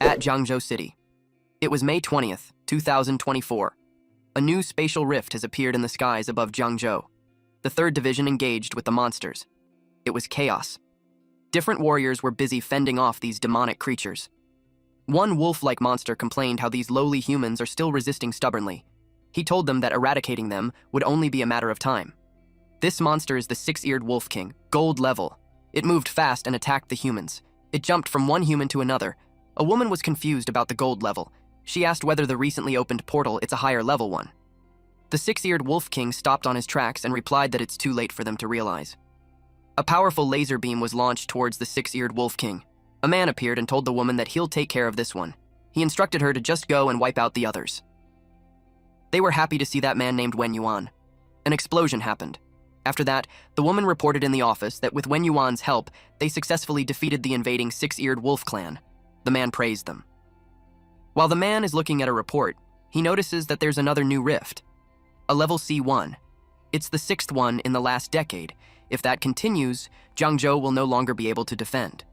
At Jiangzhou City. It was May 20th, 2024. A new spatial rift has appeared in the skies above Jiangzhou. The 3rd Division engaged with the monsters. It was chaos. Different warriors were busy fending off these demonic creatures. One wolf-like monster complained how these lowly humans are still resisting stubbornly. He told them that eradicating them would only be a matter of time. This monster is the 6-eared wolf king, gold level. It moved fast and attacked the humans. It jumped from one human to another. A woman was confused about the gold level. She asked whether the recently opened portal is a higher level one. The 6-eared wolf king stopped on his tracks and replied that it's too late for them to realize. A powerful laser beam was launched towards the 6-eared wolf king. A man appeared and told the woman that he'll take care of this one. He instructed her to just go and wipe out the others. They were happy to see that man named Wen Yuan. An explosion happened. After that, the woman reported in the office that with Wen Yuan's help, they successfully defeated the invading 6-eared wolf clan. The man praised them. While the man is looking at a report, he notices that there's another new rift. A level C1. It's the 6th one in the last decade. If that continues, Jiangzhou will no longer be able to defend.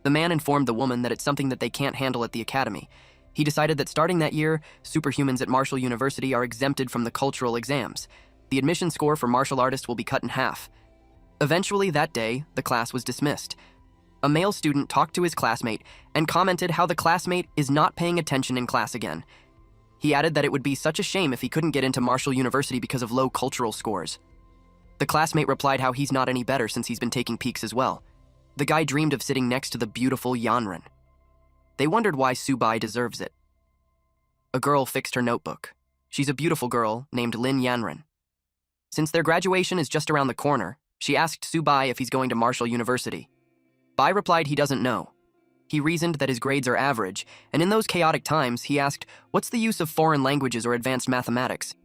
The man informed the woman that it's something that they can't handle at the academy. He decided that starting that year, superhumans at Martial University are exempted from the cultural exams. The admission score for martial artists will be cut in half. Eventually that day, the class was dismissed. A male student talked to his classmate and commented how the classmate is not paying attention in class again. He added that it would be such a shame if he couldn't get into Martial University because of low cultural scores. The classmate replied how he's not any better since he's been taking peeks as well. The guy dreamed of sitting next to the beautiful Yanren. They wondered why Subai deserves it. A girl fixed her notebook. She's a beautiful girl named Lin Yanren. Since their graduation is just around the corner, she asked Subai if he's going to Martial University. Bai replied he doesn't know. He reasoned that his grades are average, and in those chaotic times, he asked, what's the use of foreign languages or advanced mathematics?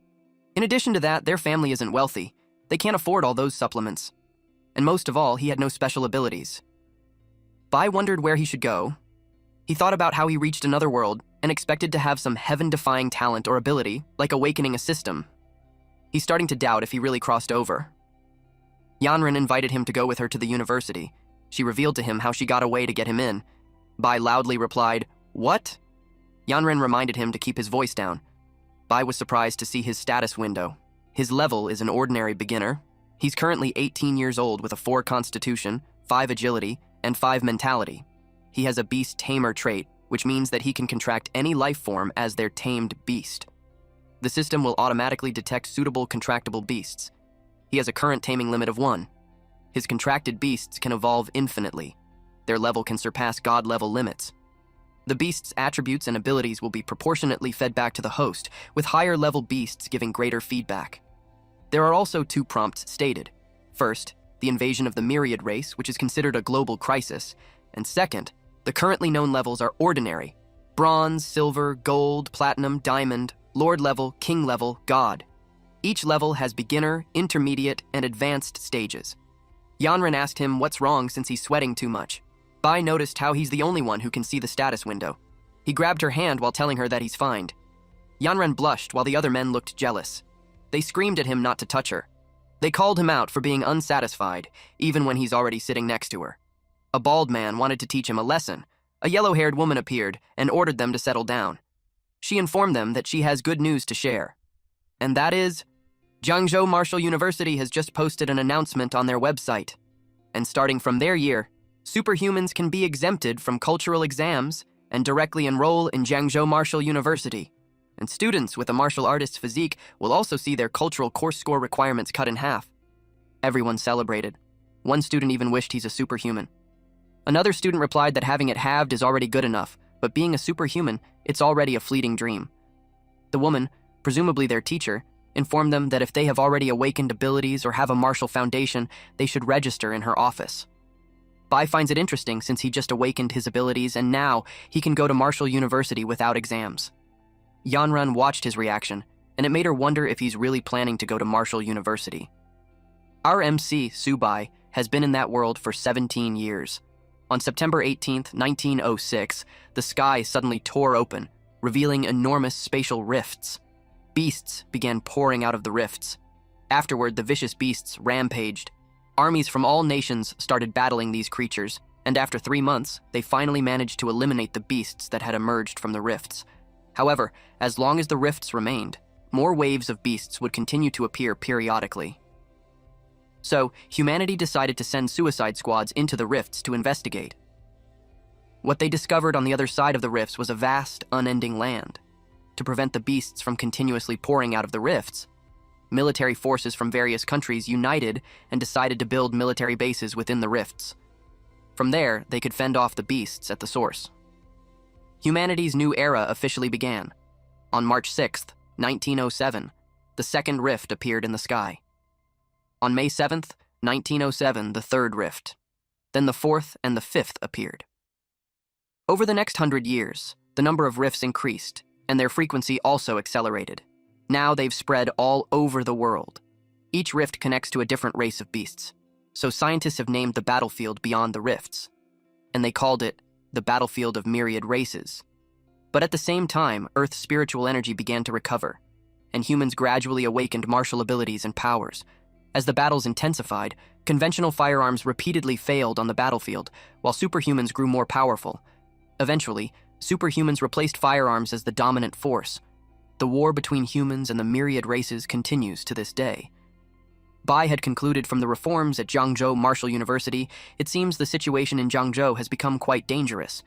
In addition to that, their family isn't wealthy. They can't afford all those supplements. And most of all, he had no special abilities. Bai wondered where he should go. He thought about how he reached another world and expected to have some heaven-defying talent or ability, like awakening a system. He's starting to doubt if he really crossed over. Yanren invited him to go with her to the university. She revealed to him how she got away to get him in. Bai loudly replied, "What?" Yanren reminded him to keep his voice down. Bai was surprised to see his status window. His level is an ordinary beginner. He's currently 18 years old with a 4 constitution, 5 agility, and 5 mentality. He has a beast tamer trait, which means that he can contract any life form as their tamed beast. The system will automatically detect suitable contractable beasts. He has a current taming limit of 1. His contracted beasts can evolve infinitely. Their level can surpass God-level limits. The beast's attributes and abilities will be proportionately fed back to the host, with higher-level beasts giving greater feedback. There are also 2 prompts stated. First, the invasion of the myriad race, which is considered a global crisis. And second, the currently known levels are ordinary: bronze, silver, gold, platinum, diamond, lord level, king level, god. Each level has beginner, intermediate, and advanced stages. Yanren asked him what's wrong since he's sweating too much. Bai noticed how he's the only one who can see the status window. He grabbed her hand while telling her that he's fine. Yanren blushed while the other men looked jealous. They screamed at him not to touch her. They called him out for being unsatisfied, even when he's already sitting next to her. A bald man wanted to teach him a lesson. A yellow-haired woman appeared and ordered them to settle down. She informed them that she has good news to share. And that is, Jiangzhou Martial University has just posted an announcement on their website. And starting from their year, superhumans can be exempted from cultural exams and directly enroll in Jiangzhou Martial University. And students with a martial artist's physique will also see their cultural course score requirements cut in half. Everyone celebrated. One student even wished he's a superhuman. Another student replied that having it halved is already good enough, but being a superhuman, it's already a fleeting dream. The woman, presumably their teacher, informed them that if they have already awakened abilities or have a martial foundation, they should register in her office. Bai finds it interesting since he just awakened his abilities and now he can go to Martial University without exams. Yanren watched his reaction, and it made her wonder if he's really planning to go to Martial University. Our MC, Subai, has been in that world for 17 years. On September 18, 1906, the sky suddenly tore open, revealing enormous spatial rifts. Beasts began pouring out of the rifts. Afterward, the vicious beasts rampaged. Armies from all nations started battling these creatures. and after 3 months, they finally managed to eliminate the beasts that had emerged from the rifts. However, as long as the rifts remained, more waves of beasts would continue to appear periodically. So, humanity decided to send suicide squads into the rifts to investigate. What they discovered on the other side of the rifts was a vast, unending land. To prevent the beasts from continuously pouring out of the rifts, military forces from various countries united and decided to build military bases within the rifts. From there, they could fend off the beasts at the source. Humanity's new era officially began. On March 6, 1907, the second rift appeared in the sky. On May 7, 1907, the third rift. Then the fourth and the fifth appeared. Over the next 100 years, the number of rifts increased, and their frequency also accelerated. Now they've spread all over the world. Each rift connects to a different race of beasts, so scientists have named the battlefield beyond the rifts, and they called it the battlefield of myriad races. But at the same time, Earth's spiritual energy began to recover, and humans gradually awakened martial abilities and powers. As the battles intensified, conventional firearms repeatedly failed on the battlefield, while superhumans grew more powerful. Eventually, superhumans replaced firearms as the dominant force. The war between humans and the myriad races continues to this day. Bai had concluded from the reforms at Jiangzhou Martial University, it seems the situation in Jiangzhou has become quite dangerous.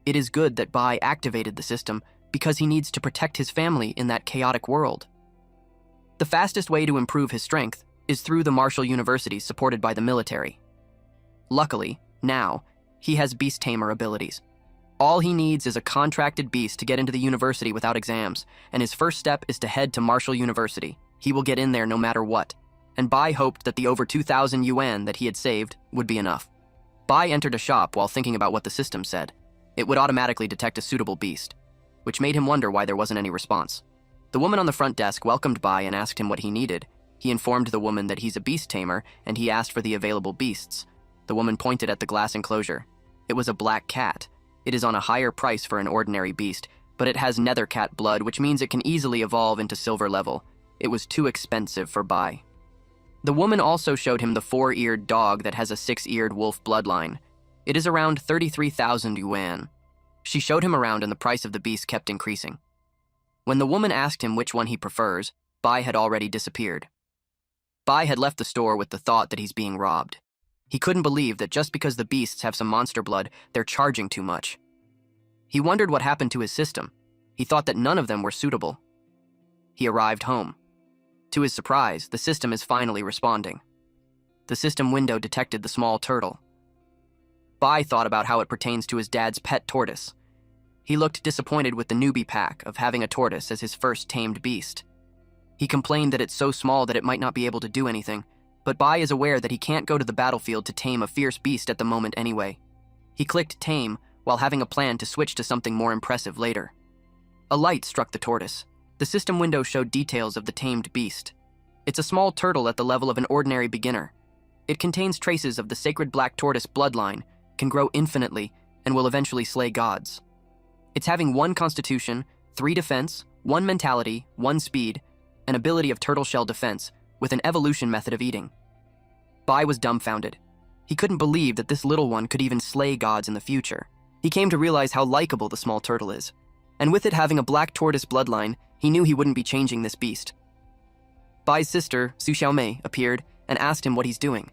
It is good that Bai activated the system because he needs to protect his family in that chaotic world. The fastest way to improve his strength is through the martial universities supported by the military. Luckily, now, he has beast tamer abilities. All he needs is a contracted beast to get into the university without exams, and his first step is to head to Martial University. He will get in there no matter what, and Bai hoped that the over 2,000 yuan that he had saved would be enough. Bai entered a shop while thinking about what the system said. It would automatically detect a suitable beast, which made him wonder why there wasn't any response. The woman on the front desk welcomed Bai and asked him what he needed. He informed the woman that he's a beast tamer, and he asked for the available beasts. The woman pointed at the glass enclosure. It was a black cat. It is on a higher price for an ordinary beast, but it has nether cat blood, which means it can easily evolve into silver level. It was too expensive for Bai. The woman also showed him the 4-eared dog that has a 6-eared wolf bloodline. It is around 33,000 yuan. She showed him around and the price of the beast kept increasing. When the woman asked him which one he prefers, Bai had already disappeared. Bai had left the store with the thought that he's being robbed. He couldn't believe that just because the beasts have some monster blood, they're charging too much. He wondered what happened to his system. He thought that none of them were suitable. He arrived home. To his surprise, the system is finally responding. The system window detected the small turtle. Bai thought about how it pertains to his dad's pet tortoise. He looked disappointed with the newbie pack of having a tortoise as his first tamed beast. He complained that it's so small that it might not be able to do anything, but Bai is aware that he can't go to the battlefield to tame a fierce beast at the moment anyway. He clicked tame while having a plan to switch to something more impressive later. A light struck the tortoise. The system window showed details of the tamed beast. It's a small turtle at the level of an ordinary beginner. It contains traces of the sacred black tortoise bloodline, can grow infinitely, and will eventually slay gods. It's having 1 constitution, 3 defense, 1 mentality, 1 speed, an ability of turtle shell defense, with an evolution method of eating. Bai was dumbfounded. He couldn't believe that this little one could even slay gods in the future. He came to realize how likable the small turtle is. And with it having a black tortoise bloodline, he knew he wouldn't be changing this beast. Bai's sister, Su Xiaomei, appeared and asked him what he's doing.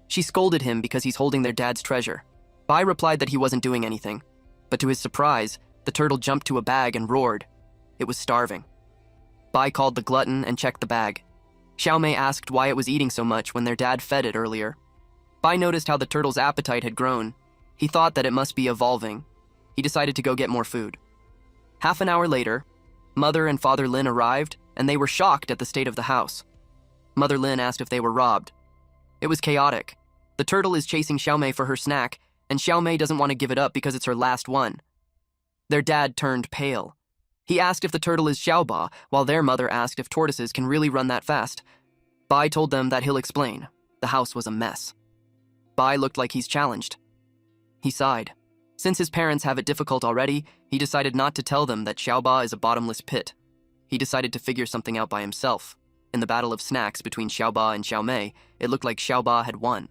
She scolded him because he's holding their dad's treasure. Bai replied that he wasn't doing anything, but to his surprise, the turtle jumped to a bag and roared. It was starving. Bai called the glutton and checked the bag. Xiaomei asked why it was eating so much when their dad fed it earlier. Bai noticed how the turtle's appetite had grown. He thought that it must be evolving. He decided to go get more food. Half an hour later, Mother and Father Lin arrived, and they were shocked at the state of the house. Mother Lin asked if they were robbed. It was chaotic. The turtle is chasing Xiaomei for her snack, and Xiaomei doesn't want to give it up because it's her last one. Their dad turned pale. He asked if the turtle is Xiaoba, while their mother asked if tortoises can really run that fast. Bai told them that he'll explain. The house was a mess. Bai looked like he's challenged. He sighed. Since his parents have it difficult already, he decided not to tell them that Xiaoba is a bottomless pit. He decided to figure something out by himself. In the battle of snacks between Xiaoba and Xiaomei, it looked like Xiaoba had won.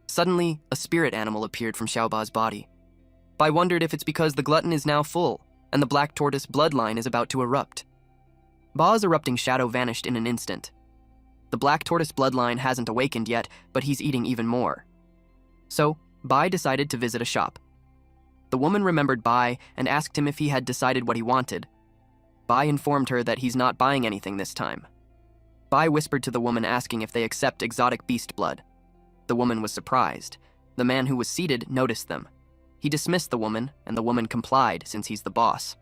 Suddenly, a spirit animal appeared from Xiaoba's body. Bai wondered if it's because the glutton is now full, and the black tortoise bloodline is about to erupt. Ba's erupting shadow vanished in an instant. The black tortoise bloodline hasn't awakened yet, but he's eating even more. So, Bai decided to visit a shop. The woman remembered Bai and asked him if he had decided what he wanted. Bai informed her that he's not buying anything this time. Bai whispered to the woman asking if they accept exotic beast blood. The woman was surprised. The man who was seated noticed them. He dismissed the woman, and the woman complied since he's the boss.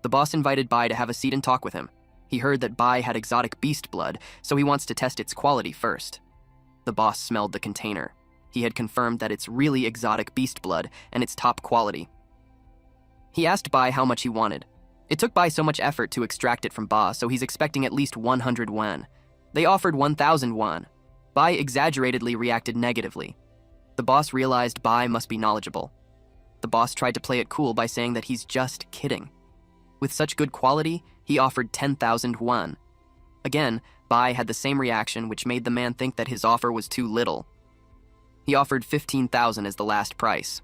The boss invited Bai to have a seat and talk with him. He heard that Bai had exotic beast blood, so he wants to test its quality first. The boss smelled the container. He had confirmed that it's really exotic beast blood, and it's top quality. He asked Bai how much he wanted. It took Bai so much effort to extract it from Ba, so he's expecting at least 100 yuan. They offered 1,000 yuan. Bai exaggeratedly reacted negatively. The boss realized Bai must be knowledgeable. The boss tried to play it cool by saying that he's just kidding. With such good quality, he offered 10,000 yuan. Again, Bai had the same reaction, which made the man think that his offer was too little. He offered 15,000 as the last price.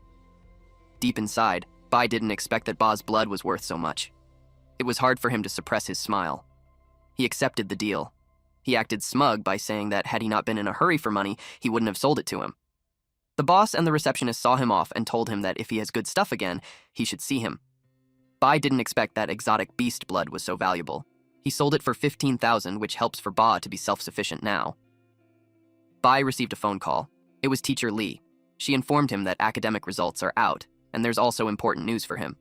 Deep inside, Bai didn't expect that Ba's blood was worth so much. It was hard for him to suppress his smile. He accepted the deal. He acted smug by saying that had he not been in a hurry for money, he wouldn't have sold it to him. The boss and the receptionist saw him off and told him that if he has good stuff again, he should see him. Bai didn't expect that exotic beast blood was so valuable. He sold it for 15,000, which helps for Ba to be self-sufficient now. Bai received a phone call. It was teacher Li. She informed him that academic results are out, and there's also important news for him.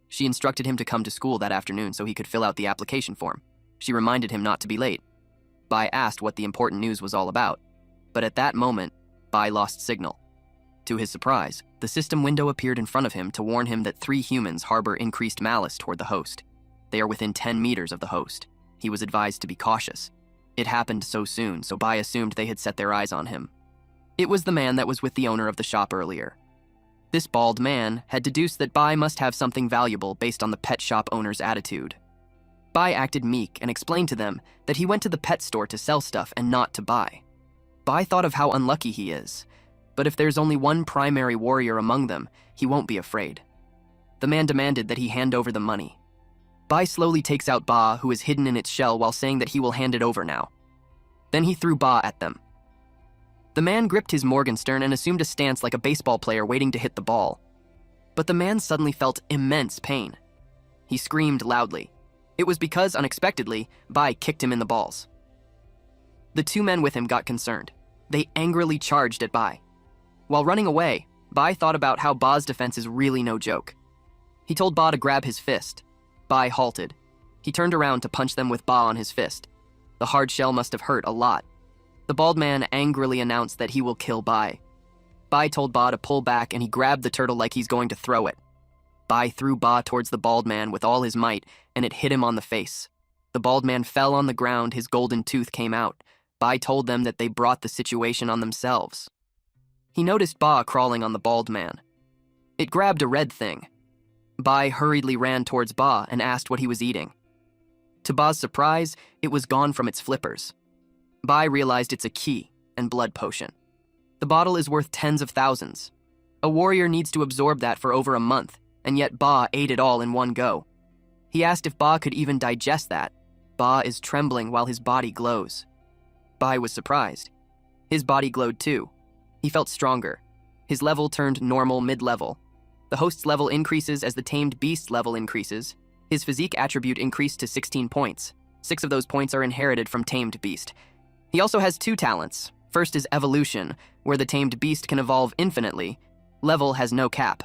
She instructed him to come to school that afternoon so he could fill out the application form. She reminded him not to be late. Bai asked what the important news was all about, but at that moment, Bai lost signal. To his surprise, the system window appeared in front of him to warn him that 3 humans harbor increased malice toward the host. They are within 10 meters of the host. He was advised to be cautious. It happened so soon, so Bai assumed they had set their eyes on him. It was the man that was with the owner of the shop earlier. This bald man had deduced that Bai must have something valuable based on the pet shop owner's attitude. Bai acted meek and explained to them that he went to the pet store to sell stuff and not to buy. Bai thought of how unlucky he is, but if there's only one primary warrior among them, he won't be afraid. The man demanded that he hand over the money. Bai slowly takes out Ba, who is hidden in its shell, while saying that he will hand it over now. Then he threw Ba at them. The man gripped his Morgenstern and assumed a stance like a baseball player waiting to hit the ball. But the man suddenly felt immense pain. He screamed loudly. It was because, unexpectedly, Bai kicked him in the balls. The 2 men with him got concerned. They angrily charged at Bai. While running away, Bai thought about how Ba's defense is really no joke. He told Ba to grab his fist. Bai halted. He turned around to punch them with Ba on his fist. The hard shell must have hurt a lot. The bald man angrily announced that he will kill Bai. Bai told Ba to pull back and he grabbed the turtle like he's going to throw it. Bai threw Ba towards the bald man with all his might and it hit him on the face. The bald man fell on the ground, his golden tooth came out. Bai told them that they brought the situation on themselves. He noticed Ba crawling on the bald man. It grabbed a red thing. Bai hurriedly ran towards Ba and asked what he was eating. To Ba's surprise, it was gone from its flippers. Bai realized it's a key and blood potion. The bottle is worth tens of thousands. A warrior needs to absorb that for over a month, and yet Ba ate it all in one go. He asked if Ba could even digest that. Ba is trembling while his body glows. Bai was surprised. His body glowed too. He felt stronger. His level turned normal mid-level. The host's level increases as the tamed beast's level increases. His physique attribute increased to 16 points. 6 of those points are inherited from tamed beast. He also has 2 talents. First is evolution, where the tamed beast can evolve infinitely. Level has no cap.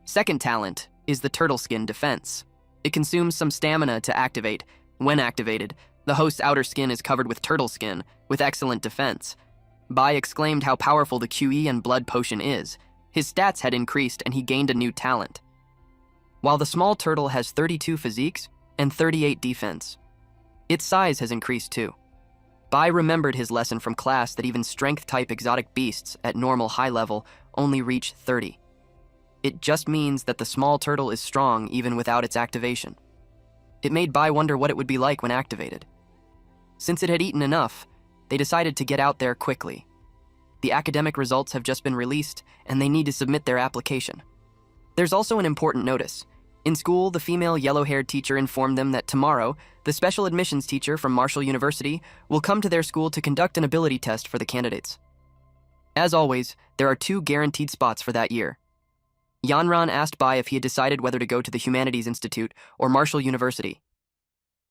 Second talent is the turtle skin defense. It consumes some stamina to activate. When activated, the host's outer skin is covered with turtle skin, with excellent defense. Bai exclaimed how powerful the QE and blood potion is. His stats had increased and he gained a new talent. While the small turtle has 32 physiques and 38 defense. Its size has increased too. Bai remembered his lesson from class that even strength-type exotic beasts at normal high level only reach 30. It just means that the small turtle is strong even without its activation. It made Bai wonder what it would be like when activated. Since it had eaten enough, they decided to get out there quickly. The academic results have just been released, and they need to submit their application. There's also an important notice. In school, the female yellow-haired teacher informed them that tomorrow, the special admissions teacher from Marshall University will come to their school to conduct an ability test for the candidates. As always, there are 2 guaranteed spots for that year. Yanran asked Bai if he had decided whether to go to the Humanities Institute or Marshall University.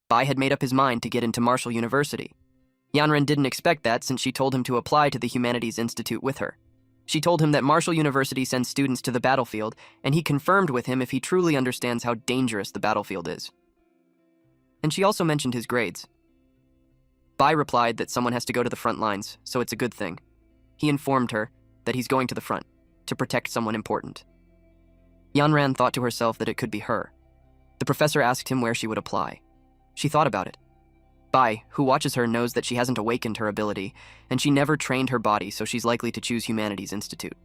Bai had made up his mind to get into Marshall University. Yanran didn't expect that since she told him to apply to the Humanities Institute with her. She told him that Marshall University sends students to the battlefield, and he confirmed with him if he truly understands how dangerous the battlefield is. And she also mentioned his grades. Bai replied that someone has to go to the front lines, so it's a good thing. He informed her that he's going to the front to protect someone important. Yanran thought to herself that it could be her. The professor asked him where she would apply. She thought about it. Bai, who watches her, knows that she hasn't awakened her ability, and she never trained her body, so she's likely to choose Humanities Institute.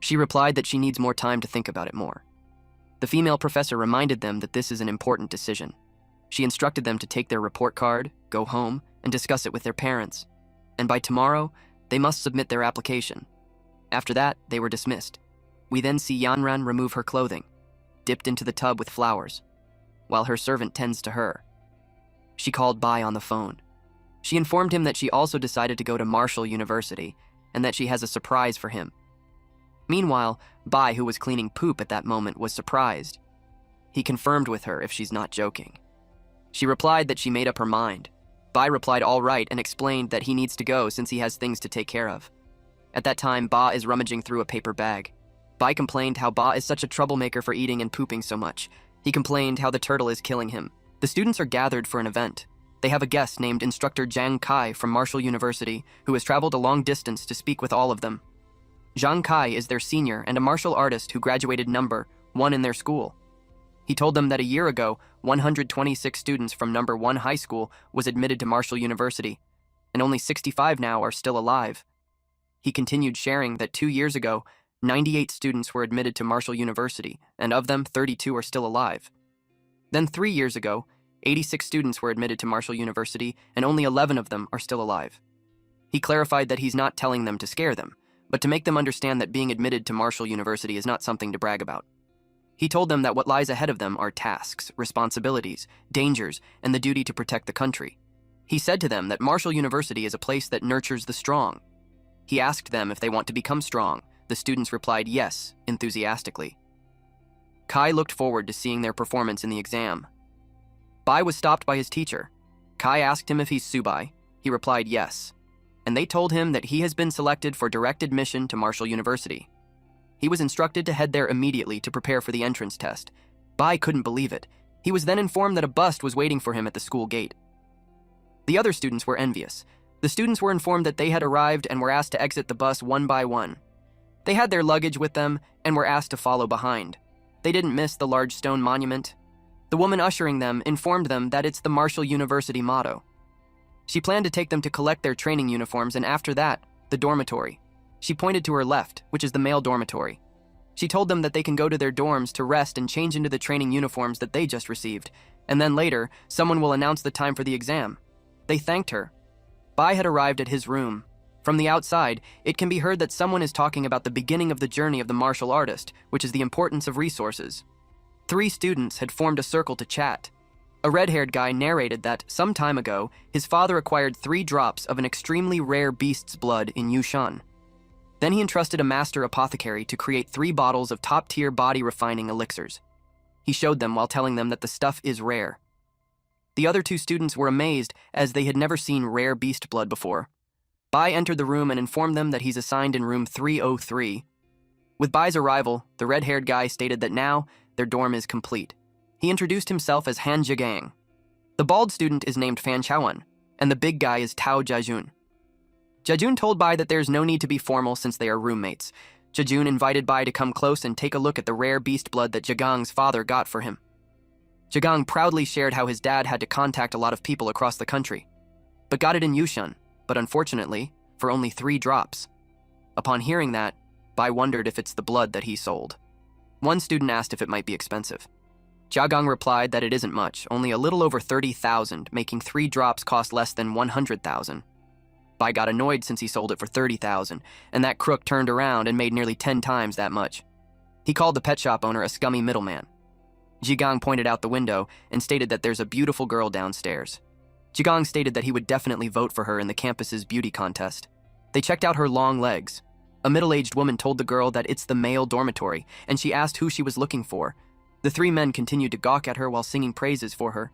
She replied that she needs more time to think about it more. The female professor reminded them that this is an important decision. She instructed them to take their report card, go home, and discuss it with their parents. And by tomorrow, they must submit their application. After that, they were dismissed. We then see Yanran remove her clothing, dipped into the tub with flowers, while her servant tends to her. She called Bai on the phone. She informed him that she also decided to go to Marshall University and that she has a surprise for him. Meanwhile, Bai, who was cleaning poop at that moment, was surprised. He confirmed with her if she's not joking. She replied that she made up her mind. Bai replied all right and explained that he needs to go since he has things to take care of. At that time, Ba is rummaging through a paper bag. Bai complained how Ba is such a troublemaker for eating and pooping so much. He complained how the turtle is killing him. The students are gathered for an event. They have a guest named Instructor Zhang Kai from Marshall University, who has traveled a long distance to speak with all of them. Zhang Kai is their senior and a martial artist who graduated number 1 in their school. He told them that a year ago, 126 students from number 1 high school was admitted to Marshall University, and only 65 now are still alive. He continued sharing that 2 years ago, 98 students were admitted to Marshall University, and of them, 32 are still alive. Then 3 years ago, 86 students were admitted to Marshall University, and only 11 of them are still alive. He clarified that he's not telling them to scare them, but to make them understand that being admitted to Marshall University is not something to brag about. He told them that what lies ahead of them are tasks, responsibilities, dangers, and the duty to protect the country. He said to them that Marshall University is a place that nurtures the strong. He asked them if they want to become strong. The students replied yes, enthusiastically. Kai looked forward to seeing their performance in the exam. Bai was stopped by his teacher. Kai asked him if he's Subai. He replied yes, and they told him that he has been selected for direct admission to Marshall University. He was instructed to head there immediately to prepare for the entrance test. Bai couldn't believe it. He was then informed that a bus was waiting for him at the school gate. The other students were envious. The students were informed that they had arrived and were asked to exit the bus one by one. They had their luggage with them and were asked to follow behind. They didn't miss the large stone monument. The woman ushering them informed them that it's the Marshall University motto. She planned to take them to collect their training uniforms, and after that, the dormitory. She pointed to her left, which is the male dormitory. She told them that they can go to their dorms to rest and change into the training uniforms that they just received, and then later, someone will announce the time for the exam. They thanked her. Bai had arrived at his room. From the outside, it can be heard that someone is talking about the beginning of the journey of the martial artist, which is the importance of resources. 3 students had formed a circle to chat. A red-haired guy narrated that, some time ago, his father acquired 3 drops of an extremely rare beast's blood in Yushan. Then he entrusted a master apothecary to create 3 bottles of top-tier body-refining elixirs. He showed them while telling them that the stuff is rare. The other 2 students were amazed as they had never seen rare beast blood before. Bai entered the room and informed them that he's assigned in room 303. With Bai's arrival, the red-haired guy stated that now their dorm is complete. He introduced himself as Han Jigang. The bald student is named Fan Chaoan, and the big guy is Tao Jiajun. Jiajun told Bai that there's no need to be formal since they are roommates. Jiajun invited Bai to come close and take a look at the rare beast blood that Jigang's father got for him. Jigang proudly shared how his dad had to contact a lot of people across the country, but got it in Yushan, but unfortunately, for only 3 drops. Upon hearing that, Bai wondered if it's the blood that he sold. One student asked if it might be expensive. Jiagang replied that it isn't much, only a little over 30,000, making 3 drops cost less than 100,000. Bai got annoyed since he sold it for 30,000, and that crook turned around and made nearly 10 times that much. He called the pet shop owner a scummy middleman. Jigang pointed out the window and stated that there's a beautiful girl downstairs. Jigang stated that he would definitely vote for her in the campus's beauty contest. They checked out her long legs. A middle-aged woman told the girl that it's the male dormitory, and she asked who she was looking for. The three men continued to gawk at her while singing praises for her.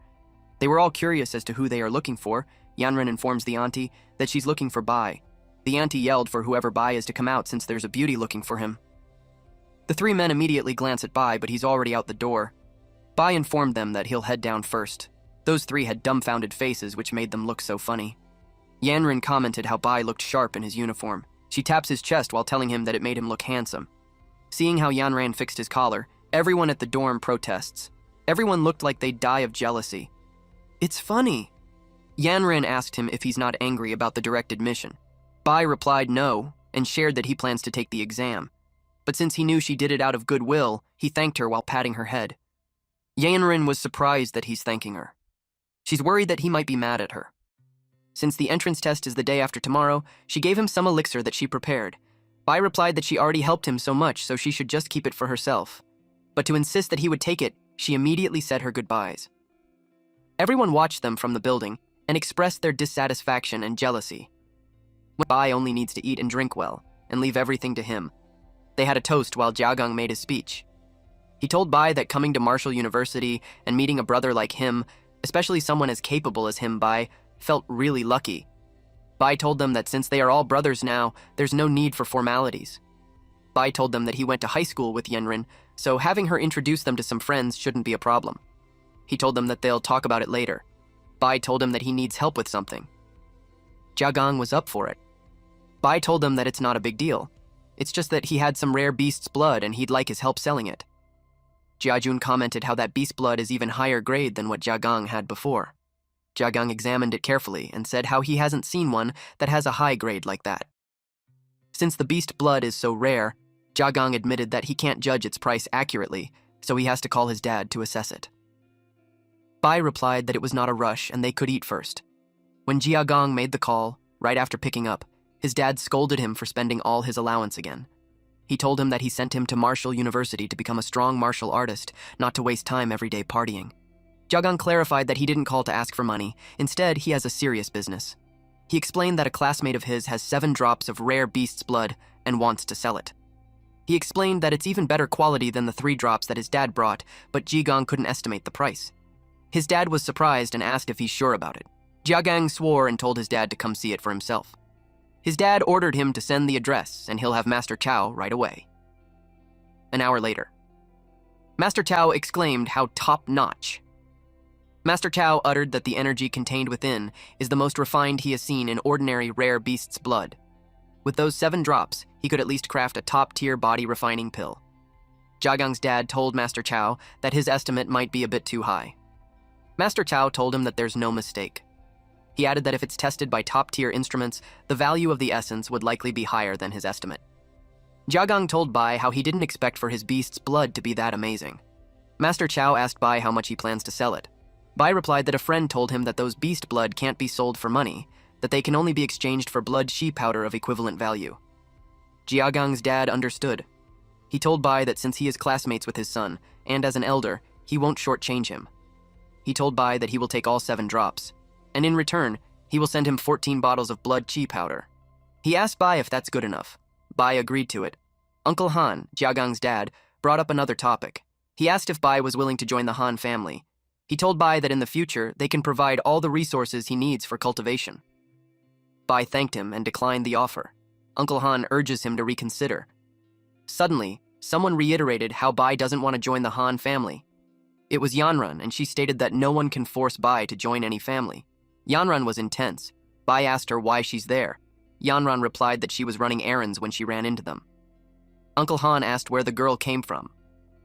They were all curious as to who they are looking for. Yanren informs the auntie that she's looking for Bai. The auntie yelled for whoever Bai is to come out since there's a beauty looking for him. The three men immediately glance at Bai, but he's already out the door. Bai informed them that he'll head down first. Those three had dumbfounded faces, which made them look so funny. Yanren commented how Bai looked sharp in his uniform. She taps his chest while telling him that it made him look handsome. Seeing how Yanren fixed his collar, everyone at the dorm protests. Everyone looked like they'd die of jealousy. It's funny. Yanren asked him if he's not angry about the direct admission. Bai replied no, and shared that he plans to take the exam. But since he knew she did it out of goodwill, he thanked her while patting her head. Yanren was surprised that he's thanking her. She's worried that he might be mad at her. Since the entrance test is the day after tomorrow, she gave him some elixir that she prepared. Bai replied that she already helped him so much, so she should just keep it for herself. But to insist that he would take it, she immediately said her goodbyes. Everyone watched them from the building and expressed their dissatisfaction and jealousy. Bai only needs to eat and drink well, and leave everything to him. They had a toast while Jiagang made his speech. He told Bai that coming to Marshall University and meeting a brother like him, especially someone as capable as him, Bai felt really lucky. Bai told them that since they are all brothers now, there's no need for formalities. Bai told them that he went to high school with Yanren, so having her introduce them to some friends shouldn't be a problem. He told them that they'll talk about it later. Bai told him that he needs help with something. Jiagang was up for it. Bai told them that it's not a big deal. It's just that he had some rare beast's blood and he'd like his help selling it. Jiajun commented how that beast blood is even higher grade than what Jiagang had before. Jiagang examined it carefully and said how he hasn't seen one that has a high grade like that. Since the beast blood is so rare, Jiagang admitted that he can't judge its price accurately, so he has to call his dad to assess it. Bai replied that it was not a rush and they could eat first. When Jiagang made the call, right after picking up, his dad scolded him for spending all his allowance again. He told him that he sent him to Marshall University to become a strong martial artist, not to waste time every day partying. Jiagang clarified that he didn't call to ask for money. Instead, he has a serious business. He explained that a classmate of his has 7 drops of rare beast's blood and wants to sell it. He explained that it's even better quality than the 3 drops that his dad brought, but Jiagang couldn't estimate the price. His dad was surprised and asked if he's sure about it. Jiagang swore and told his dad to come see it for himself. His dad ordered him to send the address, and he'll have Master Chow right away. An hour later. Master Chow exclaimed how top-notch. Master Chow uttered that the energy contained within is the most refined he has seen in ordinary rare beast's blood. With those 7 drops, he could at least craft a top-tier body-refining pill. Jiagang's dad told Master Chow that his estimate might be a bit too high. Master Chow told him that there's no mistake. He added that if it's tested by top-tier instruments, the value of the essence would likely be higher than his estimate. Jiagang told Bai how he didn't expect for his beast's blood to be that amazing. Master Chow asked Bai how much he plans to sell it. Bai replied that a friend told him that those beast blood can't be sold for money, that they can only be exchanged for blood she powder of equivalent value. Jiagang's dad understood. He told Bai that since he is classmates with his son, and as an elder, he won't shortchange him. He told Bai that he will take all 7 drops, and in return, he will send him 14 bottles of blood chi powder. He asked Bai if that's good enough. Bai agreed to it. Uncle Han, Jiagang's dad, brought up another topic. He asked if Bai was willing to join the Han family. He told Bai that in the future, they can provide all the resources he needs for cultivation. Bai thanked him and declined the offer. Uncle Han urges him to reconsider. Suddenly, someone reiterated how Bai doesn't want to join the Han family. It was Yanran, and she stated that no one can force Bai to join any family. Yanran was intense. Bai asked her why she's there. Yanran replied that she was running errands when she ran into them. Uncle Han asked where the girl came from.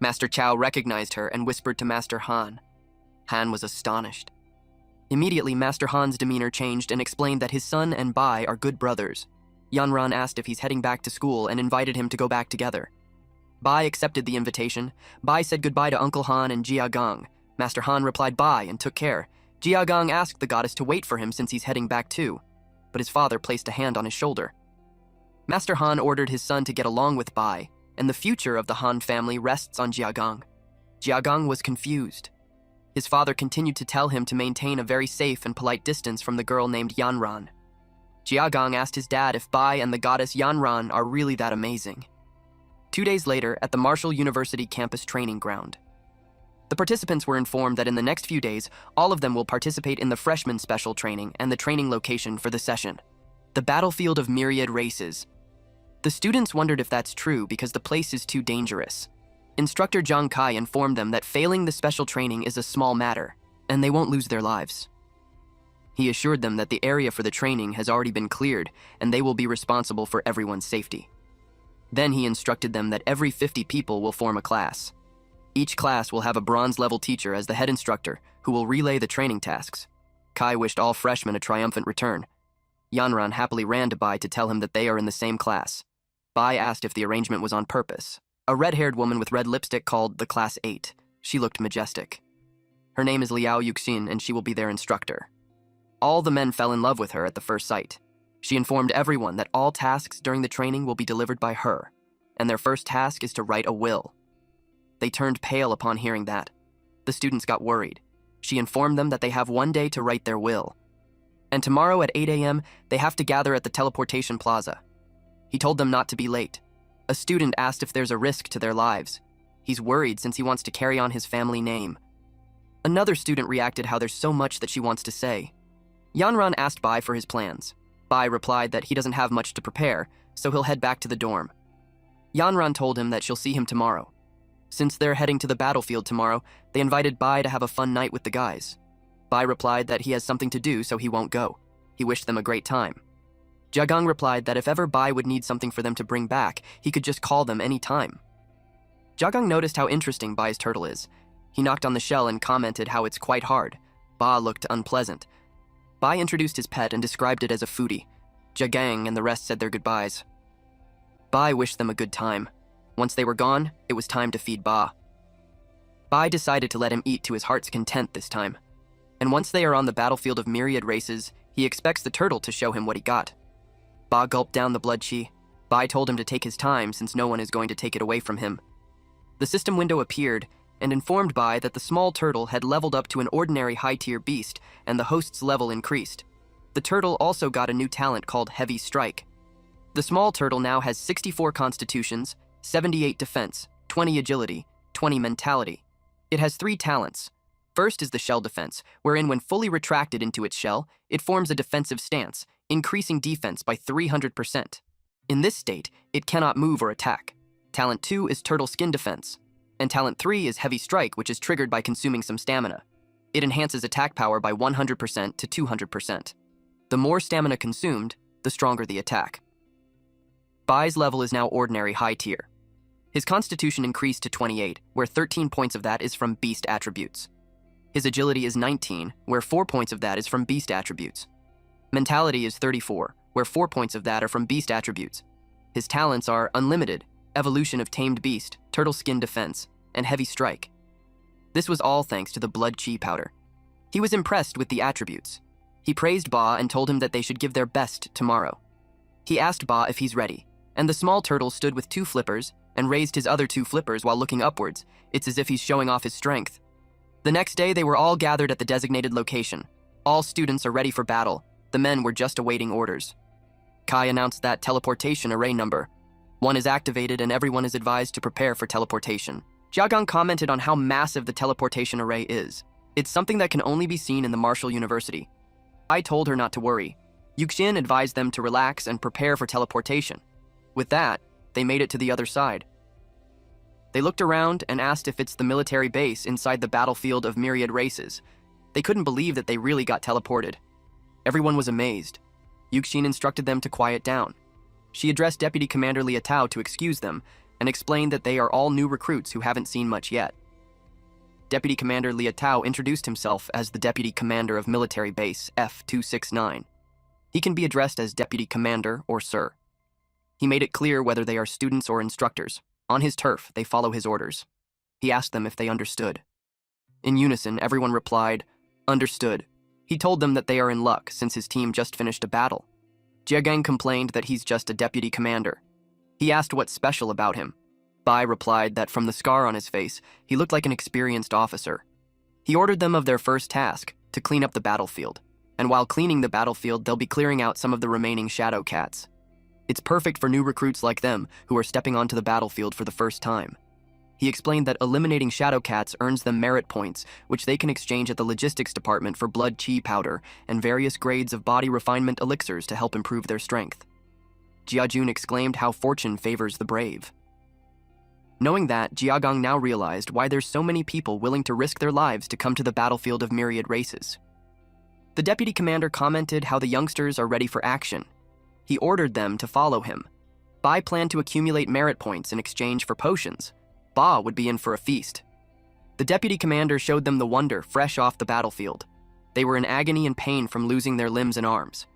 Master Chow recognized her and whispered to Master Han. Han was astonished. Immediately, Master Han's demeanor changed and explained that his son and Bai are good brothers. Yanran asked if he's heading back to school and invited him to go back together. Bai accepted the invitation. Bai said goodbye to Uncle Han and Jiagang. Master Han replied bye and took care. Jiagang asked the goddess to wait for him since he's heading back too. but his father placed a hand on his shoulder. Master Han ordered his son to get along with Bai, and the future of the Han family rests on Jiagang. Jiagang was confused. His father continued to tell him to maintain a very safe and polite distance from the girl named Yanran. Jiagang asked his dad if Bai and the goddess Yanran are really that amazing. 2 days later, at the Marshall University campus training ground, the participants were informed that in the next few days, all of them will participate in the freshman special training and the training location for the session, the battlefield of myriad races. The students wondered if that's true because the place is too dangerous. Instructor Zhang Kai informed them that failing the special training is a small matter, and they won't lose their lives. He assured them that the area for the training has already been cleared, and they will be responsible for everyone's safety. Then he instructed them that every 50 people will form a class. Each class will have a bronze-level teacher as the head instructor, who will relay the training tasks. Kai wished all freshmen a triumphant return. Yanran happily ran to Bai to tell him that they are in the same class. Bai asked if the arrangement was on purpose. A red-haired woman with red lipstick called the Class 8. She looked majestic. Her name is Liao Yuxin, and she will be their instructor. All the men fell in love with her at the first sight. She informed everyone that all tasks during the training will be delivered by her, and their first task is to write a will. They turned pale upon hearing that. The students got worried. She informed them that they have 1 day to write their will. And tomorrow at 8 a.m., they have to gather at the teleportation plaza. He told them not to be late. A student asked if there's a risk to their lives. He's worried since he wants to carry on his family name. Another student reacted how there's so much that she wants to say. Yanran asked Bai for his plans. Bai replied that he doesn't have much to prepare, so he'll head back to the dorm. Yanran told him that she'll see him tomorrow. Since they're heading to the battlefield tomorrow, they invited Bai to have a fun night with the guys. Bai replied that he has something to do, so he won't go. He wished them a great time. Jiagang replied that if ever Bai would need something for them to bring back, he could just call them any time. Jiagang noticed how interesting Bai's turtle is. He knocked on the shell and commented how it's quite hard. Ba looked unpleasant. Bai introduced his pet and described it as a foodie. Jiagang and the rest said their goodbyes. Bai wished them a good time. Once they were gone, it was time to feed Ba. Bai decided to let him eat to his heart's content this time. And once they are on the battlefield of myriad races, he expects the turtle to show him what he got. Ba gulped down the blood chi. Bai told him to take his time since no one is going to take it away from him. The system window appeared and informed Bai that the small turtle had leveled up to an ordinary high-tier beast and the host's level increased. The turtle also got a new talent called Heavy Strike. The small turtle now has 64 constitutions, 78 defense, 20 agility, 20 mentality. It has 3 talents. First is the shell defense, wherein when fully retracted into its shell, it forms a defensive stance, increasing defense by 300%. In this state, it cannot move or attack. Talent 2 is turtle skin defense, and talent 3 is heavy strike, which is triggered by consuming some stamina. It enhances attack power by 100% to 200%. The more stamina consumed, the stronger the attack. Bai's level is now ordinary high tier. His constitution increased to 28, where 13 points of that is from beast attributes. His agility is 19, where 4 points of that is from beast attributes. Mentality is 34, where 4 points of that are from beast attributes. His talents are Unlimited, Evolution of Tamed Beast, Turtle Skin Defense, and Heavy Strike. This was all thanks to the blood chi powder. He was impressed with the attributes. He praised Ba and told him that they should give their best tomorrow. He asked Ba if he's ready, and the small turtle stood with 2 flippers and raised his other 2 flippers while looking upwards. It's as if he's showing off his strength. The next day, they were all gathered at the designated location. All students are ready for battle. The men were just awaiting orders. Kai announced that teleportation array number 1 is activated and everyone is advised to prepare for teleportation. Jiagang commented on how massive the teleportation array is. It's something that can only be seen in the Marshall University. I told her not to worry. Yuxin advised them to relax and prepare for teleportation. With that, they made it to the other side. They looked around and asked if it's the military base inside the battlefield of myriad races. They couldn't believe that they really got teleported. Everyone was amazed. Yuxin instructed them to quiet down. She addressed Deputy Commander Liatao to excuse them and explained that they are all new recruits who haven't seen much yet. Deputy Commander Liatao introduced himself as the Deputy Commander of Military Base F-269. He can be addressed as Deputy Commander or Sir. He made it clear whether they are students or instructors. On his turf, they follow his orders. He asked them if they understood. In unison, everyone replied, "Understood." He told them that they are in luck since his team just finished a battle. Jiagang complained that he's just a deputy commander. He asked what's special about him. Bai replied that from the scar on his face, he looked like an experienced officer. He ordered them of their first task, to clean up the battlefield. And while cleaning the battlefield, they'll be clearing out some of the remaining shadow cats. It's perfect for new recruits like them who are stepping onto the battlefield for the first time. He explained that eliminating shadow cats earns them merit points, which they can exchange at the logistics department for blood chi powder and various grades of body refinement elixirs to help improve their strength. Jiajun exclaimed how fortune favors the brave. Knowing that, Jiagang now realized why there's so many people willing to risk their lives to come to the battlefield of myriad races. The deputy commander commented how the youngsters are ready for action. He ordered them to follow him. Bai planned to accumulate merit points in exchange for potions. Ba would be in for a feast. The deputy commander showed them the wonder fresh off the battlefield. They were in agony and pain from losing their limbs and arms.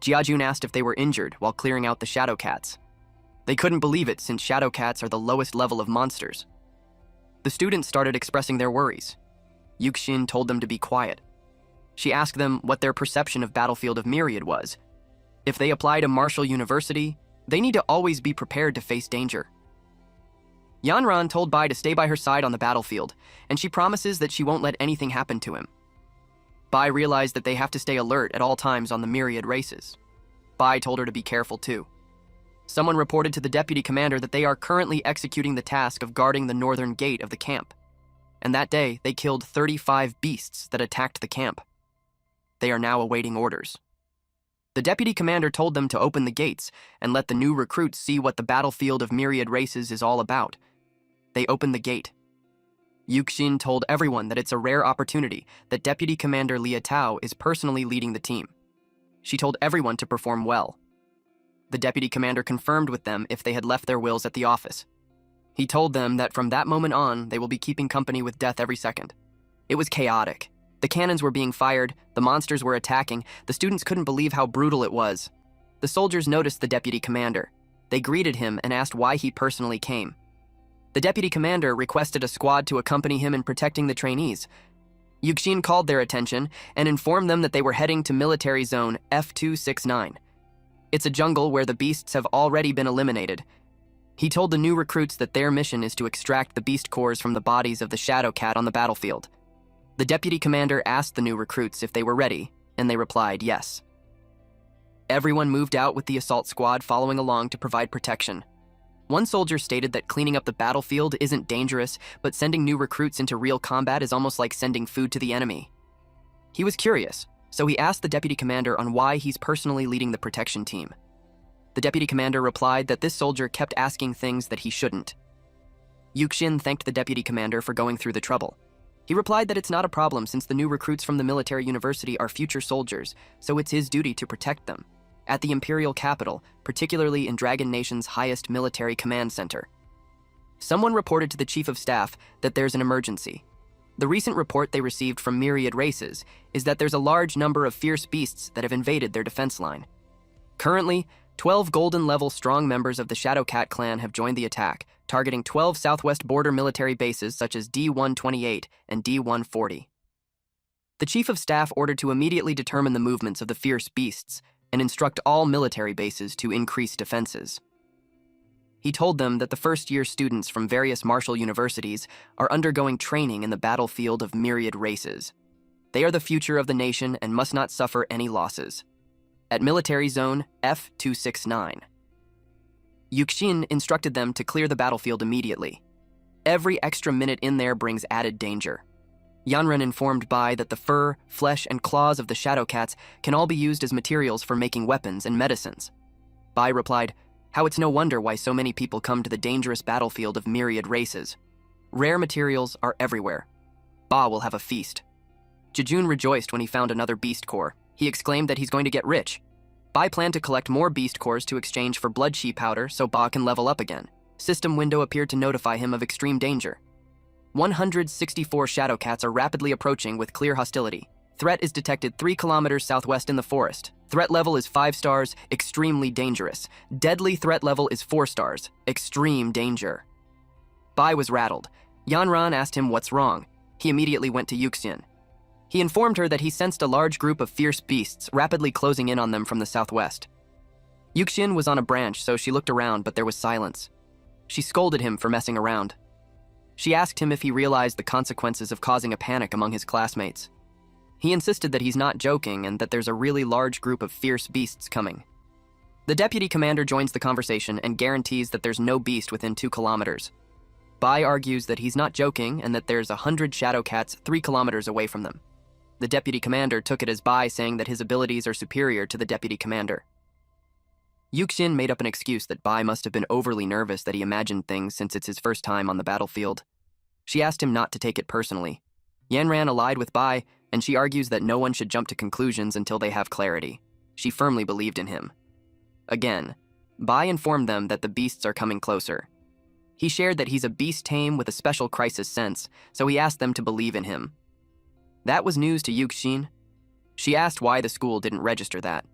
Jiajun asked if they were injured while clearing out the shadow cats. They couldn't believe it since shadow cats are the lowest level of monsters. The students started expressing their worries. Yuxin told them to be quiet. She asked them what their perception of Battlefield of Myriad was. If they apply to Marshall University, they need to always be prepared to face danger. Yanran told Bai to stay by her side on the battlefield, and she promises that she won't let anything happen to him. Bai realized that they have to stay alert at all times on the myriad races. Bai told her to be careful too. Someone reported to the deputy commander that they are currently executing the task of guarding the northern gate of the camp. And that day, they killed 35 beasts that attacked the camp. They are now awaiting orders. The deputy commander told them to open the gates and let the new recruits see what the battlefield of myriad races is all about. They opened the gate. Yuxin told everyone that it's a rare opportunity that Deputy Commander Lia Tao is personally leading the team. She told everyone to perform well. The deputy commander confirmed with them if they had left their wills at the office. He told them that from that moment on, they will be keeping company with death every second. It was chaotic. The cannons were being fired, the monsters were attacking, the students couldn't believe how brutal it was. The soldiers noticed the deputy commander. They greeted him and asked why he personally came. The deputy commander requested a squad to accompany him in protecting the trainees. Yuxin called their attention and informed them that they were heading to military zone F269. It's a jungle where the beasts have already been eliminated. He told the new recruits that their mission is to extract the beast cores from the bodies of the shadow cat on the battlefield. The deputy commander asked the new recruits if they were ready, and they replied yes. Everyone moved out with the assault squad following along to provide protection. One soldier stated that cleaning up the battlefield isn't dangerous, but sending new recruits into real combat is almost like sending food to the enemy. He was curious, so he asked the deputy commander on why he's personally leading the protection team. The deputy commander replied that this soldier kept asking things that he shouldn't. Yuxin thanked the deputy commander for going through the trouble. He replied that it's not a problem since the new recruits from the military university are future soldiers, so it's his duty to protect them. At the imperial capital, particularly in Dragon Nation's highest military command center. Someone reported to the chief of staff that there's an emergency. The recent report they received from myriad races is that there's a large number of fierce beasts that have invaded their defense line. Currently, 12 golden-level strong members of the Shadow Cat clan have joined the attack, targeting 12 southwest border military bases such as D-128 and D-140. The chief of staff ordered to immediately determine the movements of the fierce beasts and instruct all military bases to increase defenses. He told them that the first-year students from various Marshall universities are undergoing training in the battlefield of myriad races. They are the future of the nation and must not suffer any losses. At military zone F269. Yuxin instructed them to clear the battlefield immediately. Every extra minute in there brings added danger. Yanran informed Bai that the fur, flesh, and claws of the shadow cats can all be used as materials for making weapons and medicines. Bai replied, how it's no wonder why so many people come to the dangerous battlefield of myriad races. Rare materials are everywhere. Ba will have a feast. Jejun rejoiced when he found another beast core. He exclaimed that he's going to get rich. Bai planned to collect more beast cores to exchange for blood chi powder so Ba can level up again. System window appeared to notify him of extreme danger. 164 shadow cats are rapidly approaching with clear hostility. Threat is detected 3 kilometers southwest in the forest. Threat level is 5 stars, extremely dangerous. Deadly threat level is 4 stars, extreme danger. Bai was rattled. Yanran asked him what's wrong. He immediately went to Yuxin. He informed her that he sensed a large group of fierce beasts rapidly closing in on them from the southwest. Yuxin was on a branch, so she looked around, but there was silence. She scolded him for messing around. She asked him if he realized the consequences of causing a panic among his classmates. He insisted that he's not joking and that there's a really large group of fierce beasts coming. The deputy commander joins the conversation and guarantees that there's no beast within 2 kilometers. Bai argues that he's not joking and that there's 100 shadow cats 3 kilometers away from them. The deputy commander took it as Bai saying that his abilities are superior to the deputy commander. Yuxin made up an excuse that Bai must have been overly nervous that he imagined things since it's his first time on the battlefield. She asked him not to take it personally. Yanran allied with Bai, and she argues that no one should jump to conclusions until they have clarity. She firmly believed in him. Again, Bai informed them that the beasts are coming closer. He shared that he's a beast tame with a special crisis sense, so he asked them to believe in him. That was news to Yuxin. She asked why the school didn't register that.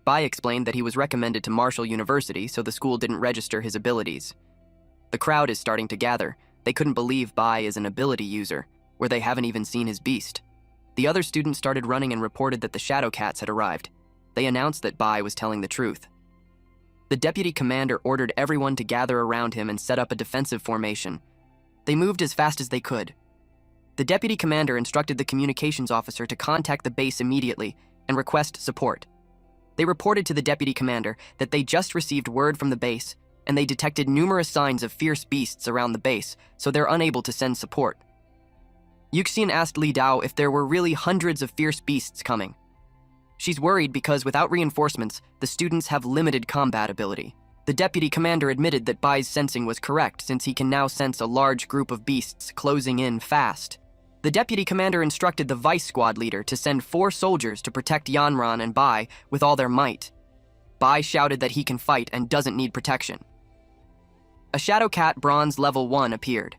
Bai explained that he was recommended to Marshall University, so the school didn't register his abilities. The crowd is starting to gather. They couldn't believe Bai is an ability user, where they haven't even seen his beast. The other students started running and reported that the shadow cats had arrived. They announced that Bai was telling the truth. The deputy commander ordered everyone to gather around him and set up a defensive formation. They moved as fast as they could. The deputy commander instructed the communications officer to contact the base immediately and request support. They reported to the deputy commander that they just received word from the base and they detected numerous signs of fierce beasts around the base, so they're unable to send support. Yuxin asked Li Dao if there were really hundreds of fierce beasts coming. She's worried because without reinforcements, the students have limited combat ability. The deputy commander admitted that Bai's sensing was correct since he can now sense a large group of beasts closing in fast. The deputy commander instructed the vice squad leader to send 4 soldiers to protect Yanran and Bai with all their might. Bai shouted that he can fight and doesn't need protection. A Shadow Cat Bronze Level 1 appeared.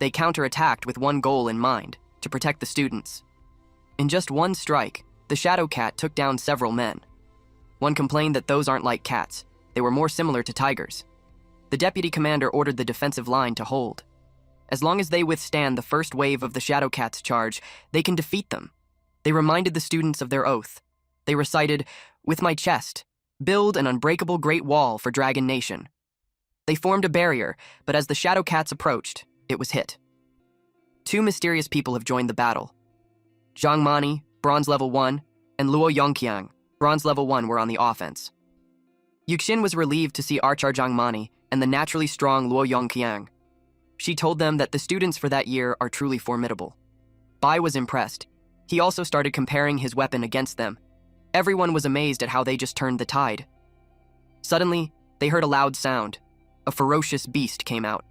They counterattacked with one goal in mind, to protect the students. In just one strike, the Shadow Cat took down several men. One complained that those aren't like cats, they were more similar to tigers. The deputy commander ordered the defensive line to hold. As long as they withstand the first wave of the Shadow Cat's charge, they can defeat them. They reminded the students of their oath. They recited, "With my chest, build an unbreakable great wall for Dragon Nation." They formed a barrier, but as the Shadow Cats approached, it was hit. 2 mysterious people have joined the battle. Zhang Mani, Bronze Level 1, and Luo Yongqiang, Bronze Level 1, were on the offense. Yuxin was relieved to see Archer Zhang Mani and the naturally strong Luo Yongqiang. She told them that the students for that year are truly formidable. Bai was impressed. He also started comparing his weapon against them. Everyone was amazed at how they just turned the tide. Suddenly, they heard a loud sound. A ferocious beast came out.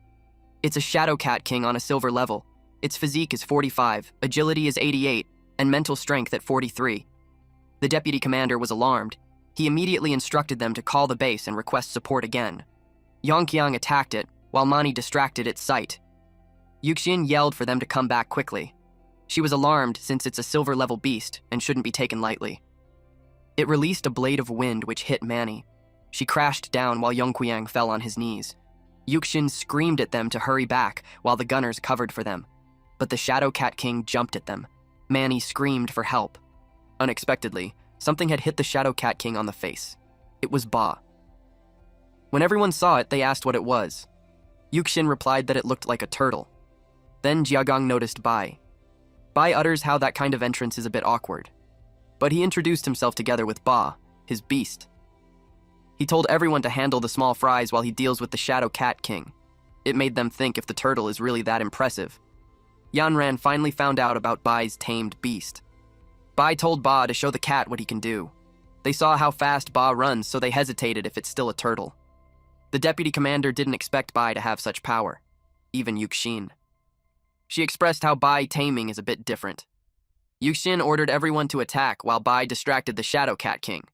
It's a Shadow Cat King on a silver level. Its physique is 45, agility is 88, and mental strength at 43. The deputy commander was alarmed. He immediately instructed them to call the base and request support again. Yongqiang attacked it, while Mani distracted its sight. Yuxin yelled for them to come back quickly. She was alarmed since it's a silver-level beast and shouldn't be taken lightly. It released a blade of wind which hit Mani. She crashed down while Yongqiang fell on his knees. Yuxin screamed at them to hurry back while the gunners covered for them. But the Shadow Cat King jumped at them. Mani screamed for help. Unexpectedly, something had hit the Shadow Cat King on the face. It was Ba. When everyone saw it, they asked what it was. Yuxin replied that it looked like a turtle. Then Jiagong noticed Bai. Bai utters how that kind of entrance is a bit awkward. But he introduced himself together with Ba, his beast. He told everyone to handle the small fries while he deals with the Shadow Cat King. It made them think if the turtle is really that impressive. Yanran finally found out about Bai's tamed beast. Bai told Ba to show the cat what he can do. They saw how fast Ba runs, so they hesitated if it's still a turtle. The deputy commander didn't expect Bai to have such power, even Yuxin. She expressed how Bai taming is a bit different. Yuxin ordered everyone to attack while Bai distracted the Shadow Cat King.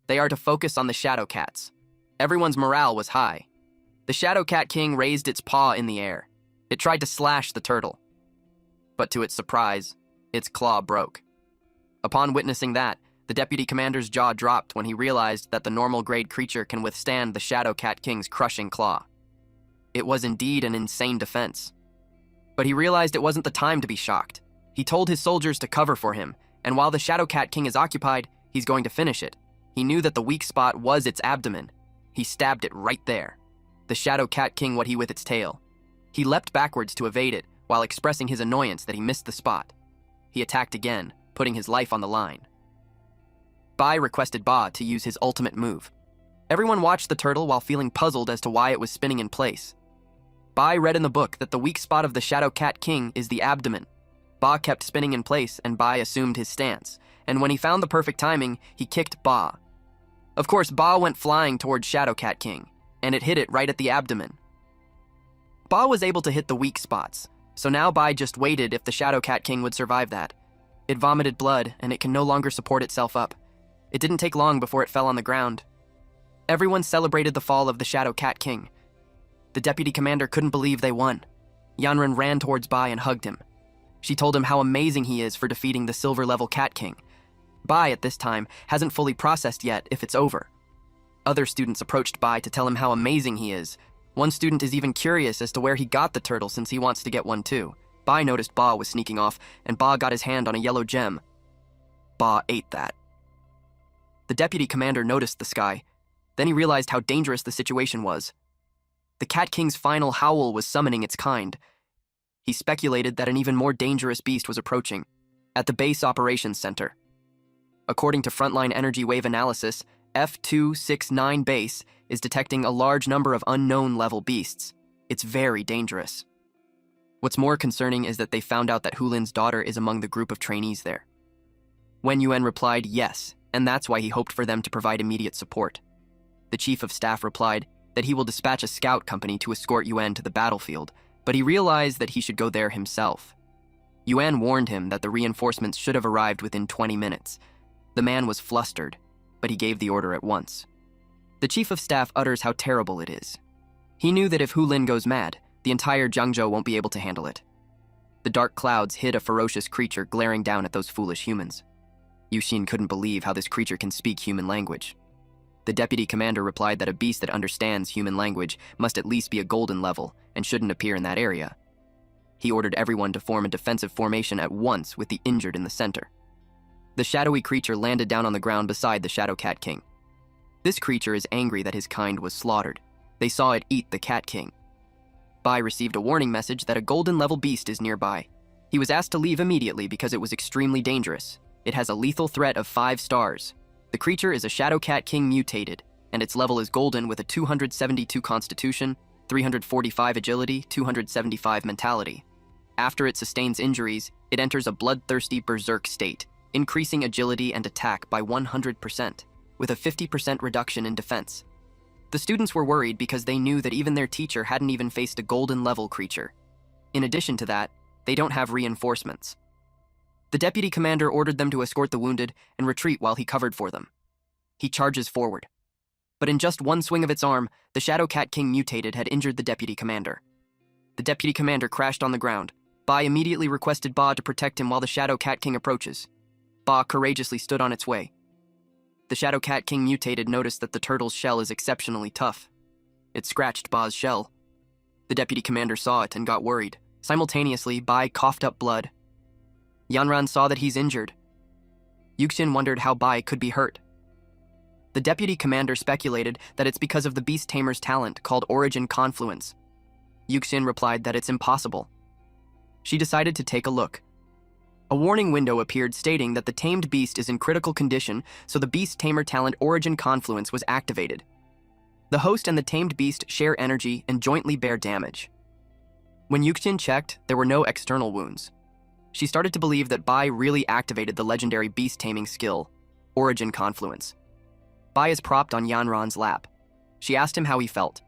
They are to focus on the Shadow Cats. Everyone's morale was high. The Shadow Cat King raised its paw in the air. It tried to slash the turtle. But to its surprise, its claw broke. Upon witnessing that, the deputy commander's jaw dropped when he realized that the normal-grade creature can withstand the Shadow Cat King's crushing claw. It was indeed an insane defense. But he realized it wasn't the time to be shocked. He told his soldiers to cover for him, and while the Shadow Cat King is occupied, he's going to finish it. He knew that the weak spot was its abdomen. He stabbed it right there. The Shadow Cat King what he with its tail. He leapt backwards to evade it, while expressing his annoyance that he missed the spot. He attacked again, putting his life on the line. Bai requested Ba to use his ultimate move. Everyone watched the turtle while feeling puzzled as to why it was spinning in place. Bai read in the book that the weak spot of the Shadow Cat King is the abdomen. Ba kept spinning in place and Bai assumed his stance, and when he found the perfect timing, he kicked Ba. Of course, Ba went flying towards Shadow Cat King, and it hit it right at the abdomen. Ba was able to hit the weak spots, so now Bai just waited if the Shadow Cat King would survive that. It vomited blood, and it can no longer support itself up. It didn't take long before it fell on the ground. Everyone celebrated the fall of the Shadow Cat King. The deputy commander couldn't believe they won. Yanran ran towards Bai and hugged him. She told him how amazing he is for defeating the silver-level Cat King. Bai, at this time, hasn't fully processed yet if it's over. Other students approached Bai to tell him how amazing he is. One student is even curious as to where he got the turtle since he wants to get one too. Bai noticed Ba was sneaking off, and Ba got his hand on a yellow gem. Ba ate that. The deputy commander noticed the sky. Then he realized how dangerous the situation was. The Cat King's final howl was summoning its kind. He speculated that an even more dangerous beast was approaching, at the base operations center. According to frontline energy wave analysis, F269 base is detecting a large number of unknown level beasts. It's very dangerous. What's more concerning is that they found out that Hulin's daughter is among the group of trainees there. Wen Yuan replied yes, and that's why he hoped for them to provide immediate support. The chief of staff replied that he will dispatch a scout company to escort Yuan to the battlefield, but he realized that he should go there himself. Yuan warned him that the reinforcements should have arrived within 20 minutes. The man was flustered, but he gave the order at once. The chief of staff utters how terrible it is. He knew that if Hulin goes mad, the entire Jiangzhou won't be able to handle it. The dark clouds hid a ferocious creature glaring down at those foolish humans. Yuxin couldn't believe how this creature can speak human language. The deputy commander replied that a beast that understands human language must at least be a golden level and shouldn't appear in that area. He ordered everyone to form a defensive formation at once with the injured in the center. The shadowy creature landed down on the ground beside the Shadow Cat King. This creature is angry that his kind was slaughtered. They saw it eat the Cat King. Bai received a warning message that a golden level beast is nearby. He was asked to leave immediately because it was extremely dangerous. It has a lethal threat of 5 stars. The creature is a Shadow Cat King mutated, and its level is golden with a 272 constitution, 345 agility, 275 mentality. After it sustains injuries, it enters a bloodthirsty berserk state, increasing agility and attack by 100%, with a 50% reduction in defense. The students were worried because they knew that even their teacher hadn't even faced a golden level creature. In addition to that, they don't have reinforcements. The deputy commander ordered them to escort the wounded and retreat while he covered for them. He charges forward. But in just one swing of its arm, the Shadow Cat King mutated had injured the deputy commander. The deputy commander crashed on the ground. Bai immediately requested Ba to protect him while the Shadow Cat King approaches. Ba courageously stood on its way. The Shadow Cat King mutated noticed that the turtle's shell is exceptionally tough. It scratched Ba's shell. The deputy commander saw it and got worried. Simultaneously, Bai coughed up blood. Yanran saw that he's injured. Yuxin wondered how Bai could be hurt. The deputy commander speculated that it's because of the beast tamer's talent called Origin Confluence. Yuxin replied that it's impossible. She decided to take a look. A warning window appeared stating that the tamed beast is in critical condition, so the beast tamer talent Origin Confluence was activated. The host and the tamed beast share energy and jointly bear damage. When Yuxin checked, there were no external wounds. She started to believe that Bai really activated the legendary beast taming skill, Origin Confluence. Bai is propped on Yanran's lap. She asked him how he felt.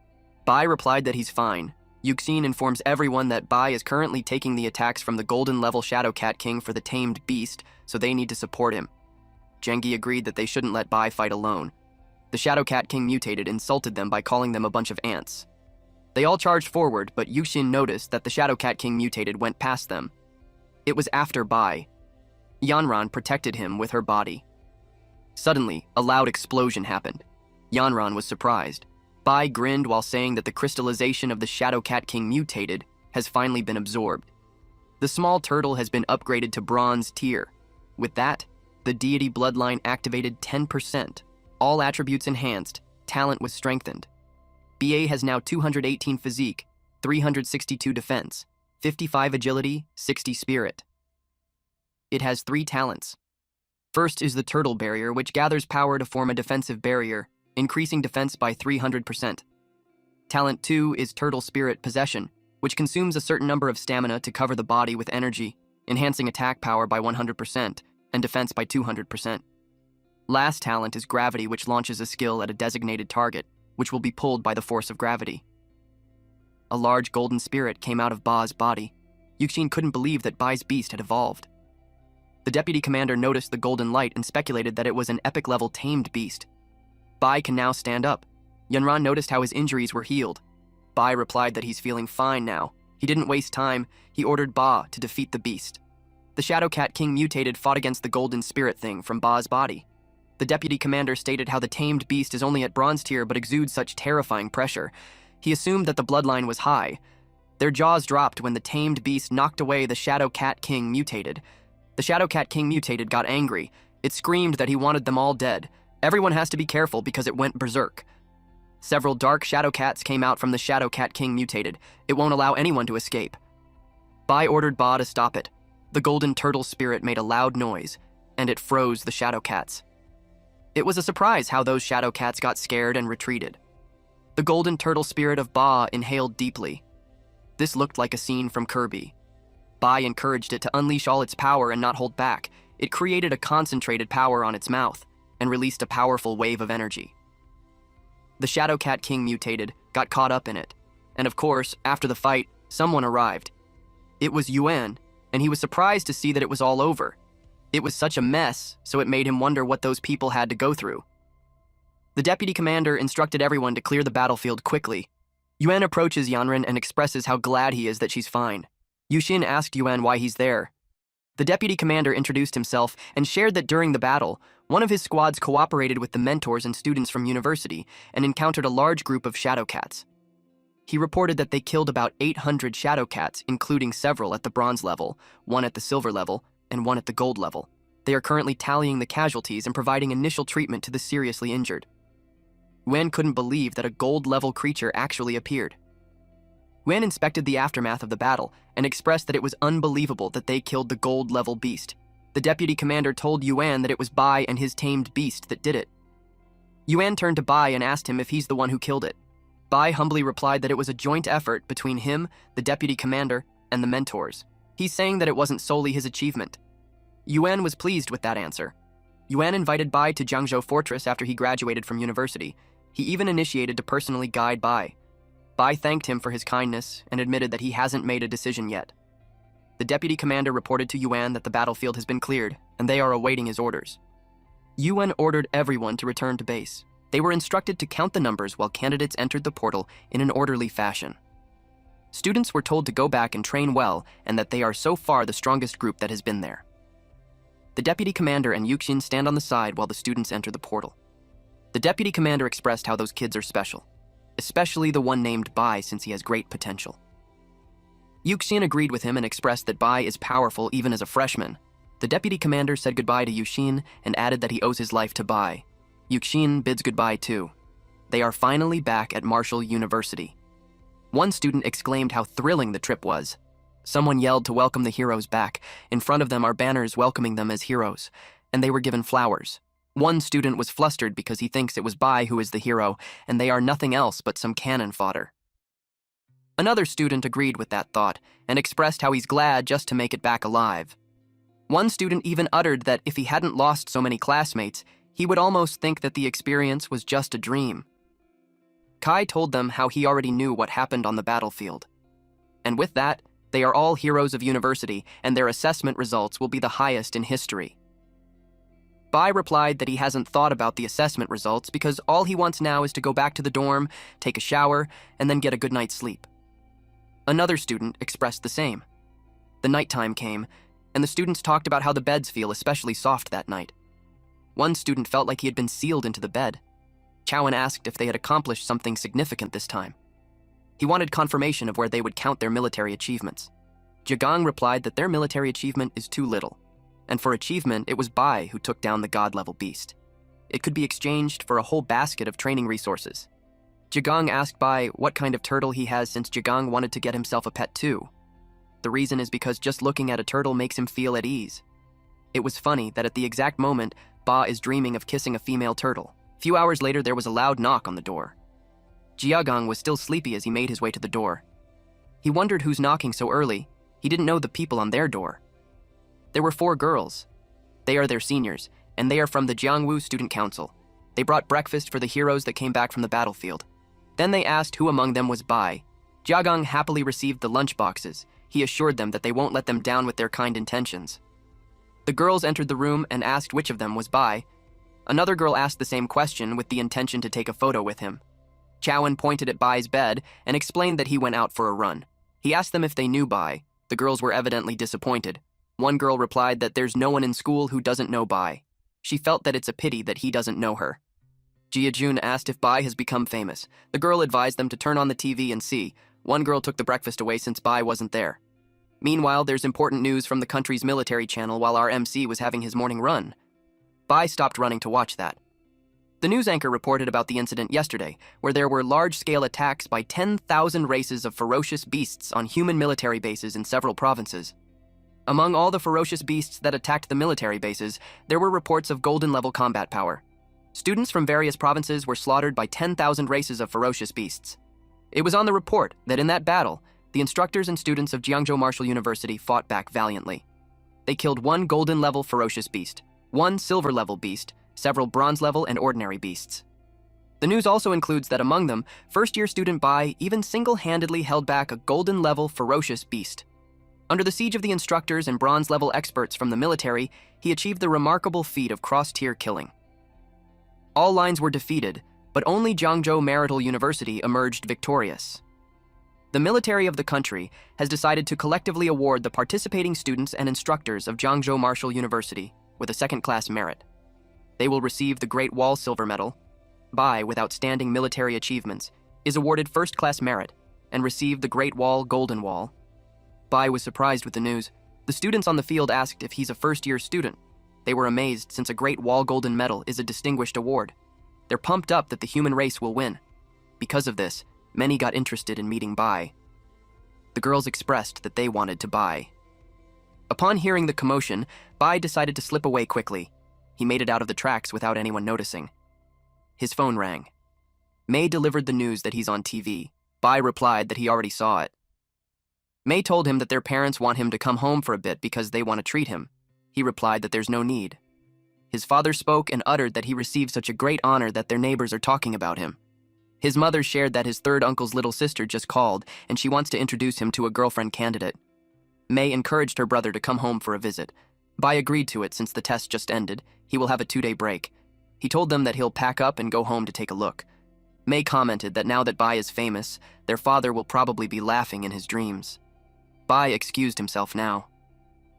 Bai replied that he's fine. Yuxin informs everyone that Bai is currently taking the attacks from the golden level Shadow Cat King for the tamed beast, so they need to support him. Gengi agreed that they shouldn't let Bai fight alone. The Shadow Cat King mutated insulted them by calling them a bunch of ants. They all charged forward, but Yuxin noticed that the Shadow Cat King mutated went past them. It was after Bai. Yanran protected him with her body. Suddenly, a loud explosion happened. Yanran was surprised. Bai grinned while saying that the crystallization of the Shadow Cat King mutated has finally been absorbed. The small turtle has been upgraded to bronze tier. With that, the deity bloodline activated 10%. All attributes enhanced, talent was strengthened. BA has now 218 physique, 362 defense, 55 agility, 60 spirit. It has 3 talents. First is the turtle barrier, which gathers power to form a defensive barrier, increasing defense by 300%. Talent 2 is turtle spirit possession, which consumes a certain number of stamina to cover the body with energy, enhancing attack power by 100% and defense by 200%. Last talent is gravity, which launches a skill at a designated target, which will be pulled by the force of gravity. A large golden spirit came out of Ba's body. Yuxin couldn't believe that Bai's beast had evolved. The deputy commander noticed the golden light and speculated that it was an epic-level tamed beast. Bai can now stand up. Yunran noticed how his injuries were healed. Bai replied that he's feeling fine now. He didn't waste time. He ordered Ba to defeat the beast. The Shadow Cat King mutated fought against the golden spirit thing from Ba's body. The deputy commander stated how the tamed beast is only at bronze tier but exudes such terrifying pressure. He assumed that the bloodline was high. Their jaws dropped when the tamed beast knocked away the Shadow Cat King mutated. The Shadow Cat King mutated got angry. It screamed that he wanted them all dead. Everyone has to be careful because it went berserk. Several dark Shadow Cats came out from the Shadow Cat King mutated. It won't allow anyone to escape. Bai ordered Ba to stop it. The golden turtle spirit made a loud noise, and it froze the Shadow Cats. It was a surprise how those Shadow Cats got scared and retreated. The golden turtle spirit of Ba inhaled deeply. This looked like a scene from Kirby. Bai encouraged it to unleash all its power and not hold back. It created a concentrated power on its mouth and released a powerful wave of energy. The Shadow Cat King mutated, got caught up in it. And of course, after the fight, someone arrived. It was Yuan, and he was surprised to see that it was all over. It was such a mess, so it made him wonder what those people had to go through. The deputy commander instructed everyone to clear the battlefield quickly. Yuan approaches Yanren and expresses how glad he is that she's fine. Yuxin asked Yuan why he's there. The deputy commander introduced himself and shared that during the battle, one of his squads cooperated with the mentors and students from university and encountered a large group of Shadow Cats. He reported that they killed about 800 Shadow Cats, including several at the bronze level, one at the silver level, and one at the gold level. They are currently tallying the casualties and providing initial treatment to the seriously injured. Yuan couldn't believe that a gold-level creature actually appeared. Yuan inspected the aftermath of the battle and expressed that it was unbelievable that they killed the gold-level beast. The deputy commander told Yuan that it was Bai and his tamed beast that did it. Yuan turned to Bai and asked him if he's the one who killed it. Bai humbly replied that it was a joint effort between him, the deputy commander, and the mentors. He's saying that it wasn't solely his achievement. Yuan was pleased with that answer. Yuan invited Bai to Jiangzhou Fortress after he graduated from university. He even initiated to personally guide Bai. Bai thanked him for his kindness and admitted that he hasn't made a decision yet. The deputy commander reported to Yuan that the battlefield has been cleared, and they are awaiting his orders. Yuan ordered everyone to return to base. They were instructed to count the numbers while candidates entered the portal in an orderly fashion. Students were told to go back and train well, and that they are so far the strongest group that has been there. The deputy commander and Yuxin stand on the side while the students enter the portal. The deputy commander expressed how those kids are special, especially the one named Bai since he has great potential. Yuxin agreed with him and expressed that Bai is powerful even as a freshman. The deputy commander said goodbye to Yuxin and added that he owes his life to Bai. Yuxin bids goodbye too. They are finally back at Marshall University. One student exclaimed how thrilling the trip was. Someone yelled to welcome the heroes back. In front of them are banners welcoming them as heroes, and they were given flowers. One student was flustered because he thinks it was Bai who is the hero, and they are nothing else but some cannon fodder. Another student agreed with that thought and expressed how he's glad just to make it back alive. One student even uttered that if he hadn't lost so many classmates, he would almost think that the experience was just a dream. Kai told them how he already knew what happened on the battlefield. And with that, they are all heroes of university, and their assessment results will be the highest in history. Bai replied that he hasn't thought about the assessment results because all he wants now is to go back to the dorm, take a shower, and then get a good night's sleep. Another student expressed the same. The nighttime came, and the students talked about how the beds feel especially soft that night. One student felt like he had been sealed into the bed. Chowan asked if they had accomplished something significant this time. He wanted confirmation of where they would count their military achievements. Jagang replied that their military achievement is too little, and for achievement, it was Bai who took down the god-level beast. It could be exchanged for a whole basket of training resources. Jagang asked Bai what kind of turtle he has since Jagang wanted to get himself a pet too. The reason is because just looking at a turtle makes him feel at ease. It was funny that at the exact moment, Ba is dreaming of kissing a female turtle. A few hours later, there was a loud knock on the door. Jiagang was still sleepy as he made his way to the door. He wondered who's knocking so early. He didn't know the people on their door. There were 4 girls. They are their seniors, and they are from the Jiangwu Student Council. They brought breakfast for the heroes that came back from the battlefield. Then they asked who among them was Bai. Jiagang happily received the lunch boxes. He assured them that they won't let them down with their kind intentions. The girls entered the room and asked which of them was Bai. Another girl asked the same question with the intention to take a photo with him. Chowan pointed at Bai's bed and explained that he went out for a run. He asked them if they knew Bai. The girls were evidently disappointed. One girl replied that there's no one in school who doesn't know Bai. She felt that it's a pity that he doesn't know her. Jia-jun asked if Bai has become famous. The girl advised them to turn on the TV and see. One girl took the breakfast away since Bai wasn't there. Meanwhile, there's important news from the country's military channel while our MC was having his morning run. Bai stopped running to watch that. The news anchor reported about the incident yesterday, where there were large-scale attacks by 10,000 races of ferocious beasts on human military bases in several provinces. Among all the ferocious beasts that attacked the military bases, there were reports of golden-level combat power. Students from various provinces were slaughtered by 10,000 races of ferocious beasts. It was on the report that in that battle, the instructors and students of Jiangzhou Martial University fought back valiantly. They killed 1 golden-level ferocious beast, 1 silver-level beast, several bronze-level and ordinary beasts. The news also includes that among them, first-year student Bai even single-handedly held back a golden-level ferocious beast. Under the siege of the instructors and bronze-level experts from the military, he achieved the remarkable feat of cross-tier killing. All lines were defeated, but only Jiangzhou Marital University emerged victorious. The military of the country has decided to collectively award the participating students and instructors of Jiangzhou Martial University with a second-class merit. They will receive the Great Wall Silver Medal. Bai, with outstanding military achievements, is awarded first-class merit and received the Great Wall Golden Wall. Bai was surprised with the news. The students on the field asked if he's a first-year student. They were amazed since a Great Wall Golden Medal is a distinguished award. They're pumped up that the human race will win. Because of this, many got interested in meeting Bai. The girls expressed that they wanted to Bai. Upon hearing the commotion, Bai decided to slip away quickly. He made it out of the tracks without anyone noticing. His phone rang. May delivered the news that he's on TV. Bai replied that he already saw it. May told him that their parents want him to come home for a bit because they want to treat him. He replied that there's no need. His father spoke and uttered that he received such a great honor that their neighbors are talking about him. His mother shared that his third uncle's little sister just called and she wants to introduce him to a girlfriend candidate. May encouraged her brother to come home for a visit. Bai agreed to it since the test just ended. He will have a 2-day break. He told them that he'll pack up and go home to take a look. May commented that now that Bai is famous, their father will probably be laughing in his dreams. Bai excused himself now.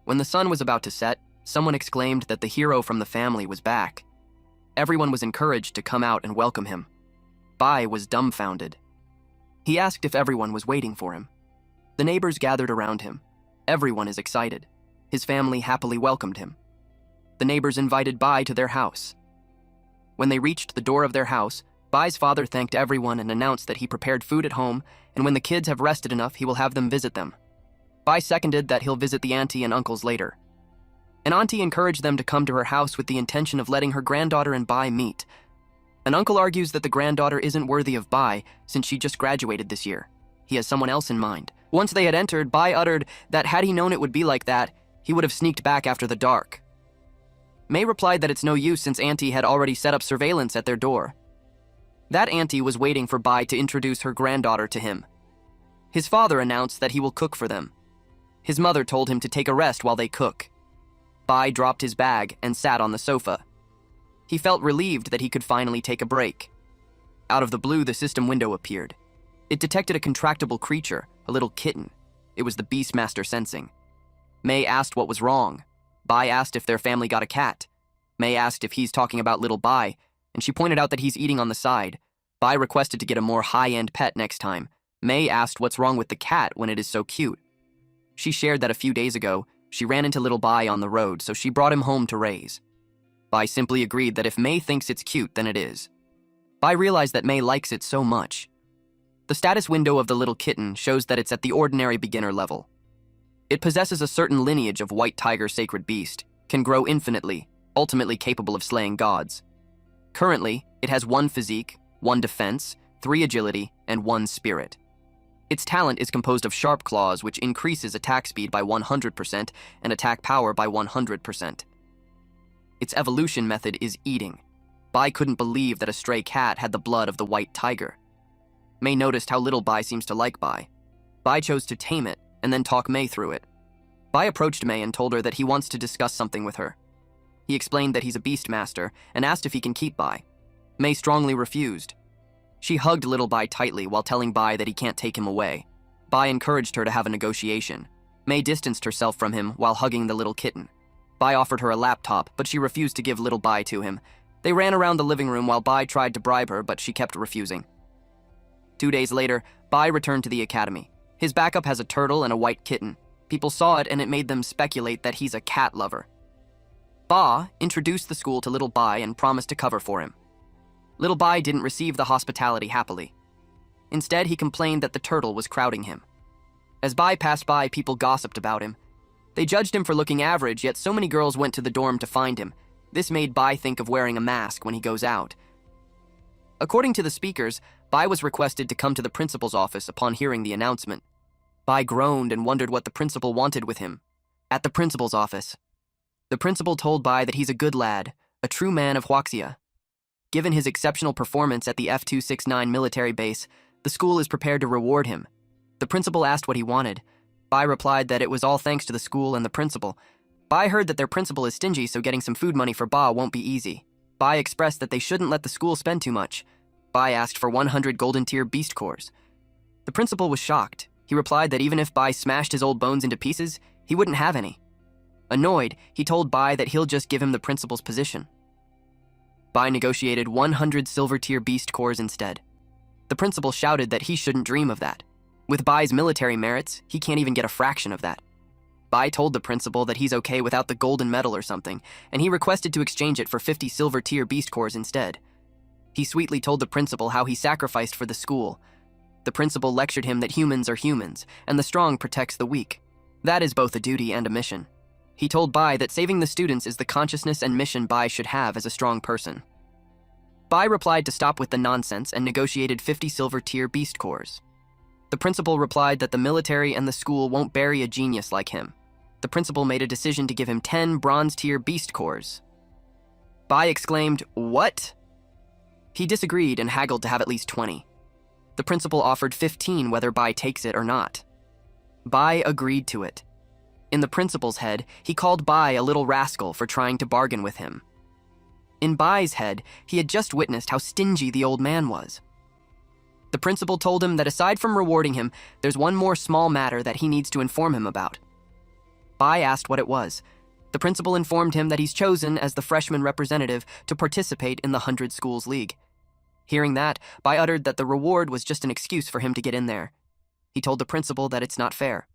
When the sun was about to set, someone exclaimed that the hero from the family was back. Everyone was encouraged to come out and welcome him. Bai was dumbfounded. He asked if everyone was waiting for him. The neighbors gathered around him. Everyone is excited. His family happily welcomed him. The neighbors invited Bai to their house. When they reached the door of their house, Bai's father thanked everyone and announced that he prepared food at home, and when the kids have rested enough, he will have them visit them. Bai seconded that he'll visit the auntie and uncles later. An auntie encouraged them to come to her house with the intention of letting her granddaughter and Bai meet. An uncle argues that the granddaughter isn't worthy of Bai since she just graduated this year. He has someone else in mind. Once they had entered, Bai uttered that had he known it would be like that, he would have sneaked back after the dark. May replied that it's no use since Auntie had already set up surveillance at their door. That auntie was waiting for Bai to introduce her granddaughter to him. His father announced that he will cook for them. His mother told him to take a rest while they cook. Bai dropped his bag and sat on the sofa. He felt relieved that he could finally take a break. Out of the blue, the system window appeared. It detected a contractible creature, a little kitten. It was the Beastmaster sensing. May asked what was wrong. Bai asked if their family got a cat. May asked if he's talking about little Bai, and she pointed out that he's eating on the side. Bai requested to get a more high-end pet next time. May asked what's wrong with the cat when it is so cute. She shared that a few days ago, she ran into little Bai on the road, so she brought him home to raise. Bai simply agreed that if Mei thinks it's cute, then it is. Bai realized that Mei likes it so much. The status window of the little kitten shows that it's at the ordinary beginner level. It possesses a certain lineage of white tiger sacred beast, can grow infinitely, ultimately capable of slaying gods. Currently, it has 1 physique, 1 defense, 3 agility, and 1 spirit. Its talent is composed of sharp claws, which increases attack speed by 100% and attack power by 100%. Its evolution method is eating. Bai couldn't believe that a stray cat had the blood of the white tiger. Mei noticed how little Bai seems to like Bai. Bai chose to tame it and then talk Mei through it. Bai approached Mei and told her that he wants to discuss something with her. He explained that he's a beast master and asked if he can keep Bai. Mei strongly refused. She hugged little Bai tightly while telling Bai that he can't take him away. Bai encouraged her to have a negotiation. Mei distanced herself from him while hugging the little kitten. Bai offered her a laptop, but she refused to give little Bai to him. They ran around the living room while Bai tried to bribe her, but she kept refusing. 2 days later, Bai returned to the academy. His backup has a turtle and a white kitten. People saw it and it made them speculate that he's a cat lover. Ba introduced the school to little Bai and promised to cover for him. Little Bai didn't receive the hospitality happily. Instead, he complained that the turtle was crowding him. As Bai passed by, people gossiped about him. They judged him for looking average, yet so many girls went to the dorm to find him. This made Bai think of wearing a mask when he goes out. According to the speakers, Bai was requested to come to the principal's office upon hearing the announcement. Bai groaned and wondered what the principal wanted with him. At the principal's office, the principal told Bai that he's a good lad, a true man of Huaxia. Given his exceptional performance at the F-269 military base, the school is prepared to reward him. The principal asked what he wanted. Bai replied that it was all thanks to the school and the principal. Bai heard that their principal is stingy, so getting some food money for Ba won't be easy. Bai expressed that they shouldn't let the school spend too much. Bai asked for 100 golden tier beast cores. The principal was shocked. He replied that even if Bai smashed his old bones into pieces, he wouldn't have any. Annoyed, he told Bai that he'll just give him the principal's position. Bai negotiated 100 silver tier beast cores instead. The principal shouted that he shouldn't dream of that. With Bai's military merits, he can't even get a fraction of that. Bai told the principal that he's okay without the golden medal or something, and he requested to exchange it for 50 silver tier beast cores instead. He sweetly told the principal how he sacrificed for the school. The principal lectured him that humans are humans, and the strong protects the weak. That is both a duty and a mission. He told Bai that saving the students is the consciousness and mission Bai should have as a strong person. Bai replied to stop with the nonsense and negotiated 50 silver tier beast cores. The principal replied that the military and the school won't bury a genius like him. The principal made a decision to give him 10 bronze tier beast cores. Bai exclaimed, "What?" He disagreed and haggled to have at least 20. The principal offered 15 whether Bai takes it or not. Bai agreed to it. In the principal's head, he called Bai a little rascal for trying to bargain with him. In Bai's head, he had just witnessed how stingy the old man was. The principal told him that aside from rewarding him, there's one more small matter that he needs to inform him about. Bai asked what it was. The principal informed him that he's chosen as the freshman representative to participate in the 100 Schools League. Hearing that, Bai uttered that the reward was just an excuse for him to get in there. He told the principal that it's not fair.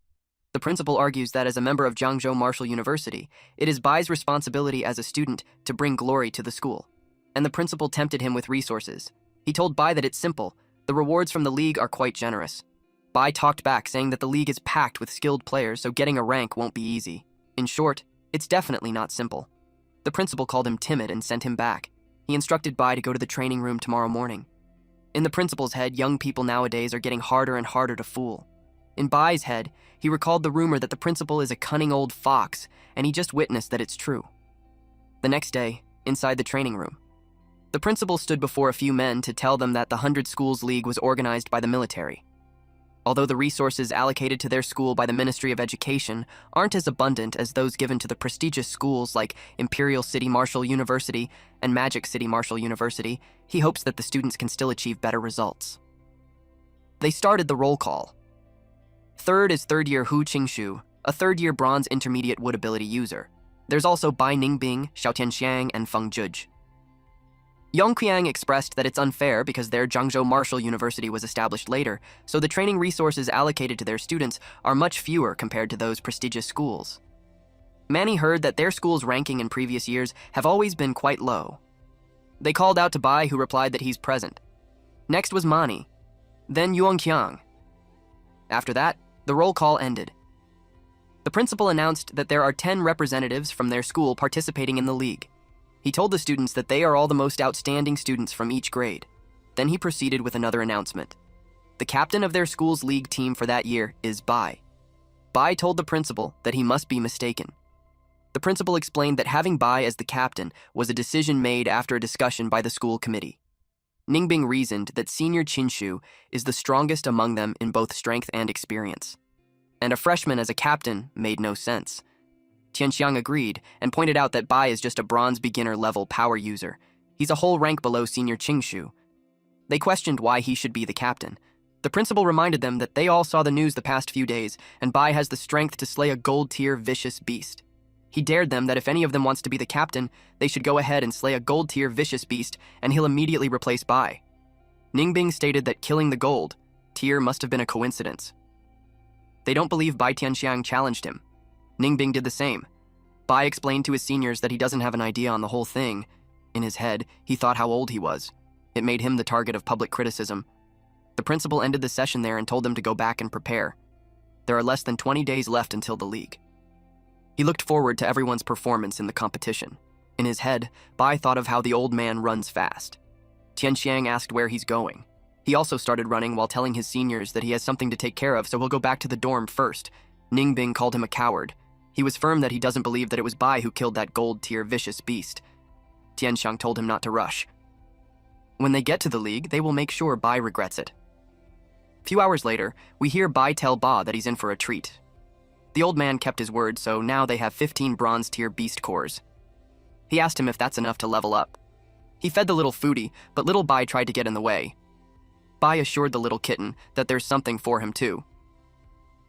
The principal argues that as a member of Jiangzhou Martial University, it is Bai's responsibility as a student to bring glory to the school. And the principal tempted him with resources. He told Bai that it's simple. The rewards from the league are quite generous. Bai talked back, saying that the league is packed with skilled players, so getting a rank won't be easy. In short, it's definitely not simple. The principal called him timid and sent him back. He instructed Bai to go to the training room tomorrow morning. In the principal's head, young people nowadays are getting harder and harder to fool. In Bai's head, he recalled the rumor that the principal is a cunning old fox, and he just witnessed that it's true. The next day, inside the training room, the principal stood before a few men to tell them that the 100 Schools League was organized by the military. Although the resources allocated to their school by the Ministry of Education aren't as abundant as those given to the prestigious schools like Imperial City Martial University and Magic City Martial University, he hopes that the students can still achieve better results. They started the roll call. Third is third-year Hu Qingshu, a third-year bronze intermediate wood ability user. There's also Bai Ningbing, Xiao Tianxiang, and Feng Juj. Yongqiang expressed that it's unfair because their Jiangzhou Martial University was established later, so the training resources allocated to their students are much fewer compared to those prestigious schools. Manny heard that their school's ranking in previous years have always been quite low. They called out to Bai, who replied that he's present. Next was Mani, then Yuongkyang. After that, the roll call ended. The principal announced that there are 10 representatives from their school participating in the league. He told the students that they are all the most outstanding students from each grade. Then he proceeded with another announcement. The captain of their school's league team for that year is Bai. Bai told the principal that he must be mistaken. The principal explained that having Bai as the captain was a decision made after a discussion by the school committee. Ningbing reasoned that senior Chinshu is the strongest among them in both strength and experience, and a freshman as a captain made no sense. Tianxiang agreed and pointed out that Bai is just a bronze beginner level power user. He's a whole rank below senior Chingshu. They questioned why he should be the captain. The principal reminded them that they all saw the news the past few days, and Bai has the strength to slay a gold-tier vicious beast. He dared them that if any of them wants to be the captain, they should go ahead and slay a gold-tier vicious beast, and he'll immediately replace Bai. Ningbing stated that killing the gold tier must have been a coincidence. They don't believe Bai Tianxiang challenged him. Ningbing did the same. Bai explained to his seniors that he doesn't have an idea on the whole thing. In his head, he thought how old he was. It made him the target of public criticism. The principal ended the session there and told them to go back and prepare. There are less than 20 days left until the league. He looked forward to everyone's performance in the competition. In his head, Bai thought of how the old man runs fast. Tianxiang asked where he's going. He also started running while telling his seniors that he has something to take care of, so he'll go back to the dorm first. Ningbing called him a coward. He was firm that he doesn't believe that it was Bai who killed that gold-tier vicious beast. Tianxiang told him not to rush. When they get to the league, they will make sure Bai regrets it. A few hours later, we hear Bai tell Ba that he's in for a treat. The old man kept his word, so now they have 15 bronze-tier beast cores. He asked him if that's enough to level up. He fed the little foodie, but little Bai tried to get in the way. Bai assured the little kitten that there's something for him too.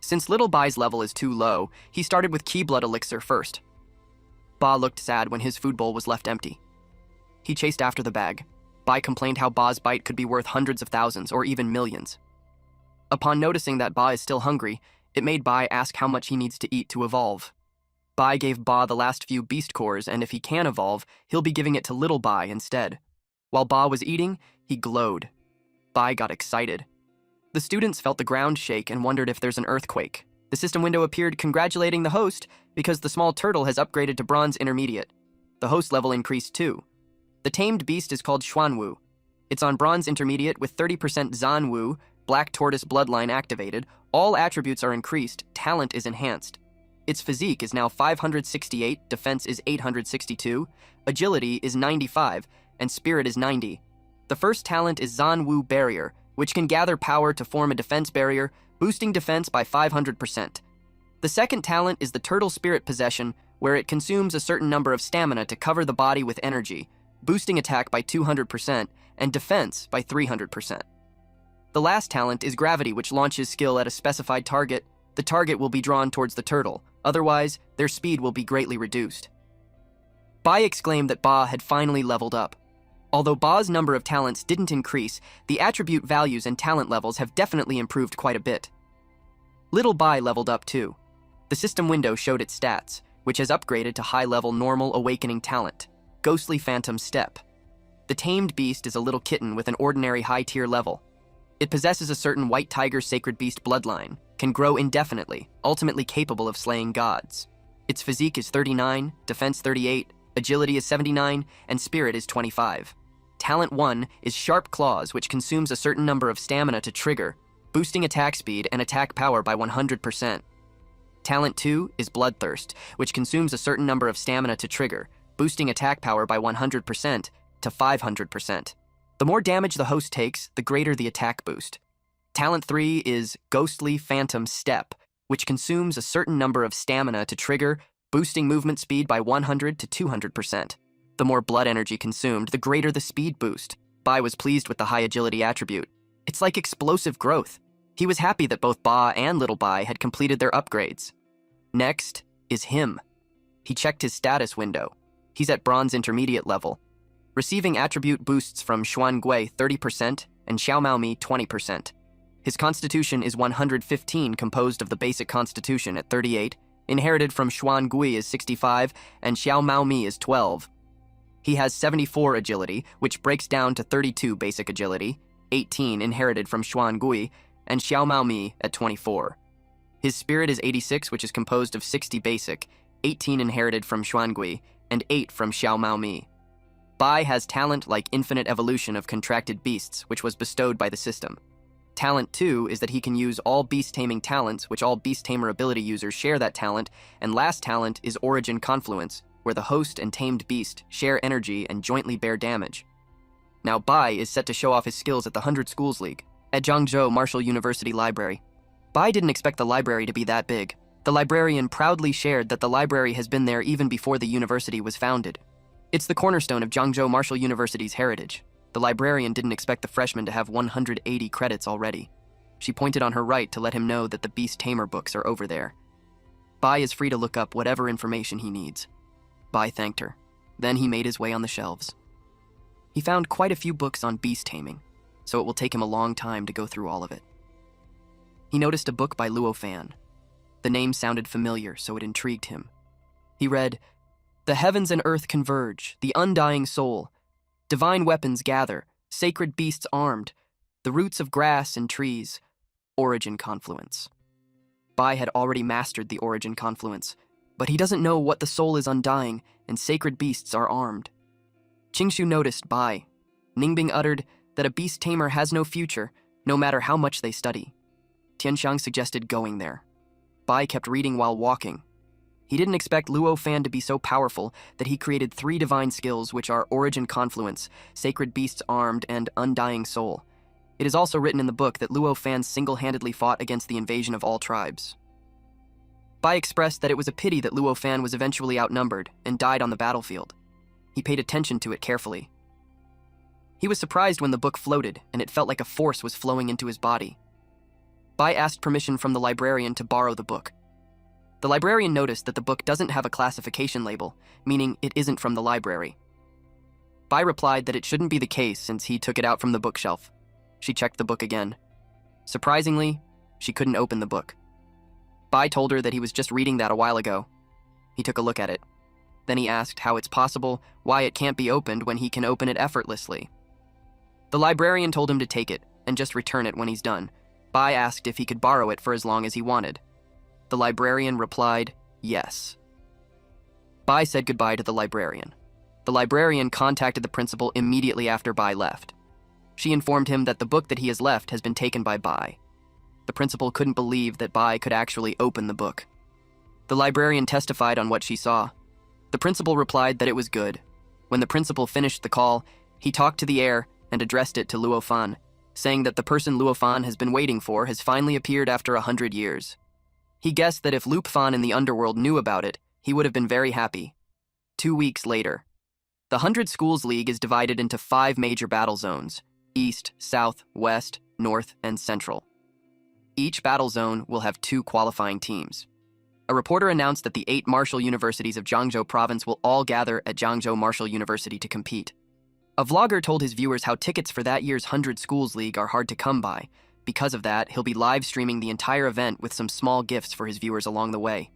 Since little Bai's level is too low, he started with Key Blood Elixir first. Ba looked sad when his food bowl was left empty. He chased after the bag. Bai complained how Ba's bite could be worth hundreds of thousands or even millions. Upon noticing that Ba is still hungry, it made Bai ask how much he needs to eat to evolve. Bai gave Ba the last few beast cores, and if he can evolve, he'll be giving it to little Bai instead. While Ba was eating, he glowed. Bai got excited. The students felt the ground shake and wondered if there's an earthquake. The system window appeared congratulating the host because the small turtle has upgraded to bronze intermediate. The host level increased too. The tamed beast is called Xuanwu. It's on bronze intermediate with 30% Zanwu, black tortoise bloodline activated. All attributes are increased, talent is enhanced. Its physique is now 568, defense is 862, agility is 95, and spirit is 90. The first talent is Zanwu Barrier, which can gather power to form a defense barrier, boosting defense by 500%. The second talent is the Turtle Spirit Possession, where it consumes a certain number of stamina to cover the body with energy, boosting attack by 200% and defense by 300%. The last talent is Gravity, which launches skill at a specified target. The target will be drawn towards the turtle, otherwise, their speed will be greatly reduced. Bai exclaimed that Ba had finally leveled up. Although Ba's number of talents didn't increase, the attribute values and talent levels have definitely improved quite a bit. Little Bai leveled up too. The system window showed its stats, which has upgraded to high-level normal awakening talent, Ghostly Phantom Step. The tamed beast is a little kitten with an ordinary high-tier level. It possesses a certain white tiger sacred beast bloodline, can grow indefinitely, ultimately capable of slaying gods. Its physique is 39, defense 38, agility is 79, and spirit is 25. Talent 1 is Sharp Claws, which consumes a certain number of stamina to trigger, boosting attack speed and attack power by 100%. Talent 2 is Bloodthirst, which consumes a certain number of stamina to trigger, boosting attack power by 100% to 500%. The more damage the host takes, the greater the attack boost. Talent 3 is Ghostly Phantom Step, which consumes a certain number of stamina to trigger, boosting movement speed by 100 to 200%. The more blood energy consumed, the greater the speed boost. Bai was pleased with the high agility attribute. It's like explosive growth. He was happy that both Ba and Little Bai had completed their upgrades. Next is him. He checked his status window. He's at bronze intermediate level, receiving attribute boosts from Xuan Gui 30% and Xiao Mao Mi 20%. His constitution is 115, composed of the basic constitution at 38, Inherited from Xuan Gui is 65, and Xiao Mao Mi is 12. He has 74 agility, which breaks down to 32 basic agility, 18 inherited from Xuan Gui, and Xiao Mao Mi at 24. His spirit is 86, which is composed of 60 basic, 18 inherited from Xuan Gui, and 8 from Xiao Mao Mi. Bai has talent like infinite evolution of contracted beasts, which was bestowed by the system. Talent 2 is that he can use all beast-taming talents, which all beast-tamer ability users share that talent, and last talent is Origin Confluence, where the host and tamed beast share energy and jointly bear damage. Now Bai is set to show off his skills at the 100 Schools League, at Zhangzhou Martial University Library. Bai didn't expect the library to be that big. The librarian proudly shared that the library has been there even before the university was founded. It's the cornerstone of Zhangzhou Martial University's heritage. The librarian didn't expect the freshman to have 180 credits already. She pointed on her right to let him know that the Beast Tamer books are over there. Bai is free to look up whatever information he needs. Bai thanked her. Then he made his way on the shelves. He found quite a few books on beast taming, so it will take him a long time to go through all of it. He noticed a book by Luo Fan. The name sounded familiar, so it intrigued him. He read, "The heavens and earth converge, the undying soul. Divine weapons gather, sacred beasts armed, the roots of grass and trees, Origin Confluence." Bai had already mastered the Origin Confluence, but he doesn't know what the soul is undying and sacred beasts are armed. Qingshu noticed Bai. Ningbing uttered that a beast tamer has no future, no matter how much they study. Tianxiang suggested going there. Bai kept reading while walking. He didn't expect Luo Fan to be so powerful that he created 3 divine skills, which are Origin Confluence, Sacred Beasts Armed, and Undying Soul. It is also written in the book that Luo Fan single-handedly fought against the invasion of all tribes. Bai expressed that it was a pity that Luo Fan was eventually outnumbered and died on the battlefield. He paid attention to it carefully. He was surprised when the book floated, and it felt like a force was flowing into his body. Bai asked permission from the librarian to borrow the book. The librarian noticed that the book doesn't have a classification label, meaning it isn't from the library. Bai replied that it shouldn't be the case since he took it out from the bookshelf. She checked the book again. Surprisingly, she couldn't open the book. Bai told her that he was just reading that a while ago. He took a look at it. Then he asked how it's possible why it can't be opened when he can open it effortlessly. The librarian told him to take it and just return it when he's done. Bai asked if he could borrow it for as long as he wanted. The librarian replied, yes. Bai said goodbye to the librarian. The librarian contacted the principal immediately after Bai left. She informed him that the book that he has left has been taken by Bai. The principal couldn't believe that Bai could actually open the book. The librarian testified on what she saw. The principal replied that it was good. When the principal finished the call, he talked to the air and addressed it to Luo Fan, saying that the person Luo Fan has been waiting for has finally appeared after 100 years. He guessed that if Luo Fan in the underworld knew about it, he would have been very happy. 2 weeks later, the 100 Schools League is divided into 5 major battle zones: East, South, West, North, and Central. Each battle zone will have 2 qualifying teams. A reporter announced that the 8 martial universities of Zhangzhou province will all gather at Zhangzhou Martial University to compete. A vlogger told his viewers how tickets for that year's 100 Schools League are hard to come by. Because of that, he'll be live streaming the entire event with some small gifts for his viewers along the way.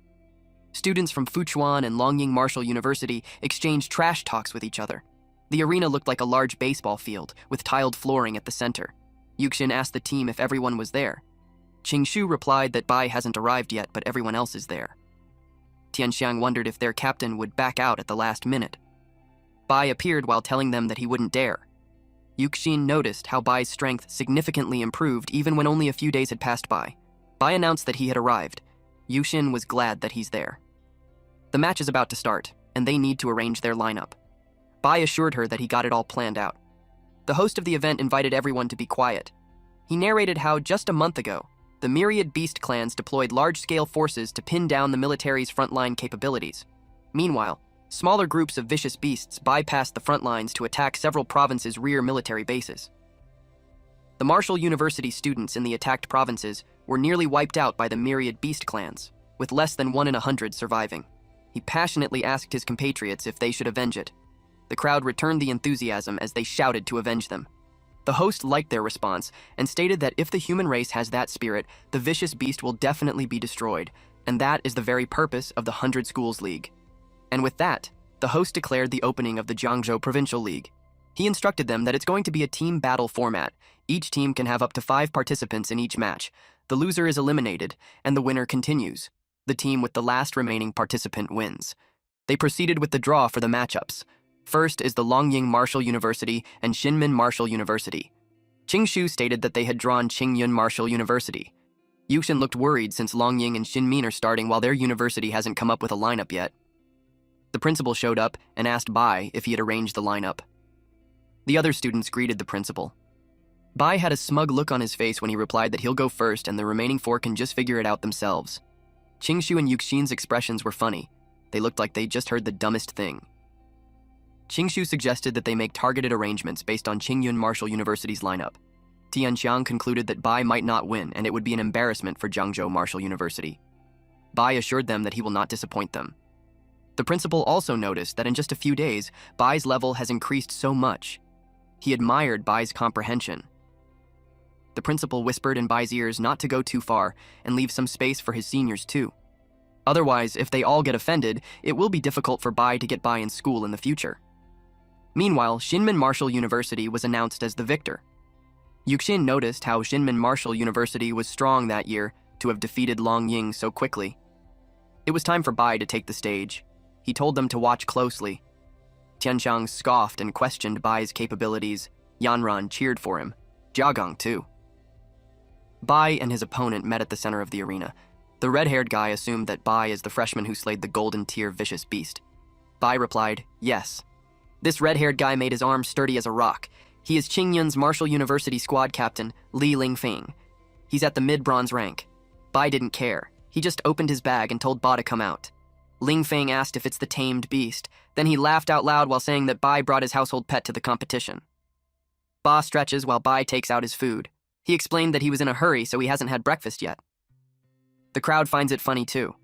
Students from Fuchuan and Longying Martial University exchanged trash talks with each other. The arena looked like a large baseball field, with tiled flooring at the center. Yuxin asked the team if everyone was there. Qingshu replied that Bai hasn't arrived yet, but everyone else is there. Tianxiang wondered if their captain would back out at the last minute. Bai appeared while telling them that he wouldn't dare. Yuxin noticed how Bai's strength significantly improved even when only a few days had passed by. Bai announced that he had arrived. Yuxin was glad that he's there. The match is about to start, and they need to arrange their lineup. Bai assured her that he got it all planned out. The host of the event invited everyone to be quiet. He narrated how, just a month ago, the myriad beast clans deployed large-scale forces to pin down the military's frontline capabilities. Meanwhile, smaller groups of vicious beasts bypassed the front lines to attack several provinces' rear military bases. The Martial University students in the attacked provinces were nearly wiped out by the myriad beast clans, with less than 1 in 100 surviving. He passionately asked his compatriots if they should avenge it. The crowd returned the enthusiasm as they shouted to avenge them. The host liked their response and stated that if the human race has that spirit, the vicious beast will definitely be destroyed, And that is the very purpose of the 100 Schools League. And with that, the host declared the opening of the Jiangzhou Provincial League. He instructed them that it's going to be a team battle format. Each team can have up to 5 participants in each match. The loser is eliminated, and the winner continues. The team with the last remaining participant wins. They proceeded with the draw for the matchups. First is the Longying Martial University and Xinmin Martial University. Qingshu stated that they had drawn Qingyun Martial University. Yuxin looked worried since Longying and Xinmin are starting while their university hasn't come up with a lineup yet. The principal showed up and asked Bai if he had arranged the lineup. The other students greeted the principal. Bai had a smug look on his face when he replied that he'll go first and the remaining 4 can just figure it out themselves. Qingshu and Yuxin's expressions were funny. They looked like they just heard the dumbest thing. Qingshu suggested that they make targeted arrangements based on Qingyun Martial University's lineup. Tianxiang concluded that Bai might not win and it would be an embarrassment for Jiangzhou Martial University. Bai assured them that he will not disappoint them. The principal also noticed that in just a few days, Bai's level has increased so much. He admired Bai's comprehension. The principal whispered in Bai's ears not to go too far and leave some space for his seniors too. Otherwise, if they all get offended, it will be difficult for Bai to get by in school in the future. Meanwhile, Xinmin Martial University was announced as the victor. Yuxin noticed how Xinmin Martial University was strong that year to have defeated Longying so quickly. It was time for Bai to take the stage. He told them to watch closely. Tianxiang scoffed and questioned Bai's capabilities. Yanran cheered for him. Jiagong too. Bai and his opponent met at the center of the arena. The red-haired guy assumed that Bai is the freshman who slayed the golden tier vicious beast. Bai replied, yes. This red-haired guy made his arm sturdy as a rock. He is Qingyun's Martial University squad captain, Li Lingfeng. He's at the mid-bronze rank. Bai didn't care. He just opened his bag and told Ba to come out. Lingfeng asked if it's the tamed beast. Then he laughed out loud while saying that Bai brought his household pet to the competition. Ba stretches while Bai takes out his food. He explained that he was in a hurry, so he hasn't had breakfast yet. The crowd finds it funny too.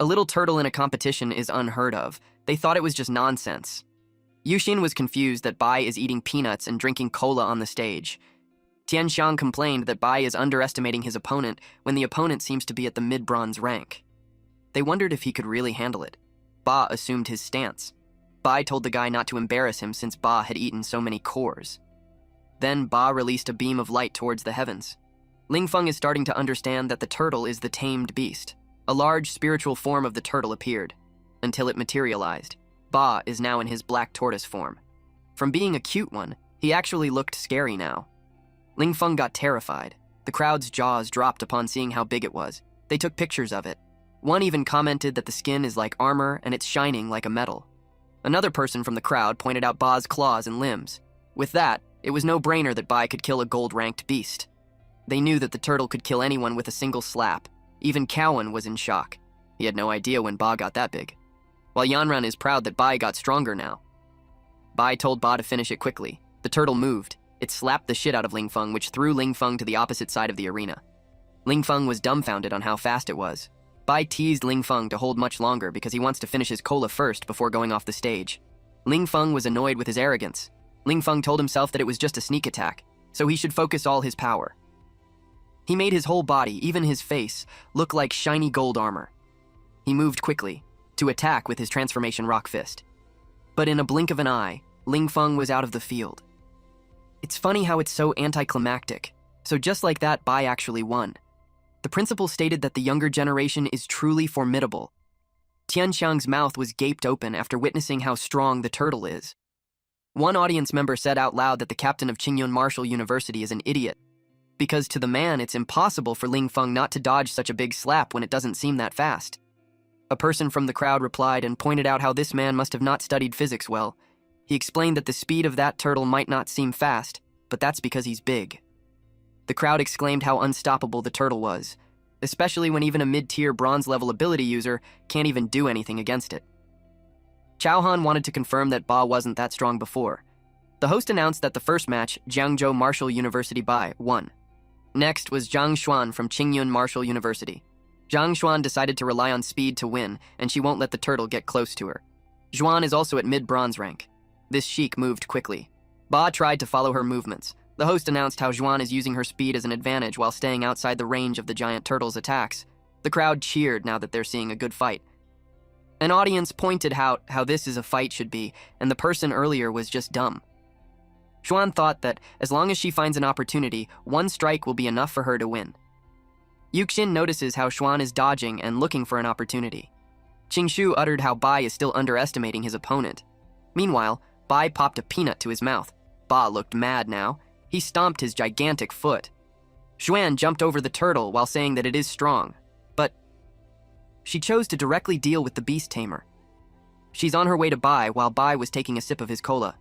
A little turtle in a competition is unheard of. They thought it was just nonsense. Yuxin was confused that Bai is eating peanuts and drinking cola on the stage. Tianxiang complained that Bai is underestimating his opponent when the opponent seems to be at the mid-bronze rank. They wondered if he could really handle it. Ba assumed his stance. Bai told the guy not to embarrass him since Ba had eaten so many cores. Then Ba released a beam of light towards the heavens. Lingfeng is starting to understand that the turtle is the tamed beast. A large spiritual form of the turtle appeared, until it materialized. Ba is now in his black tortoise form. From being a cute one, he actually looked scary now. Lingfeng got terrified. The crowd's jaws dropped upon seeing how big it was. They took pictures of it. One even commented that the skin is like armor and it's shining like a metal. Another person from the crowd pointed out Ba's claws and limbs. With that, it was no-brainer that Bai could kill a gold-ranked beast. They knew that the turtle could kill anyone with a single slap. Even Cowan was in shock. He had no idea when Ba got that big. While Yanran is proud that Bai got stronger now. Bai told Ba to finish it quickly. The turtle moved. It slapped the shit out of Lingfeng, which threw Lingfeng to the opposite side of the arena. Lingfeng was dumbfounded on how fast it was. Bai teased Lingfeng to hold much longer because he wants to finish his cola first before going off the stage. Lingfeng was annoyed with his arrogance. Lingfeng told himself that it was just a sneak attack, so he should focus all his power. He made his whole body, even his face, look like shiny gold armor. He moved quickly, to attack with his transformation rock fist. But in a blink of an eye, Lingfeng was out of the field. It's funny how it's so anticlimactic. So just like that, Bai actually won. The principal stated that the younger generation is truly formidable. Tianxiang's mouth was gaped open after witnessing how strong the turtle is. One audience member said out loud that the captain of Qingyun Martial University is an idiot, because to the man it's impossible for Lingfeng not to dodge such a big slap when it doesn't seem that fast. A person from the crowd replied and pointed out how this man must have not studied physics well. He explained that the speed of that turtle might not seem fast, but that's because he's big. The crowd exclaimed how unstoppable the turtle was, especially when even a mid-tier bronze-level ability user can't even do anything against it. Chao-Han wanted to confirm that Ba wasn't that strong before. The host announced that the first match, Jiangzhou Martial University Bai, won. Next was Zhang Xuan from Qingyun Martial University. Zhang Xuan decided to rely on speed to win, and she won't let the turtle get close to her. Xuan is also at mid-bronze rank. This chic moved quickly. Ba tried to follow her movements. The host announced how Xuan is using her speed as an advantage while staying outside the range of the giant turtle's attacks. The crowd cheered now that they're seeing a good fight. An audience pointed out how this is a fight should be, and the person earlier was just dumb. Xuan thought that as long as she finds an opportunity, one strike will be enough for her to win. Yuxin notices how Xuan is dodging and looking for an opportunity. Qingshu uttered how Bai is still underestimating his opponent. Meanwhile, Bai popped a peanut to his mouth. Ba looked mad now. He stomped his gigantic foot. Xuan jumped over the turtle while saying that it is strong, but she chose to directly deal with the beast tamer. She's on her way to Bai while Bai was taking a sip of his cola.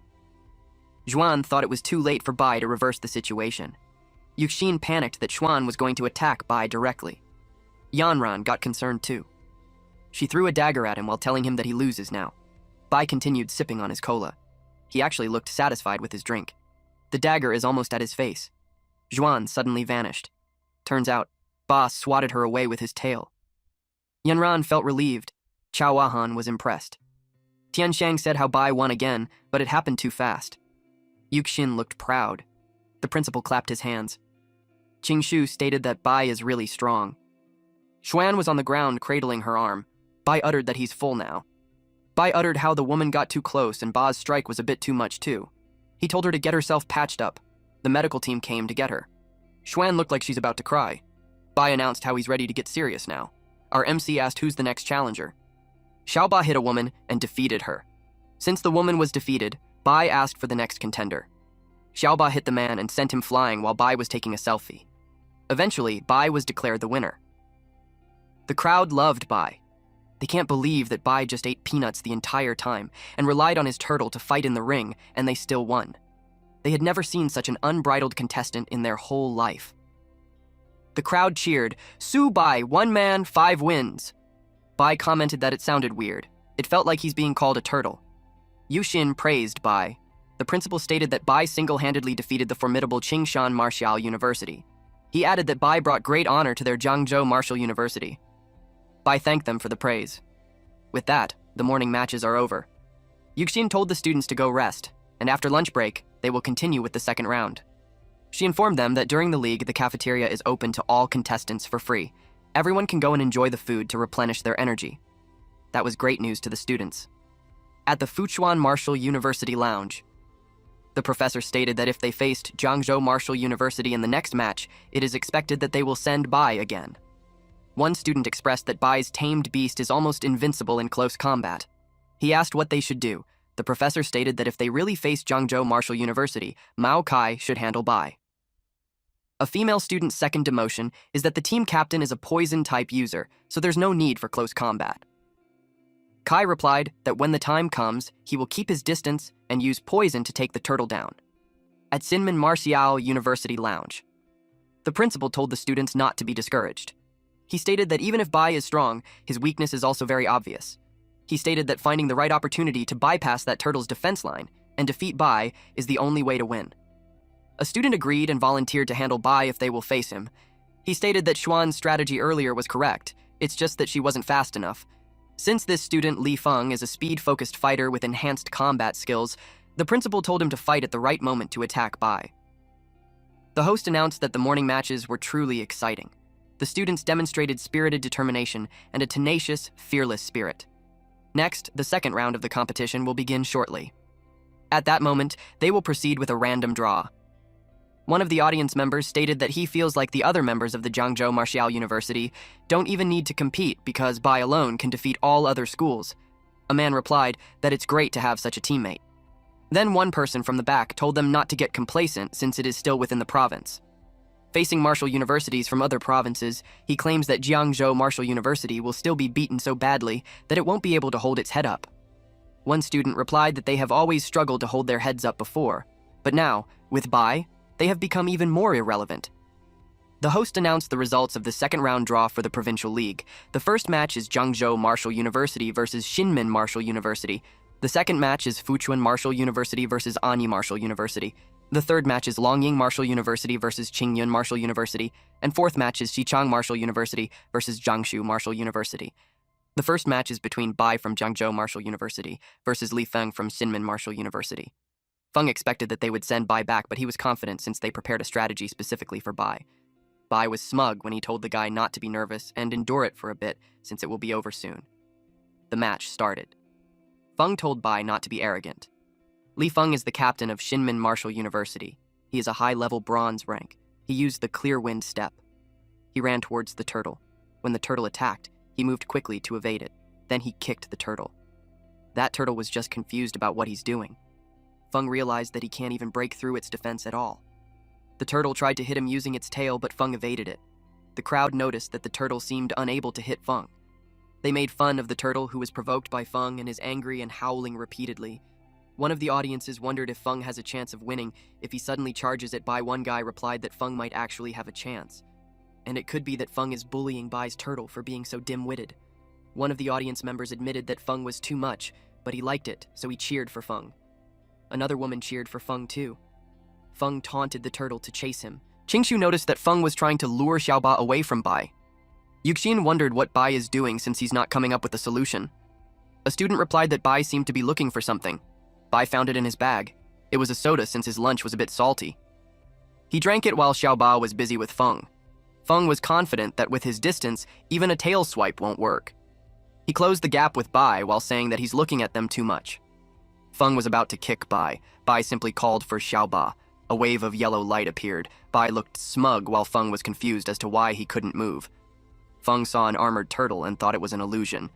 Xuan thought it was too late for Bai to reverse the situation. Yuxin panicked that Xuan was going to attack Bai directly. Yanran got concerned too. She threw a dagger at him while telling him that he loses now. Bai continued sipping on his cola. He actually looked satisfied with his drink. The dagger is almost at his face. Xuan suddenly vanished. Turns out, Ba swatted her away with his tail. Yanran felt relieved. Chao Wahan was impressed. Tianshang said how Bai won again, but it happened too fast. Yuxin looked proud. The principal clapped his hands. Qingshu stated that Bai is really strong. Xuan was on the ground cradling her arm. Bai uttered that he's full now. Bai uttered how the woman got too close and Ba's strike was a bit too much too. He told her to get herself patched up. The medical team came to get her. Xuan looked like she's about to cry. Bai announced how he's ready to get serious now. Our MC asked who's the next challenger. Xiaoba hit a woman and defeated her. Since the woman was defeated, Bai asked for the next contender. Xiaoba hit the man and sent him flying while Bai was taking a selfie. Eventually, Bai was declared the winner. The crowd loved Bai. They can't believe that Bai just ate peanuts the entire time and relied on his turtle to fight in the ring, and they still won. They had never seen such an unbridled contestant in their whole life. The crowd cheered, "Su Bai, 1 man, 5 wins." Bai commented that it sounded weird. It felt like he's being called a turtle. Yuxin praised Bai. The principal stated that Bai single-handedly defeated the formidable Qingshan Martial University. He added that Bai brought great honor to their Jiangzhou Martial University. Bai thanked them for the praise. With that, the morning matches are over. Yuxin told the students to go rest, and after lunch break, they will continue with the second round. She informed them that during the league, the cafeteria is open to all contestants for free. Everyone can go and enjoy the food to replenish their energy. That was great news to the students. At the Fuchuan Martial University Lounge, the professor stated that if they faced Jiangzhou Martial University in the next match, it is expected that they will send Bai again. One student expressed that Bai's tamed beast is almost invincible in close combat. He asked what they should do. The professor stated that if they really face Jiangzhou Martial University, Mao Kai should handle Bai. A female student's second demotion is that the team captain is a poison-type user, so there's no need for close combat. Kai replied that when the time comes, he will keep his distance and use poison to take the turtle down. At Sinmin Martial University Lounge, the principal told the students not to be discouraged. He stated that even if Bai is strong, his weakness is also very obvious. He stated that finding the right opportunity to bypass that turtle's defense line and defeat Bai is the only way to win. A student agreed and volunteered to handle Bai if they will face him. He stated that Xuan's strategy earlier was correct, it's just that she wasn't fast enough. Since this student, Li Feng, is a speed-focused fighter with enhanced combat skills, the principal told him to fight at the right moment to attack Bai. The host announced that the morning matches were truly exciting. The students demonstrated spirited determination and a tenacious, fearless spirit. Next, the second round of the competition will begin shortly. At that moment, they will proceed with a random draw. One of the audience members stated that he feels like the other members of the Jiangzhou Martial University don't even need to compete because Bai alone can defeat all other schools. A man replied that it's great to have such a teammate. Then one person from the back told them not to get complacent since it is still within the province. Facing martial universities from other provinces, he claims that Jiangzhou Martial University will still be beaten so badly that it won't be able to hold its head up. One student replied that they have always struggled to hold their heads up before, but now, with Bai, they have become even more irrelevant. The host announced the results of the second round draw for the Provincial League. The first match is Jiangzhou Martial University versus Shinmin Martial University. The second match is Fuchuan Martial University versus Ani Martial University. The third match is Longying Martial University versus Qingyun Martial University. And fourth match is Xichang Martial University versus Jiangsu Martial University. The first match is between Bai from Jiangzhou Martial University versus Li Feng from Sinmin Martial University. Feng expected that they would send Bai back, but he was confident since they prepared a strategy specifically for Bai. Bai was smug when he told the guy not to be nervous and endure it for a bit since it will be over soon. The match started. Feng told Bai not to be arrogant. Li Feng is the captain of Shinmin Martial University. He is a high-level bronze rank. He used the clear wind step. He ran towards the turtle. When the turtle attacked, he moved quickly to evade it. Then he kicked the turtle. That turtle was just confused about what he's doing. Feng realized that he can't even break through its defense at all. The turtle tried to hit him using its tail, but Feng evaded it. The crowd noticed that the turtle seemed unable to hit Feng. They made fun of the turtle, who was provoked by Feng and is angry and howling repeatedly. One of the audiences wondered if Feng has a chance of winning if he suddenly charges it. Bai. One guy replied that Feng might actually have a chance. And it could be that Feng is bullying Bai's turtle for being so dim-witted. One of the audience members admitted that Feng was too much, but he liked it, so he cheered for Feng. Another woman cheered for Feng too. Feng taunted the turtle to chase him. Qingshu noticed that Feng was trying to lure Xiaoba away from Bai. Yuxin wondered what Bai is doing since he's not coming up with a solution. A student replied that Bai seemed to be looking for something. Bai found it in his bag. It was a soda since his lunch was a bit salty. He drank it while Xiaoba was busy with Feng. Feng was confident that with his distance, even a tail swipe won't work. He closed the gap with Bai while saying that he's looking at them too much. Feng was about to kick Bai. Bai simply called for Xiaoba. A wave of yellow light appeared. Bai looked smug while Feng was confused as to why he couldn't move. Feng saw an armored turtle and thought it was an illusion.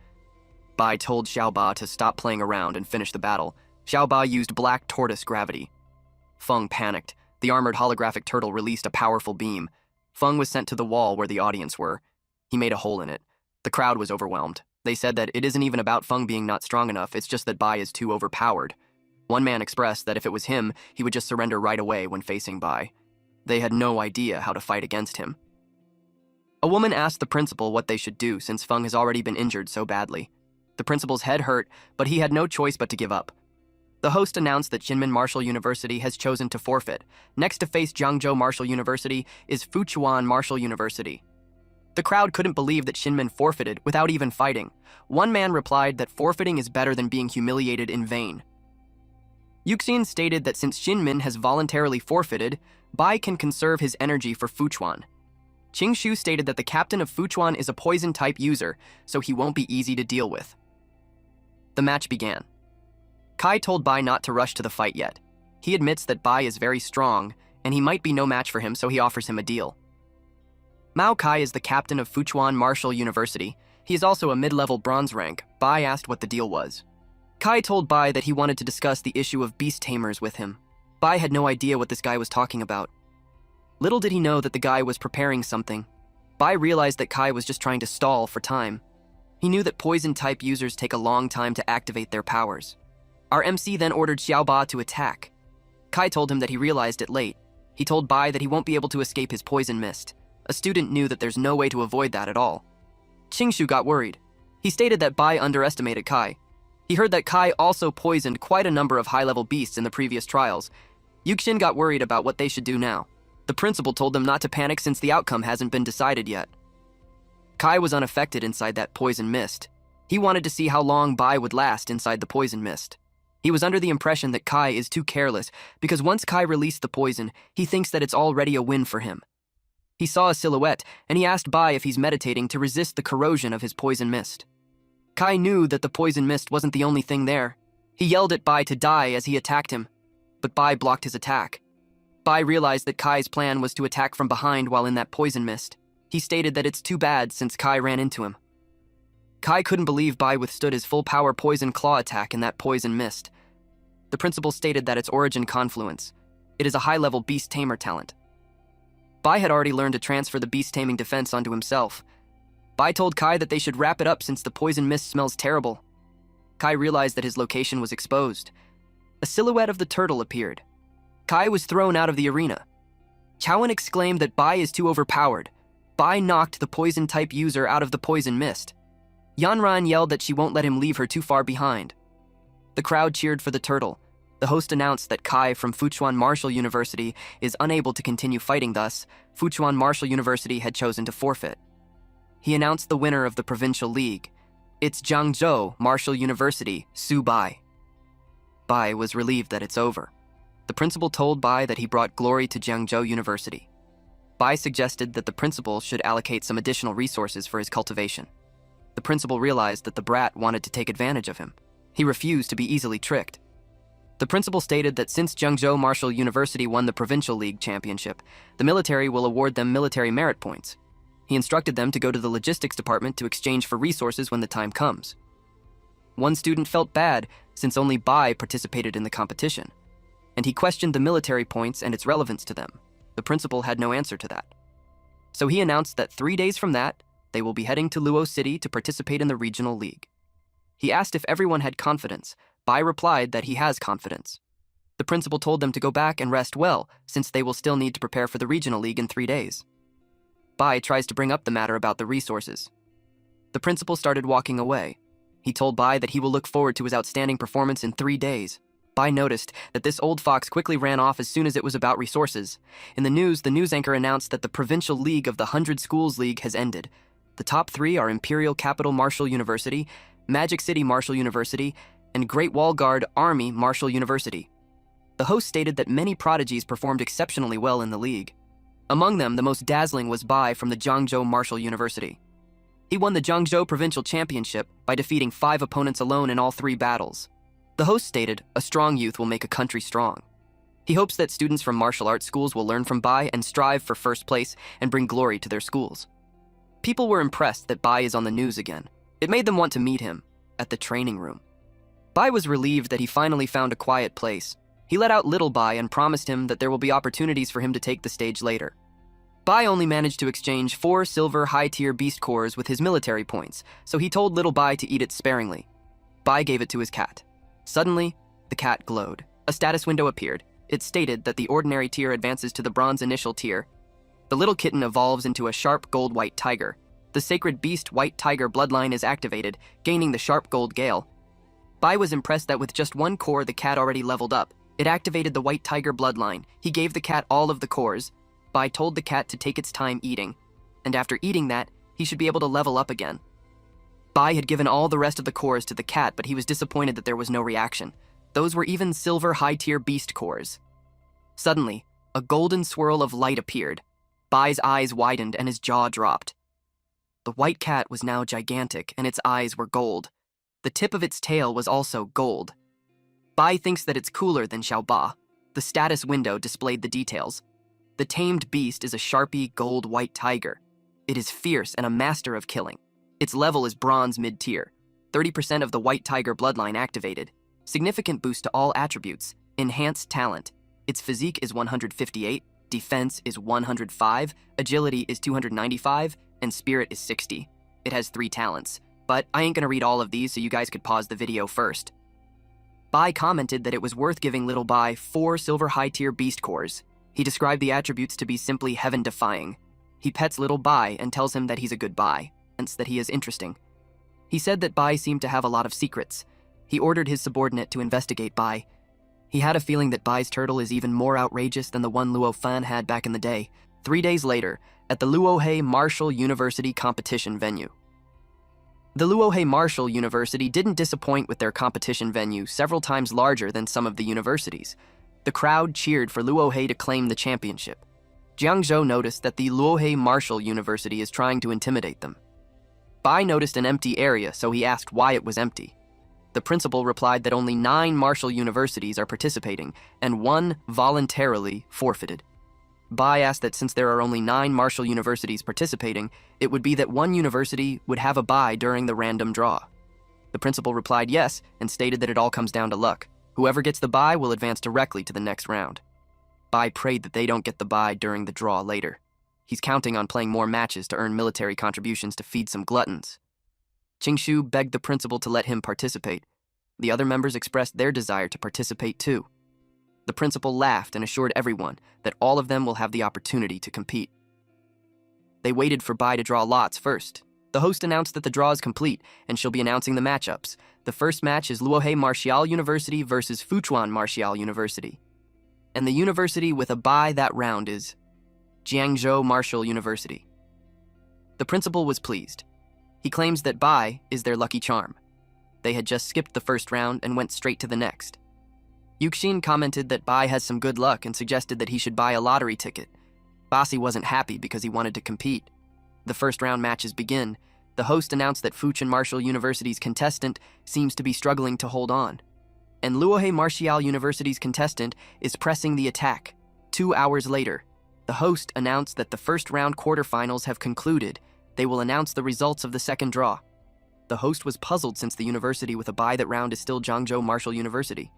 Bai told Xiaoba to stop playing around and finish the battle. Xiaoba used black tortoise gravity. Feng panicked. The armored holographic turtle released a powerful beam. Feng was sent to the wall where the audience were. He made a hole in it. The crowd was overwhelmed. They said that it isn't even about Feng being not strong enough, it's just that Bai is too overpowered. One man expressed that if it was him, he would just surrender right away when facing Bai. They had no idea how to fight against him. A woman asked the principal what they should do since Feng has already been injured so badly. The principal's head hurt, but he had no choice but to give up. The host announced that Shinmin Martial University has chosen to forfeit. Next to face Jiangzhou Martial University is Fuchuan Martial University. The crowd couldn't believe that Shinmin forfeited without even fighting. One man replied that forfeiting is better than being humiliated in vain. Yuxin stated that since Shinmin has voluntarily forfeited, Bai can conserve his energy for Fuchuan. Qingshu stated that the captain of Fuchuan is a poison-type user, so he won't be easy to deal with. The match began. Kai told Bai not to rush to the fight yet. He admits that Bai is very strong, and he might be no match for him, so he offers him a deal. Mao Kai is the captain of Fuchuan Martial University. He is also a mid-level bronze rank. Bai asked what the deal was. Kai told Bai that he wanted to discuss the issue of beast tamers with him. Bai had no idea what this guy was talking about. Little did he know that the guy was preparing something. Bai realized that Kai was just trying to stall for time. He knew that poison-type users take a long time to activate their powers. Our MC then ordered Xiaoba to attack. Kai told him that he realized it late. He told Bai that he won't be able to escape his poison mist. A student knew that there's no way to avoid that at all. Qingshu got worried. He stated that Bai underestimated Kai. He heard that Kai also poisoned quite a number of high-level beasts in the previous trials. Yuxin got worried about what they should do now. The principal told them not to panic since the outcome hasn't been decided yet. Kai was unaffected inside that poison mist. He wanted to see how long Bai would last inside the poison mist. He was under the impression that Kai is too careless because once Kai released the poison, he thinks that it's already a win for him. He saw a silhouette, and he asked Bai if he's meditating to resist the corrosion of his poison mist. Kai knew that the poison mist wasn't the only thing there. He yelled at Bai to die as he attacked him, but Bai blocked his attack. Bai realized that Kai's plan was to attack from behind while in that poison mist. He stated that it's too bad since Kai ran into him. Kai couldn't believe Bai withstood his full-power poison claw attack in that poison mist. The principal stated that its origin confluence. It is a high-level beast tamer talent. Bai had already learned to transfer the beast-taming defense onto himself. Bai told Kai that they should wrap it up since the poison mist smells terrible. Kai realized that his location was exposed. A silhouette of the turtle appeared. Kai was thrown out of the arena. Chowan exclaimed that Bai is too overpowered. Bai knocked the poison-type user out of the poison mist. Yanran yelled that she won't let him leave her too far behind. The crowd cheered for the turtle. The host announced that Kai from Fuchuan Martial University is unable to continue fighting, thus, Fuchuan Martial University had chosen to forfeit. He announced the winner of the Provincial League. It's Jiangzhou Martial University, Su Bai. Bai was relieved that it's over. The principal told Bai that he brought glory to Jiangzhou University. Bai suggested that the principal should allocate some additional resources for his cultivation. The principal realized that the brat wanted to take advantage of him. He refused to be easily tricked. The principal stated that since Jiangzhou Martial University won the Provincial League championship, the military will award them military merit points. He instructed them to go to the logistics department to exchange for resources when the time comes. One student felt bad since only Bai participated in the competition, and he questioned the military points and its relevance to them. The principal had no answer to that. So he announced that 3 days from that, they will be heading to Luo City to participate in the regional league. He asked if everyone had confidence. Bai replied that he has confidence. The principal told them to go back and rest well, since they will still need to prepare for the regional league in 3 days. Bai tries to bring up the matter about the resources. The principal started walking away. He told Bai that he will look forward to his outstanding performance in 3 days. Bai noticed that this old fox quickly ran off as soon as it was about resources. In the news anchor announced that the Provincial League of the 100 Schools League has ended. The top 3 are Imperial Capital Martial University, Magic City Martial University, and Great Wall Guard Army Martial University. The host stated that many prodigies performed exceptionally well in the league. Among them, the most dazzling was Bai from the Jiangzhou Martial University. He won the Jiangzhou Provincial Championship by defeating 5 opponents alone in all 3 battles. The host stated, "A strong youth will make a country strong." He hopes that students from martial arts schools will learn from Bai and strive for first place and bring glory to their schools. People were impressed that Bai is on the news again. It made them want to meet him at the training room. Bai was relieved that he finally found a quiet place. He let out little Bai and promised him that there will be opportunities for him to take the stage later. Bai only managed to exchange 4 silver high-tier beast cores with his military points, so he told little Bai to eat it sparingly. Bai gave it to his cat. Suddenly, the cat glowed. A status window appeared. It stated that the ordinary tier advances to the bronze initial tier. The little kitten evolves into a sharp gold-white tiger. The sacred beast white tiger bloodline is activated, gaining the sharp gold gale. Bai was impressed that with just 1 core the cat already leveled up. It activated the white tiger bloodline. He gave the cat all of the cores. Bai told the cat to take its time eating, and after eating that, he should be able to level up again. Bai had given all the rest of the cores to the cat, but he was disappointed that there was no reaction. Those were even silver high-tier beast cores. Suddenly, a golden swirl of light appeared. Bai's eyes widened and his jaw dropped. The white cat was now gigantic and its eyes were gold. The tip of its tail was also gold. Bai thinks that it's cooler than Xiaoba. The status window displayed the details. The tamed beast is a sharpie gold-white tiger. It is fierce and a master of killing. Its level is bronze mid-tier. 30% of the white tiger bloodline activated. Significant boost to all attributes. Enhanced talent. Its physique is 158, defense is 105, agility is 295, and spirit is 60. It has 3 talents. But I ain't gonna read all of these, so you guys could pause the video first. Bai commented that it was worth giving little Bai 4 silver high-tier beast cores. He described the attributes to be simply heaven-defying. He pets little Bai and tells him that he's a good Bai, hence that he is interesting. He said that Bai seemed to have a lot of secrets. He ordered his subordinate to investigate Bai. He had a feeling that Bai's turtle is even more outrageous than the one Luo Fan had back in the day. 3 days later, at the Luohe Martial University competition venue. The Luohe Martial University didn't disappoint with their competition venue, several times larger than some of the universities. The crowd cheered for Luohe to claim the championship. Jiangzhou noticed that the Luohe Martial University is trying to intimidate them. Bai noticed an empty area, so he asked why it was empty. The principal replied that only 9 martial universities are participating, and 1 voluntarily forfeited. Bai asked that since there are only 9 martial universities participating, it would be that 1 university would have a Bai during the random draw. The principal replied yes, and stated that it all comes down to luck. Whoever gets the Bai will advance directly to the next round. Bai prayed that they don't get the Bai during the draw later. He's counting on playing more matches to earn military contributions to feed some gluttons. Qingshu begged the principal to let him participate. The other members expressed their desire to participate too. The principal laughed and assured everyone that all of them will have the opportunity to compete. They waited for Bai to draw lots first. The host announced that the draw is complete and she'll be announcing the matchups. The first match is Luohe Martial University versus Fuchuan Martial University. And the university with a Bai that round is Jiangzhou Martial University. The principal was pleased. He claims that Bai is their lucky charm. They had just skipped the first round and went straight to the next. Yuxin commented that Bai has some good luck and suggested that he should buy a lottery ticket. Basi wasn't happy because he wanted to compete. The first round matches begin. The host announced that Fuchin Martial University's contestant seems to be struggling to hold on, and Luohe Martial University's contestant is pressing the attack. 2 hours later, the host announced that the first round quarterfinals have concluded. They will announce the results of the second draw. The host was puzzled since the university with a bye that round is still Zhangzhou Martial University.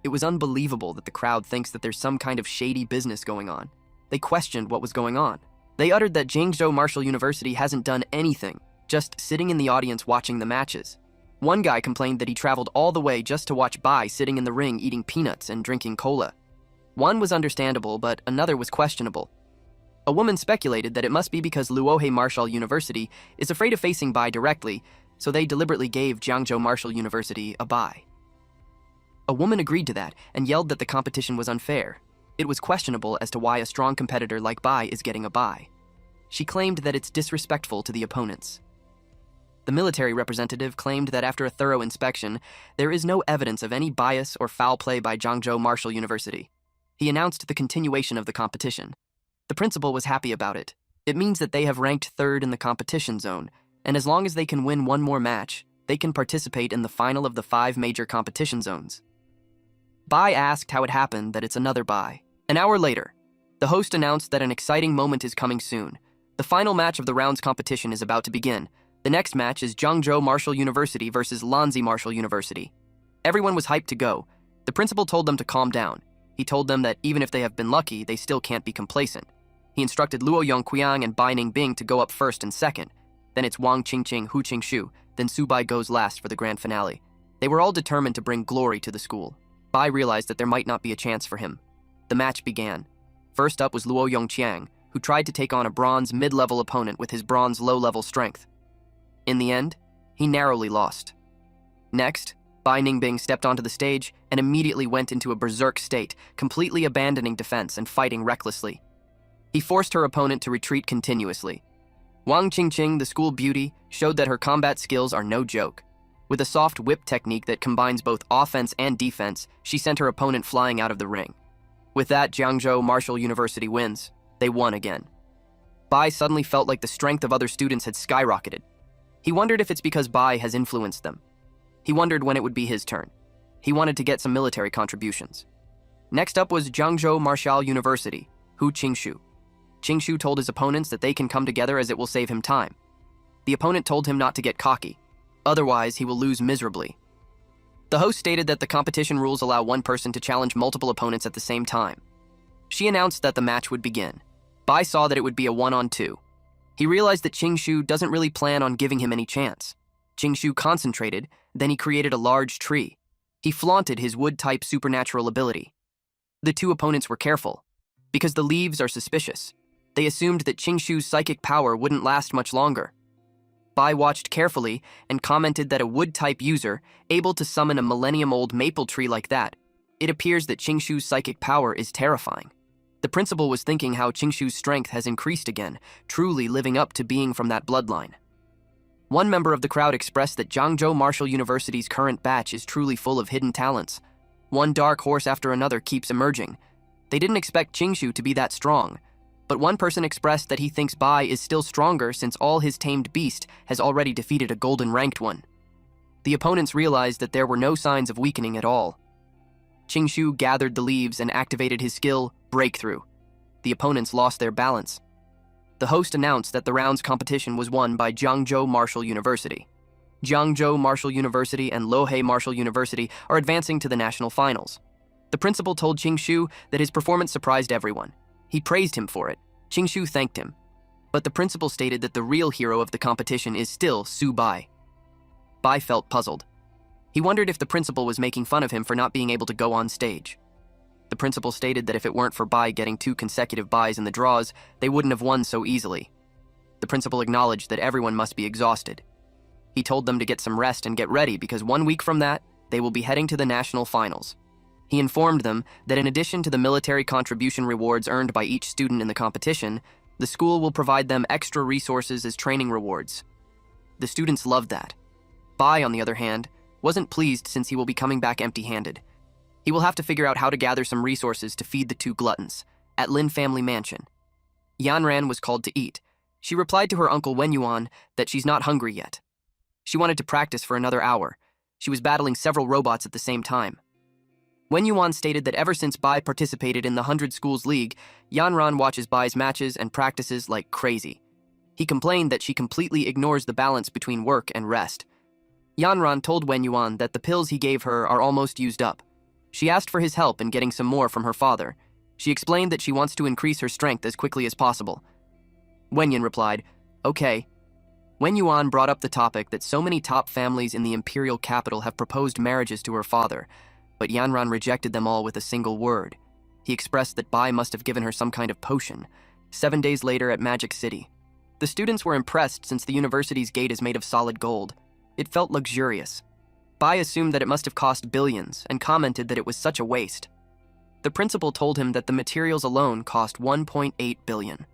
It was unbelievable that the crowd thinks that there's some kind of shady business going on. They questioned what was going on. They uttered that Zhangzhou Martial University hasn't done anything, just sitting in the audience watching the matches. One guy complained that he traveled all the way just to watch Bai sitting in the ring eating peanuts and drinking cola. One was understandable, but another was questionable. A woman speculated that it must be because Luohe Martial University is afraid of facing Bai directly, so they deliberately gave Zhangzhou Martial University a bye. A woman agreed to that and yelled that the competition was unfair. It was questionable as to why a strong competitor like Bai is getting a bye. She claimed that it's disrespectful to the opponents. The military representative claimed that after a thorough inspection, there is no evidence of any bias or foul play by Zhangzhou Martial University. He announced the continuation of the competition. The principal was happy about it. It means that they have ranked third in the competition zone, and as long as they can win one more match, they can participate in the final of the 5 major competition zones. Bai asked how it happened that it's another bye. An hour later, the host announced that an exciting moment is coming soon. The final match of the round's competition is about to begin. The next match is Zhangzhou Martial University versus Lanzi Martial University. Everyone was hyped to go. The principal told them to calm down. He told them that even if they have been lucky, they still can't be complacent. He instructed Luo Yongqiang and Bai Ningbing to go up first and second. Then it's Wang Qingqing, Hu Qingshu. Then Su Bai goes last for the grand finale. They were all determined to bring glory to the school. Bai realized that there might not be a chance for him. The match began. First up was Luo Yongqiang, who tried to take on a bronze mid-level opponent with his bronze low-level strength. In the end, he narrowly lost. Next, Bai Ningbing stepped onto the stage and immediately went into a berserk state, completely abandoning defense and fighting recklessly. He forced her opponent to retreat continuously. Wang Qingqing, the school beauty, showed that her combat skills are no joke. With a soft whip technique that combines both offense and defense, she sent her opponent flying out of the ring. With that, Zhangzhou Martial University wins. They won again. Bai suddenly felt like the strength of other students had skyrocketed. He wondered if it's because Bai has influenced them. He wondered when it would be his turn. He wanted to get some military contributions. Next up was Zhangzhou Martial University, Hu Qingshu. Qingshu told his opponents that they can come together as it will save him time. The opponent told him not to get cocky. Otherwise, he will lose miserably. The host stated that the competition rules allow one person to challenge multiple opponents at the same time. She announced that the match would begin. Bai saw that it would be a 1-on-2. He realized that Qingshu doesn't really plan on giving him any chance. Qingshu concentrated, then he created a large tree. He flaunted his wood-type supernatural ability. The two opponents were careful. Because the leaves are suspicious, they assumed that Qingshu's psychic power wouldn't last much longer. Bai watched carefully and commented that a wood-type user, able to summon a millennium-old maple tree like that, it appears that Qingshu's psychic power is terrifying. The principal was thinking how Qingshu's strength has increased again, truly living up to being from that bloodline. One member of the crowd expressed that Zhangzhou Martial University's current batch is truly full of hidden talents. One dark horse after another keeps emerging. They didn't expect Qingshu to be that strong, but one person expressed that he thinks Bai is still stronger since all his tamed beast has already defeated a golden ranked one. The opponents realized that there were no signs of weakening at all. Qingshu gathered the leaves and activated his skill, Breakthrough. The opponents lost their balance. The host announced that the round's competition was won by Zhangzhou Martial University. Zhangzhou Martial University and Luohe Martial University are advancing to the national finals. The principal told Qingshu that his performance surprised everyone. He praised him for it. Qingshu thanked him. But the principal stated that the real hero of the competition is still Su Bai. Bai felt puzzled. He wondered if the principal was making fun of him for not being able to go on stage. The principal stated that if it weren't for Bai getting 2 consecutive buys in the draws, they wouldn't have won so easily. The principal acknowledged that everyone must be exhausted. He told them to get some rest and get ready because 1 week from that, they will be heading to the national finals. He informed them that in addition to the military contribution rewards earned by each student in the competition, the school will provide them extra resources as training rewards. The students loved that. Bai, on the other hand, wasn't pleased since he will be coming back empty-handed. He will have to figure out how to gather some resources to feed the 2 gluttons at Lin Family Mansion. Yanran was called to eat. She replied to her uncle Wenyuan that she's not hungry yet. She wanted to practice for another hour. She was battling several robots at the same time. Wenyuan stated that ever since Bai participated in the 100 Schools League, Yanran watches Bai's matches and practices like crazy. He complained that she completely ignores the balance between work and rest. Yanran told Wenyuan that the pills he gave her are almost used up. She asked for his help in getting some more from her father. She explained that she wants to increase her strength as quickly as possible. Wenyan replied, "Okay." Wenyuan brought up the topic that so many top families in the imperial capital have proposed marriages to her father, but Yanran rejected them all with a single word. He expressed that Bai must have given her some kind of potion. 7 days later at Magic City. The students were impressed since the university's gate is made of solid gold. It felt luxurious. Bai assumed that it must have cost billions and commented that it was such a waste. The principal told him that the materials alone cost 1.8 billion.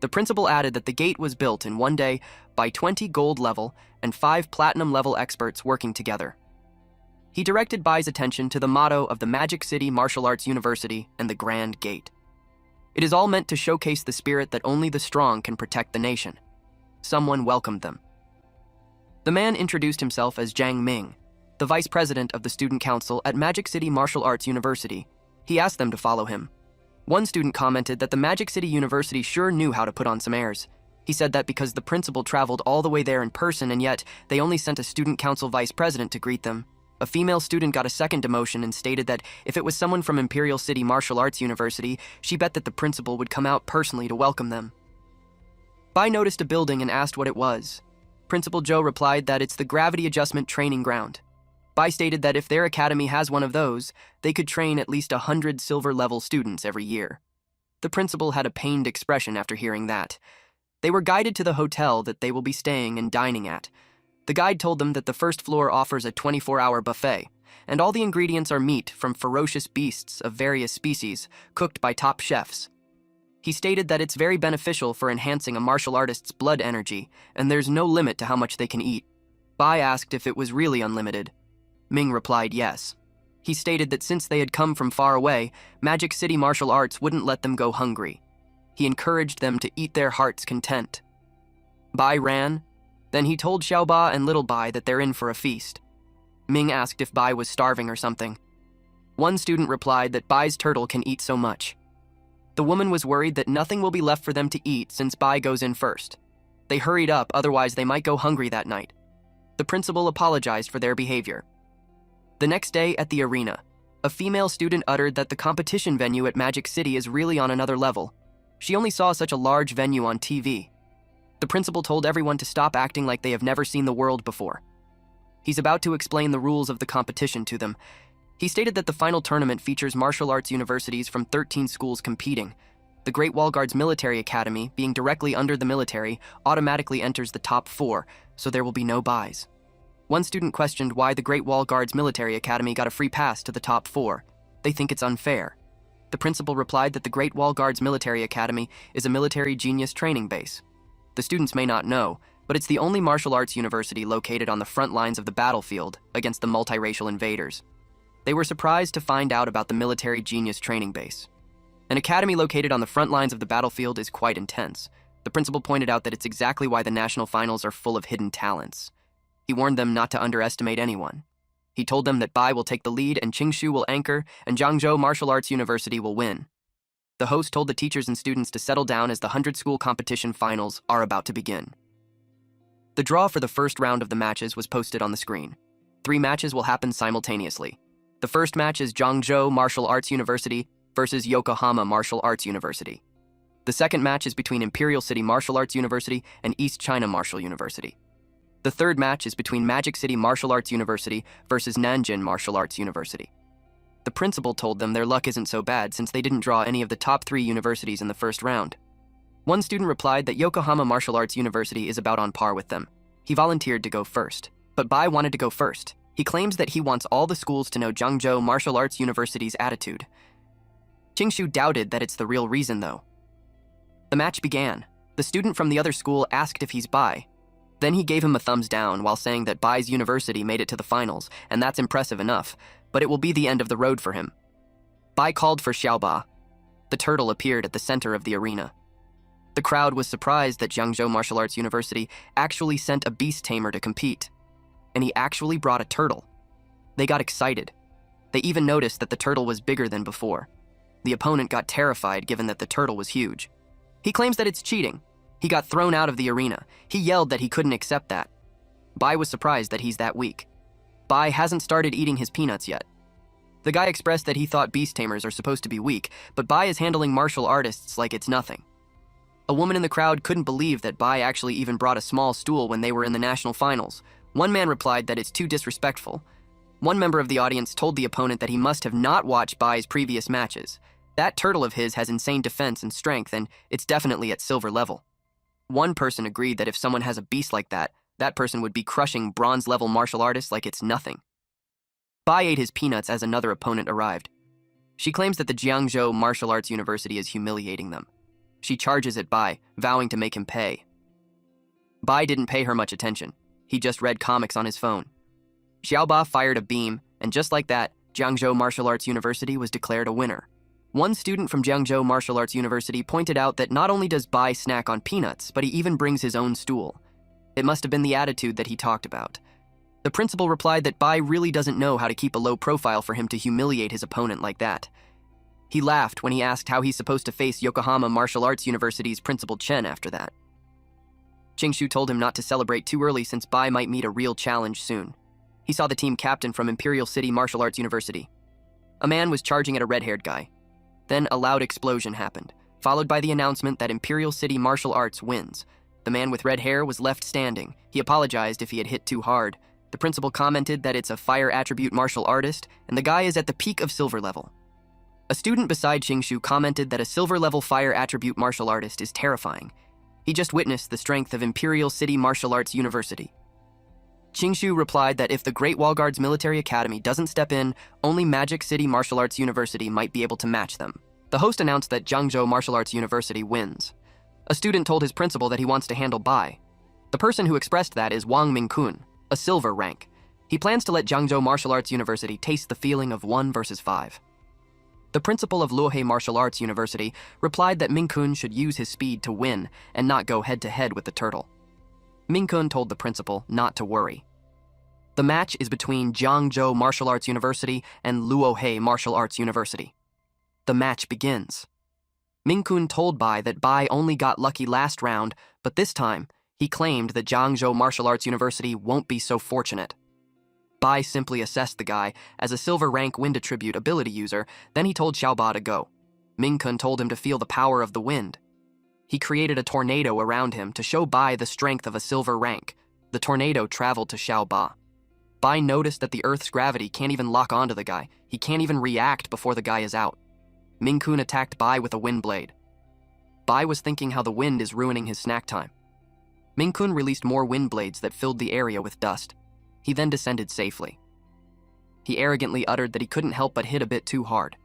The principal added that the gate was built in 1 day by 20 gold level and 5 platinum level experts working together. He directed Bai's attention to the motto of the Magic City Martial Arts University and the Grand Gate. It is all meant to showcase the spirit that only the strong can protect the nation. Someone welcomed them. The man introduced himself as Jiang Ming, the vice president of the student council at Magic City Martial Arts University. He asked them to follow him. One student commented that the Magic City University sure knew how to put on some airs. He said that because the principal traveled all the way there in person and yet they only sent a student council vice president to greet them. A female student got a second demotion and stated that if it was someone from Imperial City Martial Arts University, she bet that the principal would come out personally to welcome them. Bai noticed a building and asked what it was. Principal Zhou replied that it's the Gravity Adjustment Training Ground. Bai stated that if their academy has one of those, they could train at least 100 silver-level students every year. The principal had a pained expression after hearing that. They were guided to the hotel that they will be staying and dining at. The guide told them that the first floor offers a 24-hour buffet, and all the ingredients are meat from ferocious beasts of various species, cooked by top chefs. He stated that it's very beneficial for enhancing a martial artist's blood energy, and there's no limit to how much they can eat. Bai asked if it was really unlimited. Ming replied yes. He stated that since they had come from far away, Magic City Martial Arts wouldn't let them go hungry. He encouraged them to eat their heart's content. Bai ran. Then he told Xiaoba and Little Bai that they're in for a feast. Ming asked if Bai was starving or something. One student replied that Bai's turtle can eat so much. The woman was worried that nothing will be left for them to eat since Bai goes in first. They hurried up, otherwise they might go hungry that night. The principal apologized for their behavior. The next day at the arena, a female student uttered that the competition venue at Magic City is really on another level. She only saw such a large venue on TV. The principal told everyone to stop acting like they have never seen the world before. He's about to explain the rules of the competition to them. He stated that the final tournament features martial arts universities from 13 schools competing. The Great Wall Guard's military academy, being directly under the military, automatically enters the top 4, so there will be no buys. One student questioned why the Great Wall Guard's military academy got a free pass to the top 4. They think it's unfair. The principal replied that the Great Wall Guard's military academy is a military genius training base. The students may not know, but it's the only martial arts university located on the front lines of the battlefield against the multiracial invaders. They were surprised to find out about the military genius training base. An academy located on the front lines of the battlefield is quite intense. The principal pointed out that it's exactly why the national finals are full of hidden talents. He warned them not to underestimate anyone. He told them that Bai will take the lead and Qingshu will anchor and Zhangzhou Martial Arts University will win. The host told the teachers and students to settle down as the 100-school competition finals are about to begin. The draw for the first round of the matches was posted on the screen. 3 matches will happen simultaneously. The first match is Zhangzhou Martial Arts University versus Yokohama Martial Arts University. The second match is between Imperial City Martial Arts University and East China Martial University. The third match is between Magic City Martial Arts University versus Nanjing Martial Arts University. The principal told them their luck isn't so bad since they didn't draw any of the top 3 universities in the first round. One student replied that Yokohama Martial Arts University is about on par with them. He volunteered to go first, but Bai wanted to go first. He claims that he wants all the schools to know Zhangzhou Martial Arts University's attitude. Qingshu doubted that it's the real reason, though. The match began. The student from the other school asked if he's Bai. Then he gave him a thumbs down while saying that Bai's university made it to the finals, and that's impressive enough, but it will be the end of the road for him. Bai called for Xiaoba. The turtle appeared at the center of the arena. The crowd was surprised that Jiangzhou Martial Arts University actually sent a beast tamer to compete, and he actually brought a turtle. They got excited. They even noticed that the turtle was bigger than before. The opponent got terrified given that the turtle was huge. He claims that it's cheating. He got thrown out of the arena. He yelled that he couldn't accept that. Bai was surprised that he's that weak. Bai hasn't started eating his peanuts yet. The guy expressed that he thought beast tamers are supposed to be weak, but Bai is handling martial artists like it's nothing. A woman in the crowd couldn't believe that Bai actually even brought a small stool when they were in the national finals. One man replied that it's too disrespectful. One member of the audience told the opponent that he must have not watched Bai's previous matches. That turtle of his has insane defense and strength, and it's definitely at silver level. One person agreed that if someone has a beast like that, that person would be crushing bronze-level martial artists like it's nothing. Bai ate his peanuts as another opponent arrived. She claims that the Jiangzhou Martial Arts University is humiliating them. She charges at Bai, vowing to make him pay. Bai didn't pay her much attention. He just read comics on his phone. Xiaoba fired a beam, and just like that, Jiangzhou Martial Arts University was declared a winner. One student from Jiangzhou Martial Arts University pointed out that not only does Bai snack on peanuts, but he even brings his own stool. It must have been the attitude that he talked about. The principal replied that Bai really doesn't know how to keep a low profile for him to humiliate his opponent like that. He laughed when he asked how he's supposed to face Yokohama Martial Arts University's Principal Chen after that. Qingshu told him not to celebrate too early since Bai might meet a real challenge soon. He saw the team captain from Imperial City Martial Arts University. A man was charging at a red-haired guy. Then a loud explosion happened, followed by the announcement that Imperial City Martial Arts wins. The man with red hair was left standing. He apologized if he had hit too hard. The principal commented that it's a fire attribute martial artist, and the guy is at the peak of silver level. A student beside Qingshu commented that a silver-level fire attribute martial artist is terrifying. He just witnessed the strength of Imperial City Martial Arts University. Qingshu replied that if the Great Wall Guard's military academy doesn't step in, only Magic City Martial Arts University might be able to match them. The host announced that Jiangzhou Martial Arts University wins. A student told his principal that he wants to handle Bai. The person who expressed that is Wang Mingkun, a silver rank. He plans to let Jiangzhou Martial Arts University taste the feeling of 1 versus 5. The principal of Luohe Martial Arts University replied that Mingkun should use his speed to win and not go head-to-head with the turtle. Mingkun told the principal not to worry. The match is between Jiangzhou Martial Arts University and Luohe Martial Arts University. The match begins. Mingkun told Bai that Bai only got lucky last round, but this time, he claimed that Jiangzhou Martial Arts University won't be so fortunate. Bai simply assessed the guy as a silver rank wind attribute ability user, then he told Xiaoba to go. Mingkun told him to feel the power of the wind. He created a tornado around him to show Bai the strength of a silver rank. The tornado traveled to Xiaoba. Bai noticed that the Earth's gravity can't even lock onto the guy. He can't even react before the guy is out. Mingkun attacked Bai with a wind blade. Bai was thinking how the wind is ruining his snack time. Mingkun released more wind blades that filled the area with dust. He then descended safely. He arrogantly uttered that he couldn't help but hit a bit too hard.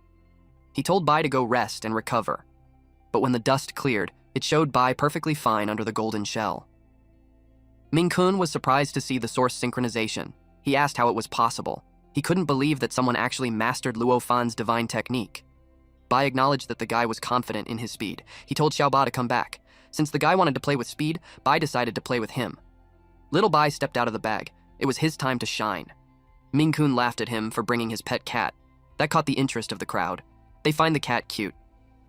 He told Bai to go rest and recover. But when the dust cleared, it showed Bai perfectly fine under the golden shell. Mingkun was surprised to see the source synchronization. He asked how it was possible. He couldn't believe that someone actually mastered Luo Fan's divine technique. Bai acknowledged that the guy was confident in his speed. He told Xiaoba to come back. Since the guy wanted to play with speed, Bai decided to play with him. Little Bai stepped out of the bag. It was his time to shine. Mingkun laughed at him for bringing his pet cat. That caught the interest of the crowd. They find the cat cute.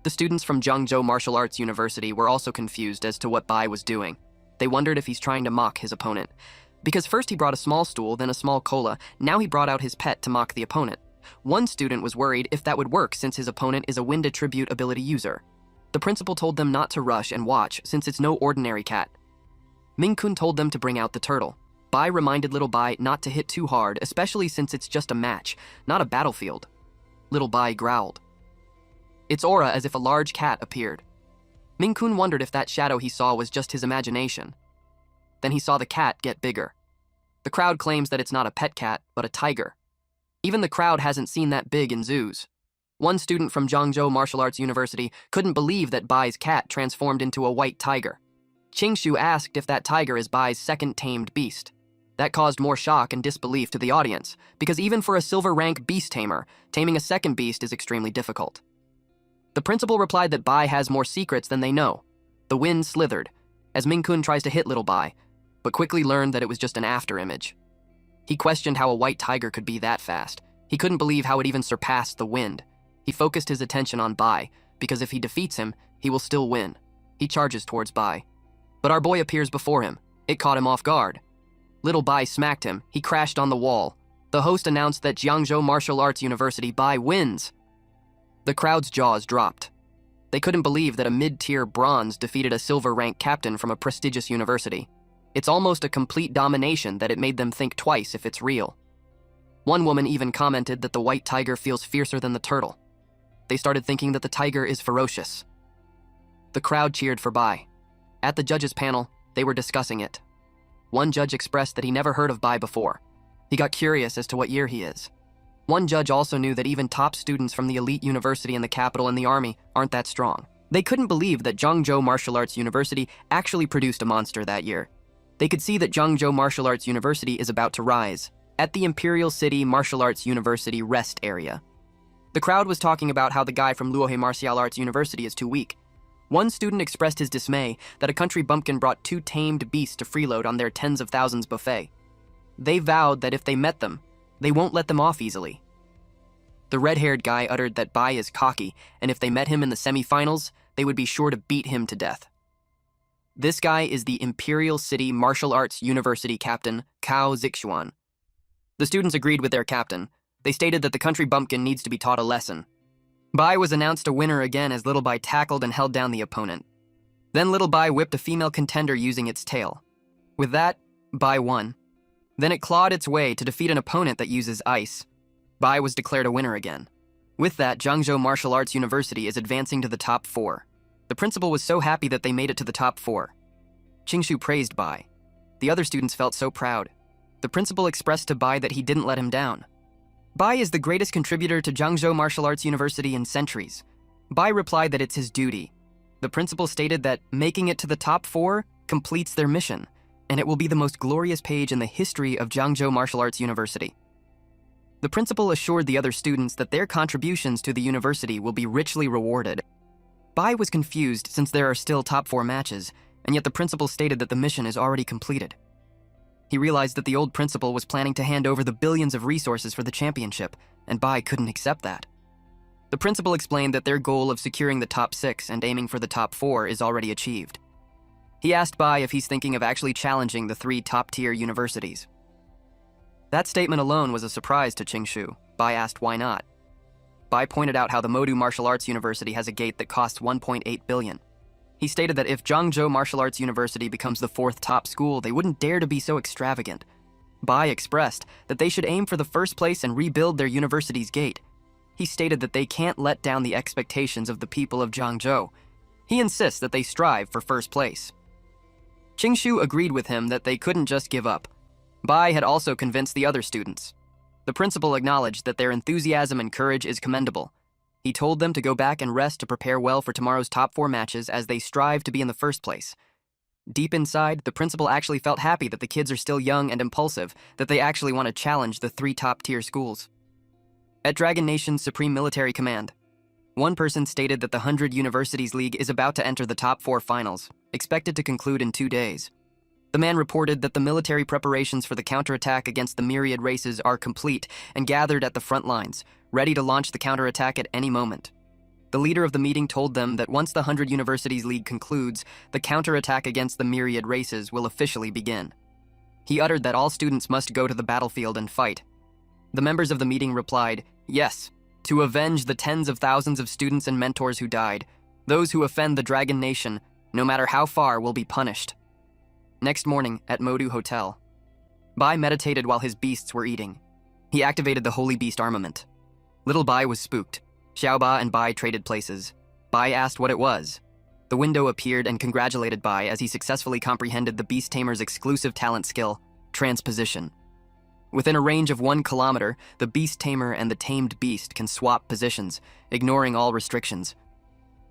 The students from Jiangzhou Martial Arts University were also confused as to what Bai was doing. They wondered if he's trying to mock his opponent. Because first he brought a small stool, then a small cola, now he brought out his pet to mock the opponent. One student was worried if that would work since his opponent is a wind attribute ability user. The principal told them not to rush and watch since it's no ordinary cat. Mingkun told them to bring out the turtle. Bai reminded Little Bai not to hit too hard, especially since it's just a match, not a battlefield. Little Bai growled. Its aura as if a large cat appeared. Mingkun wondered if that shadow he saw was just his imagination. Then he saw the cat get bigger. The crowd claims that it's not a pet cat, but a tiger. Even the crowd hasn't seen that big in zoos. One student from Jiangzhou Martial Arts University couldn't believe that Bai's cat transformed into a white tiger. Qingshu asked if that tiger is Bai's second tamed beast. That caused more shock and disbelief to the audience, because even for a silver rank beast tamer, taming a second beast is extremely difficult. The principal replied that Bai has more secrets than they know. The wind slithered, as Ming-kun tries to hit Little Bai, but quickly learned that it was just an after-image. He questioned how a white tiger could be that fast. He couldn't believe how it even surpassed the wind. He focused his attention on Bai, because if he defeats him, he will still win. He charges towards Bai. But our boy appears before him. It caught him off guard. Little Bai smacked him. He crashed on the wall. The host announced that Jiangzhou Martial Arts University Bai wins. The crowd's jaws dropped. They couldn't believe that a mid-tier bronze defeated a silver-rank captain from a prestigious university. It's almost a complete domination that it made them think twice if it's real. One woman even commented that the white tiger feels fiercer than the turtle. They started thinking that the tiger is ferocious. The crowd cheered for Bai. At the judges' panel, they were discussing it. One judge expressed that he never heard of Bai before. He got curious as to what year he is. One judge also knew that even top students from the elite university in the capital and the army aren't that strong. They couldn't believe that Jiangzhou Martial Arts University actually produced a monster that year. They could see that Jiangzhou Martial Arts University is about to rise at the Imperial City Martial Arts University rest area. The crowd was talking about how the guy from Luohe Martial Arts University is too weak. One student expressed his dismay that a country bumpkin brought 2 tamed beasts to freeload on their tens of thousands buffet. They vowed that if they met them, they won't let them off easily. The red-haired guy uttered that Bai is cocky, and if they met him in the semifinals, they would be sure to beat him to death. This guy is the Imperial City Martial Arts University captain, Cao Zixuan. The students agreed with their captain. They stated that the country bumpkin needs to be taught a lesson. Bai was announced a winner again as Little Bai tackled and held down the opponent. Then Little Bai whipped a female contender using its tail. With that, Bai won. Then it clawed its way to defeat an opponent that uses ice. Bai was declared a winner again. With that, Jiangzhou Martial Arts University is advancing to the top 4. The principal was so happy that they made it to the top 4. Qingshu praised Bai. The other students felt so proud. The principal expressed to Bai that he didn't let him down. Bai is the greatest contributor to Jiangzhou Martial Arts University in centuries. Bai replied that it's his duty. The principal stated that making it to the top 4 completes their mission, and it will be the most glorious page in the history of Jiangzhou Martial Arts University. The principal assured the other students that their contributions to the university will be richly rewarded. Bai was confused since there are still top 4 matches, and yet the principal stated that the mission is already completed. He realized that the old principal was planning to hand over the billions of resources for the championship, and Bai couldn't accept that. The principal explained that their goal of securing the top 6 and aiming for the top 4 is already achieved. He asked Bai if he's thinking of actually challenging the 3 top-tier universities. That statement alone was a surprise to Qingshu. Bai asked why not. Bai pointed out how the Modu Martial Arts University has a gate that costs 1.8 billion. He stated that if Jiangzhou Martial Arts University becomes the 4th top school, they wouldn't dare to be so extravagant. Bai expressed that they should aim for the first place and rebuild their university's gate. He stated that they can't let down the expectations of the people of Jiangzhou. He insists that they strive for first place. Qingshu agreed with him that they couldn't just give up. Bai had also convinced the other students. The principal acknowledged that their enthusiasm and courage is commendable. He told them to go back and rest to prepare well for tomorrow's top 4 matches as they strive to be in the first place. Deep inside, the principal actually felt happy that the kids are still young and impulsive, that they actually want to challenge the 3 top-tier schools. At Dragon Nation's Supreme Military Command, one person stated that the 100 Universities League is about to enter the top 4 finals, expected to conclude in 2 days. The man reported that the military preparations for the counterattack against the myriad races are complete and gathered at the front lines, ready to launch the counterattack at any moment. The leader of the meeting told them that once the 100 Universities League concludes, the counterattack against the myriad races will officially begin. He uttered that all students must go to the battlefield and fight. The members of the meeting replied, "Yes, to avenge the tens of thousands of students and mentors who died. Those who offend the Dragon Nation, no matter how far, will be punished." Next morning, at Modu Hotel, Bai meditated while his beasts were eating. He activated the Holy Beast armament. Little Bai was spooked. Xiaoba and Bai traded places. Bai asked what it was. The window appeared and congratulated Bai as he successfully comprehended the Beast Tamer's exclusive talent skill, transposition. Within a range of 1 kilometer, the Beast Tamer and the tamed beast can swap positions, ignoring all restrictions.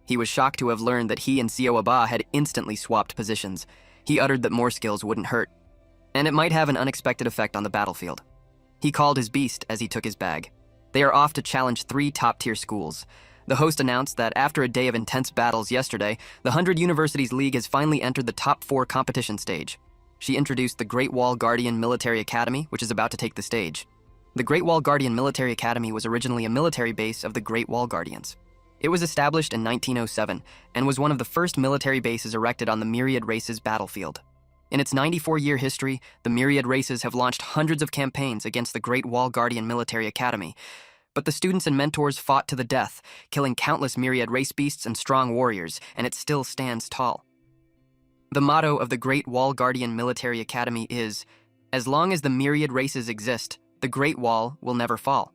He was shocked to have learned that he and Xiaoba had instantly swapped positions. He uttered that more skills wouldn't hurt, and it might have an unexpected effect on the battlefield. He called his beast as he took his bag. They are off to challenge 3 top-tier schools. The host announced that after a day of intense battles yesterday, the 100 Universities League has finally entered the top 4 competition stage. She introduced the Great Wall Guardian Military Academy, which is about to take the stage. The Great Wall Guardian Military Academy was originally a military base of the Great Wall Guardians. It was established in 1907 and was one of the first military bases erected on the Myriad Races battlefield. In its 94-year history, the Myriad Races have launched hundreds of campaigns against the Great Wall Guardian Military Academy, but the students and mentors fought to the death, killing countless Myriad race beasts and strong warriors, and it still stands tall. The motto of the Great Wall Guardian Military Academy is, "As long as the Myriad Races exist, the Great Wall will never fall."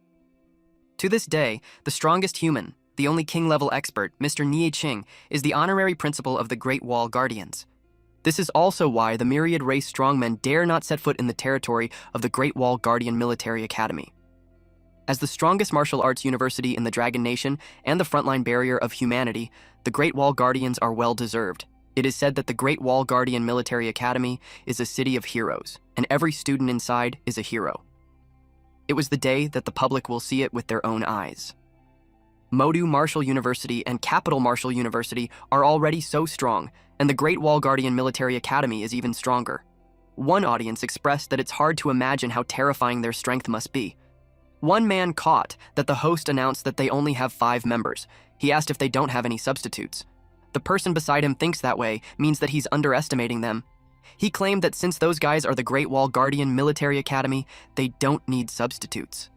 To this day, the strongest human, the only king-level expert, Mr. Nie Ching, is the honorary principal of the Great Wall Guardians. This is also why the Myriad race strongmen dare not set foot in the territory of the Great Wall Guardian Military Academy. As the strongest martial arts university in the Dragon Nation and the frontline barrier of humanity, the Great Wall Guardians are well-deserved. It is said that the Great Wall Guardian Military Academy is a city of heroes, and every student inside is a hero. It was the day that the public will see it with their own eyes. Modu Martial University and Capital Martial University are already so strong, and the Great Wall Guardian Military Academy is even stronger. One audience expressed that it's hard to imagine how terrifying their strength must be. One man caught that the host announced that they only have 5 members. He asked if they don't have any substitutes. The person beside him thinks that way means that he's underestimating them. He claimed that since those guys are the Great Wall Guardian Military Academy, they don't need substitutes.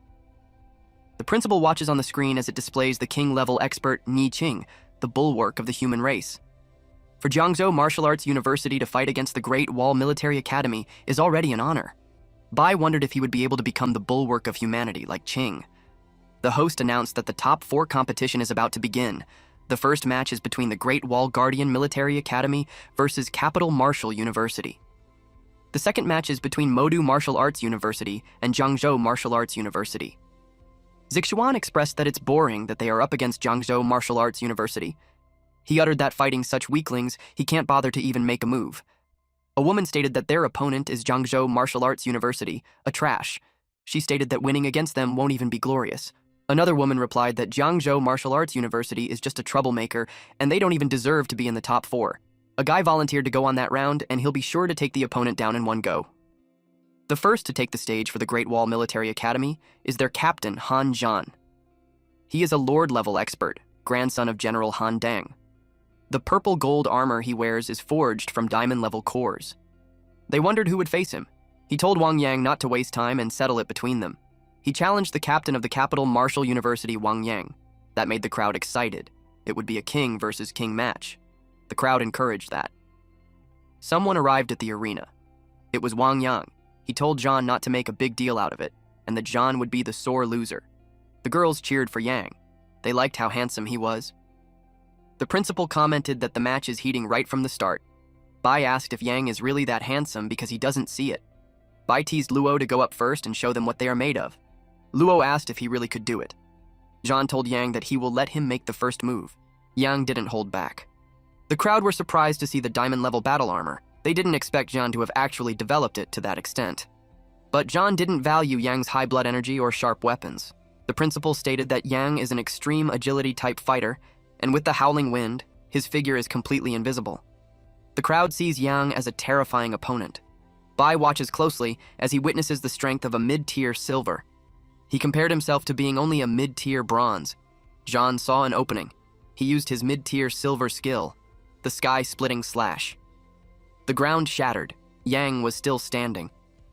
The principal watches on the screen as it displays the king-level expert Nie Ching, the bulwark of the human race. For Jiangzhou Martial Arts University to fight against the Great Wall Military Academy is already an honor. Bai wondered if he would be able to become the bulwark of humanity like Ching. The host announced that the top 4 competition is about to begin. The first match is between the Great Wall Guardian Military Academy versus Capital Martial University. The second match is between Modu Martial Arts University and Jiangzhou Martial Arts University. Zixuan expressed that it's boring that they are up against Jiangzhou Martial Arts University. He uttered that fighting such weaklings, he can't bother to even make a move. A woman stated that their opponent is Jiangzhou Martial Arts University, a trash. She stated that winning against them won't even be glorious. Another woman replied that Jiangzhou Martial Arts University is just a troublemaker, and they don't even deserve to be in the top 4. A guy volunteered to go on that round, and he'll be sure to take the opponent down in one go. The first to take the stage for the Great Wall Military Academy is their captain, Han Zhan. He is a Lord-level expert, grandson of General Han Dang. The purple gold armor he wears is forged from diamond-level cores. They wondered who would face him. He told Wang Yang not to waste time and settle it between them. He challenged the captain of the Capital Martial University, Wang Yang. That made the crowd excited. It would be a king versus king match. The crowd encouraged that. Someone arrived at the arena. It was Wang Yang. He told Zhan not to make a big deal out of it, and that Zhan would be the sore loser. The girls cheered for Yang. They liked how handsome he was. The principal commented that the match is heating right from the start. Bai asked if Yang is really that handsome because he doesn't see it. Bai teased Luo to go up first and show them what they are made of. Luo asked if he really could do it. Zhan told Yang that he will let him make the first move. Yang didn't hold back. The crowd were surprised to see the diamond-level battle armor. They didn't expect Zhan to have actually developed it to that extent. But Zhan didn't value Yang's high blood energy or sharp weapons. The principal stated that Yang is an extreme agility-type fighter, and with the howling wind, his figure is completely invisible. The crowd sees Yang as a terrifying opponent. Bai watches closely as he witnesses the strength of a mid-tier silver. He compared himself to being only a mid-tier bronze. Zhan saw an opening. He used his mid-tier silver skill, the sky-splitting slash. The ground shattered. Yang was still standing.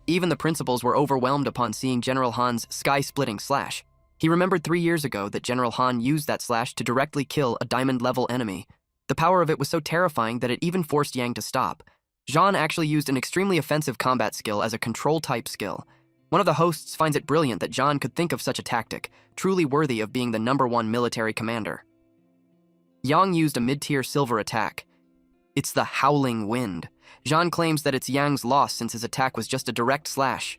Even the principals were overwhelmed upon seeing General Han's sky-splitting slash. He remembered 3 years ago that General Han used that slash to directly kill a diamond-level enemy. The power of it was so terrifying that it even forced Yang to stop. Zhan actually used an extremely offensive combat skill as a control-type skill. One of the hosts finds it brilliant that Zhan could think of such a tactic, truly worthy of being the #1 military commander. Yang used a mid-tier silver attack. It's the howling wind. Zhan claims that it's Yang's loss since his attack was just a direct slash.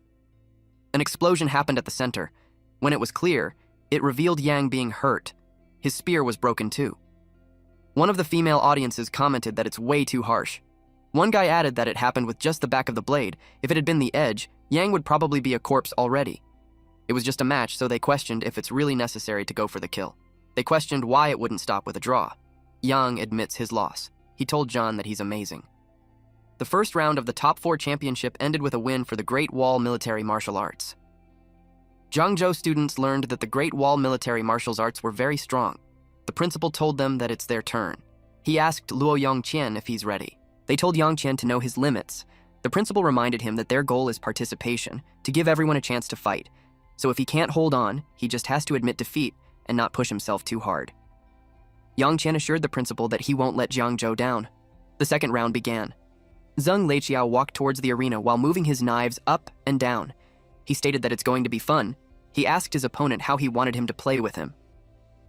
An explosion happened at the center. When it was clear, it revealed Yang being hurt. His spear was broken too. One of the female audiences commented that it's way too harsh. One guy added that it happened with just the back of the blade. If it had been the edge, Yang would probably be a corpse already. It was just a match, so they questioned if it's really necessary to go for the kill. They questioned why it wouldn't stop with a draw. Yang admits his loss. He told John that he's amazing. The first round of the top 4 championship ended with a win for the Great Wall military martial arts. Jiangzhou students learned that the Great Wall military martial arts were very strong. The principal told them that it's their turn. He asked Luo Yongqian if he's ready. They told Yongqian to know his limits. The principal reminded him that their goal is participation, to give everyone a chance to fight. So if he can't hold on, he just has to admit defeat and not push himself too hard. Yongqian assured the principal that he won't let Jiangzhou down. The second round began. Zheng Leiqiao walked towards the arena while moving his knives up and down. He stated that it's going to be fun. He asked his opponent how he wanted him to play with him.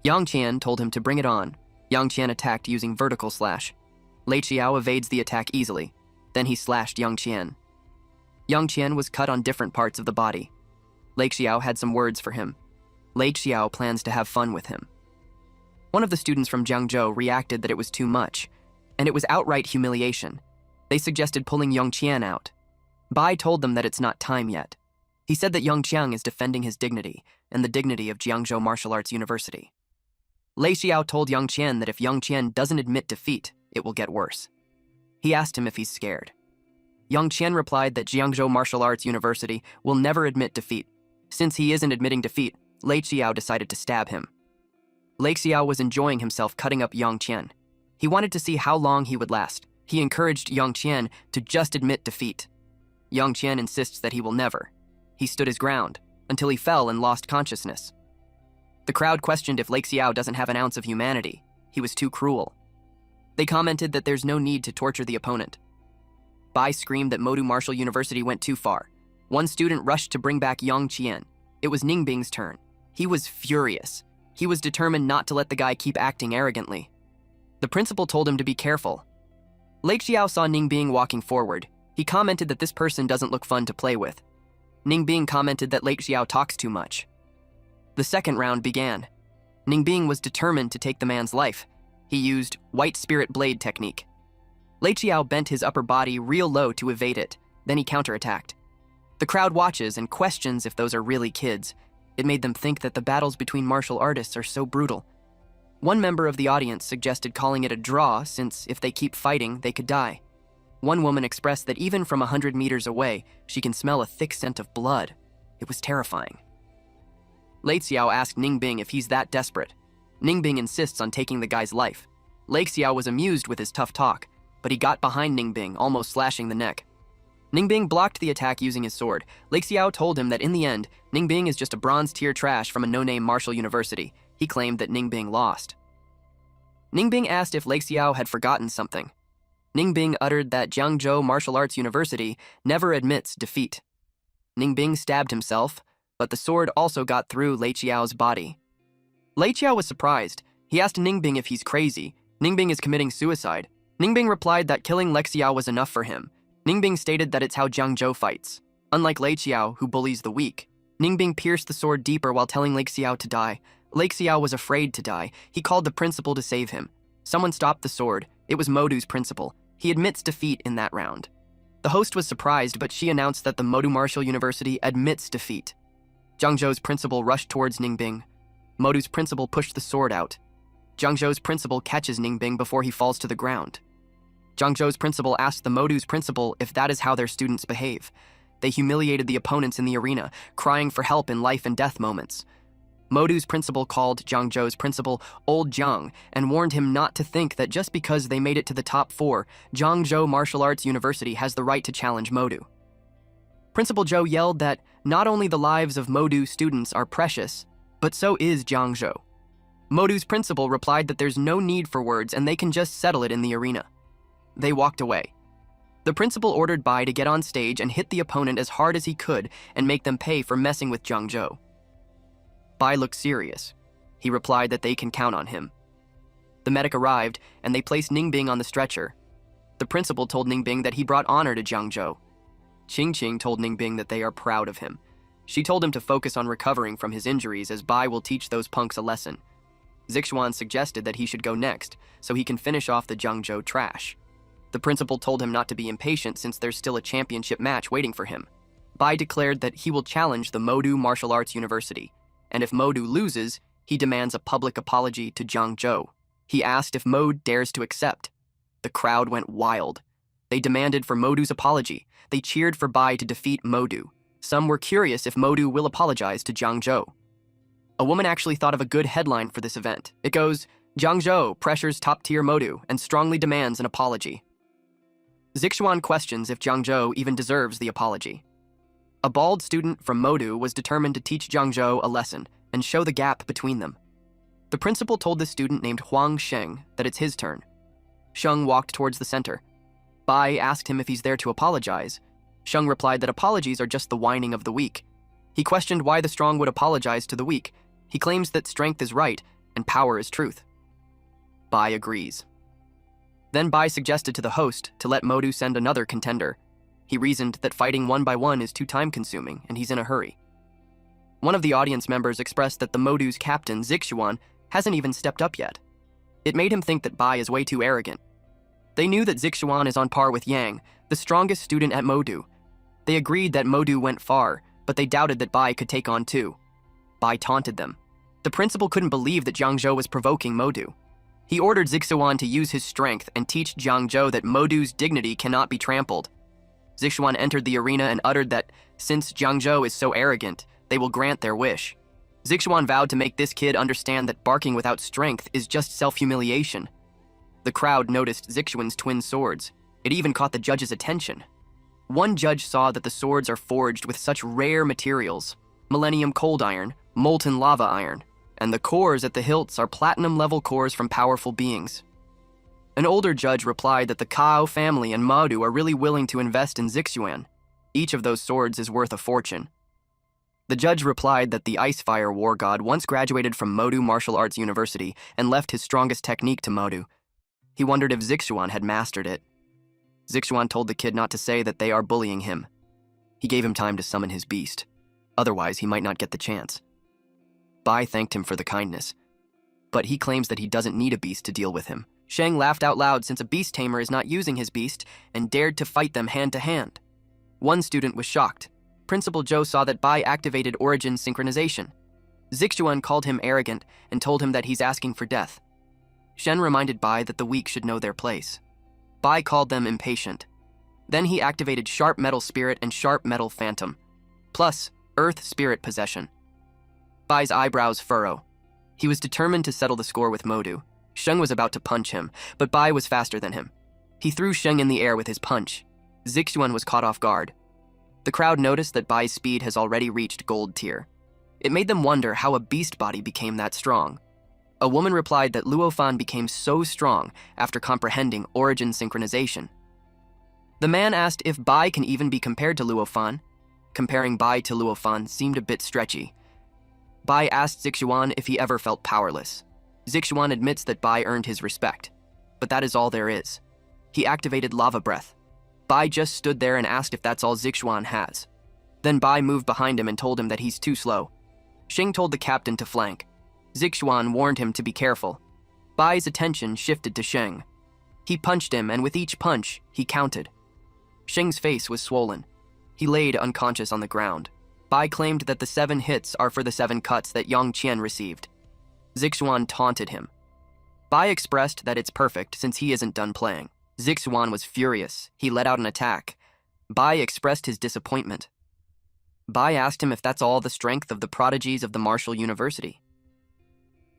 Yongqian told him to bring it on. Yongqian attacked using vertical slash. Leiqiao evades the attack easily. Then he slashed Yongqian. Yongqian was cut on different parts of the body. Leiqiao had some words for him. Leiqiao plans to have fun with him. One of the students from Jiangzhou reacted that it was too much, and it was outright humiliation. They suggested pulling Yongqian out. Bai told them that it's not time yet. He said that Yongqian is defending his dignity and the dignity of Jiangzhou Martial Arts University. Leiqiao told Yongqian that if Yongqian doesn't admit defeat, it will get worse. He asked him if he's scared. Yongqian replied that Jiangzhou Martial Arts University will never admit defeat. Since he isn't admitting defeat, Leiqiao decided to stab him. Leiqiao was enjoying himself cutting up Yongqian. He wanted to see how long he would last. He encouraged Yongqian to just admit defeat. Yongqian insists that he will never. He stood his ground until he fell and lost consciousness. The crowd questioned if Leiqiao doesn't have an ounce of humanity. He was too cruel. They commented that there's no need to torture the opponent. Bai screamed that Modu Martial University went too far. One student rushed to bring back Yongqian. It was Ningbing's turn. He was furious. He was determined not to let the guy keep acting arrogantly. The principal told him to be careful. Leiqiao saw Ningbing walking forward. He commented that this person doesn't look fun to play with. Ningbing commented that Leiqiao talks too much. The second round began. Ningbing was determined to take the man's life. He used White Spirit Blade technique. Leiqiao bent his upper body real low to evade it, then he counterattacked. The crowd watches and questions if those are really kids. It made them think that the battles between martial artists are so brutal. One member of the audience suggested calling it a draw since if they keep fighting, they could die. One woman expressed that even from 100 meters away, she can smell a thick scent of blood. It was terrifying. Leiqiao asked Ningbing if he's that desperate. Ningbing insists on taking the guy's life. Leiqiao was amused with his tough talk, but he got behind Ningbing, almost slashing the neck. Ningbing blocked the attack using his sword. Leiqiao told him that in the end, Ningbing is just a bronze-tier trash from a no-name martial university. He claimed that Ningbing lost. Ningbing asked if Leiqiao had forgotten something. Ningbing uttered that Jiangzhou Martial Arts University never admits defeat. Ningbing stabbed himself, but the sword also got through Leiqiao's body. Leiqiao was surprised. He asked Ningbing if he's crazy. Ningbing is committing suicide. Ningbing replied that killing Leiqiao was enough for him. Ningbing stated that it's how Jiangzhou fights. Unlike Leiqiao, who bullies the weak, Ningbing pierced the sword deeper while telling Leiqiao to die. Leiqiao was afraid to die. He called the principal to save him. Someone stopped the sword. It was Modu's principal. He admits defeat in that round. The host was surprised, but she announced that the Modu Martial University admits defeat. Jiangzhou's principal rushed towards Ningbing. Modu's principal pushed the sword out. Jiangzhou's principal catches Ningbing before he falls to the ground. Jiangzhou's principal asked the Modu's principal if that is how their students behave. They humiliated the opponents in the arena, crying for help in life and death moments. Modu's principal called Jiangzhou's principal Old Jiang and warned him not to think that just because they made it to the top 4, Jiangzhou Martial Arts University has the right to challenge Modu. Principal Zhou yelled that not only the lives of Modu students are precious, but so is Jiangzhou. Modu's principal replied that there's no need for words and they can just settle it in the arena. They walked away. The principal ordered Bai to get on stage and hit the opponent as hard as he could and make them pay for messing with Jiangzhou. Bai looked serious. He replied that they can count on him. The medic arrived and they placed Ningbing on the stretcher. The principal told Ningbing that he brought honor to Jiangzhou. Qingqing told Ningbing that they are proud of him. She told him to focus on recovering from his injuries as Bai will teach those punks a lesson. Zixuan suggested that he should go next so he can finish off the Jiangzhou trash. The principal told him not to be impatient since there's still a championship match waiting for him. Bai declared that he will challenge the Modu Martial Arts University, and if Modu loses, He demands a public apology to Jiang Zhou. He asked if Mode dares to accept. The crowd went wild. They demanded for Modu's apology. They cheered for Bai to defeat Modu. Some were curious if Modu will apologize to Jiang Zhou. A woman actually thought of a good headline for this event. It goes, Jiang Zhou pressures top-tier Modu and strongly demands an apology. Zixuan questions if Jiang Zhou even deserves the apology. A bald student from Modu was determined to teach Jiang Zhou a lesson and show the gap between them. The principal told the student named Huang Sheng that it's his turn. Sheng walked towards the center. Bai asked him if he's there to apologize. Sheng replied that apologies are just the whining of the weak. He questioned why the strong would apologize to the weak. He claims that strength is right and power is truth. Bai agrees. Then Bai suggested to the host to let Modu send another contender. He reasoned that fighting one by one is too time-consuming and he's in a hurry. One of the audience members expressed that the Modu's captain, Zixuan, hasn't even stepped up yet. It made him think that Bai is way too arrogant. They knew that Zixuan is on par with Yang, the strongest student at Modu. They agreed that Modu went far, but they doubted that Bai could take on two. Bai taunted them. The principal couldn't believe that Jiang Zhou was provoking Modu. He ordered Zixuan to use his strength and teach Jiang Zhou that Modu's dignity cannot be trampled. Zixuan entered the arena and uttered that, since Jiang Zhou is so arrogant, they will grant their wish. Zixuan vowed to make this kid understand that barking without strength is just self-humiliation. The crowd noticed Zixuan's twin swords. It even caught the judge's attention. One judge saw that the swords are forged with such rare materials, millennium cold iron, molten lava iron, and the cores at the hilts are platinum-level cores from powerful beings. An older judge replied that the Kao family and Madu are really willing to invest in Zixuan. Each of those swords is worth a fortune. The judge replied that the Icefire war god once graduated from Modu Martial Arts University and left his strongest technique to Modu. He wondered if Zixuan had mastered it. Zixuan told the kid not to say that they are bullying him. He gave him time to summon his beast. Otherwise, he might not get the chance. Bai thanked him for the kindness, but he claims that he doesn't need a beast to deal with him. Sheng laughed out loud since a beast tamer is not using his beast and dared to fight them hand to hand. One student was shocked. Principal Zhou saw that Bai activated origin synchronization. Zixuan called him arrogant and told him that he's asking for death. Shen reminded Bai that the weak should know their place. Bai called them impatient. Then he activated Sharp Metal Spirit and Sharp Metal Phantom, plus Earth Spirit Possession. Bai's eyebrows furrow. He was determined to settle the score with Modu. Sheng was about to punch him, but Bai was faster than him. He threw Sheng in the air with his punch. Zixuan was caught off guard. The crowd noticed that Bai's speed has already reached gold tier. It made them wonder how a beast body became that strong. A woman replied that Luofan became so strong after comprehending origin synchronization. The man asked if Bai can even be compared to Luofan. Comparing Bai to Luofan seemed a bit stretchy. Bai asked Zixuan if he ever felt powerless. Zixuan admits that Bai earned his respect, but that is all there is. He activated Lava Breath. Bai just stood there and asked if that's all Zixuan has. Then Bai moved behind him and told him that he's too slow. Sheng told the captain to flank. Zixuan warned him to be careful. Bai's attention shifted to Sheng. He punched him, and with each punch, he counted. Sheng's face was swollen. He laid unconscious on the ground. Bai claimed that the 7 hits are for the 7 cuts that Yang Qian received. Zixuan taunted him. Bai expressed that it's perfect since he isn't done playing. Zixuan was furious. He let out an attack. Bai expressed his disappointment. Bai asked him if that's all the strength of the prodigies of the Martial University.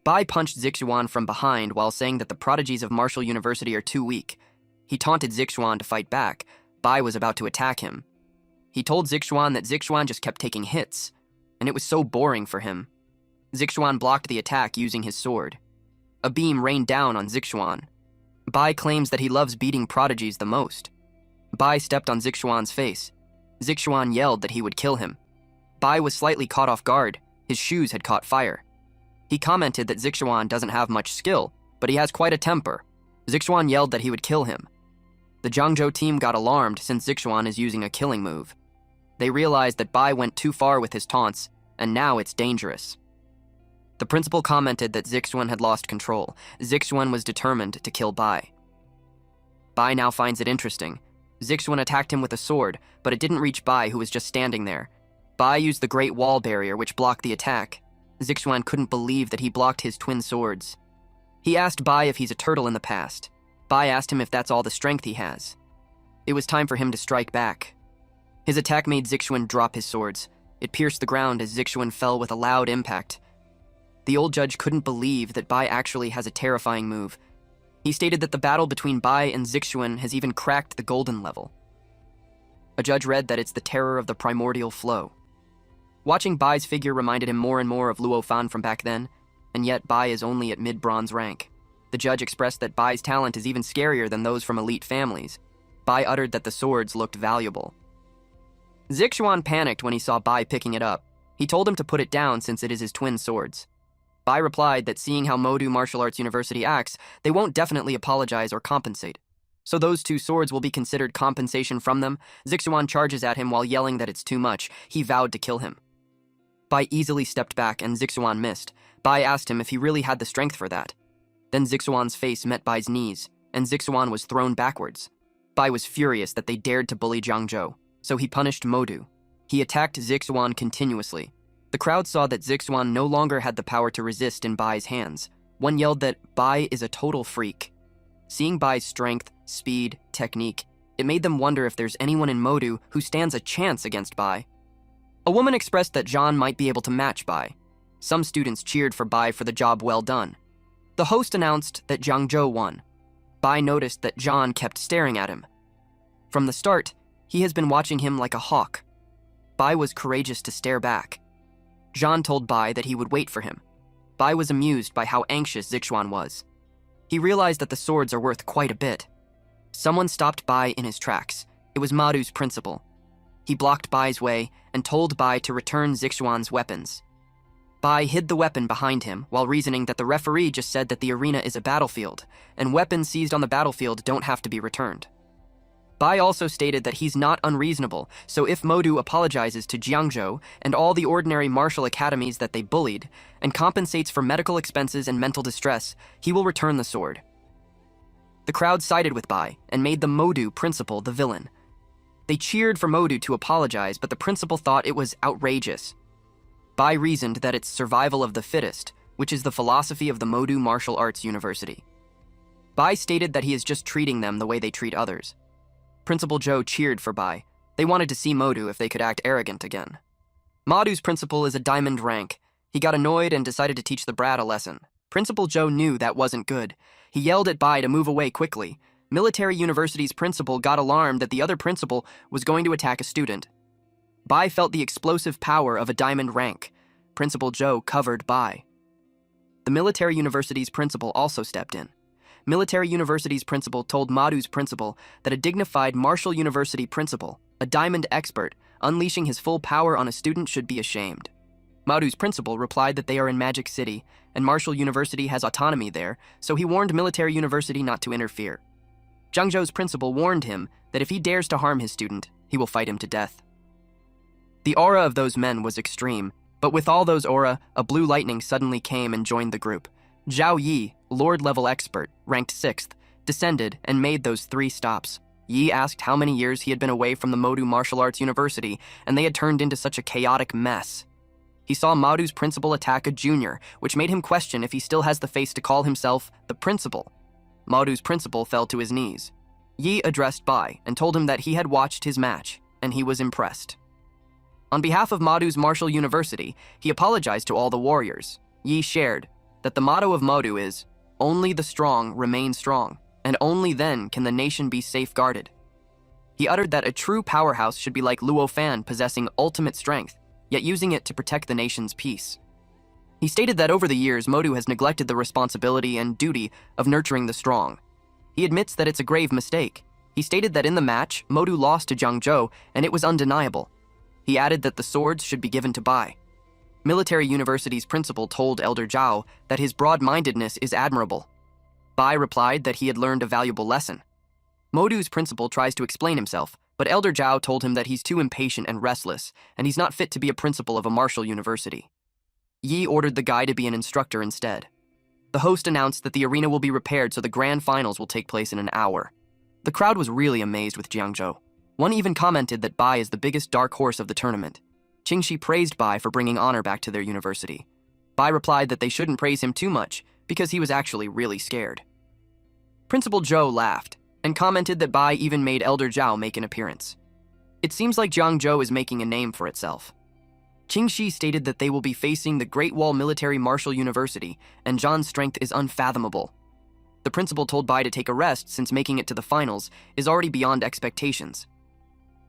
Bai punched Zixuan from behind while saying that the prodigies of Martial University are too weak. He taunted Zixuan to fight back. Bai was about to attack him. He told Zixuan that Zixuan just kept taking hits, and it was so boring for him. Zixuan blocked the attack using his sword. A beam rained down on Zixuan. Bai claims that he loves beating prodigies the most. Bai stepped on Zixuan's face. Zixuan yelled that he would kill him. Bai was slightly caught off guard. His shoes had caught fire. He commented that Zixuan doesn't have much skill, but he has quite a temper. Zixuan yelled that he would kill him. The Jiangzhou team got alarmed since Zixuan is using a killing move. They realized that Bai went too far with his taunts, and now it's dangerous. The principal commented that Zixuan had lost control. Zixuan was determined to kill Bai. Bai now finds it interesting. Zixuan attacked him with a sword, but it didn't reach Bai, who was just standing there. Bai used the Great Wall Barrier, which blocked the attack. Zixuan couldn't believe that he blocked his twin swords. He asked Bai if he's a turtle in the past. Bai asked him if that's all the strength he has. It was time for him to strike back. His attack made Zixuan drop his swords. It pierced the ground as Zixuan fell with a loud impact. The old judge couldn't believe that Bai actually has a terrifying move. He stated that the battle between Bai and Zixuan has even cracked the golden level. A judge read that it's the terror of the primordial flow. Watching Bai's figure reminded him more and more of Luo Fan from back then, and yet Bai is only at mid-bronze rank. The judge expressed that Bai's talent is even scarier than those from elite families. Bai uttered that the swords looked valuable. Zixuan panicked when he saw Bai picking it up. He told him to put it down since it is his twin swords. Bai replied that seeing how Modu Martial Arts University acts, they won't definitely apologize or compensate. So those two swords will be considered compensation from them. Zixuan charges at him while yelling that it's too much. He vowed to kill him. Bai easily stepped back and Zixuan missed. Bai asked him if he really had the strength for that. Then Zixuan's face met Bai's knees, and Zixuan was thrown backwards. Bai was furious that they dared to bully Jiangzhou, so he punished Modu. He attacked Zixuan continuously. The crowd saw that Zixuan no longer had the power to resist in Bai's hands. One yelled that Bai is a total freak. Seeing Bai's strength, speed, technique, it made them wonder if there's anyone in Modu who stands a chance against Bai. A woman expressed that Zhan might be able to match Bai. Some students cheered for Bai for the job well done. The host announced that Jiangzhou won. Bai noticed that Zhan kept staring at him. From the start, he has been watching him like a hawk. Bai was courageous to stare back. Zhan told Bai that he would wait for him. Bai was amused by how anxious Zixuan was. He realized that the swords are worth quite a bit. Someone stopped Bai in his tracks. It was Madu's principal. He blocked Bai's way and told Bai to return Zixuan's weapons. Bai hid the weapon behind him while reasoning that the referee just said that the arena is a battlefield, and weapons seized on the battlefield don't have to be returned. Bai also stated that he's not unreasonable, so if Modu apologizes to Jiangzhou and all the ordinary martial academies that they bullied, and compensates for medical expenses and mental distress, he will return the sword. The crowd sided with Bai and made the Modu principal the villain. They cheered for Modu to apologize, but the principal thought it was outrageous. Bai reasoned that it's survival of the fittest, which is the philosophy of the Modu Martial Arts University. Bai stated that he is just treating them the way they treat others. Principal Zhou cheered for Bai. They wanted to see Modu if they could act arrogant again. Madu's principal is a diamond rank. He got annoyed and decided to teach the brat a lesson. Principal Zhou knew that wasn't good. He yelled at Bai to move away quickly. Military University's principal got alarmed that the other principal was going to attack a student. Bai felt the explosive power of a diamond rank. Principal Zhou covered Bai. The Military University's principal also stepped in. Military University's principal told Madu's principal that a dignified Martial University principal, a diamond expert, unleashing his full power on a student should be ashamed. Madu's principal replied that they are in Magic City, and Martial University has autonomy there, so he warned Military University not to interfere. Jiangzhou's principal warned him that if he dares to harm his student, he will fight him to death. The aura of those men was extreme, but with all those aura, a blue lightning suddenly came and joined the group. Zhao Yi, Lord-level expert, ranked 6th, descended and made those 3 stops. Yi asked how many years he had been away from the Modu Martial Arts University, and they had turned into such a chaotic mess. He saw Madu's principal attack a junior, which made him question if he still has the face to call himself the principal. Madu's principal fell to his knees. Yi addressed Bai and told him that he had watched his match, and he was impressed. On behalf of Madu's Martial University, he apologized to all the warriors. Yi shared that the motto of Modu is, "Only the strong remain strong, and only then can the nation be safeguarded." He uttered that a true powerhouse should be like Luo Fan, possessing ultimate strength, yet using it to protect the nation's peace. He stated that over the years, Modu has neglected the responsibility and duty of nurturing the strong. He admits that it's a grave mistake. He stated that in the match, Modu lost to Jiangzhou, and it was undeniable. He added that the swords should be given to Bai. Military University's principal told Elder Zhao that his broad-mindedness is admirable. Bai replied that he had learned a valuable lesson. Modu's principal tries to explain himself, but Elder Zhao told him that he's too impatient and restless, and he's not fit to be a principal of a martial university. Yi ordered the guy to be an instructor instead. The host announced that the arena will be repaired so the grand finals will take place in an hour. The crowd was really amazed with Jiangzhou. One even commented that Bai is the biggest dark horse of the tournament. Qingxi praised Bai for bringing honor back to their university. Bai replied that they shouldn't praise him too much because he was actually really scared. Principal Zhou laughed and commented that Bai even made Elder Zhao make an appearance. It seems like Jiangzhou is making a name for itself. Qingxi stated that they will be facing the Great Wall Military Martial University, and Zhan's strength is unfathomable. The principal told Bai to take a rest since making it to the finals is already beyond expectations.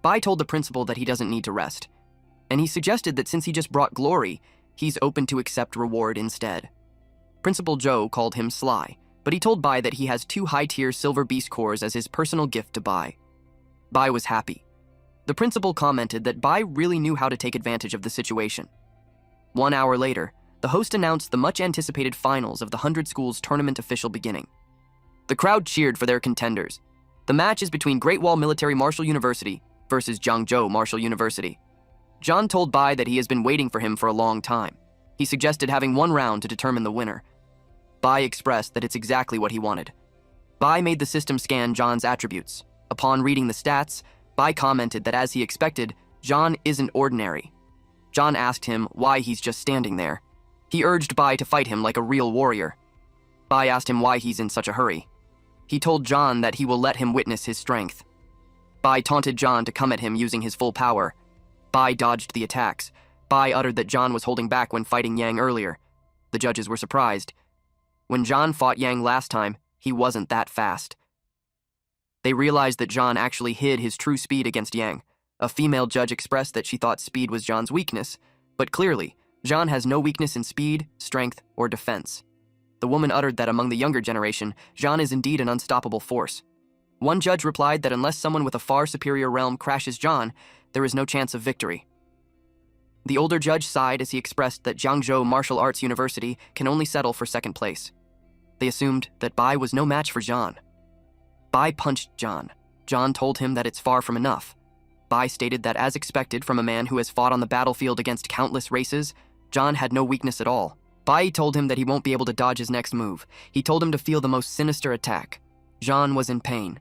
Bai told the principal that he doesn't need to rest, and he suggested that since he just brought glory, he's open to accept reward instead. Principal Zhou called him sly, but he told Bai that he has 2 high-tier silver beast cores as his personal gift to Bai. Bai was happy. The principal commented that Bai really knew how to take advantage of the situation. 1 hour later, the host announced the much-anticipated finals of the 100 Schools tournament official beginning. The crowd cheered for their contenders. The match is between Great Wall Military Martial University versus Jiangzhou Martial University. Zhan told Bai that he has been waiting for him for a long time. He suggested having 1 round to determine the winner. Bai expressed that it's exactly what he wanted. Bai made the system scan Zhan's attributes. Upon reading the stats, Bai commented that as he expected, Zhan isn't ordinary. Zhan asked him why he's just standing there. He urged Bai to fight him like a real warrior. Bai asked him why he's in such a hurry. He told Zhan that he will let him witness his strength. Bai taunted Zhan to come at him using his full power. Bai dodged the attacks. Bai uttered that Zhan was holding back when fighting Yang earlier. The judges were surprised. When Zhan fought Yang last time, he wasn't that fast. They realized that Zhan actually hid his true speed against Yang. A female judge expressed that she thought speed was Zhan's weakness, but clearly, Zhan has no weakness in speed, strength, or defense. The woman uttered that among the younger generation, Zhan is indeed an unstoppable force. One judge replied that unless someone with a far superior realm crashes Zhan, there is no chance of victory. The older judge sighed as he expressed that Jiangzhou Martial Arts University can only settle for second place. They assumed that Bai was no match for Zhan. Bai punched Zhan. Zhan told him that it's far from enough. Bai stated that as expected from a man who has fought on the battlefield against countless races, Zhan had no weakness at all. Bai told him that he won't be able to dodge his next move. He told him to feel the most sinister attack. Zhan was in pain.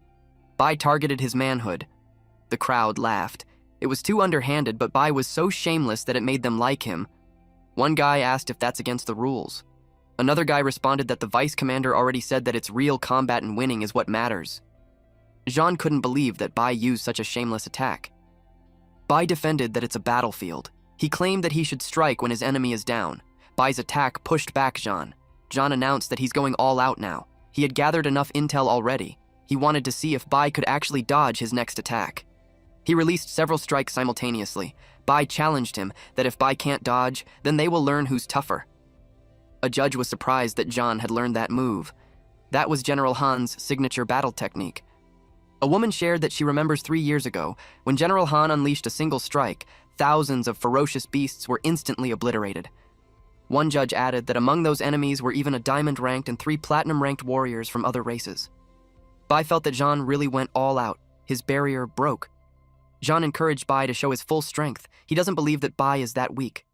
Bai targeted his manhood. The crowd laughed. It was too underhanded, but Bai was so shameless that it made them like him. One guy asked if that's against the rules. Another guy responded that the vice commander already said that it's real combat and winning is what matters. Zhan couldn't believe that Bai used such a shameless attack. Bai defended that it's a battlefield. He claimed that he should strike when his enemy is down. Bai's attack pushed back Zhan. Zhan announced that he's going all out now. He had gathered enough intel already. He wanted to see if Bai could actually dodge his next attack. He released several strikes simultaneously. Bai challenged him that if Bai can't dodge, then they will learn who's tougher. A judge was surprised that Zhan had learned that move. That was General Han's signature battle technique. A woman shared that she remembers 3 years ago, when General Han unleashed a single strike, thousands of ferocious beasts were instantly obliterated. One judge added that among those enemies were even a diamond-ranked and 3 platinum-ranked warriors from other races. Bai felt that Zhan really went all out. His barrier broke. Zhan encouraged Bai to show his full strength. He doesn't believe that Bai is that weak.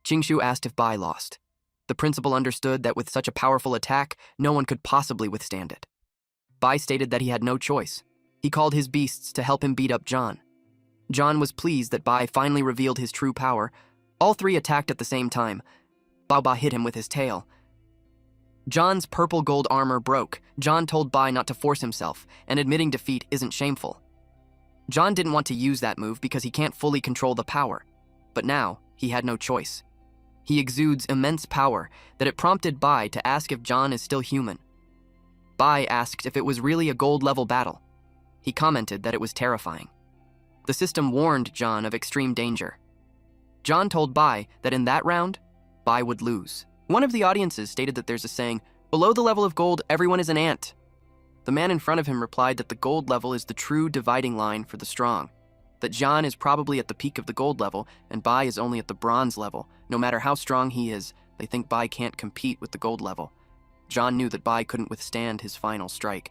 Qingshu asked if Bai lost. The principal understood that with such a powerful attack, no one could possibly withstand it. Bai stated that he had no choice. He called his beasts to help him beat up Zhan. Zhan was pleased that Bai finally revealed his true power. All 3 attacked at the same time. Bao hit him with his tail. Zhan's purple gold armor broke. Zhan told Bai not to force himself, and admitting defeat isn't shameful. Zhan didn't want to use that move because he can't fully control the power. But now, he had no choice. He exudes immense power that it prompted Bai to ask if Zhan is still human. Bai asked if it was really a gold-level battle. He commented that it was terrifying. The system warned Zhan of extreme danger. Zhan told Bai that in that round, Bai would lose. One of the audiences stated that there's a saying, "Below the level of gold, everyone is an ant." The man in front of him replied that the gold level is the true dividing line for the strong, that Zhan is probably at the peak of the gold level and Bai is only at the bronze level. No matter how strong he is, they think Bai can't compete with the gold level. Zhan knew that Bai couldn't withstand his final strike.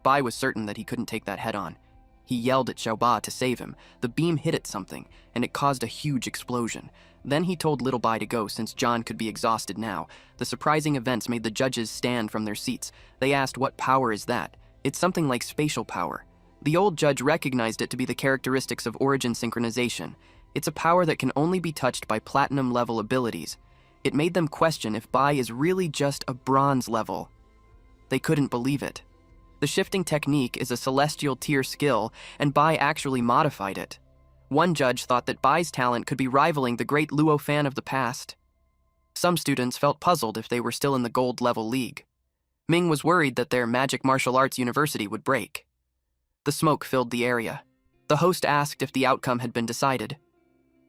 Bai was certain that he couldn't take that head-on. He yelled at Xiaoba to save him. The beam hit at something, and it caused a huge explosion. Then he told little Bai to go since Zhan could be exhausted now. The surprising events made the judges stand from their seats. They asked, "What power is that?" "It's something like spatial power." The old judge recognized it to be the characteristics of origin synchronization. It's a power that can only be touched by platinum-level abilities. It made them question if Bai is really just a bronze level. They couldn't believe it. The shifting technique is a celestial tier skill, and Bai actually modified it. One judge thought that Bai's talent could be rivaling the great Luo fan of the past. Some students felt puzzled if they were still in the gold level league. Ming was worried that their magic martial arts university would break. The smoke filled the area. The host asked if the outcome had been decided.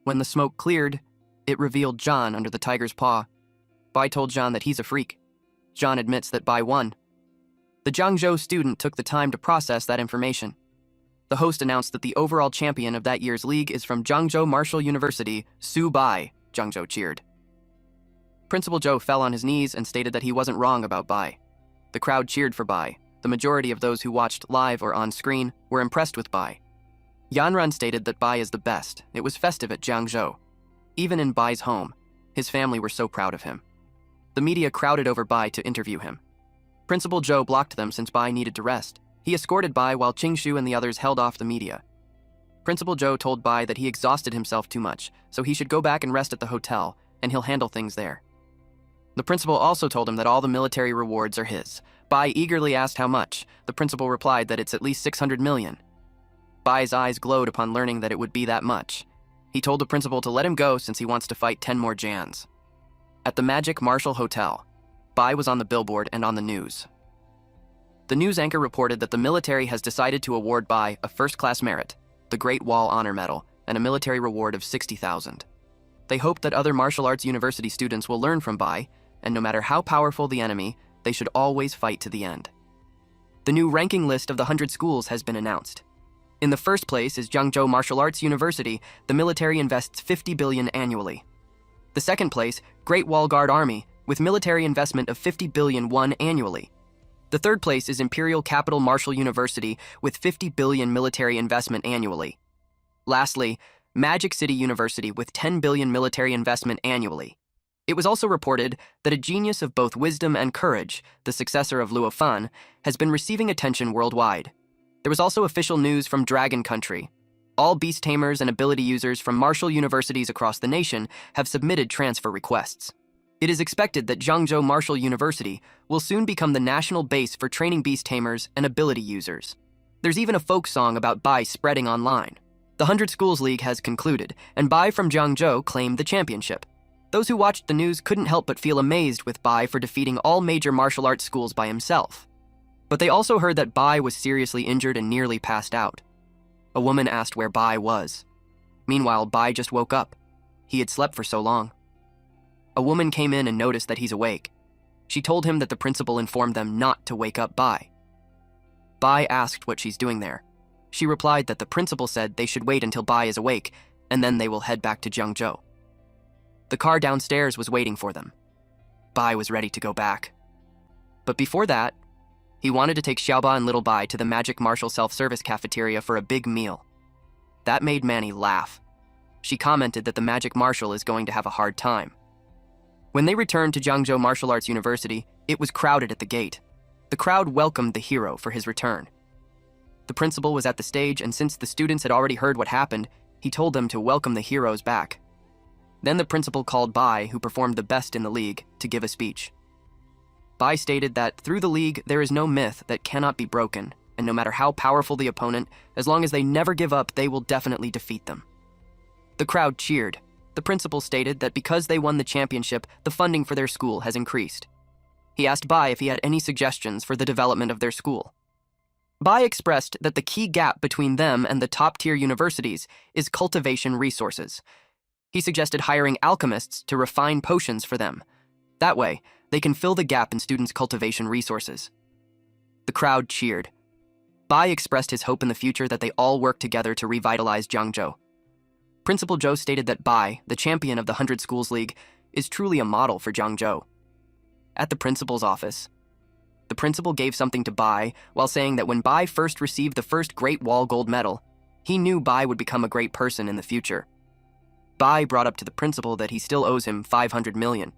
When the smoke cleared, it revealed John under the tiger's paw. Bai told John that he's a freak. John admits that Bai won. The Jiangzhou student took the time to process that information. The host announced that the overall champion of that year's league is from Jiangzhou Martial University, Su Bai. Jiangzhou cheered. Principal Zhou fell on his knees and stated that he wasn't wrong about Bai. The crowd cheered for Bai. The majority of those who watched live or on screen were impressed with Bai. Yanran stated that Bai is the best. It was festive at Jiangzhou. Even in Bai's home, his family were so proud of him. The media crowded over Bai to interview him. Principal Zhou blocked them since Bai needed to rest. He escorted Bai while Qingshu and the others held off the media. Principal Zhou told Bai that he exhausted himself too much, so he should go back and rest at the hotel, and he'll handle things there. The principal also told him that all the military rewards are his. Bai eagerly asked how much. The principal replied that it's at least 600 million. Bai's eyes glowed upon learning that it would be that much. He told the principal to let him go since he wants to fight 10 more Jans. At the Magic Martial Hotel, Bai was on the billboard and on the news. The news anchor reported that the military has decided to award Bai a first-class merit, the Great Wall Honor Medal, and a military reward of 60,000. They hope that other martial arts university students will learn from Bai, and no matter how powerful the enemy, they should always fight to the end. The new ranking list of the 100 schools has been announced. In the first place is Jiangzhou Martial Arts University. The military invests 50 billion annually. The second place, Great Wall Guard Army, with military investment of 50 billion won annually. The third place is Imperial Capital Martial University, with 50 billion military investment annually. Lastly, Magic City University, with 10 billion military investment annually. It was also reported that a genius of both wisdom and courage, the successor of Luo Fan, has been receiving attention worldwide. There was also official news from Dragon Country. All beast tamers and ability users from martial universities across the nation have submitted transfer requests. It is expected that Jiangzhou Martial University will soon become the national base for training beast tamers and ability users. There's even a folk song about Bai spreading online. The 100 Schools League has concluded, and Bai from Jiangzhou claimed the championship. Those who watched the news couldn't help but feel amazed with Bai for defeating all major martial arts schools by himself. But they also heard that Bai was seriously injured and nearly passed out. A woman asked where Bai was. Meanwhile, Bai just woke up. He had slept for so long. A woman came in and noticed that he's awake. She told him that the principal informed them not to wake up Bai. Bai asked what she's doing there. She replied that the principal said they should wait until Bai is awake, and then they will head back to Jiangzhou. The car downstairs was waiting for them. Bai was ready to go back. But before that, he wanted to take Xiaoba and Little Bai to the Magic Martial self-service cafeteria for a big meal. That made Manny laugh. She commented that the Magic Martial is going to have a hard time. When they returned to Jiangzhou Martial Arts University, it was crowded at the gate. The crowd welcomed the hero for his return. The principal was at the stage, and since the students had already heard what happened, he told them to welcome the heroes back. Then the principal called Bai, who performed the best in the league, to give a speech. Bai stated that through the league, there is no myth that cannot be broken, and no matter how powerful the opponent, as long as they never give up, they will definitely defeat them. The crowd cheered. The principal stated that because they won the championship, the funding for their school has increased. He asked Bai if he had any suggestions for the development of their school. Bai expressed that the key gap between them and the top-tier universities is cultivation resources. He suggested hiring alchemists to refine potions for them. That way, they can fill the gap in students' cultivation resources. The crowd cheered. Bai expressed his hope in the future that they all work together to revitalize Jiangzhou. Principal Zhou stated that Bai, the champion of the 100 Schools League, is truly a model for Jiangzhou. At the principal's office, the principal gave something to Bai while saying that when Bai first received the first Great Wall Gold Medal, he knew Bai would become a great person in the future. Bai brought up to the principal that he still owes him 500 million.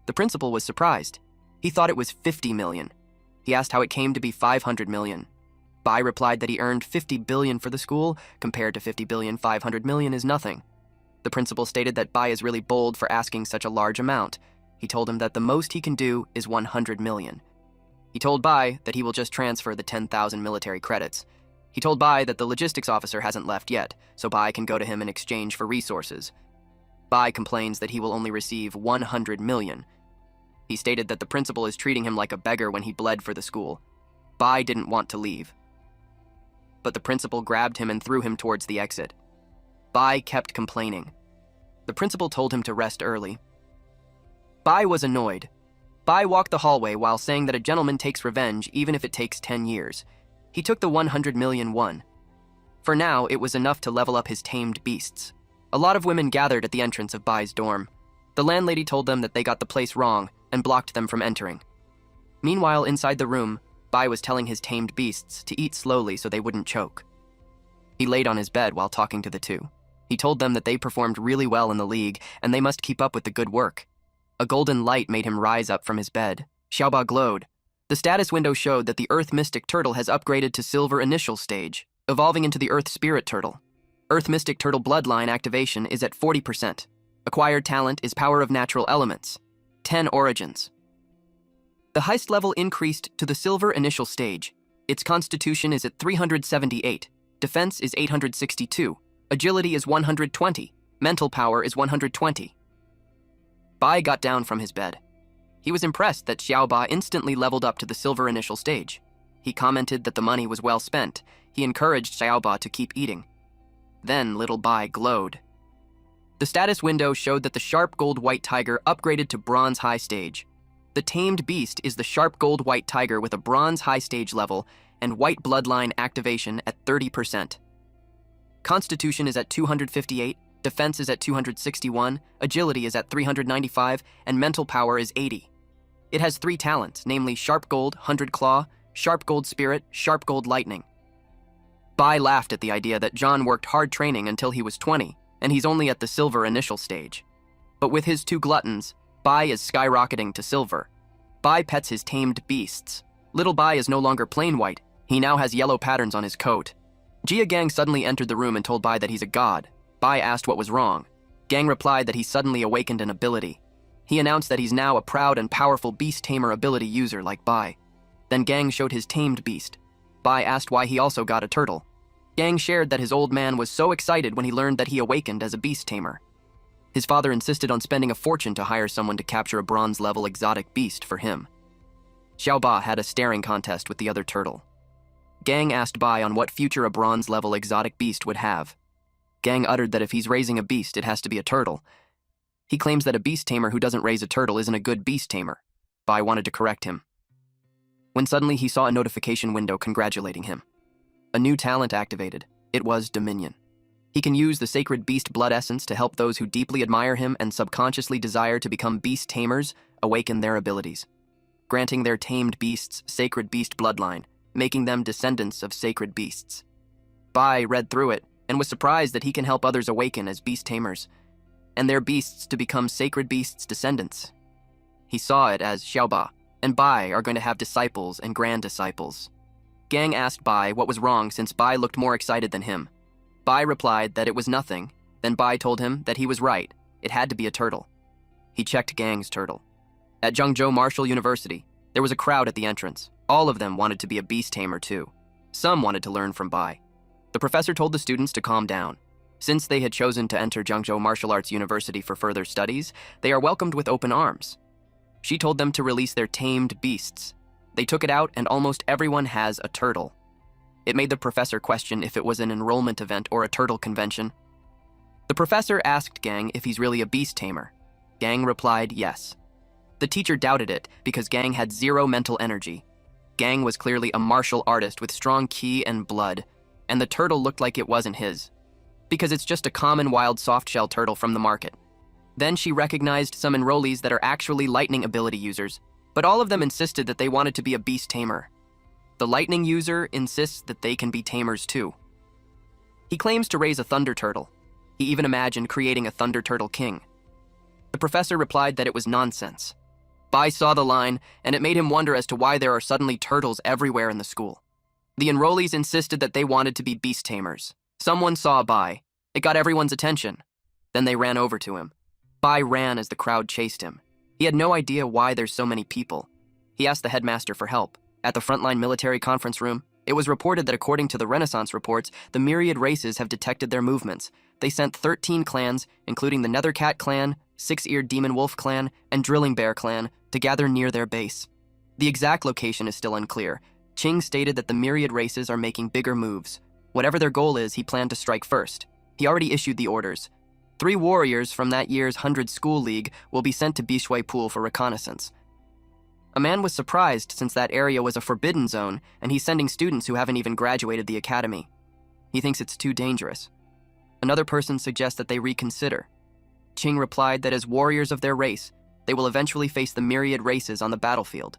The principal was surprised. He thought it was 50 million. He asked how it came to be 500 million. Bai replied that he earned 50 billion for the school. Compared to 50 billion, 500 million is nothing. The principal stated that Bai is really bold for asking such a large amount. He told him that the most he can do is 100 million. He told Bai that he will just transfer the 10,000 military credits. He told Bai that the logistics officer hasn't left yet, so Bai can go to him in exchange for resources. Bai complains that he will only receive 100 million. He stated that the principal is treating him like a beggar when he bled for the school. Bai didn't want to leave, but the principal grabbed him and threw him towards the exit. Bai kept complaining. The principal told him to rest early. Bai was annoyed. Bai walked the hallway while saying that a gentleman takes revenge even if it takes 10 years. He took the 100 million won. For now, it was enough to level up his tamed beasts. A lot of women gathered at the entrance of Bai's dorm. The landlady told them that they got the place wrong and blocked them from entering. Meanwhile, inside the room, Bai was telling his tamed beasts to eat slowly so they wouldn't choke. He laid on his bed while talking to the two. He told them that they performed really well in the league and they must keep up with the good work. A golden light made him rise up from his bed. Xiaoba glowed. The status window showed that the Earth Mystic Turtle has upgraded to Silver Initial Stage, evolving into the Earth Spirit Turtle. Earth Mystic Turtle bloodline activation is at 40%. Acquired talent is Power of Natural Elements. 10 origins. The heist level increased to the Silver Initial Stage. Its constitution is at 378. Defense is 862. Agility is 120. Mental power is 120. Bai got down from his bed. He was impressed that Xiaoba instantly leveled up to the Silver Initial Stage. He commented that the money was well spent. He encouraged Xiaoba to keep eating. Then little Bai glowed. The status window showed that the Sharp Gold White Tiger upgraded to Bronze High Stage. The tamed beast is the Sharp Gold White Tiger with a Bronze High Stage level and White Bloodline activation at 30%. Constitution is at 258, Defense is at 261, Agility is at 395, and Mental Power is 80. It has 3 talents, namely Sharp Gold, 100 Claw, Sharp Gold Spirit, Sharp Gold Lightning. Bai laughed at the idea that John worked hard training until he was 20, and he's only at the Silver Initial Stage. But with his 2 gluttons, Bai is skyrocketing to Silver. Bai pets his tamed beasts. Little Bai is no longer plain white, he now has yellow patterns on his coat. Jia Gang suddenly entered the room and told Bai that he's a god. Bai asked what was wrong. Gang replied that he suddenly awakened an ability. He announced that he's now a proud and powerful beast tamer ability user like Bai. Then Gang showed his tamed beast. Bai asked why he also got a turtle. Gang shared that his old man was so excited when he learned that he awakened as a beast tamer. His father insisted on spending a fortune to hire someone to capture a bronze-level exotic beast for him. Xiaoba had a staring contest with the other turtle. Gang asked Bai on what future a bronze-level exotic beast would have. Gang uttered that if he's raising a beast, it has to be a turtle. He claims that a beast tamer who doesn't raise a turtle isn't a good beast tamer. Bai wanted to correct him. When suddenly he saw a notification window congratulating him. A new talent activated. It was Dominion. He can use the Sacred Beast Blood Essence to help those who deeply admire him and subconsciously desire to become beast tamers awaken their abilities, granting their tamed beasts Sacred Beast Bloodline, making them descendants of sacred beasts. Bai read through it and was surprised that he can help others awaken as beast tamers, and their beasts to become sacred beasts' descendants. He saw it as Xiaoba and Bai are going to have disciples and grand disciples. Gang asked Bai what was wrong since Bai looked more excited than him. Bai replied that it was nothing. Then Bai told him that he was right. It had to be a turtle. He checked Gang's turtle. At Zhengzhou Martial University, there was a crowd at the entrance. All of them wanted to be a beast tamer too. Some wanted to learn from Bai. The professor told the students to calm down. Since they had chosen to enter Zhengzhou Martial Arts University for further studies, they are welcomed with open arms. She told them to release their tamed beasts. They took it out and almost everyone has a turtle. It made the professor question if it was an enrollment event or a turtle convention. The professor asked Gang if he's really a beast tamer. Gang replied yes. The teacher doubted it because Gang had 0 mental energy. Gang was clearly a martial artist with strong ki and blood, and the turtle looked like it wasn't his, because it's just a common wild softshell turtle from the market. Then she recognized some enrollees that are actually lightning ability users, but all of them insisted that they wanted to be a beast tamer. The lightning user insists that they can be tamers too. He claims to raise a thunder turtle. He even imagined creating a thunder turtle king. The professor replied that it was nonsense. Bai saw the line, and it made him wonder as to why there are suddenly turtles everywhere in the school. The enrollees insisted that they wanted to be beast tamers. Someone saw Bai. It got everyone's attention. Then they ran over to him. Bai ran as the crowd chased him. He had no idea why there's so many people. He asked the headmaster for help. At the frontline military conference room, it was reported that according to the Renaissance reports, the myriad races have detected their movements. They sent 13 clans, including the Nethercat clan, Six-Eared Demon Wolf clan, and Drilling Bear clan, to gather near their base. The exact location is still unclear. Ching stated that the myriad races are making bigger moves. Whatever their goal is, he planned to strike first. He already issued the orders. 3 warriors from that year's 100 School League will be sent to Bishui Pool for reconnaissance. A man was surprised since that area was a forbidden zone and he's sending students who haven't even graduated the academy. He thinks it's too dangerous. Another person suggests that they reconsider. Ching replied that as warriors of their race, they will eventually face the myriad races on the battlefield.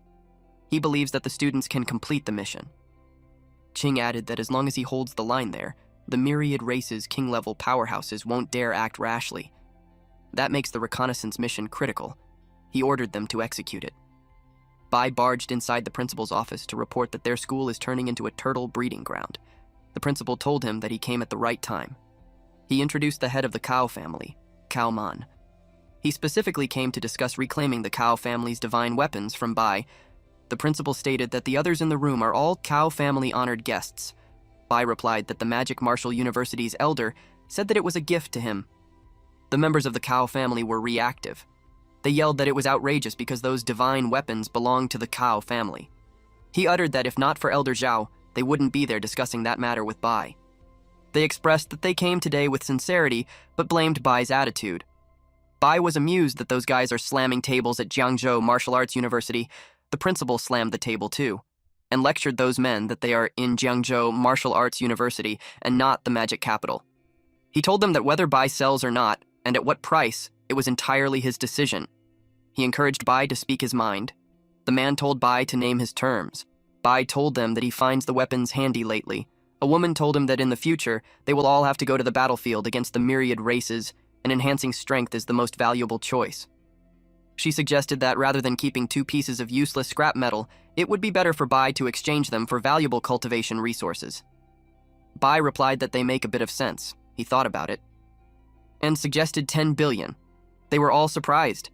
He believes that the students can complete the mission. Ching added that as long as he holds the line there, the myriad races' king-level powerhouses won't dare act rashly. That makes the reconnaissance mission critical. He ordered them to execute it. Bai barged inside the principal's office to report that their school is turning into a turtle breeding ground. The principal told him that he came at the right time. He introduced the head of the Cao family, Cao Man. He specifically came to discuss reclaiming the Cao family's divine weapons from Bai. The principal stated that the others in the room are all Cao family honored guests. Bai replied that the Magic Martial University's elder said that it was a gift to him. The members of the Cao family were reactive. They yelled that it was outrageous because those divine weapons belonged to the Cao family. He uttered that if not for Elder Zhao, they wouldn't be there discussing that matter with Bai. They expressed that they came today with sincerity, but blamed Bai's attitude. Bai was amused that those guys are slamming tables at Jiangzhou Martial Arts University. The principal slammed the table too, and lectured those men that they are in Jiangzhou Martial Arts University and not the magic capital. He told them that whether Bai sells or not, and at what price, it was entirely his decision. He encouraged Bai to speak his mind. The man told Bai to name his terms. Bai told them that he finds the weapons handy lately. A woman told him that in the future, they will all have to go to the battlefield against the myriad races, and enhancing strength is the most valuable choice. She suggested that rather than keeping 2 pieces of useless scrap metal, it would be better for Bai to exchange them for valuable cultivation resources. Bai replied that they make a bit of sense. He thought about it, and suggested 10 billion. They were all surprised.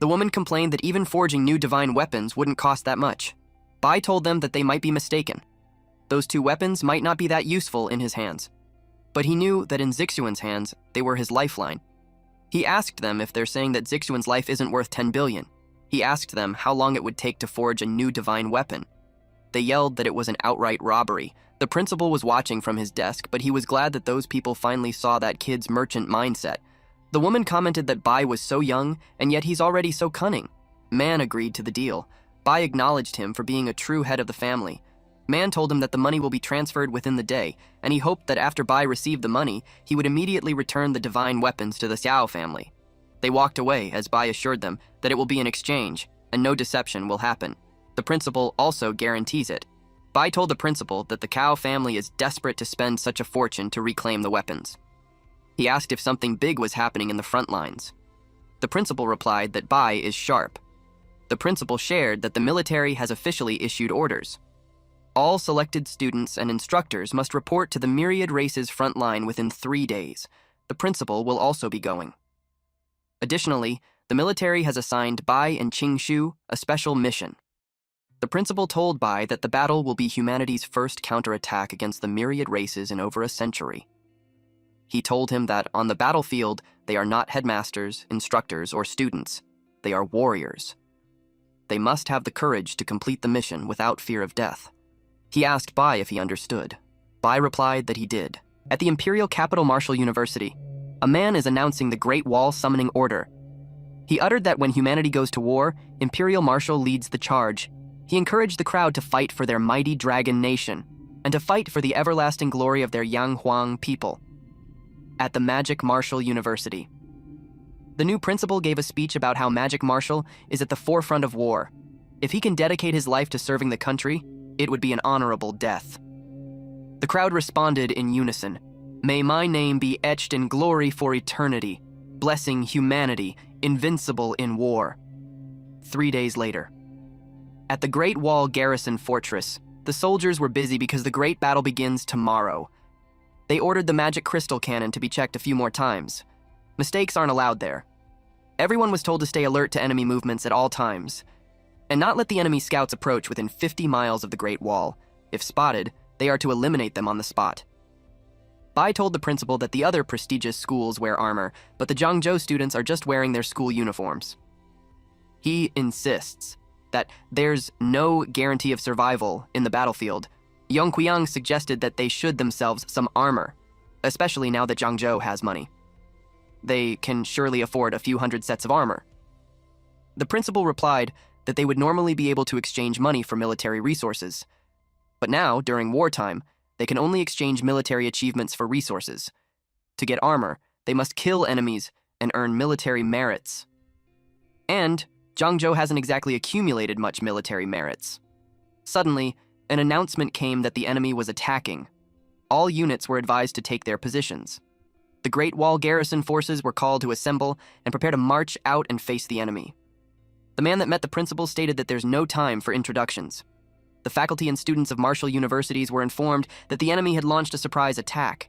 The woman complained that even forging new divine weapons wouldn't cost that much. Bai told them that they might be mistaken. Those 2 weapons might not be that useful in his hands. But he knew that in Zixuan's hands, they were his lifeline. He asked them if they're saying that Zixuan's life isn't worth 10 billion. He asked them how long it would take to forge a new divine weapon. They yelled that it was an outright robbery. The principal was watching from his desk, but he was glad that those people finally saw that kid's merchant mindset. The woman commented that Bai was so young, and yet he's already so cunning. Man agreed to the deal. Bai acknowledged him for being a true head of the family. Man told him that the money will be transferred within the day, and he hoped that after Bai received the money, he would immediately return the divine weapons to the Xiao family. They walked away as Bai assured them that it will be an exchange, and no deception will happen. The principal also guarantees it. Bai told the principal that the Cao family is desperate to spend such a fortune to reclaim the weapons. He asked if something big was happening in the front lines. The principal replied that Bai is sharp. The principal shared that the military has officially issued orders. All selected students and instructors must report to the myriad races front line within 3 days. The principal will also be going. Additionally, the military has assigned Bai and Qingshu a special mission. The principal told Bai that the battle will be humanity's first counterattack against the myriad races in over a century. He told him that on the battlefield, they are not headmasters, instructors, or students. They are warriors. They must have the courage to complete the mission without fear of death. He asked Bai if he understood. Bai replied that he did. At the Imperial Capital Martial University, a man is announcing the Great Wall Summoning Order. He uttered that when humanity goes to war, Imperial Marshal leads the charge. He encouraged the crowd to fight for their mighty dragon nation, and to fight for the everlasting glory of their Yang Huang people. At the Magic Martial University, the new principal gave a speech about how Magic Martial is at the forefront of war. If he can dedicate his life to serving the country, it would be an honorable death. The crowd responded in unison. May my name be etched in glory for eternity, blessing humanity, invincible in war. 3 days later, at the Great Wall Garrison Fortress, the soldiers were busy because the great battle begins tomorrow. They ordered the magic crystal cannon to be checked a few more times. Mistakes aren't allowed there. Everyone was told to stay alert to enemy movements at all times, and not let the enemy scouts approach within 50 miles of the Great Wall. If spotted, they are to eliminate them on the spot. Bai told the principal that the other prestigious schools wear armor, but the Jiangzhou students are just wearing their school uniforms. He insists that there's no guarantee of survival in the battlefield. Yongqiang suggested that they should themselves some armor, especially now that Jiangzhou has money. They can surely afford a few hundred sets of armor. The principal replied that they would normally be able to exchange money for military resources. But now, during wartime, they can only exchange military achievements for resources. To get armor, they must kill enemies and earn military merits. And Jiangzhou hasn't exactly accumulated much military merits. Suddenly, an announcement came that the enemy was attacking. All units were advised to take their positions. The Great Wall garrison forces were called to assemble and prepare to march out and face the enemy. The man that met the principal stated that there's no time for introductions. The faculty and students of martial universities were informed that the enemy had launched a surprise attack.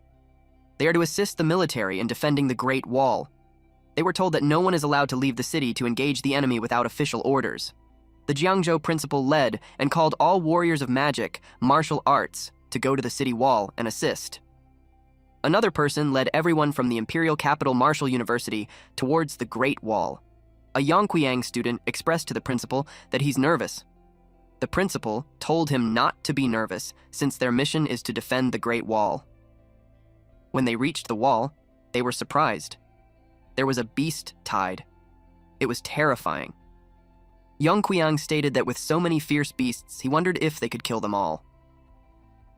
They are to assist the military in defending the Great Wall. They were told that no one is allowed to leave the city to engage the enemy without official orders. The Jiangzhou principal led and called all warriors of magic, martial arts, to go to the city wall and assist. Another person led everyone from the imperial capital Martial University towards the Great Wall. A Yongqiang student expressed to the principal that he's nervous. The principal told him not to be nervous since their mission is to defend the Great Wall. When they reached the wall, they were surprised. There was a beast tied. It was terrifying. Yongqiang stated that with so many fierce beasts, he wondered if they could kill them all.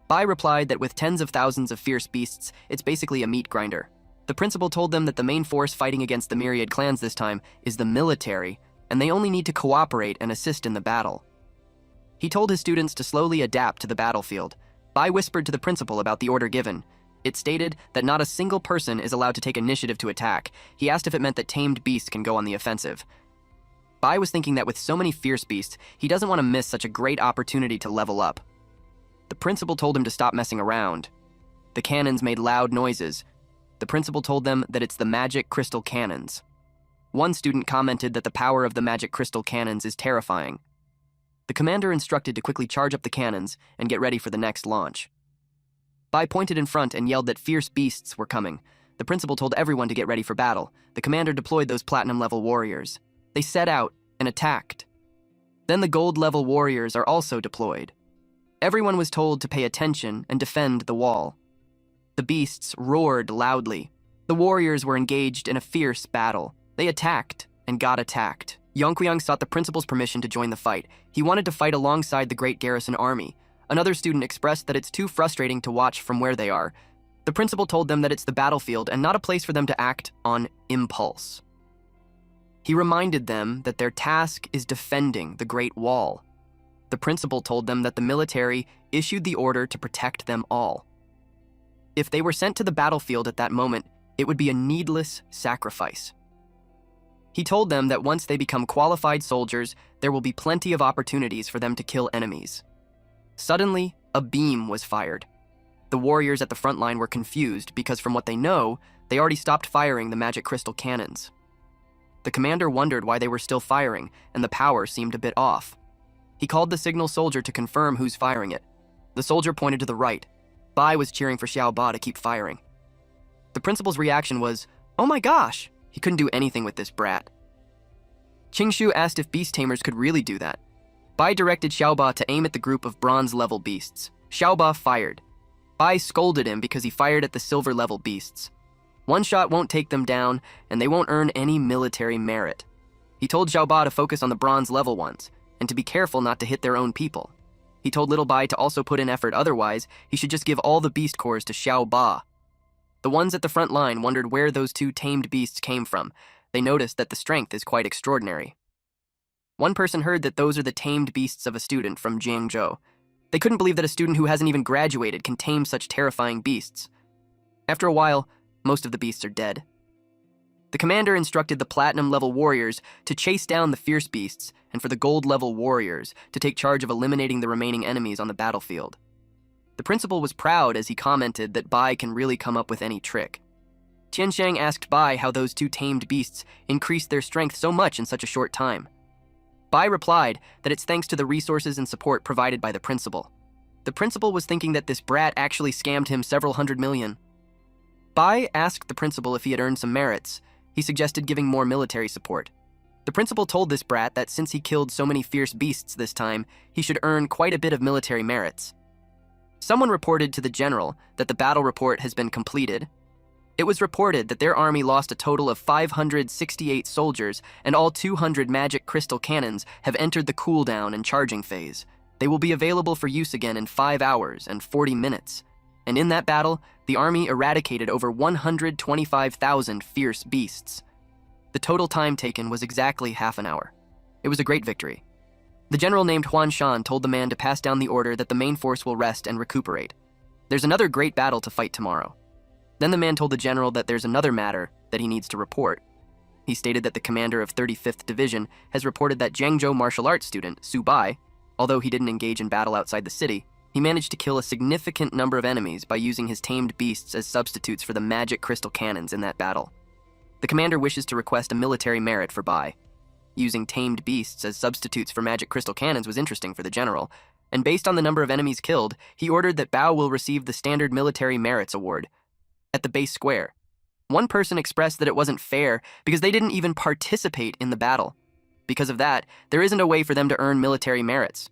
Bai replied that with tens of thousands of fierce beasts, it's basically a meat grinder. The principal told them that the main force fighting against the myriad clans this time is the military, and they only need to cooperate and assist in the battle. He told his students to slowly adapt to the battlefield. Bai whispered to the principal about the order given. It stated that not a single person is allowed to take initiative to attack. He asked if it meant that tamed beasts can go on the offensive. Bai was thinking that with so many fierce beasts, he doesn't want to miss such a great opportunity to level up. The principal told him to stop messing around. The cannons made loud noises. The principal told them that it's the magic crystal cannons. One student commented that the power of the magic crystal cannons is terrifying. The commander instructed to quickly charge up the cannons and get ready for the next launch. Bai pointed in front and yelled that fierce beasts were coming. The principal told everyone to get ready for battle. The commander deployed those platinum-level warriors. They set out and attacked. Then the gold-level warriors are also deployed. Everyone was told to pay attention and defend the wall. The beasts roared loudly. The warriors were engaged in a fierce battle. They attacked and got attacked. Yongqiang sought the principal's permission to join the fight. He wanted to fight alongside the great garrison army. Another student expressed that it's too frustrating to watch from where they are. The principal told them that it's the battlefield and not a place for them to act on impulse. He reminded them that their task is defending the Great Wall. The principal told them that the military issued the order to protect them all. If they were sent to the battlefield at that moment, it would be a needless sacrifice. He told them that once they become qualified soldiers, there will be plenty of opportunities for them to kill enemies. Suddenly, a beam was fired. The warriors at the front line were confused because from what they know, they already stopped firing the magic crystal cannons. The commander wondered why they were still firing, and the power seemed a bit off. He called the signal soldier to confirm who's firing it. The soldier pointed to the right. Bai was cheering for Xiao Ba to keep firing. The principal's reaction was, "Oh my gosh!" He couldn't do anything with this brat. Qingshu asked if beast tamers could really do that. Bai directed Xiao Ba to aim at the group of bronze-level beasts. Xiao Ba fired. Bai scolded him because he fired at the silver-level beasts. One shot won't take them down, and they won't earn any military merit. He told Xiao Ba to focus on the bronze-level ones, and to be careful not to hit their own people. He told Little Bai to also put in effort, otherwise, he should just give all the beast cores to Xiao Ba. The ones at the front line wondered where those two tamed beasts came from. They noticed that the strength is quite extraordinary. One person heard that those are the tamed beasts of a student from Jiangzhou. They couldn't believe that a student who hasn't even graduated can tame such terrifying beasts. After a while, most of the beasts are dead. The commander instructed the platinum-level warriors to chase down the fierce beasts and for the gold-level warriors to take charge of eliminating the remaining enemies on the battlefield. The principal was proud as he commented that Bai can really come up with any trick. Tianxiang asked Bai how those two tamed beasts increased their strength so much in such a short time. Bai replied that it's thanks to the resources and support provided by the principal. The principal was thinking that this brat actually scammed him several hundred million. Bai asked the principal if he had earned some merits. He suggested giving more military support. The principal told this brat that since he killed so many fierce beasts this time, he should earn quite a bit of military merits. Someone reported to the general that the battle report has been completed. It was reported that their army lost a total of 568 soldiers, and all 200 magic crystal cannons have entered the cooldown and charging phase. They will be available for use again in 5 hours and 40 minutes. And in that battle, the army eradicated over 125,000 fierce beasts. The total time taken was exactly half an hour. It was a great victory. The general named Huan Shan told the man to pass down the order that the main force will rest and recuperate. There's another great battle to fight tomorrow. Then the man told the general that there's another matter that he needs to report. He stated that the commander of 35th Division has reported that Jiangzhou martial arts student, Su Bai, although he didn't engage in battle outside the city, he managed to kill a significant number of enemies by using his tamed beasts as substitutes for the magic crystal cannons in that battle. The commander wishes to request a military merit for Bai. Using tamed beasts as substitutes for magic crystal cannons was interesting for the general, and based on the number of enemies killed, he ordered that Bao will receive the standard military merits award. At the base square, one person expressed that it wasn't fair because they didn't even participate in the battle. Because of that, there isn't a way for them to earn military merits.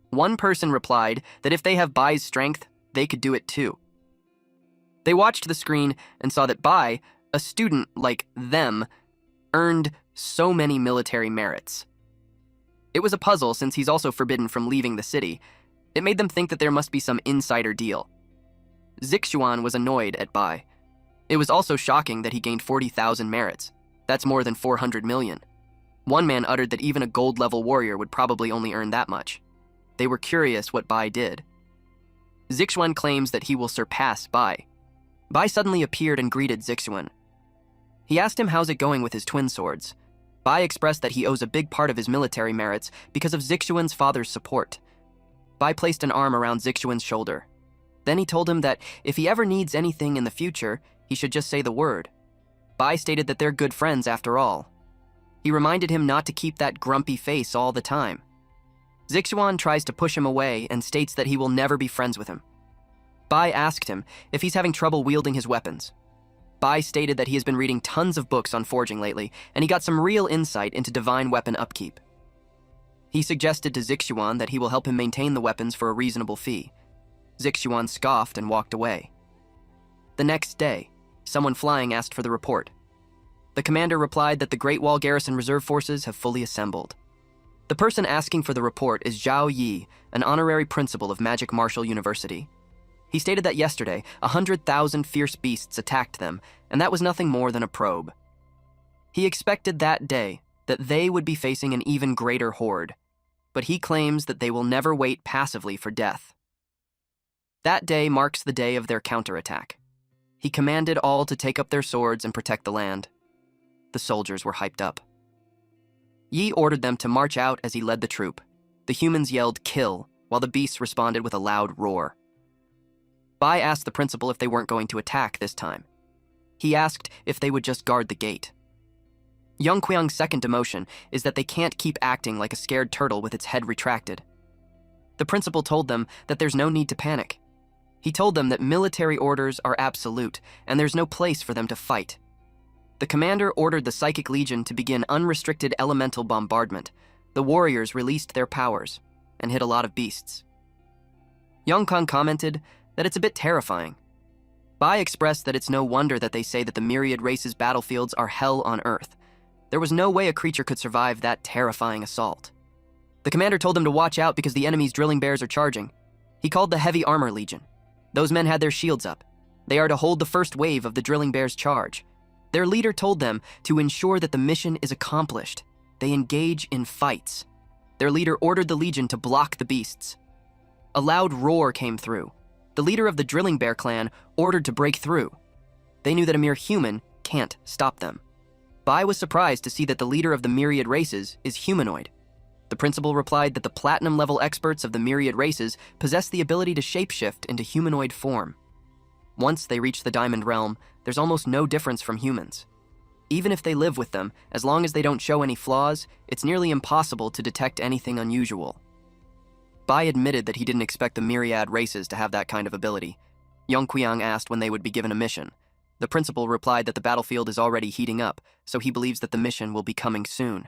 One person replied that if they have Bai's strength, they could do it too. They watched the screen and saw that Bai, a student like them, earned so many military merits. It was a puzzle since he's also forbidden from leaving the city. It made them think that there must be some insider deal. Zixuan was annoyed at Bai. It was also shocking that he gained 40,000 merits. That's more than 400 million. One man uttered that even a gold-level warrior would probably only earn that much. They were curious what Bai did. Zixuan claims that he will surpass Bai. Bai suddenly appeared and greeted Zixuan. He asked him how's it going with his twin swords. Bai expressed that he owes a big part of his military merits because of Zixuan's father's support. Bai placed an arm around Zixuan's shoulder. Then he told him that if he ever needs anything in the future, he should just say the word. Bai stated that they're good friends after all. He reminded him not to keep that grumpy face all the time. Zixuan tries to push him away and states that he will never be friends with him. Bai asked him if he's having trouble wielding his weapons. Bai stated that he has been reading tons of books on forging lately, and he got some real insight into divine weapon upkeep. He suggested to Zixuan that he will help him maintain the weapons for a reasonable fee. Zixuan scoffed and walked away. The next day, someone flying asked for the report. The commander replied that the Great Wall Garrison Reserve Forces have fully assembled. The person asking for the report is Zhao Yi, an honorary principal of Magic Martial University. He stated that yesterday, 100,000 fierce beasts attacked them, and that was nothing more than a probe. He expected that day that they would be facing an even greater horde, but he claims that they will never wait passively for death. That day marks the day of their counterattack. He commanded all to take up their swords and protect the land. The soldiers were hyped up. Yi ordered them to march out as he led the troop. The humans yelled, "Kill," while the beasts responded with a loud roar. Bai asked the principal if they weren't going to attack this time. He asked if they would just guard the gate. Yongqiang's second demotion is that they can't keep acting like a scared turtle with its head retracted. The principal told them that there's no need to panic. He told them that military orders are absolute, and there's no place for them to fight. The commander ordered the Psychic Legion to begin unrestricted elemental bombardment. The warriors released their powers and hit a lot of beasts. Yongkang commented that it's a bit terrifying. Bai expressed that it's no wonder that they say that the myriad races' battlefields are hell on earth. There was no way a creature could survive that terrifying assault. The commander told them to watch out because the enemy's drilling bears are charging. He called the Heavy Armor Legion. Those men had their shields up. They are to hold the first wave of the drilling bears' charge. Their leader told them to ensure that the mission is accomplished. They engage in fights. Their leader ordered the legion to block the beasts. A loud roar came through. The leader of the drilling bear clan ordered to break through. They knew that a mere human can't stop them. Bai was surprised to see that the leader of the myriad races is humanoid. The principal replied that the platinum-level experts of the myriad races possess the ability to shapeshift into humanoid form. Once they reach the Diamond Realm, there's almost no difference from humans. Even if they live with them, as long as they don't show any flaws, it's nearly impossible to detect anything unusual. Bai admitted that he didn't expect the myriad races to have that kind of ability. Yongqiang asked when they would be given a mission. The principal replied that the battlefield is already heating up, so he believes that the mission will be coming soon.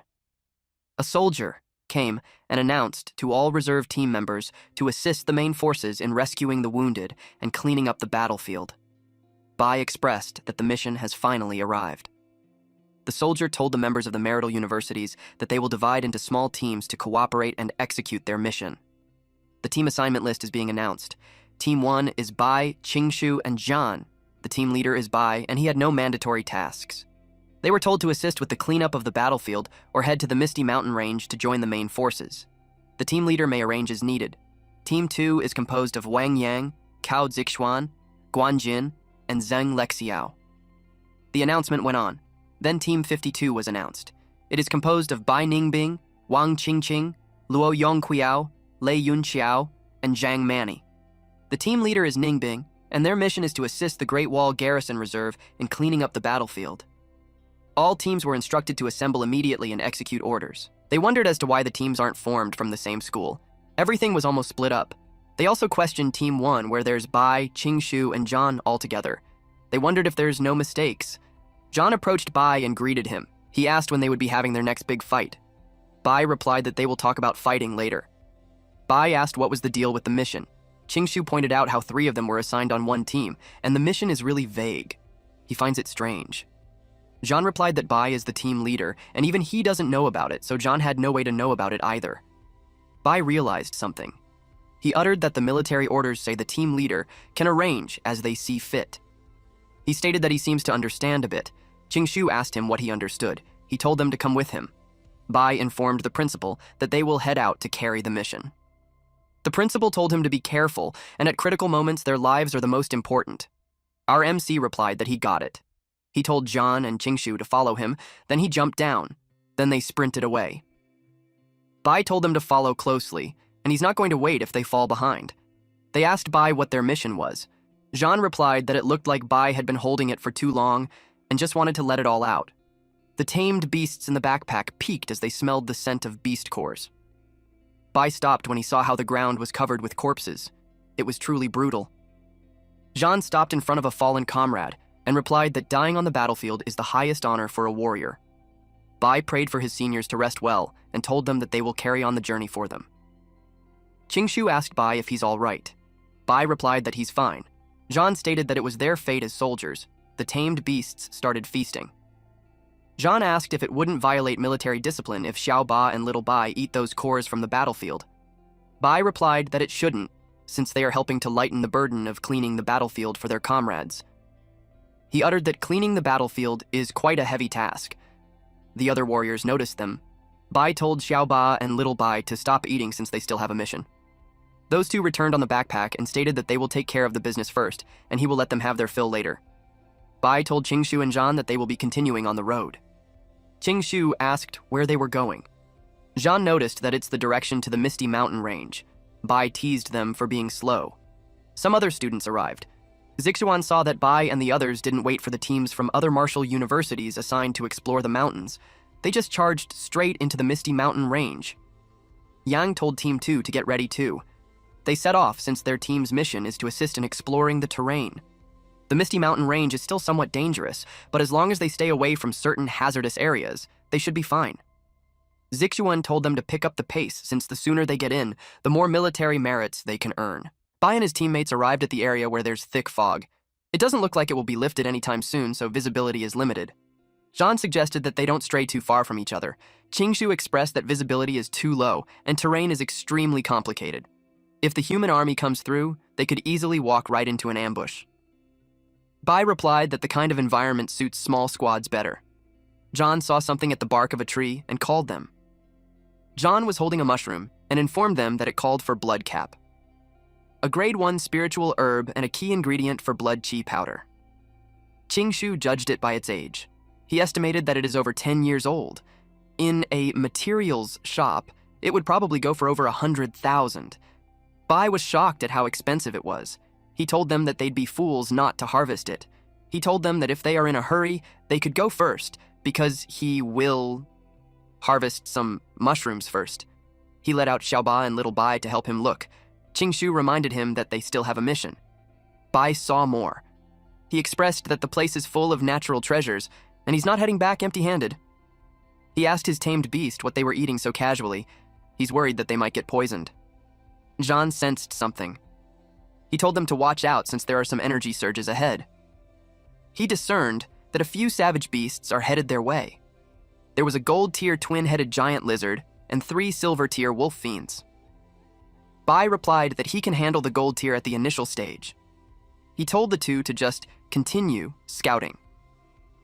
A soldier came and announced to all reserve team members to assist the main forces in rescuing the wounded and cleaning up the battlefield. Bai expressed that the mission has finally arrived. The soldier told the members of the marital universities that they will divide into small teams to cooperate and execute their mission. The team assignment list is being announced. Team 1 is Bai, Qingshu, and Zhan. The team leader is Bai, and he had no mandatory tasks. They were told to assist with the cleanup of the battlefield or head to the Misty Mountain Range to join the main forces. The team leader may arrange as needed. Team 2 is composed of Wang Yang, Cao Zixuan, Guan Jin, and Zheng Lexiao. The announcement went on. Then Team 52 was announced. It is composed of Bai Ningbing, Wang Qingqing, Luo Yongqiao, Lei Yunqiao, and Zhang Mani. The team leader is Ningbing, and their mission is to assist the Great Wall Garrison Reserve in cleaning up the battlefield. All teams were instructed to assemble immediately and execute orders. They wondered as to why the teams aren't formed from the same school. Everything was almost split up. They also questioned Team 1, where there's Bai, Qingshu, and Zhan all together. They wondered if there's no mistakes. Zhan approached Bai and greeted him. He asked when they would be having their next big fight. Bai replied that they will talk about fighting later. Bai asked what was the deal with the mission. Qingshu pointed out how 3 of them were assigned on one team, and the mission is really vague. He finds it strange. Zhan replied that Bai is the team leader, and even he doesn't know about it, so Zhan had no way to know about it either. Bai realized something. He uttered that the military orders say the team leader can arrange as they see fit. He stated that he seems to understand a bit. Qingshu asked him what he understood. He told them to come with him. Bai informed the principal that they will head out to carry the mission. The principal told him to be careful, and at critical moments their lives are the most important. Our MC replied that he got it. He told Zhan and Qingshu to follow him, then he jumped down. Then they sprinted away. Bai told them to follow closely, and he's not going to wait if they fall behind. They asked Bai what their mission was. Zhan replied that it looked like Bai had been holding it for too long and just wanted to let it all out. The tamed beasts in the backpack peeked as they smelled the scent of beast cores. Bai stopped when he saw how the ground was covered with corpses. It was truly brutal. Zhan stopped in front of a fallen comrade and replied that dying on the battlefield is the highest honor for a warrior. Bai prayed for his seniors to rest well and told them that they will carry on the journey for them. Qingshu asked Bai if he's all right. Bai replied that he's fine. Zhan stated that it was their fate as soldiers. The tamed beasts started feasting. Zhan asked if it wouldn't violate military discipline if Xiao Ba and Little Bai eat those cores from the battlefield. Bai replied that it shouldn't, since they are helping to lighten the burden of cleaning the battlefield for their comrades. He uttered that cleaning the battlefield is quite a heavy task. The other warriors noticed them. Bai told Xiao Ba and Little Bai to stop eating since they still have a mission. Those two returned on the backpack and stated that they will take care of the business first, and he will let them have their fill later. Bai told Qingshu and Zhan that they will be continuing on the road. Qingshu asked where they were going. Zhan noticed that it's the direction to the Misty Mountain Range. Bai teased them for being slow. Some other students arrived. Zixuan saw that Bai and the others didn't wait for the teams from other martial universities assigned to explore the mountains. They just charged straight into the Misty Mountain Range. Yang told Team 2 to get ready too. They set off since their team's mission is to assist in exploring the terrain. The Misty Mountain Range is still somewhat dangerous, but as long as they stay away from certain hazardous areas, they should be fine. Zixuan told them to pick up the pace since the sooner they get in, the more military merits they can earn. Bai and his teammates arrived at the area where there's thick fog. It doesn't look like it will be lifted anytime soon, so visibility is limited. Zhan suggested that they don't stray too far from each other. Qingshu expressed that visibility is too low, and terrain is extremely complicated. If the human army comes through, they could easily walk right into an ambush. Bai replied that the kind of environment suits small squads better. Zhan saw something at the bark of a tree and called them. Zhan was holding a mushroom and informed them that it called for blood cap, a grade 1 spiritual herb and a key ingredient for blood chi powder. Qingshu judged it by its age. He estimated that it is over 10 years old. In a materials shop, it would probably go for over 100,000. Bai was shocked at how expensive it was. He told them that they'd be fools not to harvest it. He told them that if they are in a hurry, they could go first, because he will harvest some mushrooms first. He let out Xiaoba and Little Bai to help him look. Qingshu reminded him that they still have a mission. Bai saw more. He expressed that the place is full of natural treasures, and he's not heading back empty-handed. He asked his tamed beast what they were eating so casually. He's worried that they might get poisoned. Zhan sensed something. He told them to watch out since there are some energy surges ahead. He discerned that a few savage beasts are headed their way. There was a gold-tier twin-headed giant lizard and 3 silver-tier wolf fiends. Bai replied that he can handle the gold tier at the initial stage. He told the two to just continue scouting.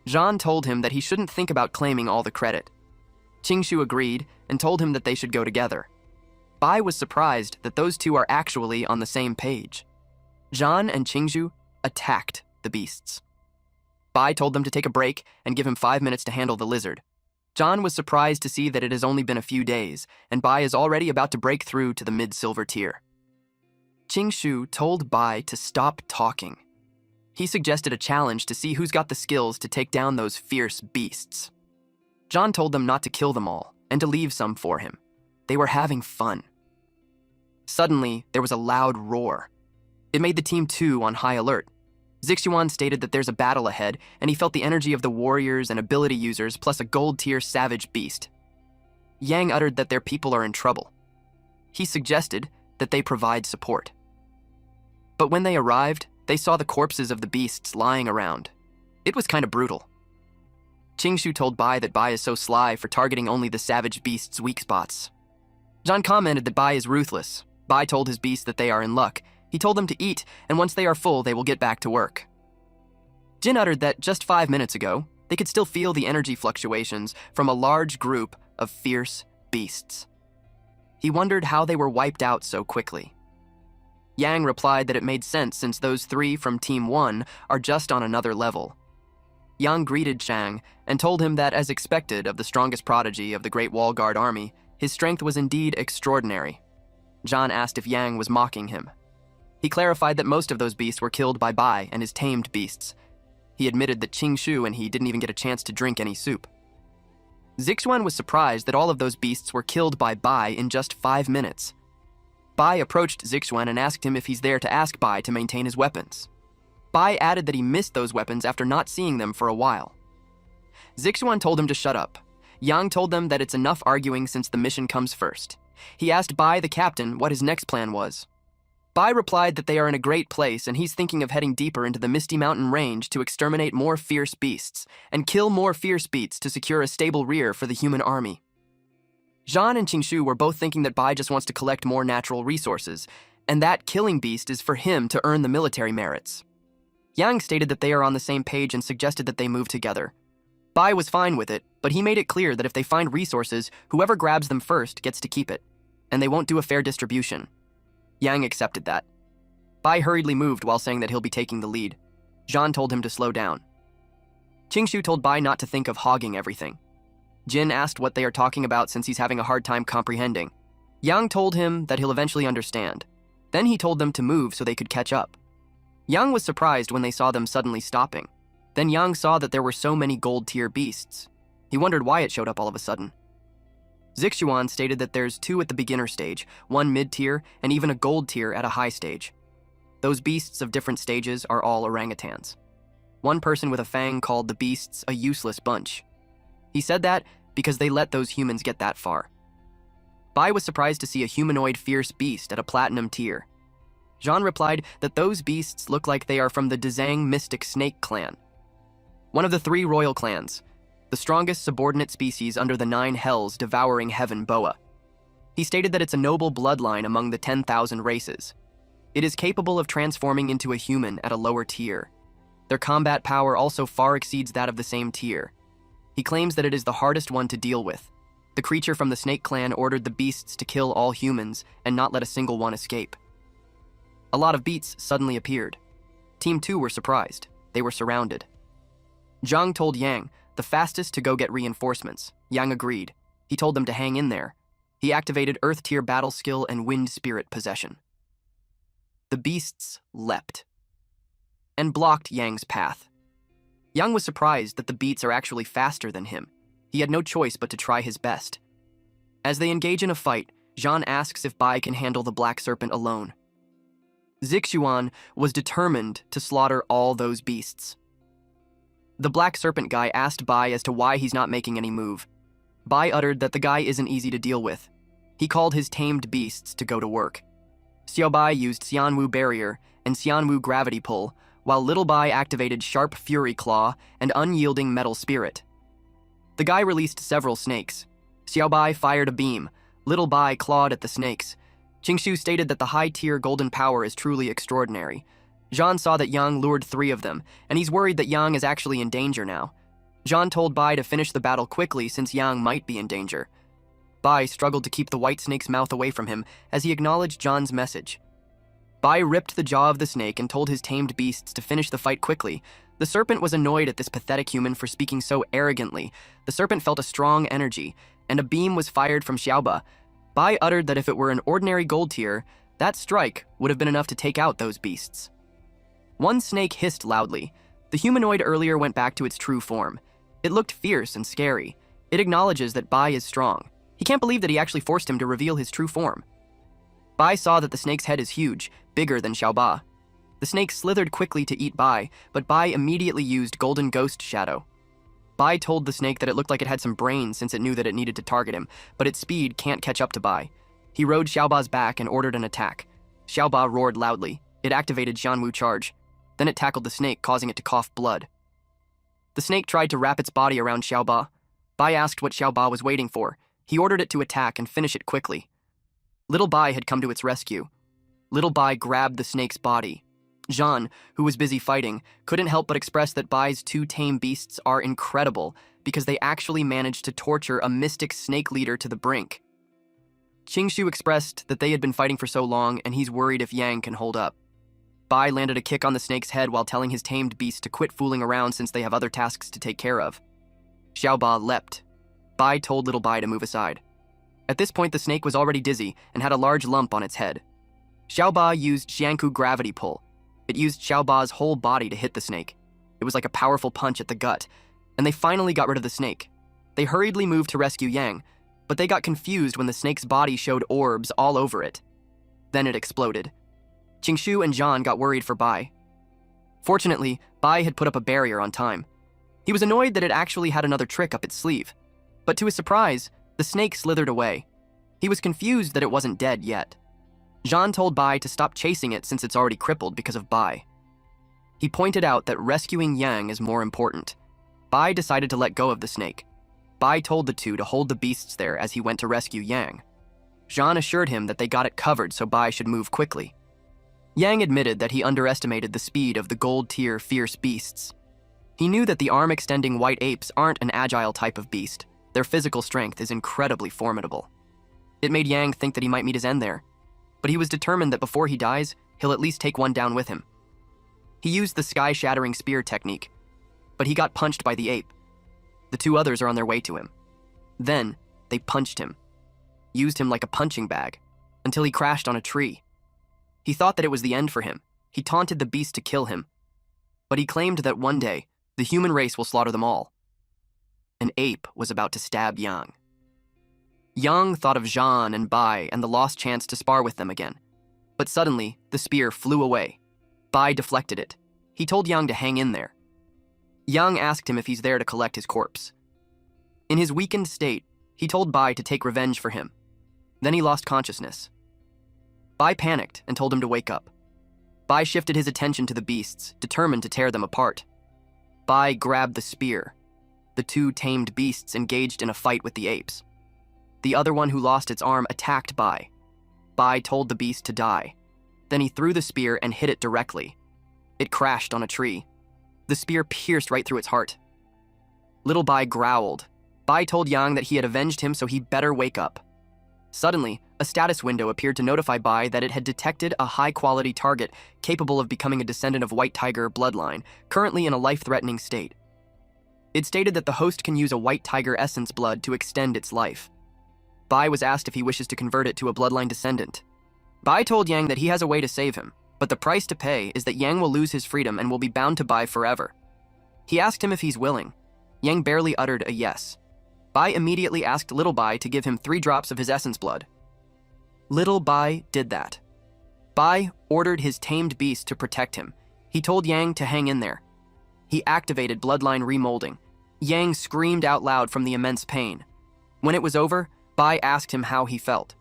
Zhan told him that he shouldn't think about claiming all the credit. Qingshu agreed and told him that they should go together. Bai was surprised that those two are actually on the same page. Zhan and Qingshu attacked the beasts. Bai told them to take a break and give him 5 minutes to handle the lizard. Zhan was surprised to see that it has only been a few days, and Bai is already about to break through to the mid-silver tier. Qingshu told Bai to stop talking. He suggested a challenge to see who's got the skills to take down those fierce beasts. Zhan told them not to kill them all, and to leave some for him. They were having fun. Suddenly, there was a loud roar. It made the Team 2 on high alert. Zixuan stated that there's a battle ahead, and he felt the energy of the warriors and ability users plus a gold-tier savage beast. Yang uttered that their people are in trouble. He suggested that they provide support. But when they arrived, they saw the corpses of the beasts lying around. It was kind of brutal. Qingshu told Bai that Bai is so sly for targeting only the savage beast's weak spots. Zhan commented that Bai is ruthless. Bai told his beast that they are in luck. He told them to eat, and once they are full, they will get back to work. Jin uttered that just 5 minutes ago, they could still feel the energy fluctuations from a large group of fierce beasts. He wondered how they were wiped out so quickly. Yang replied that it made sense since those 3 from Team 1 are just on another level. Yang greeted Shang and told him that, as expected of the strongest prodigy of the Great Wall Guard army, his strength was indeed extraordinary. Zhan asked if Yang was mocking him. He clarified that most of those beasts were killed by Bai and his tamed beasts. He admitted that Qingshu and he didn't even get a chance to drink any soup. Zixuan was surprised that all of those beasts were killed by Bai in just 5 minutes. Bai approached Zixuan and asked him if he's there to ask Bai to maintain his weapons. Bai added that he missed those weapons after not seeing them for a while. Zixuan told him to shut up. Yang told them that it's enough arguing since the mission comes first. He asked Bai, the captain, what his next plan was. Bai replied that they are in a great place and he's thinking of heading deeper into the Misty Mountain range to exterminate more fierce beasts and kill more fierce beasts to secure a stable rear for the human army. Zhan and Qingshu were both thinking that Bai just wants to collect more natural resources, and that killing beast is for him to earn the military merits. Yang stated that they are on the same page and suggested that they move together. Bai was fine with it, but he made it clear that if they find resources, whoever grabs them first gets to keep it, and they won't do a fair distribution. Yang accepted that. Bai hurriedly moved while saying that he'll be taking the lead. Zhan told him to slow down. Qingshu told Bai not to think of hogging everything. Jin asked what they are talking about since he's having a hard time comprehending. Yang told him that he'll eventually understand. Then he told them to move so they could catch up. Yang was surprised when they saw them suddenly stopping. Then Yang saw that there were so many gold-tier beasts. He wondered why it showed up all of a sudden. Zixuan stated that there's 2 at the beginner stage, 1 mid-tier, and even a gold tier at a high stage. Those beasts of different stages are all orangutans. One person with a fang called the beasts a useless bunch. He said that because they let those humans get that far. Bai was surprised to see a humanoid fierce beast at a platinum tier. Zhan replied that those beasts look like they are from the Dzang Mystic Snake clan, one of the 3 royal clans, the strongest subordinate species under the 9 hells devouring heaven boa. He stated that it's a noble bloodline among the 10,000 races. It is capable of transforming into a human at a lower tier. Their combat power also far exceeds that of the same tier. He claims that it is the hardest one to deal with. The creature from the Snake clan ordered the beasts to kill all humans and not let a single one escape. A lot of beasts suddenly appeared. Team 2 were surprised. They were surrounded. Zhang told Yang the fastest to go get reinforcements. Yang agreed. He told them to hang in there. He activated Earth Tier Battle Skill and Wind Spirit Possession. The The beasts leapt and blocked Yang's path. Yang was surprised that the beasts are actually faster than him. He had no choice but to try his best. As they engage in a fight, Zhan asks if Bai can handle the black serpent alone. Zixuan was determined to slaughter all those beasts. The black serpent guy asked Bai as to why he's not making any move. Bai uttered that the guy isn't easy to deal with. He called his tamed beasts to go to work. Xiao Bai used Xianwu Barrier and Xianwu Gravity Pull, while Little Bai activated Sharp Fury Claw and Unyielding Metal Spirit. The guy released several snakes. Xiao Bai fired a beam. Little Bai clawed at the snakes. Qingshu stated that the high-tier golden power is truly extraordinary. Zhan saw that Yang lured 3 of them, and he's worried that Yang is actually in danger now. Zhan told Bai to finish the battle quickly since Yang might be in danger. Bai struggled to keep the white snake's mouth away from him as he acknowledged Zhan's message. Bai ripped the jaw of the snake and told his tamed beasts to finish the fight quickly. The serpent was annoyed at this pathetic human for speaking so arrogantly. The serpent felt a strong energy, and a beam was fired from Xiaoba. Bai uttered that if it were an ordinary gold tier, that strike would have been enough to take out those beasts. One snake hissed loudly. The humanoid earlier went back to its true form. It looked fierce and scary. It acknowledges that Bai is strong. He can't believe that he actually forced him to reveal his true form. Bai saw that the snake's head is huge, bigger than Xiaoba. The snake slithered quickly to eat Bai, but Bai immediately used Golden Ghost Shadow. Bai told the snake that it looked like it had some brains since it knew that it needed to target him, but its speed can't catch up to Bai. He rode Xiaoba's back and ordered an attack. Xiaoba roared loudly. It activated Xianwu Charge. Then it tackled the snake, causing it to cough blood. The snake tried to wrap its body around Xiaoba. Bai asked what Xiaoba was waiting for. He ordered it to attack and finish it quickly. Little Bai had come to its rescue. Little Bai grabbed the snake's body. Zhan, who was busy fighting, couldn't help but express that Bai's 2 tame beasts are incredible because they actually managed to torture a mystic snake leader to the brink. Qingshu expressed that they had been fighting for so long and he's worried if Yang can hold up. Bai landed a kick on the snake's head while telling his tamed beast to quit fooling around since they have other tasks to take care of. Xiaoba leapt. Bai told Little Bai to move aside. At this point, the snake was already dizzy and had a large lump on its head. Xiaoba used Xianku Gravity Pull. It used Xiaoba's whole body to hit the snake. It was like a powerful punch at the gut, and they finally got rid of the snake. They hurriedly moved to rescue Yang, but they got confused when the snake's body showed orbs all over it. Then it exploded. Qingshu and Zhan got worried for Bai. Fortunately, Bai had put up a barrier on time. He was annoyed that it actually had another trick up its sleeve. But to his surprise, the snake slithered away. He was confused that it wasn't dead yet. Zhan told Bai to stop chasing it since it's already crippled because of Bai. He pointed out that rescuing Yang is more important. Bai decided to let go of the snake. Bai told the two to hold the beasts there as he went to rescue Yang. Zhan assured him that they got it covered so Bai should move quickly. Yang admitted that he underestimated the speed of the gold-tier fierce beasts. He knew that the arm-extending white apes aren't an agile type of beast. Their physical strength is incredibly formidable. It made Yang think that he might meet his end there, but he was determined that before he dies, he'll at least take one down with him. He used the sky-shattering spear technique, but he got punched by the ape. The 2 others are on their way to him. Then, they punched him, used him like a punching bag, until he crashed on a tree. He thought that it was the end for him. He taunted the beast to kill him, but he claimed that one day, the human race will slaughter them all. An ape was about to stab Yang. Yang thought of Zhan and Bai and the lost chance to spar with them again. But suddenly, the spear flew away. Bai deflected it. He told Yang to hang in there. Yang asked him if he's there to collect his corpse. In his weakened state, he told Bai to take revenge for him. Then he lost consciousness. Bai panicked and told him to wake up. Bai shifted his attention to the beasts, determined to tear them apart. Bai grabbed the spear. The 2 tamed beasts engaged in a fight with the apes. The other one who lost its arm attacked Bai. Bai told the beast to die. Then he threw the spear and hit it directly. It crashed on a tree. The spear pierced right through its heart. Little Bai growled. Bai told Yang that he had avenged him, so he better wake up. Suddenly, a status window appeared to notify Bai that it had detected a high-quality target capable of becoming a descendant of White Tiger bloodline, currently in a life-threatening state. It stated that the host can use a White Tiger essence blood to extend its life. Bai was asked if he wishes to convert it to a bloodline descendant. Bai told Yang that he has a way to save him. but the price to pay is that Yang will lose his freedom and will be bound to Bai forever. He asked him if he's willing. Yang barely uttered a yes. Bai immediately asked Little Bai to give him 3 drops of his essence blood. Little Bai did that. Bai ordered his tamed beast to protect him. He told Yang to hang in there. He activated bloodline remolding. Yang screamed out loud from the immense pain. When it was over, Bai asked him how he felt.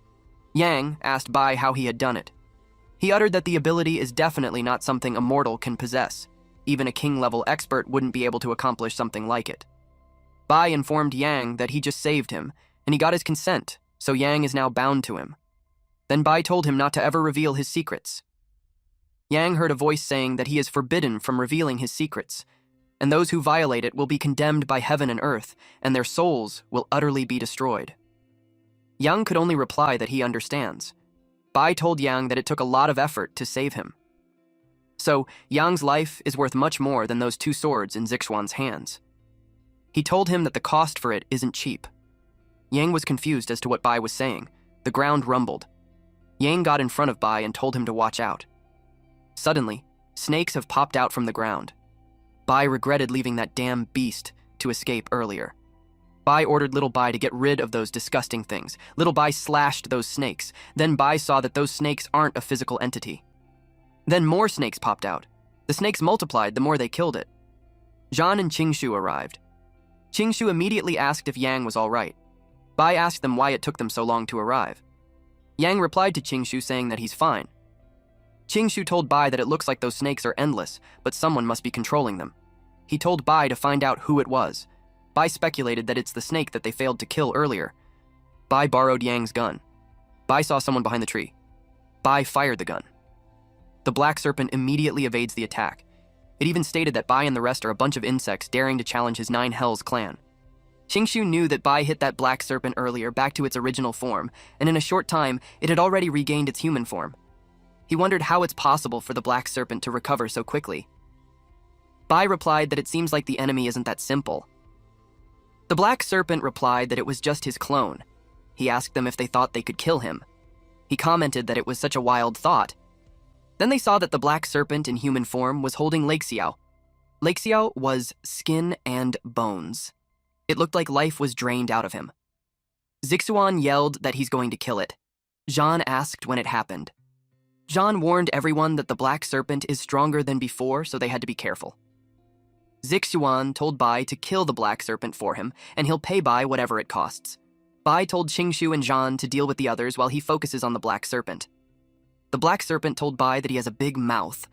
Yang asked Bai how he had done it. He uttered that the ability is definitely not something a mortal can possess. Even a king-level expert wouldn't be able to accomplish something like it. Bai informed Yang that he just saved him, and he got his consent, so Yang is now bound to him. Then Bai told him not to ever reveal his secrets. Yang heard a voice saying that he is forbidden from revealing his secrets, and those who violate it will be condemned by heaven and earth, and their souls will utterly be destroyed. Yang could only reply that he understands. Bai told Yang that it took a lot of effort to save him. So, Yang's life is worth much more than those 2 swords in Zixuan's hands. He told him that the cost for it isn't cheap. Yang was confused as to what Bai was saying. The ground rumbled. Yang got in front of Bai and told him to watch out. Suddenly, snakes have popped out from the ground. Bai regretted leaving that damn beast to escape earlier. Bai ordered Little Bai to get rid of those disgusting things. Little Bai slashed those snakes. Then Bai saw that those snakes aren't a physical entity. Then more snakes popped out. The snakes multiplied the more they killed it. Zhan and Qingshu arrived. Qingshu immediately asked if Yang was all right. Bai asked them why it took them so long to arrive. Yang replied to Qingshu saying that he's fine. Qingshu told Bai that it looks like those snakes are endless, but someone must be controlling them. He told Bai to find out who it was. Bai speculated that it's the snake that they failed to kill earlier. Bai borrowed Yang's gun. Bai saw someone behind the tree. Bai fired the gun. The black serpent immediately evades the attack. It even stated that Bai and the rest are a bunch of insects daring to challenge his 9 Hells clan. Qingshu knew that Bai hit that black serpent earlier back to its original form, and in a short time, it had already regained its human form. He wondered how it's possible for the black serpent to recover so quickly. Bai replied that it seems like the enemy isn't that simple. The black serpent replied that it was just his clone. He asked them if they thought they could kill him. He commented that it was such a wild thought. Then they saw that the black serpent in human form was holding Lake Xiao. Lake Xiao was skin and bones. It looked like life was drained out of him. Zixuan yelled that he's going to kill it. Zhan asked when it happened. Zhan warned everyone that the black serpent is stronger than before, so they had to be careful. Zixuan told Bai to kill the black serpent for him, and he'll pay Bai whatever it costs. Bai told Qingshu and Zhan to deal with the others while he focuses on the black serpent. The black serpent told Bai that he has a big mouth.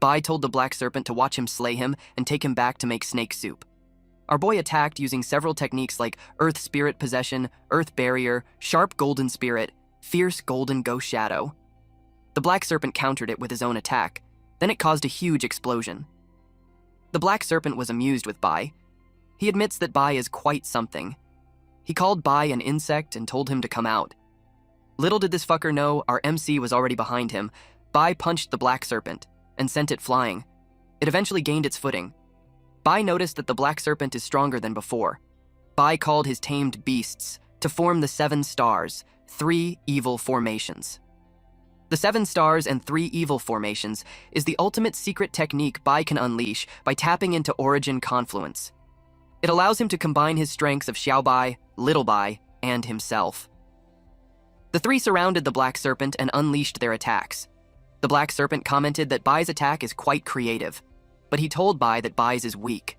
Bai told the black serpent to watch him slay him and take him back to make snake soup. Our boy attacked using several techniques like Earth Spirit Possession, Earth Barrier, Sharp Golden Spirit, Fierce Golden Ghost Shadow. The black serpent countered it with his own attack. Then it caused a huge explosion. The black serpent was amused with Bai. He admits that Bai is quite something. He called Bai an insect and told him to come out. Little did this fucker know our MC was already behind him. Bai punched the black serpent and sent it flying. It eventually gained its footing. Bai noticed that the black serpent is stronger than before. Bai called his tamed beasts to form the 7 stars, 3 evil formations. The 7 stars and 3 evil formations is the ultimate secret technique Bai can unleash by tapping into Origin Confluence. It allows him to combine his strengths of Xiao Bai, Little Bai, and himself. The 3 surrounded the black serpent and unleashed their attacks. The black serpent commented that Bai's attack is quite creative, but he told Bai that Bai's is weak.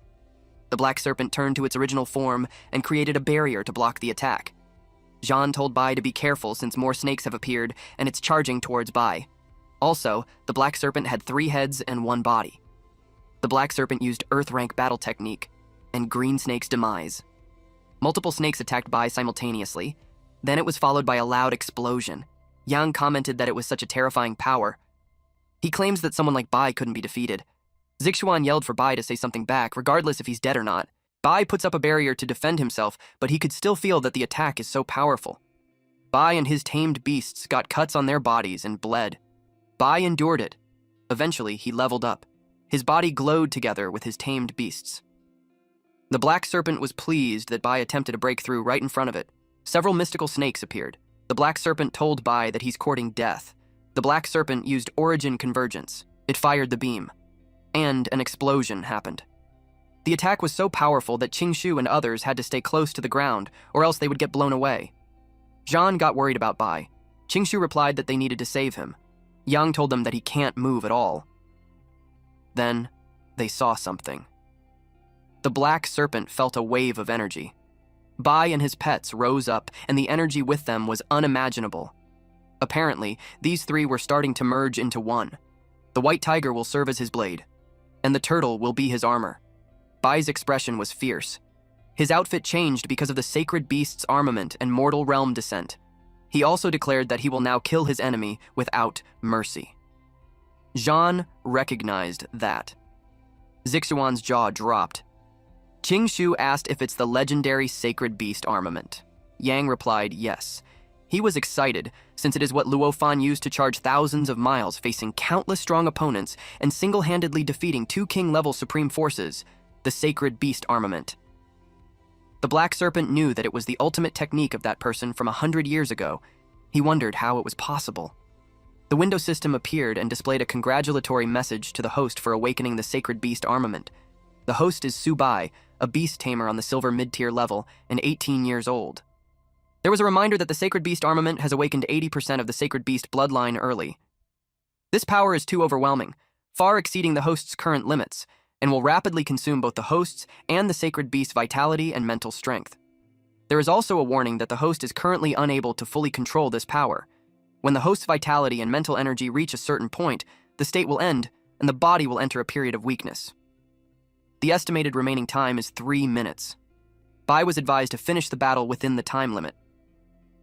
The black serpent turned to its original form and created a barrier to block the attack. Zhan told Bai to be careful since more snakes have appeared and it's charging towards Bai. Also, the black serpent had 3 heads and 1 body. The black serpent used Earth Rank battle technique and Green Snake's demise. Multiple snakes attacked Bai simultaneously. Then it was followed by a loud explosion. Yang commented that it was such a terrifying power. He claims that someone like Bai couldn't be defeated. Zixuan yelled for Bai to say something back, regardless if he's dead or not. Bai puts up a barrier to defend himself, but he could still feel that the attack is so powerful. Bai and his tamed beasts got cuts on their bodies and bled. Bai endured it. Eventually, he leveled up. His body glowed together with his tamed beasts. The black serpent was pleased that Bai attempted to break through right in front of it. Several mystical snakes appeared. The black serpent told Bai that he's courting death. The black serpent used origin convergence. It fired the beam, and an explosion happened. The attack was so powerful that Qingshu and others had to stay close to the ground, or else they would get blown away. Zhan got worried about Bai. Qingshu replied that they needed to save him. Yang told them that he can't move at all. Then, they saw something. The black serpent felt a wave of energy. Bai and his pets rose up, and the energy with them was unimaginable. Apparently, these three were starting to merge into one. The white tiger will serve as his blade, and the turtle will be his armor. Bai's expression was fierce. His outfit changed because of the sacred beast's armament and mortal realm descent. He also declared that he will now kill his enemy without mercy. Zhan recognized that. Zixuan's jaw dropped. Qingshu asked if it's the legendary sacred beast armament. Yang replied yes. He was excited, since it is what Luo Fan used to charge thousands of miles, facing countless strong opponents and single-handedly defeating 2 king-level supreme forces, the sacred beast armament. The black serpent knew that it was the ultimate technique of that person from 100 years ago. He wondered how it was possible. The window system appeared and displayed a congratulatory message to the host for awakening the sacred beast armament. The host is Su Bai, a beast tamer on the silver mid-tier level and 18 years old. There was a reminder that the sacred beast armament has awakened 80% of the sacred beast bloodline early. This power is too overwhelming, far exceeding the host's current limits, and will rapidly consume both the host's and the sacred beast's vitality and mental strength. There is also a warning that the host is currently unable to fully control this power. When the host's vitality and mental energy reach a certain point, the state will end, and the body will enter a period of weakness. The estimated remaining time is 3 minutes. Bai was advised to finish the battle within the time limit.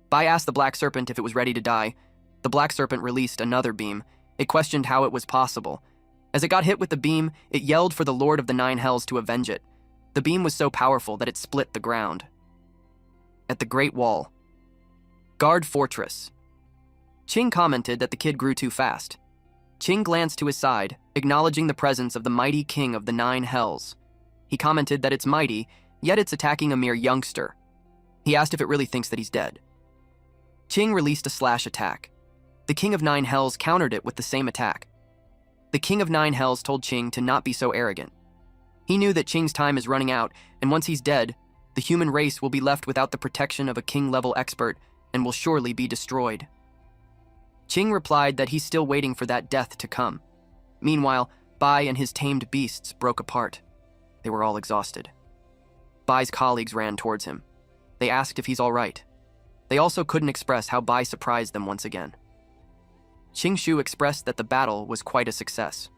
Bai asked the black serpent if it was ready to die. The black serpent released another beam. It questioned how it was possible. As it got hit with the beam, it yelled for the Lord of the Nine Hells to avenge it. The beam was so powerful that it split the ground. At the Great Wall. Guard Fortress. Qing commented that the kid grew too fast. Qing glanced to his side, acknowledging the presence of the mighty king of the Nine Hells. He commented that it's mighty, yet it's attacking a mere youngster. He asked if it really thinks that he's dead. Qing released a slash attack. The King of Nine Hells countered it with the same attack. The King of Nine Hells told Qing to not be so arrogant. He knew that Qing's time is running out, and once he's dead, the human race will be left without the protection of a king-level expert and will surely be destroyed. Qing replied that he's still waiting for that death to come. Meanwhile, Bai and his tamed beasts broke apart. They were all exhausted. Bai's colleagues ran towards him. They asked if he's all right. They also couldn't express how Bai surprised them once again. Qingshu expressed that the battle was quite a success.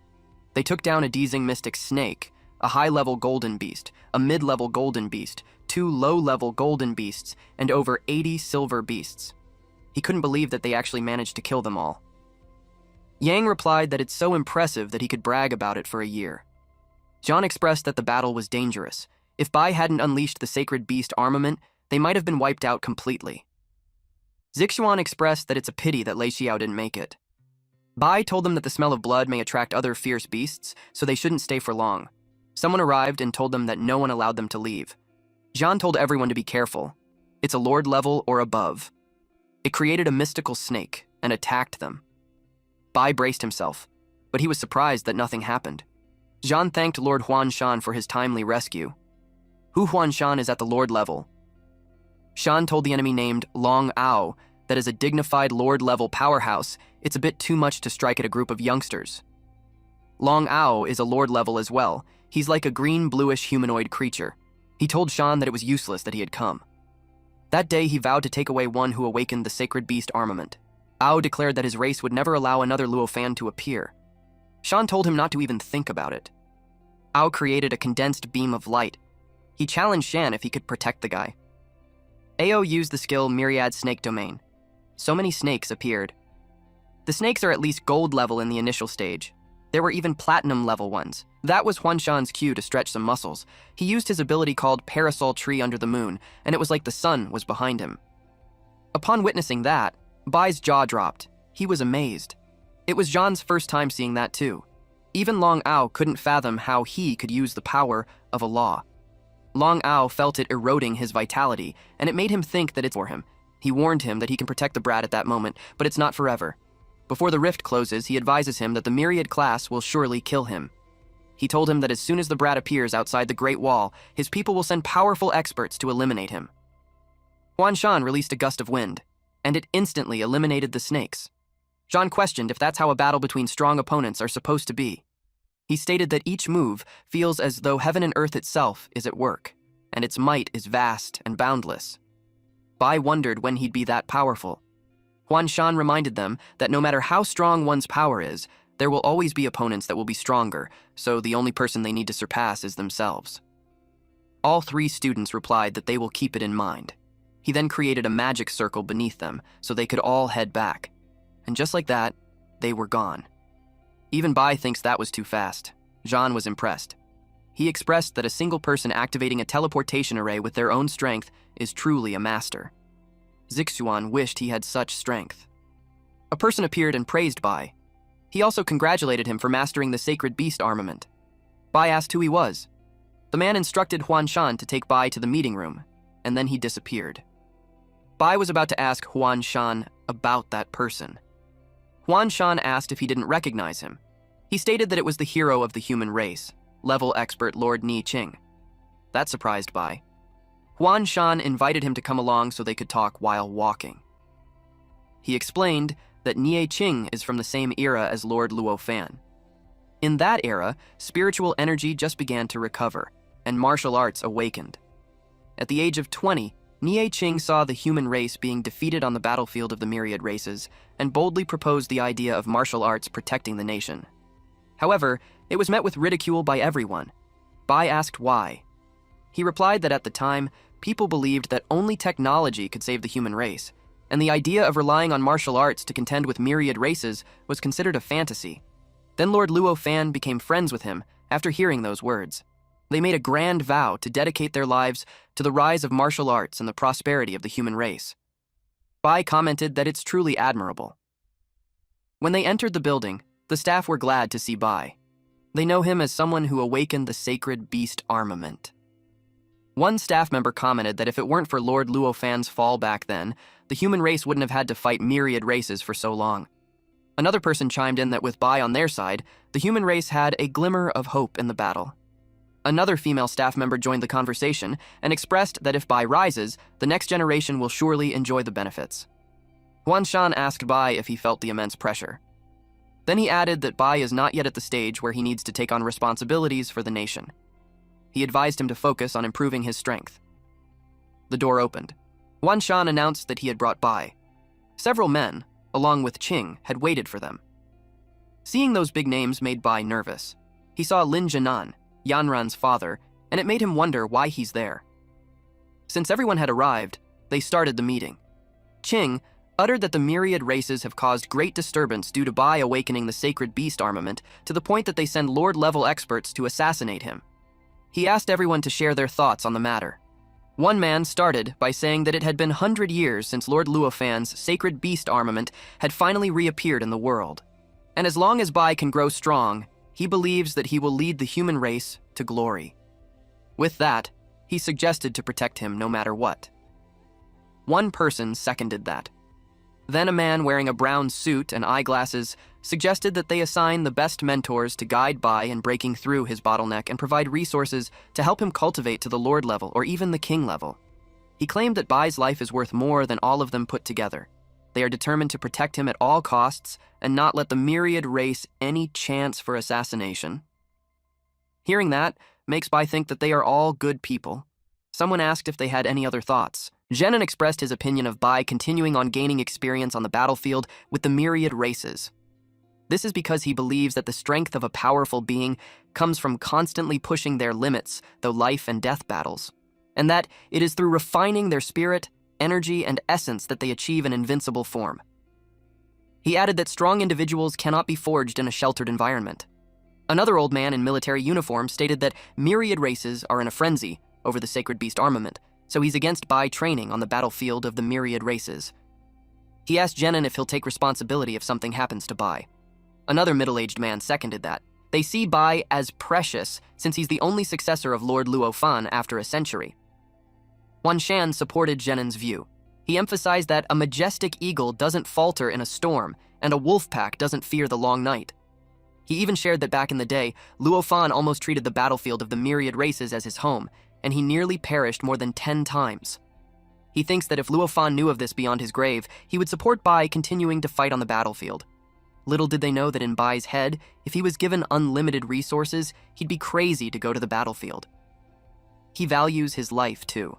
They took down a Dezing Mystic Snake, a high-level golden beast, a mid-level golden beast, 2 low-level golden beasts, and over 80 silver beasts. He couldn't believe that they actually managed to kill them all. Yang replied that it's so impressive that he could brag about it for a year. Zhan expressed that the battle was dangerous. If Bai hadn't unleashed the sacred beast armament, they might have been wiped out completely. Zixuan expressed that it's a pity that Lei Xiao didn't make it. Bai told them that the smell of blood may attract other fierce beasts, so they shouldn't stay for long. Someone arrived and told them that no one allowed them to leave. Zhan told everyone to be careful. It's a lord level or above. It created a mystical snake and attacked them. Bai braced himself, but he was surprised that nothing happened. Zhan thanked Lord Huanshan for his timely rescue. Hu Huanshan is at the lord level. Shan told the enemy named Long Ao that as a dignified lord-level powerhouse, it's a bit too much to strike at a group of youngsters. Long Ao is a lord level as well. He's like a green-bluish humanoid creature. He told Shan that it was useless that he had come. That day, he vowed to take away one who awakened the sacred beast armament. Ao declared that his race would never allow another Luo fan to appear. Shan told him not to even think about it. Ao created a condensed beam of light. He challenged Shan if he could protect the guy. Ao used the skill Myriad Snake Domain. So many snakes appeared. The snakes are at least gold level in the initial stage. There were even platinum level ones. That was Huanshan's cue to stretch some muscles. He used his ability called Parasol Tree Under the Moon, and it was like the sun was behind him. Upon witnessing that, Bai's jaw dropped. He was amazed. It was Zhan's first time seeing that too. Even Long Ao couldn't fathom how he could use the power of a law. Long Ao felt it eroding his vitality, and it made him think that it's for him. He warned him that he can protect the brat at that moment, but it's not forever. Before the rift closes, he advises him that the myriad class will surely kill him. He told him that as soon as the brat appears outside the Great Wall, his people will send powerful experts to eliminate him. Huan Shan released a gust of wind, and it instantly eliminated the snakes. Zhan questioned if that's how a battle between strong opponents are supposed to be. He stated that each move feels as though heaven and earth itself is at work, and its might is vast and boundless. Bai wondered when he'd be that powerful. Huan Shan reminded them that no matter how strong one's power is, there will always be opponents that will be stronger, so the only person they need to surpass is themselves. All three students replied that they will keep it in mind. He then created a magic circle beneath them so they could all head back. And just like that, they were gone. Even Bai thinks that was too fast. Zhan was impressed. He expressed that a single person activating a teleportation array with their own strength is truly a master. Zixuan wished he had such strength. A person appeared and praised Bai. He also congratulated him for mastering the sacred beast armament. Bai asked who he was. The man instructed Huan Shan to take Bai to the meeting room, and then he disappeared. Bai was about to ask Huan Shan about that person. Huan Shan asked if he didn't recognize him. He stated that it was the hero of the human race, level expert Lord Ni Qing. That surprised Bai. Huan Shan invited him to come along so they could talk while walking. He explained that Nie Qing is from the same era as Lord Luo Fan. In that era, spiritual energy just began to recover, and martial arts awakened. At the age of 20, Nie Qing saw the human race being defeated on the battlefield of the myriad races, and boldly proposed the idea of martial arts protecting the nation. However, it was met with ridicule by everyone. Bai asked why. He replied that at the time, people believed that only technology could save the human race, and the idea of relying on martial arts to contend with myriad races was considered a fantasy. Then Lord Luo Fan became friends with him after hearing those words. They made a grand vow to dedicate their lives to the rise of martial arts and the prosperity of the human race. Bai commented that it's truly admirable. When they entered the building, the staff were glad to see Bai. They know him as someone who awakened the sacred beast armament. One staff member commented that if it weren't for Lord Luo Fan's fall back then, the human race wouldn't have had to fight myriad races for so long. Another person chimed in that with Bai on their side, the human race had a glimmer of hope in the battle. Another female staff member joined the conversation and expressed that if Bai rises, the next generation will surely enjoy the benefits. Huan Shan asked Bai if he felt the immense pressure. Then he added that Bai is not yet at the stage where he needs to take on responsibilities for the nation. He advised him to focus on improving his strength. The door opened. Huan Shan announced that he had brought Bai. Several men, along with Qing, had waited for them. Seeing those big names made Bai nervous. He saw Lin Jianan, Yanran's father, and it made him wonder why he's there. Since everyone had arrived, they started the meeting. Qing uttered that the myriad races have caused great disturbance due to Bai awakening the sacred beast armament to the point that they send Lord-level experts to assassinate him. He asked everyone to share their thoughts on the matter. One man started by saying that it had been 100 years since Lord Luo Fan's sacred beast armament had finally reappeared in the world. And as long as Bai can grow strong, he believes that he will lead the human race to glory. With that, he suggested to protect him no matter what. One person seconded that. Then a man wearing a brown suit and eyeglasses suggested that they assign the best mentors to guide Bai in breaking through his bottleneck and provide resources to help him cultivate to the Lord level or even the King level. He claimed that Bai's life is worth more than all of them put together. They are determined to protect him at all costs and not let the myriad race any chance for assassination. Hearing that makes Bai think that they are all good people. Someone asked if they had any other thoughts. Zhenan expressed his opinion of Bai continuing on gaining experience on the battlefield with the myriad races. This is because he believes that the strength of a powerful being comes from constantly pushing their limits, though life and death battles, and that it is through refining their spirit, energy, and essence that they achieve an invincible form. He added that strong individuals cannot be forged in a sheltered environment. Another old man in military uniform stated that myriad races are in a frenzy over the sacred beast armament, so he's against Bai training on the battlefield of the myriad races. He asked Zhenan if he'll take responsibility if something happens to Bai. Another middle-aged man seconded that. They see Bai as precious since he's the only successor of Lord Luo Fan after a century. Huan Shan supported Zhenan's view. He emphasized that a majestic eagle doesn't falter in a storm, and a wolf pack doesn't fear the long night. He even shared that back in the day, Luo Fan almost treated the battlefield of the myriad races as his home, and he nearly perished more than 10 times. He thinks that if Luo Fan knew of this beyond his grave, he would support Bai continuing to fight on the battlefield. Little did they know that in Bai's head, if he was given unlimited resources, he'd be crazy to go to the battlefield. He values his life too.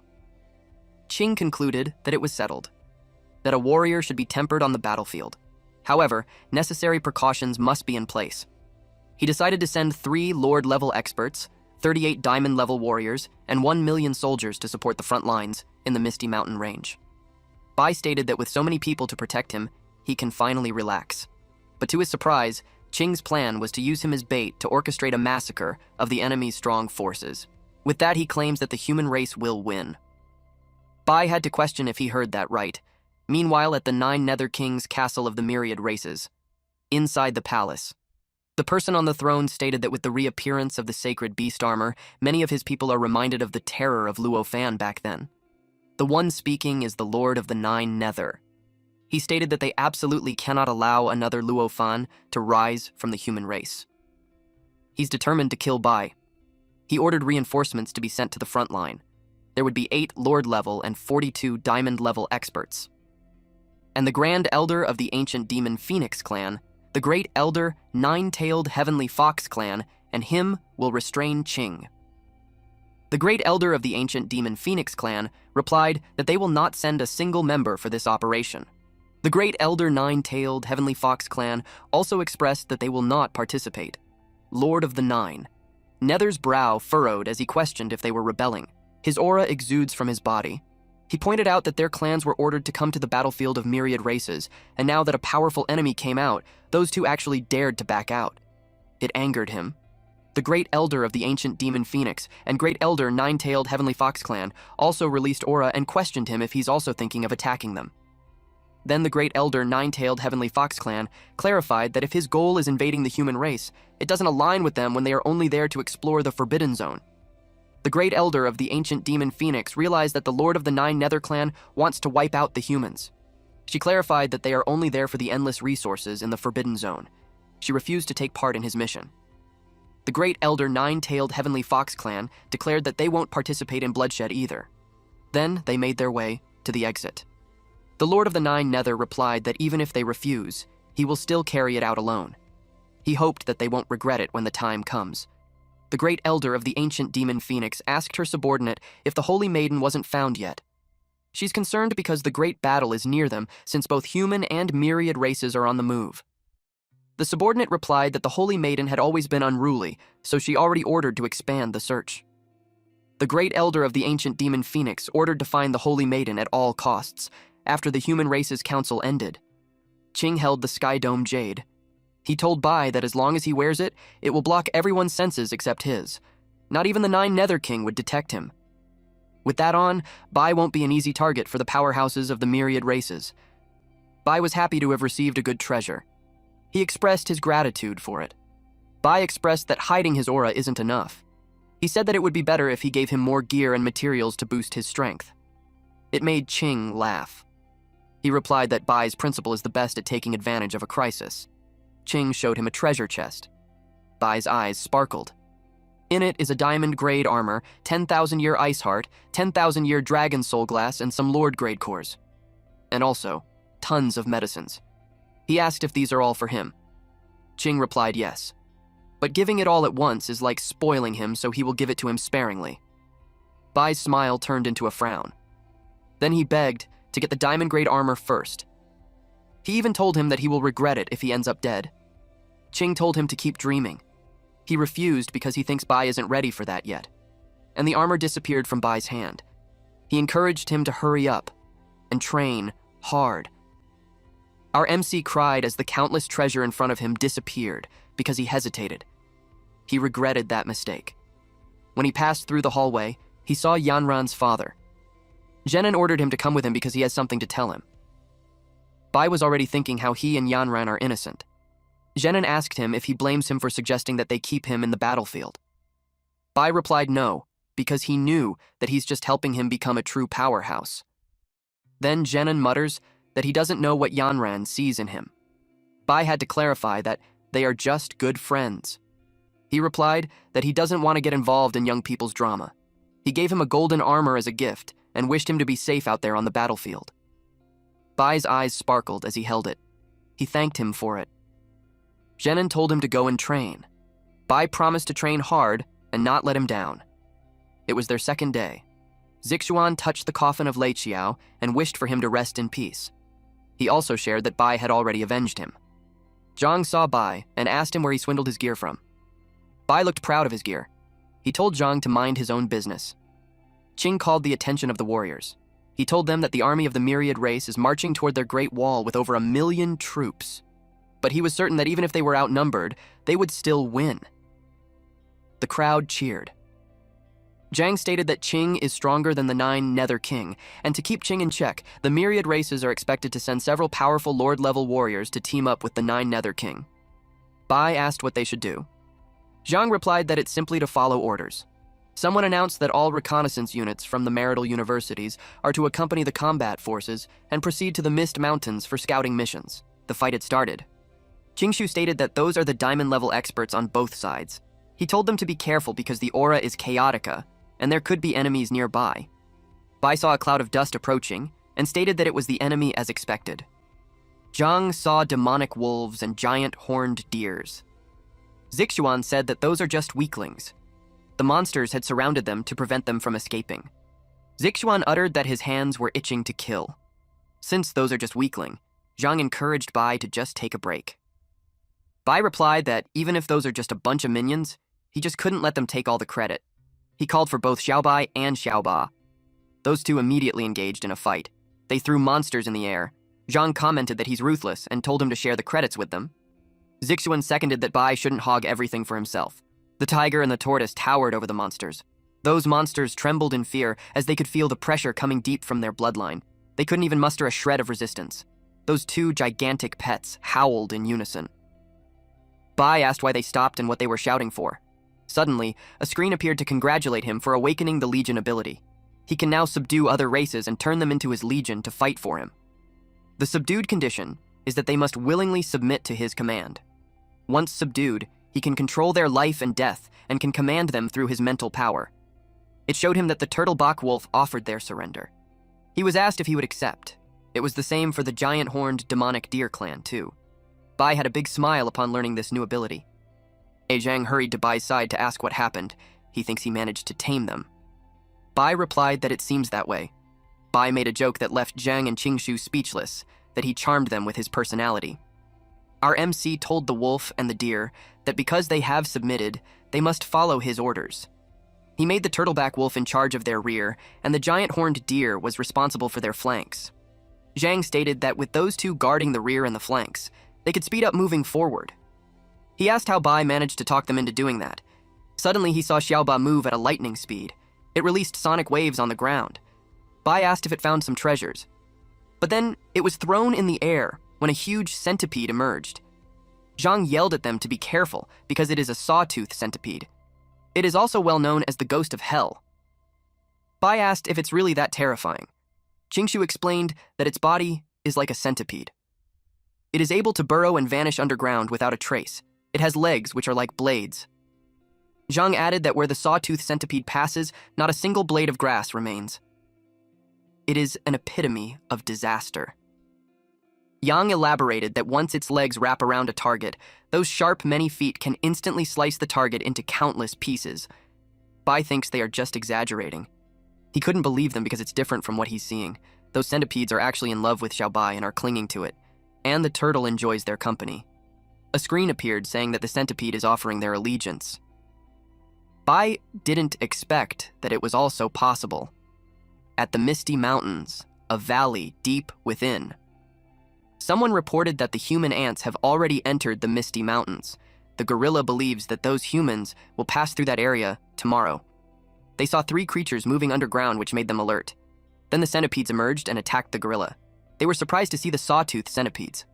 Qing concluded that it was settled, that a warrior should be tempered on the battlefield. However, necessary precautions must be in place. He decided to send 3 Lord-level experts, 38 Diamond-level warriors, and 1 million soldiers to support the front lines in the Misty Mountain Range. Bai stated that with so many people to protect him, he can finally relax. But to his surprise, Qing's plan was to use him as bait to orchestrate a massacre of the enemy's strong forces. With that, he claims that the human race will win. Bai had to question if he heard that right. Meanwhile, at the 9 Nether Kings' castle of the myriad races, inside the palace, the person on the throne stated that with the reappearance of the sacred beast armor, many of his people are reminded of the terror of Luo Fan back then. The one speaking is the Lord of the 9 Nether. He stated that they absolutely cannot allow another Luo Fan to rise from the human race. He's determined to kill Bai. He ordered reinforcements to be sent to the front line. There would be 8 Lord-level and 42 Diamond-level experts. And the Grand Elder of the ancient demon Phoenix clan, the Great Elder, 9-tailed Heavenly Fox clan, and him will restrain Qing. The Great Elder of the ancient demon Phoenix clan replied that they will not send a single member for this operation. The Great Elder 9-tailed Heavenly Fox clan also expressed that they will not participate. Lord of the 9. Nether's brow furrowed as he questioned if they were rebelling. His aura exudes from his body. He pointed out that their clans were ordered to come to the battlefield of myriad races, and now that a powerful enemy came out, those two actually dared to back out. It angered him. The Great Elder of the ancient demon Phoenix and Great Elder 9-tailed Heavenly Fox clan also released aura and questioned him if he's also thinking of attacking them. Then the Great Elder 9-tailed Heavenly Fox clan clarified that if his goal is invading the human race, it doesn't align with them when they are only there to explore the Forbidden Zone. The Great Elder of the ancient demon Phoenix realized that the Lord of the 9 Nether clan wants to wipe out the humans. She clarified that they are only there for the endless resources in the Forbidden Zone. She refused to take part in his mission. The Great Elder 9-tailed Heavenly Fox clan declared that they won't participate in bloodshed either. Then they made their way to the exit. The Lord of the 9 Nether replied that even if they refuse, he will still carry it out alone. He hoped that they won't regret it when the time comes. The Great Elder of the ancient demon Phoenix asked her subordinate if the Holy Maiden wasn't found yet. She's concerned because the great battle is near them, since both human and myriad races are on the move. The subordinate replied that the Holy Maiden had always been unruly, so she already ordered to expand the search. The Great Elder of the ancient demon Phoenix ordered to find the Holy Maiden at all costs, after the human race's council ended. Qing held the Sky Dome Jade. He told Bai that as long as he wears it, it will block everyone's senses except his. Not even the 9 Nether King would detect him. With that on, Bai won't be an easy target for the powerhouses of the myriad races. Bai was happy to have received a good treasure. He expressed his gratitude for it. Bai expressed that hiding his aura isn't enough. He said that it would be better if he gave him more gear and materials to boost his strength. It made Qing laugh. He replied that Bai's principle is the best at taking advantage of a crisis. Qing showed him a treasure chest. Bai's eyes sparkled. In it is a diamond-grade armor, 10,000-year ice heart, 10,000-year dragon soul glass, and some lord-grade cores. And also, tons of medicines. He asked if these are all for him. Qing replied yes. But giving it all at once is like spoiling him, so he will give it to him sparingly. Bai's smile turned into a frown. Then he begged to get the diamond-grade armor first. He even told him that he will regret it if he ends up dead. Qing told him to keep dreaming. He refused because he thinks Bai isn't ready for that yet. And the armor disappeared from Bai's hand. He encouraged him to hurry up and train hard. Our MC cried as the countless treasure in front of him disappeared because he hesitated. He regretted that mistake. When he passed through the hallway, he saw Yanran's father. Zenon ordered him to come with him because he has something to tell him. Bai was already thinking how he and Yanran are innocent. Zenon asked him if he blames him for suggesting that they keep him in the battlefield. Bai replied no, because he knew that he's just helping him become a true powerhouse. Then Jenin mutters that he doesn't know what Yanran sees in him. Bai had to clarify that they are just good friends. He replied that he doesn't want to get involved in young people's drama. He gave him a golden armor as a gift and wished him to be safe out there on the battlefield. Bai's eyes sparkled as he held it. He thanked him for it. Jenin told him to go and train. Bai promised to train hard and not let him down. It was their second day. Zixuan touched the coffin of Lei Qiao and wished for him to rest in peace. He also shared that Bai had already avenged him. Zhang saw Bai and asked him where he swindled his gear from. Bai looked proud of his gear. He told Zhang to mind his own business. Qing called the attention of the warriors. He told them that the army of the Myriad race is marching toward their Great Wall with over 1 million troops. But he was certain that even if they were outnumbered, they would still win. The crowd cheered. Zhang stated that Qing is stronger than the 9 Nether King, and to keep Qing in check, the Myriad races are expected to send several powerful Lord-level warriors to team up with the 9 Nether King. Bai asked what they should do. Zhang replied that it's simply to follow orders. Someone announced that all reconnaissance units from the marital universities are to accompany the combat forces and proceed to the Mist Mountains for scouting missions. The fight had started. Qingshu stated that those are the diamond-level experts on both sides. He told them to be careful because the aura is chaotica, and there could be enemies nearby. Bai saw a cloud of dust approaching and stated that it was the enemy as expected. Zhang saw demonic wolves and giant horned deers. Zixuan said that those are just weaklings. The monsters had surrounded them to prevent them from escaping. Zixuan uttered that his hands were itching to kill. Since those are just weakling, Zhang encouraged Bai to just take a break. Bai replied that even if those are just a bunch of minions, he just couldn't let them take all the credit. He called for both Xiaobai and Xiaoba. Those two immediately engaged in a fight. They threw monsters in the air. Zhang commented that he's ruthless and told him to share the credits with them. Zixuan seconded that Bai shouldn't hog everything for himself. The tiger and the tortoise towered over the monsters. Those monsters trembled in fear as they could feel the pressure coming deep from their bloodline. They couldn't even muster a shred of resistance. Those two gigantic pets howled in unison. Bai asked why they stopped and what they were shouting for. Suddenly, a screen appeared to congratulate him for awakening the Legion ability. He can now subdue other races and turn them into his Legion to fight for him. The subdued condition is that they must willingly submit to his command. Once subdued, he can control their life and death and can command them through his mental power. It showed him that the Turtlebach Wolf offered their surrender. He was asked if he would accept. It was the same for the giant-horned demonic deer clan, too. Bai had a big smile upon learning this new ability. Zhang hurried to Bai's side to ask what happened. He thinks he managed to tame them. Bai replied that it seems that way. Bai made a joke that left Zhang and Qingshu speechless, that he charmed them with his personality. Our MC told the wolf and the deer that because they have submitted, they must follow his orders. He made the turtleback wolf in charge of their rear, and the giant-horned deer was responsible for their flanks. Zhang stated that with those two guarding the rear and the flanks, they could speed up moving forward. He asked how Bai managed to talk them into doing that. Suddenly, he saw Xiaoba move at a lightning speed. It released sonic waves on the ground. Bai asked if it found some treasures. But then, it was thrown in the air when a huge centipede emerged. Zhang yelled at them to be careful because it is a sawtooth centipede. It is also well known as the ghost of hell. Bai asked if it's really that terrifying. Qingshu explained that its body is like a centipede. It is able to burrow and vanish underground without a trace. It has legs which are like blades. Zhang added that where the sawtooth centipede passes, not a single blade of grass remains. It is an epitome of disaster. Yang elaborated that once its legs wrap around a target, those sharp many feet can instantly slice the target into countless pieces. Bai thinks they are just exaggerating. He couldn't believe them because it's different from what he's seeing. Those centipedes are actually in love with Xiaobai and are clinging to it, and the turtle enjoys their company. A screen appeared saying that the centipede is offering their allegiance. Bai didn't expect that it was also possible. At the Misty Mountains, a valley deep within, someone reported that the human ants have already entered the Misty Mountains. The gorilla believes that those humans will pass through that area tomorrow. They saw 3 creatures moving underground, which made them alert. Then the centipedes emerged and attacked the gorilla. They were surprised to see the sawtooth centipedes.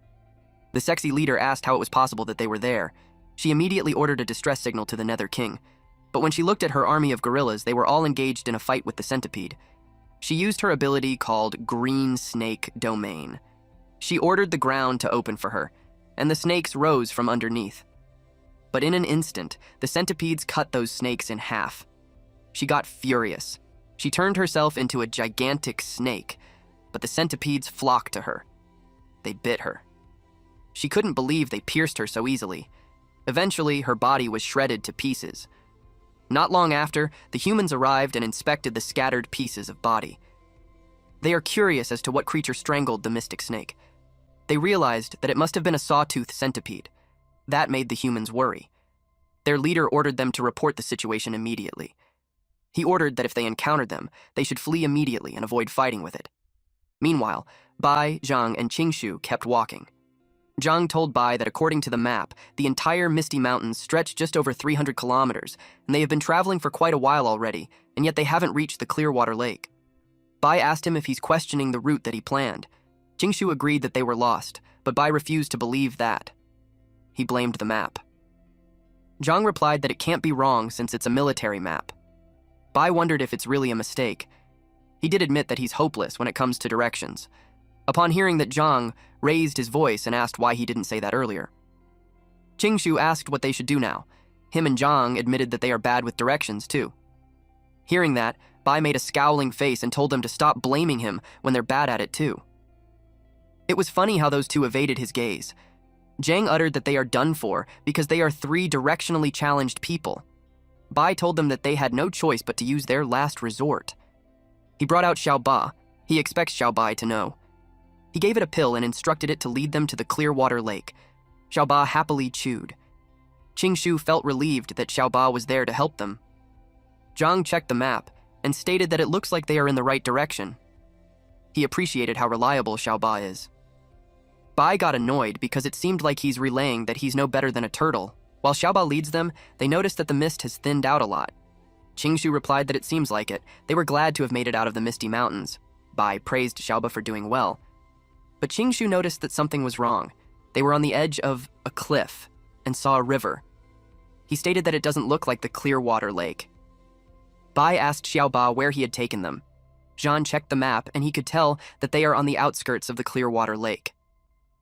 The sexy leader asked how it was possible that they were there. She immediately ordered a distress signal to the Nether King. But when she looked at her army of gorillas, they were all engaged in a fight with the centipede. She used her ability called Green Snake Domain. She ordered the ground to open for her, and the snakes rose from underneath. But in an instant, the centipedes cut those snakes in half. She got furious. She turned herself into a gigantic snake, but the centipedes flocked to her. They bit her. She couldn't believe they pierced her so easily. Eventually, her body was shredded to pieces. Not long after, the humans arrived and inspected the scattered pieces of body. They are curious as to what creature strangled the mystic snake. They realized that it must have been a sawtooth centipede. That made the humans worry. Their leader ordered them to report the situation immediately. He ordered that if they encountered them, they should flee immediately and avoid fighting with it. Meanwhile, Bai, Zhang, and Qingshu kept walking. Zhang told Bai that according to the map, the entire Misty Mountains stretch just over 300 kilometers, and they have been traveling for quite a while already, and yet they haven't reached the Clearwater Lake. Bai asked him if he's questioning the route that he planned. Qingshu agreed that they were lost, but Bai refused to believe that. He blamed the map. Zhang replied that it can't be wrong since it's a military map. Bai wondered if it's really a mistake. He did admit that he's hopeless when it comes to directions. Upon hearing that, Zhang raised his voice and asked why he didn't say that earlier. Qingshu asked what they should do now. Him and Zhang admitted that they are bad with directions, too. Hearing that, Bai made a scowling face and told them to stop blaming him when they're bad at it, too. It was funny how those two evaded his gaze. Zhang uttered that they are done for because they are three directionally challenged people. Bai told them that they had no choice but to use their last resort. He brought out Xiaoba. He expects Xiaobai to know. He gave it a pill and instructed it to lead them to the Clearwater Lake. Xiaoba happily chewed. Qingshu felt relieved that Xiaoba was there to help them. Zhang checked the map and stated that it looks like they are in the right direction. He appreciated how reliable Xiaoba is. Bai got annoyed because it seemed like he's relaying that he's no better than a turtle. While Xiaoba leads them, they noticed that the mist has thinned out a lot. Qingshu replied that it seems like it. They were glad to have made it out of the Misty Mountains. Bai praised Xiaoba for doing well. But Qingshu noticed that something was wrong. They were on the edge of a cliff and saw a river. He stated that it doesn't look like the Clearwater Lake. Bai asked Xiaoba where he had taken them. Zhan checked the map and he could tell that they are on the outskirts of the Clearwater Lake.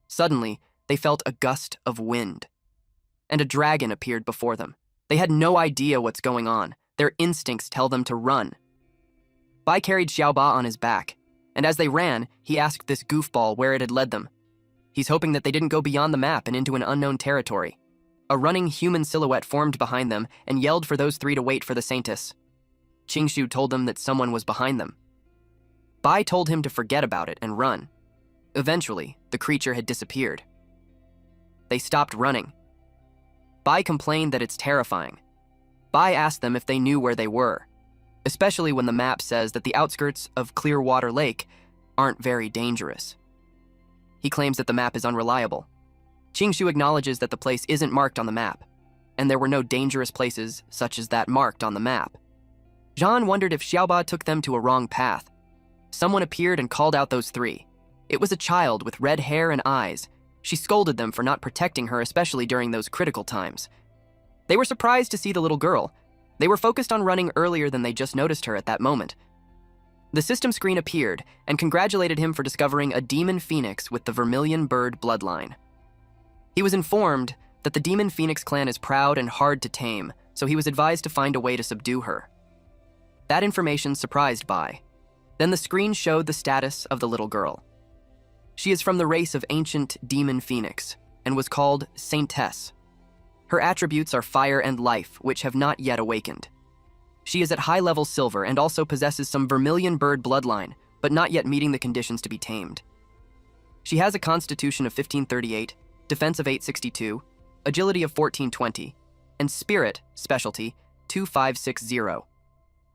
Suddenly, they felt a gust of wind, and a dragon appeared before them. They had no idea what's going on. Their instincts tell them to run. Bai carried Xiaoba on his back, and as they ran, he asked this goofball where it had led them. He's hoping that they didn't go beyond the map and into an unknown territory. A running human silhouette formed behind them and yelled for those three to wait for the Saintess. Qingshu told them that someone was behind them. Bai told him to forget about it and run. Eventually, the creature had disappeared. They stopped running. Bai complained that it's terrifying. Bai asked them if they knew where they were, especially when the map says that the outskirts of Clearwater Lake aren't very dangerous. He claims that the map is unreliable. Qingshu acknowledges that the place isn't marked on the map, and there were no dangerous places such as that marked on the map. Zhan wondered if Xiaoba took them to a wrong path. Someone appeared and called out those three. It was a child with red hair and eyes. She scolded them for not protecting her, especially during those critical times. They were surprised to see the little girl. They were focused on running earlier than they just noticed her at that moment. The system screen appeared and congratulated him for discovering a demon phoenix with the vermilion bird bloodline. He was informed that the demon phoenix clan is proud and hard to tame, so he was advised to find a way to subdue her. That information surprised Bai. Then the screen showed the status of the little girl. She is from the race of ancient demon phoenix and was called Saintess. Her attributes are fire and life, which have not yet awakened. She is at high-level silver and also possesses some vermilion bird bloodline, but not yet meeting the conditions to be tamed. She has a constitution of 1538, defense of 862, agility of 1420, and spirit, specialty, 2560.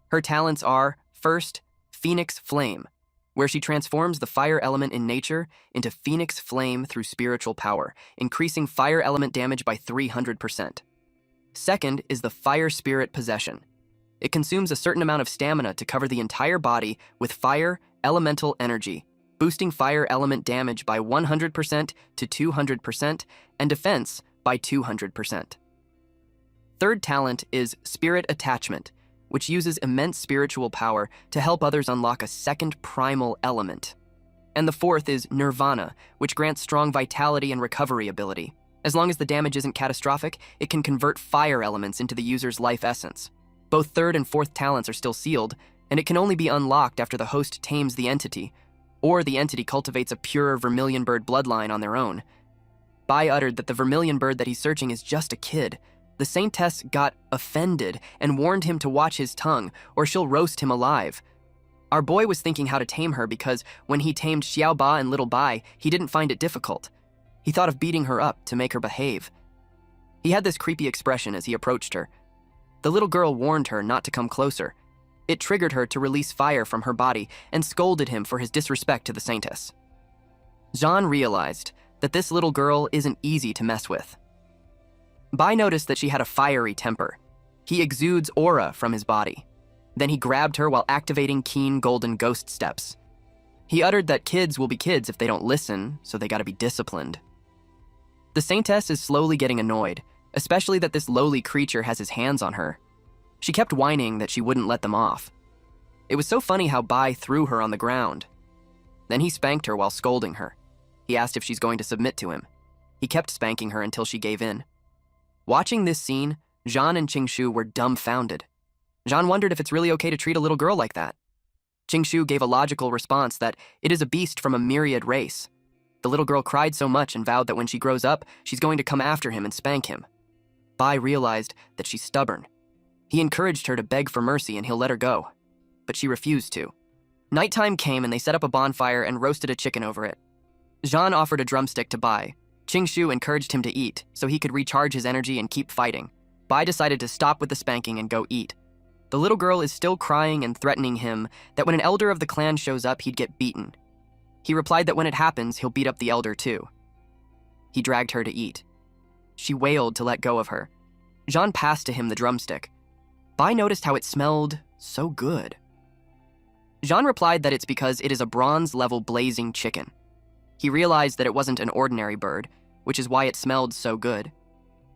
Her talents are, first, Phoenix Flame, where she transforms the fire element in nature into Phoenix Flame through spiritual power, increasing fire element damage by 300%. Second is the Fire Spirit Possession. It consumes a certain amount of stamina to cover the entire body with fire elemental energy, boosting fire element damage by 100% to 200% and defense by 200%. Third talent is Spirit Attachment, which uses immense spiritual power to help others unlock a second primal element. And the fourth is Nirvana, which grants strong vitality and recovery ability. As long as the damage isn't catastrophic, it can convert fire elements into the user's life essence. Both third and fourth talents are still sealed, and it can only be unlocked after the host tames the entity, or the entity cultivates a pure vermilion bird bloodline on their own. Bai uttered that the vermilion bird that he's searching is just a kid. The saintess got offended and warned him to watch his tongue, or she'll roast him alive. Our boy was thinking how to tame her because when he tamed Xiao Ba and Little Bai, he didn't find it difficult. He thought of beating her up to make her behave. He had this creepy expression as he approached her. The little girl warned her not to come closer. It triggered her to release fire from her body and scolded him for his disrespect to the saintess. Jean realized that this little girl isn't easy to mess with. Bai noticed that she had a fiery temper. He exudes aura from his body. Then he grabbed her while activating keen golden ghost steps. He uttered that kids will be kids if they don't listen, so they gotta be disciplined. The saintess is slowly getting annoyed, especially that this lowly creature has his hands on her. She kept whining that she wouldn't let them off. It was so funny how Bai threw her on the ground. Then he spanked her while scolding her. He asked if she's going to submit to him. He kept spanking her until she gave in. Watching this scene, Jean and Qingshu were dumbfounded. Jean wondered if it's really okay to treat a little girl like that. Qingshu gave a logical response that it is a beast from a myriad race. The little girl cried so much and vowed that when she grows up, she's going to come after him and spank him. Bai realized that she's stubborn. He encouraged her to beg for mercy and he'll let her go, but she refused to. Nighttime came and they set up a bonfire and roasted a chicken over it. Jean offered a drumstick to Bai. Qingshu encouraged him to eat so he could recharge his energy and keep fighting. Bai decided to stop with the spanking and go eat. The little girl is still crying and threatening him that when an elder of the clan shows up, he'd get beaten. He replied that when it happens, he'll beat up the elder too. He dragged her to eat. She wailed to let go of her. Jean passed to him the drumstick. Bai noticed how it smelled so good. Jean replied that it's because it is a bronze-level blazing chicken. He realized that it wasn't an ordinary bird, which is why it smelled so good.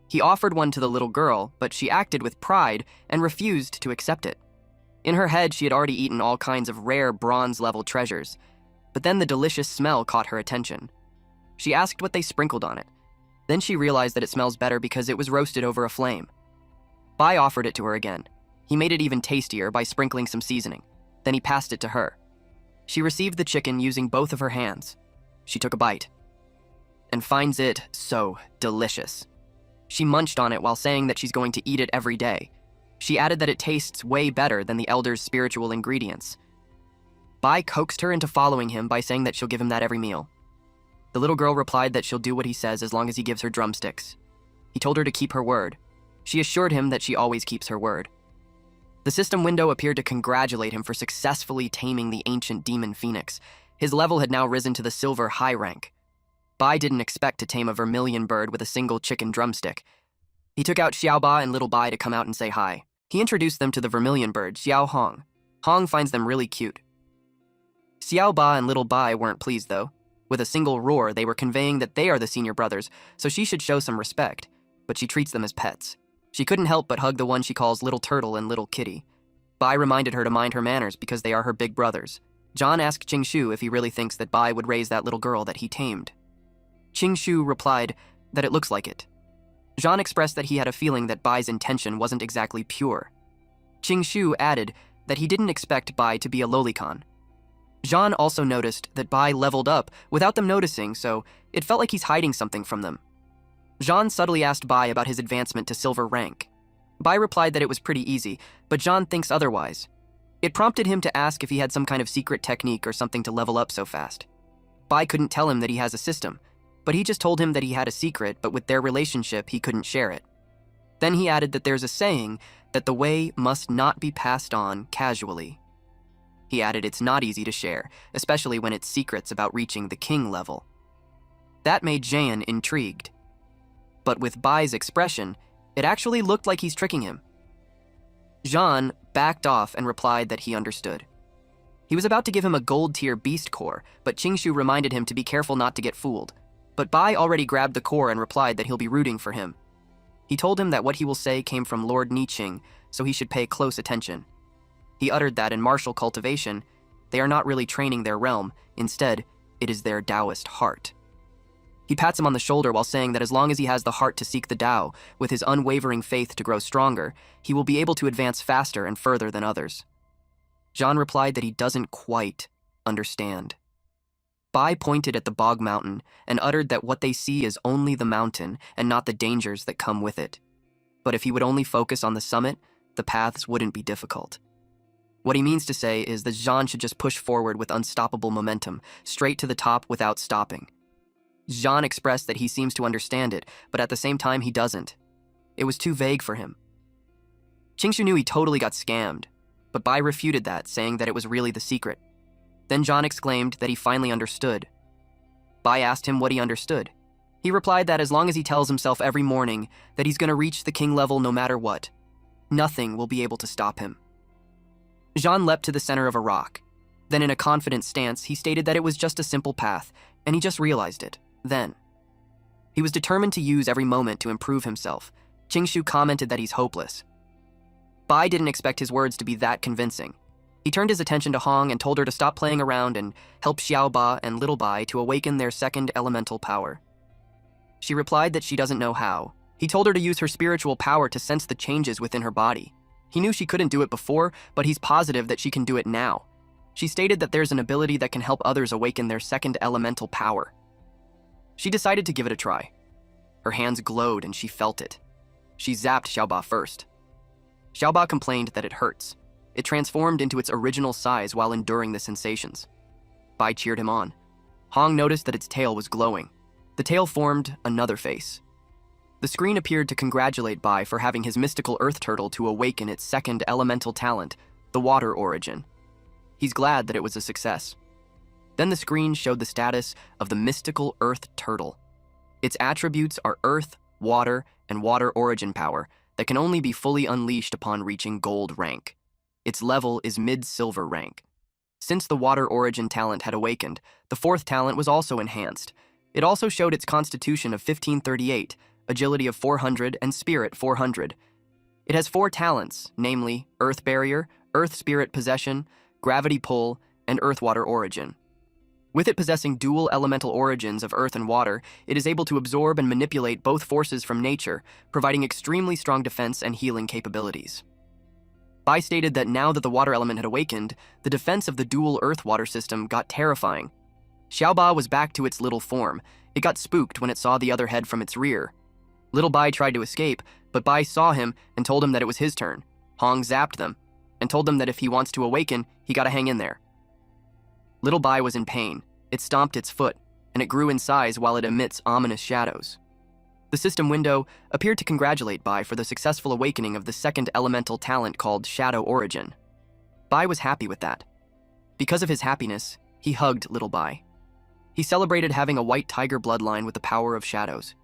He offered one to the little girl, but she acted with pride and refused to accept it. In her head, she had already eaten all kinds of rare bronze-level treasures, but then the delicious smell caught her attention. She asked what they sprinkled on it. Then she realized that it smells better because it was roasted over a flame. Bai offered it to her again. He made it even tastier by sprinkling some seasoning. Then he passed it to her. She received the chicken using both of her hands. She took a bite and finds it so delicious. She munched on it while saying that she's going to eat it every day. She added that it tastes way better than the elder's spiritual ingredients. Bai coaxed her into following him by saying that she'll give him that every meal. The little girl replied that she'll do what he says as long as he gives her drumsticks. He told her to keep her word. She assured him that she always keeps her word. The system window appeared to congratulate him for successfully taming the ancient demon phoenix. His level had now risen to the silver high rank. Bai didn't expect to tame a vermilion bird with a single chicken drumstick. He took out Xiao Ba and Little Bai to come out and say hi. He introduced them to the vermilion bird, Xiao Hong. Hong finds them really cute. Xiao Ba and Little Bai weren't pleased, though. With a single roar, they were conveying that they are the senior brothers, so she should show some respect, but she treats them as pets. She couldn't help but hug the one she calls Little Turtle and Little Kitty. Bai reminded her to mind her manners because they are her big brothers. John asked Qingshu if he really thinks that Bai would raise that little girl that he tamed. Qingshu replied that it looks like it. Jean expressed that he had a feeling that Bai's intention wasn't exactly pure. Qingshu added that he didn't expect Bai to be a lolicon. Jean also noticed that Bai leveled up without them noticing, so it felt like he's hiding something from them. Jean subtly asked Bai about his advancement to silver rank. Bai replied that it was pretty easy, but Jean thinks otherwise. It prompted him to ask if he had some kind of secret technique or something to level up so fast. Bai couldn't tell him that he has a system, but he just told him that he had a secret, but with their relationship, he couldn't share it. Then he added that there's a saying that the way must not be passed on casually. He added it's not easy to share, especially when it's secrets about reaching the king level. That made Jean intrigued. But with Bai's expression, it actually looked like he's tricking him. Jean backed off and replied that he understood. He was about to give him a gold-tier beast core, but Qingshu reminded him to be careful not to get fooled. But Bai already grabbed the core and replied that he'll be rooting for him. He told him that what he will say came from Lord Niqing, so he should pay close attention. He uttered that in martial cultivation, they are not really training their realm, instead, it is their Taoist heart. He pats him on the shoulder while saying that as long as he has the heart to seek the Tao, with his unwavering faith to grow stronger, he will be able to advance faster and further than others. Jean replied that he doesn't quite understand. Bai pointed at the bog mountain and uttered that what they see is only the mountain and not the dangers that come with it. But if he would only focus on the summit, the paths wouldn't be difficult. What he means to say is that Jean should just push forward with unstoppable momentum, straight to the top without stopping. Jean expressed that he seems to understand it, but at the same time he doesn't. It was too vague for him. Qingshu knew he totally got scammed, but Bai refuted that, saying that it was really the secret. Then Jean exclaimed that he finally understood. Bai asked him what he understood. He replied that as long as he tells himself every morning that he's going to reach the king level no matter what, nothing will be able to stop him. Jean leapt to the center of a rock. Then in a confident stance, he stated that it was just a simple path, and he just realized it, then. He was determined to use every moment to improve himself. Qingshu commented that he's hopeless. Bai didn't expect his words to be that convincing. He turned his attention to Hong and told her to stop playing around and help Xiaoba and Little Bai to awaken their second elemental power. She replied that she doesn't know how. He told her to use her spiritual power to sense the changes within her body. He knew she couldn't do it before, but he's positive that she can do it now. She stated that there's an ability that can help others awaken their second elemental power. She decided to give it a try. Her hands glowed and she felt it. She zapped Xiaoba first. Xiaoba complained that it hurts. It transformed into its original size while enduring the sensations. Bai cheered him on. Hong noticed that its tail was glowing. The tail formed another face. The screen appeared to congratulate Bai for having his mystical earth turtle to awaken its second elemental talent, the water origin. He's glad that it was a success. Then the screen showed the status of the mystical earth turtle. Its attributes are earth, water, and water origin power that can only be fully unleashed upon reaching gold rank. Its level is mid-silver rank. Since the water origin talent had awakened, the fourth talent was also enhanced. It also showed its constitution of 1538, agility of 400, and spirit 400. It has 4 talents, namely Earth Barrier, Earth Spirit Possession, Gravity Pull, and Earth Water Origin. With it possessing dual elemental origins of earth and water, it is able to absorb and manipulate both forces from nature, providing extremely strong defense and healing capabilities. Bai stated that now that the water element had awakened, the defense of the dual earth-water system got terrifying. Xiaoba was back to its little form. It got spooked when it saw the other head from its rear. Little Bai tried to escape, but Bai saw him and told him that it was his turn. Hong zapped them, and told them that if he wants to awaken, he gotta hang in there. Little Bai was in pain. It stomped its foot, and it grew in size while it emits ominous shadows. The system window appeared to congratulate Bai for the successful awakening of the second elemental talent called Shadow Origin. Bai was happy with that. Because of his happiness, he hugged Little Bai. He celebrated having a white tiger bloodline with the power of shadows.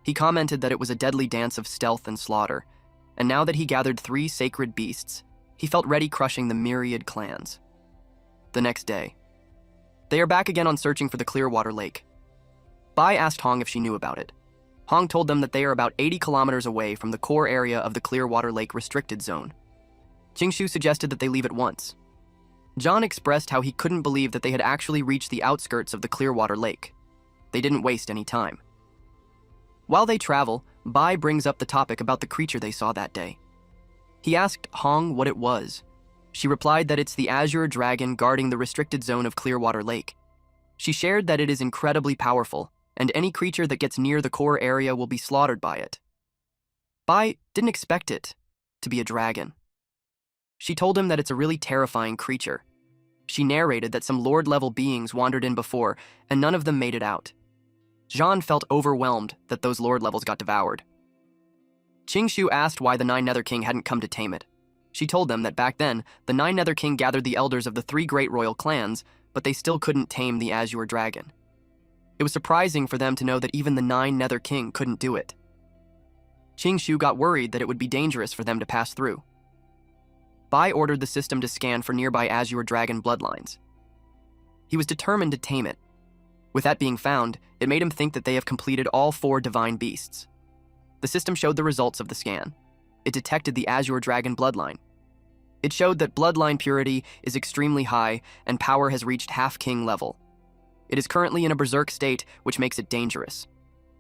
He commented that it was a deadly dance of stealth and slaughter, and now that he gathered 3 sacred beasts, he felt ready crushing the myriad clans. The next day, they are back again on searching for the Clearwater Lake. Bai asked Hong if she knew about it. Hong told them that they are about 80 kilometers away from the core area of the Clearwater Lake restricted zone. Qingshu suggested that they leave at once. John expressed how he couldn't believe that they had actually reached the outskirts of the Clearwater Lake. They didn't waste any time. While they travel, Bai brings up the topic about the creature they saw that day. He asked Hong what it was. She replied that it's the azure dragon guarding the restricted zone of Clearwater Lake. She shared that it is incredibly powerful, and any creature that gets near the core area will be slaughtered by it. Bai didn't expect it to be a dragon. She told him that it's a really terrifying creature. She narrated that some Lord-level beings wandered in before, and none of them made it out. Jean felt overwhelmed that those Lord levels got devoured. Qingshu asked why the 9 Nether King hadn't come to tame it. She told them that back then, the 9 Nether King gathered the elders of the 3 great royal clans, but they still couldn't tame the Azure Dragon. It was surprising for them to know that even the 9 Nether King couldn't do it. Qingshu got worried that it would be dangerous for them to pass through. Bai ordered the system to scan for nearby Azure Dragon bloodlines. He was determined to tame it. With that being found, it made him think that they have completed all 4 divine beasts. The system showed the results of the scan. It detected the Azure Dragon bloodline. It showed that bloodline purity is extremely high and power has reached half-king level. It is currently in a berserk state, which makes it dangerous.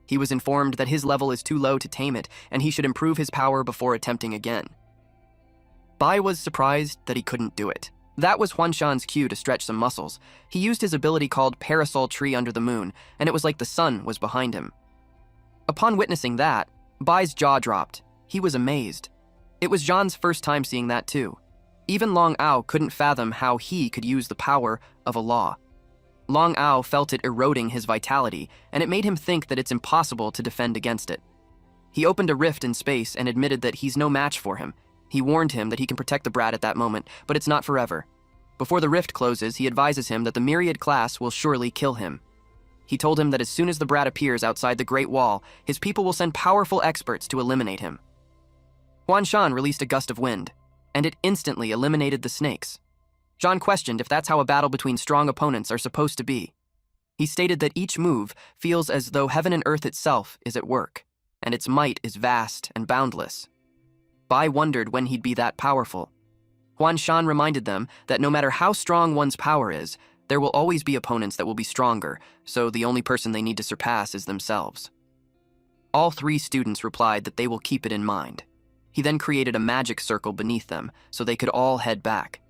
He was informed that his level is too low to tame it, and he should improve his power before attempting again. Bai was surprised that he couldn't do it. That was Huanshan's cue to stretch some muscles. He used his ability called Parasol Tree Under the Moon, and it was like the sun was behind him. Upon witnessing that, Bai's jaw dropped. He was amazed. It was Zhan's first time seeing that too. Even Long Ao couldn't fathom how he could use the power of a law. Long Ao felt it eroding his vitality, and it made him think that it's impossible to defend against it. He opened a rift in space and admitted that he's no match for him. He warned him that he can protect the brat at that moment, but it's not forever. Before the rift closes, he advises him that the myriad class will surely kill him. He told him that as soon as the brat appears outside the Great Wall, his people will send powerful experts to eliminate him. Huanshan released a gust of wind, and it instantly eliminated the snakes. Zhan questioned if that's how a battle between strong opponents are supposed to be. He stated that each move feels as though heaven and earth itself is at work, and its might is vast and boundless. Bai wondered when he'd be that powerful. Huanshan reminded them that no matter how strong one's power is, there will always be opponents that will be stronger, so the only person they need to surpass is themselves. All three students replied that they will keep it in mind. He then created a magic circle beneath them, so they could all head back.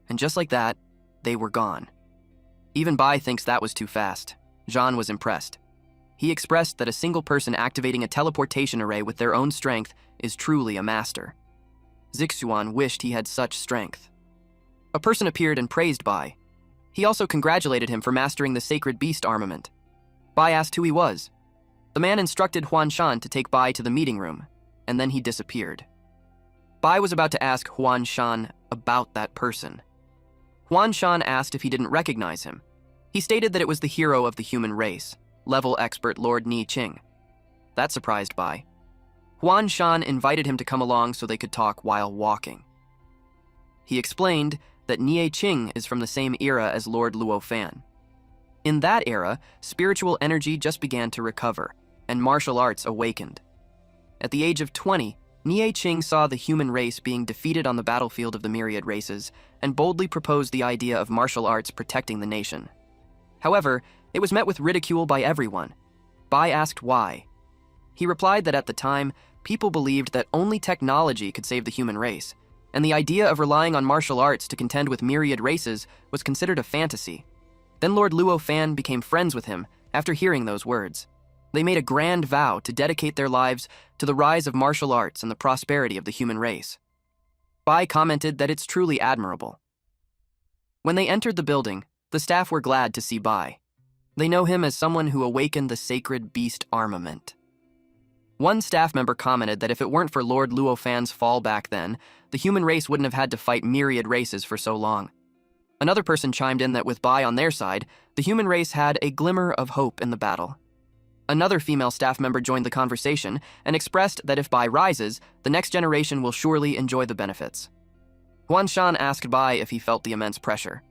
And just like that, they were gone. Even Bai thinks that was too fast. Zhan was impressed. He expressed that a single person activating a teleportation array with their own strength is truly a master. Zixuan wished he had such strength. A person appeared and praised Bai. He also congratulated him for mastering the sacred beast armament. Bai asked who he was. The man instructed Huanshan to take Bai to the meeting room, and then he disappeared. Bai was about to ask Huanshan about that person. Huanshan asked if he didn't recognize him. He stated that it was the hero of the human race, level expert Lord Ni Qing. That surprised Bai. Huanshan invited him to come along so they could talk while walking. He explained that Nie Qing is from the same era as Lord Luo Fan. In that era, spiritual energy just began to recover, and martial arts awakened. At the age of 20, Nie Qing saw the human race being defeated on the battlefield of the myriad races, and boldly proposed the idea of martial arts protecting the nation. However, it was met with ridicule by everyone. Bai asked why. He replied that at the time, people believed that only technology could save the human race, and the idea of relying on martial arts to contend with myriad races was considered a fantasy. Then Lord Luo Fan became friends with him after hearing those words. They made a grand vow to dedicate their lives to the rise of martial arts and the prosperity of the human race. Bai commented that it's truly admirable. When they entered the building, the staff were glad to see Bai. They know him as someone who awakened the sacred beast armament. One staff member commented that if it weren't for Lord Luo Fan's fall back then, the human race wouldn't have had to fight myriad races for so long. Another person chimed in that with Bai on their side, the human race had a glimmer of hope in the battle. Another female staff member joined the conversation and expressed that if Bai rises, the next generation will surely enjoy the benefits. Huanshan asked Bai if he felt the immense pressure.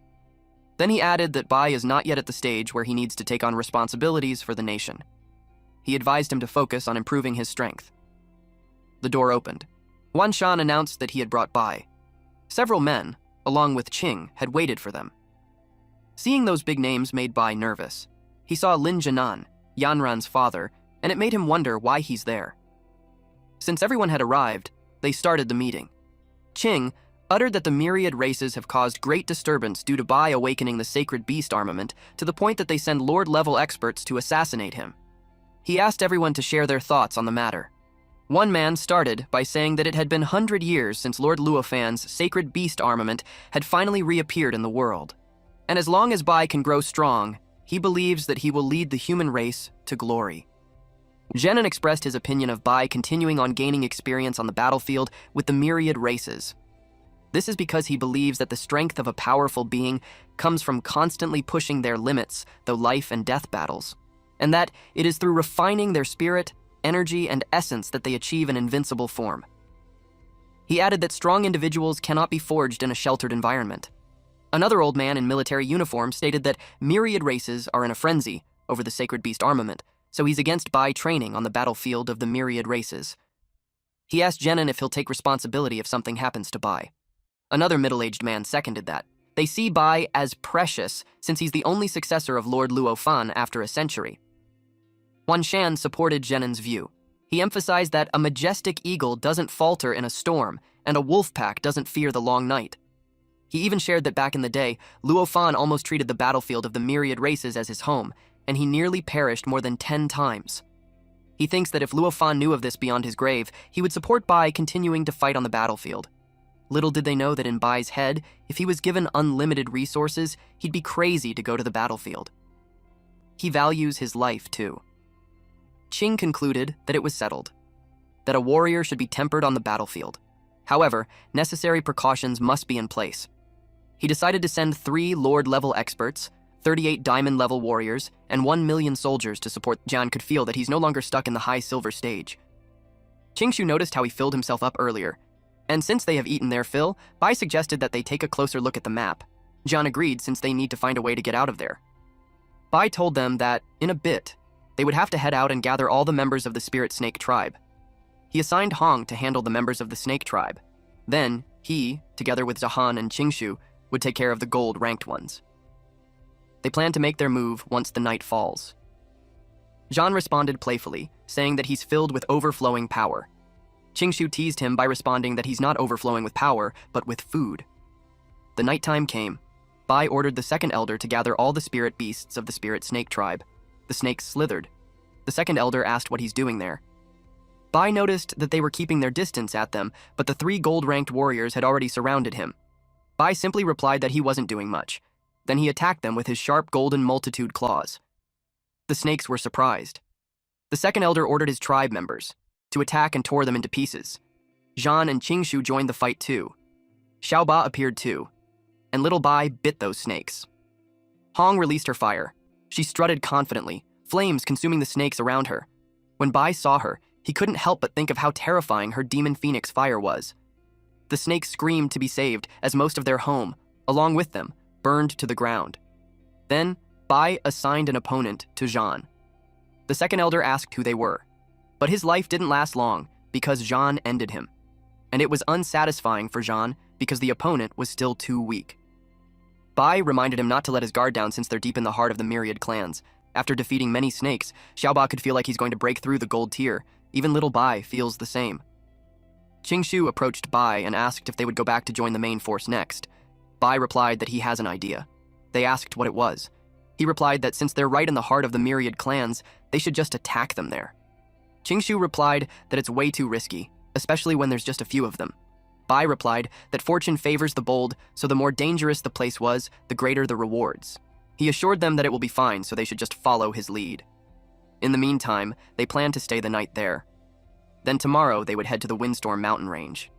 Then he added that Bai is not yet at the stage where he needs to take on responsibilities for the nation. He advised him to focus on improving his strength. The door opened. Huanshan announced that he had brought Bai. Several men, along with Qing, had waited for them. Seeing those big names made Bai nervous. He saw Lin Jinan, Yanran's father, and it made him wonder why he's there. Since everyone had arrived, they started the meeting. Qing uttered that the myriad races have caused great disturbance due to Bai awakening the sacred beast armament to the point that they send Lord-level experts to assassinate him. He asked everyone to share their thoughts on the matter. One man started by saying that it had been 100 years since Lord Luofan's sacred beast armament had finally reappeared in the world. And as long as Bai can grow strong, he believes that he will lead the human race to glory. Zhenan expressed his opinion of Bai continuing on gaining experience on the battlefield with the myriad races. This is because he believes that the strength of a powerful being comes from constantly pushing their limits through life and death battles, and that it is through refining their spirit, energy, and essence that they achieve an invincible form. He added that strong individuals cannot be forged in a sheltered environment. Another old man in military uniform stated that myriad races are in a frenzy over the sacred beast armament, so he's against Bai training on the battlefield of the myriad races. He asked Jenin if he'll take responsibility if something happens to Bai. Another middle-aged man seconded that. They see Bai as precious since he's the only successor of Lord Luo Fan after a century. Wan Shan supported Jenin's view. He emphasized that a majestic eagle doesn't falter in a storm, and a wolf pack doesn't fear the long night. He even shared that back in the day, Luo Fan almost treated the battlefield of the myriad races as his home, and he nearly perished more than 10 times. He thinks that if Luo Fan knew of this beyond his grave, he would support Bai continuing to fight on the battlefield. Little did they know that in Bai's head, if he was given unlimited resources, he'd be crazy to go to the battlefield. He values his life, too. Qing concluded that it was settled, that a warrior should be tempered on the battlefield. However, necessary precautions must be in place. He decided to send 3 Lord-level experts, 38 Diamond-level warriors, and 1 million soldiers to support. Jian could feel that he's no longer stuck in the high silver stage. Qingshu noticed how he filled himself up earlier, and since they have eaten their fill, Bai suggested that they take a closer look at the map. Jian agreed since they need to find a way to get out of there. Bai told them that, in a bit, they would have to head out and gather all the members of the Spirit Snake tribe. He assigned Hong to handle the members of the Snake tribe. Then, he, together with Zahan and Qingshu, would take care of the gold-ranked ones. They planned to make their move once the night falls. Zhan responded playfully, saying that he's filled with overflowing power. Qingshu teased him by responding that he's not overflowing with power, but with food. The nighttime came. Bai ordered the second elder to gather all the spirit beasts of the Spirit Snake tribe. The snakes slithered. The second elder asked what he's doing there. Bai noticed that they were keeping their distance at them, but the 3 gold-ranked warriors had already surrounded him. Bai simply replied that he wasn't doing much. Then he attacked them with his sharp golden multitude claws. The snakes were surprised. The second elder ordered his tribe members to attack and tore them into pieces. Zhan and Qingshu joined the fight too. Xiaoba appeared too, and little Bai bit those snakes. Hong released her fire. She strutted confidently, flames consuming the snakes around her. When Bai saw her, he couldn't help but think of how terrifying her demon phoenix fire was. The snakes screamed to be saved as most of their home, along with them, burned to the ground. Then, Bai assigned an opponent to Zhan. The second elder asked who they were, but his life didn't last long because Zhan ended him. And it was unsatisfying for Zhan because the opponent was still too weak. Bai reminded him not to let his guard down since they're deep in the heart of the myriad clans. After defeating many snakes, Xiaoba could feel like he's going to break through the gold tier. Even little Bai feels the same. Qingshu approached Bai and asked if they would go back to join the main force next. Bai replied that he has an idea. They asked what it was. He replied that since they're right in the heart of the myriad clans, they should just attack them there. Qingshu replied that it's way too risky, especially when there's just a few of them. Bai replied that fortune favors the bold, so the more dangerous the place was, the greater the rewards. He assured them that it will be fine, so they should just follow his lead. In the meantime, they planned to stay the night there. Then tomorrow, they would head to the Windstorm mountain range.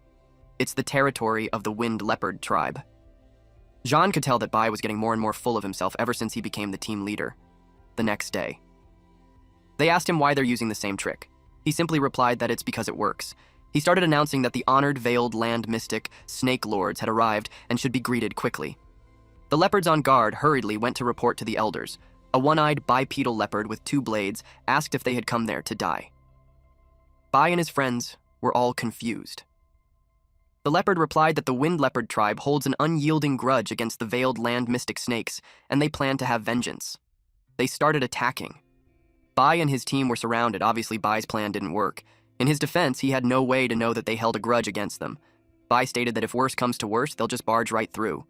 It's the territory of the Wind Leopard tribe. Zhan could tell that Bai was getting more and more full of himself ever since he became the team leader. The next day, they asked him why they're using the same trick. He simply replied that it's because it works. He started announcing that the honored veiled land mystic, Snake Lords, had arrived and should be greeted quickly. The leopards on guard hurriedly went to report to the elders. A one-eyed bipedal leopard with 2 blades asked if they had come there to die. Bai and his friends were all confused. The leopard replied that the Wind Leopard tribe holds an unyielding grudge against the veiled land mystic snakes, and they plan to have vengeance. They started attacking. Bai and his team were surrounded. Obviously, Bai's plan didn't work. In his defense, he had no way to know that they held a grudge against them. Bai stated that if worse comes to worse, they'll just barge right through.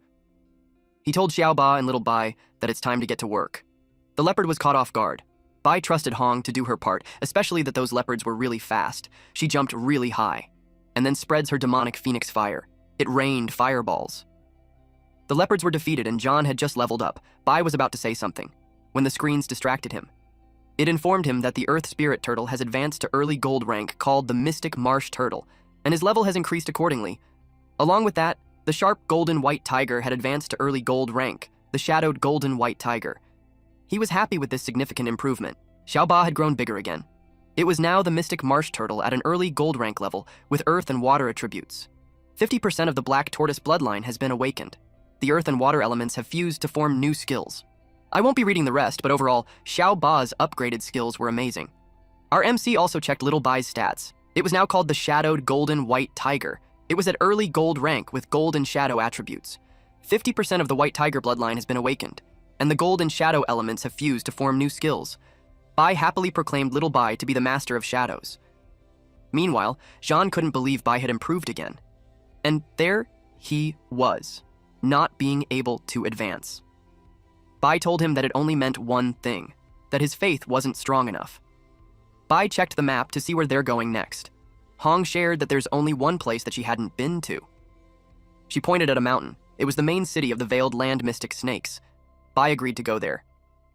He told Xiaoba and little Bai that it's time to get to work. The leopard was caught off guard. Bai trusted Hong to do her part, especially that those leopards were really fast. She jumped really high, and then spreads her demonic phoenix fire. It rained fireballs. The leopards were defeated and Zhan had just leveled up. Bai was about to say something, when the screens distracted him. It informed him that the Earth Spirit Turtle has advanced to early gold rank called the Mystic Marsh Turtle, and his level has increased accordingly. Along with that, the sharp golden white tiger had advanced to early gold rank, the shadowed golden white tiger. He was happy with this significant improvement. Xiaoba had grown bigger again. It was now the Mystic Marsh Turtle at an early gold rank level with earth and water attributes. 50% of the black tortoise bloodline has been awakened. The earth and water elements have fused to form new skills. I won't be reading the rest, but overall, Xiao Ba's upgraded skills were amazing. Our MC also checked Little Bai's stats. It was now called the Shadowed Golden White Tiger. It was at early gold rank with gold and shadow attributes. 50% of the White Tiger bloodline has been awakened, and the gold and shadow elements have fused to form new skills. Bai happily proclaimed Little Bai to be the master of shadows. Meanwhile, Jean couldn't believe Bai had improved again. And there he was, not being able to advance. Bai told him that it only meant one thing, that his faith wasn't strong enough. Bai checked the map to see where they're going next. Hong shared that there's only one place that she hadn't been to. She pointed at a mountain. It was the main city of the Veiled Land Mystic Snakes. Bai agreed to go there.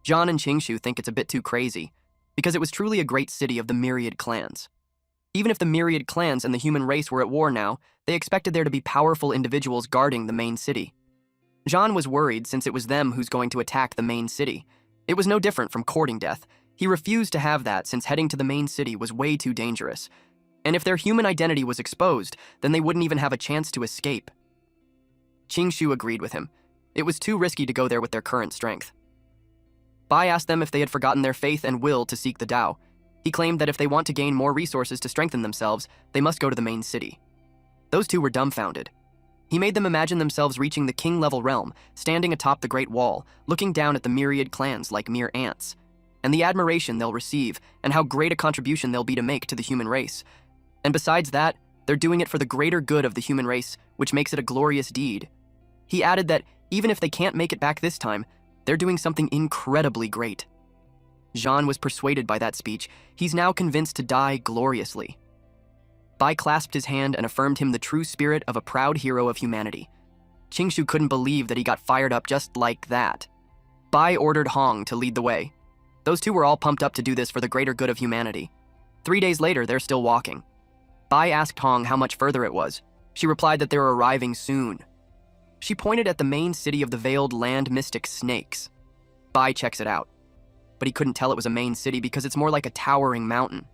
John and Qingshu think it's a bit too crazy, because it was truly a great city of the myriad clans. Even if the myriad clans and the human race were at war now, they expected there to be powerful individuals guarding the main city. Jean was worried since it was them who's going to attack the main city. It was no different from courting death. He refused to have that since heading to the main city was way too dangerous. And if their human identity was exposed, then they wouldn't even have a chance to escape. Qingshu agreed with him. It was too risky to go there with their current strength. Bai asked them if they had forgotten their faith and will to seek the Tao. He claimed that if they want to gain more resources to strengthen themselves, they must go to the main city. Those two were dumbfounded. He made them imagine themselves reaching the king-level realm, standing atop the Great Wall, looking down at the myriad clans like mere ants, and the admiration they'll receive, and how great a contribution they'll be to make to the human race. And besides that, they're doing it for the greater good of the human race, which makes it a glorious deed. He added that even if they can't make it back this time, they're doing something incredibly great. Jean was persuaded by that speech. He's now convinced to die gloriously. Bai clasped his hand and affirmed him the true spirit of a proud hero of humanity. Qingshu couldn't believe that he got fired up just like that. Bai ordered Hong to lead the way. Those two were all pumped up to do this for the greater good of humanity. 3 days later, they're still walking. Bai asked Hong how much further it was. She replied that they were arriving soon. She pointed at the main city of the Veiled Land Mystic Snakes. Bai checks it out. But he couldn't tell it was a main city because it's more like a towering mountain.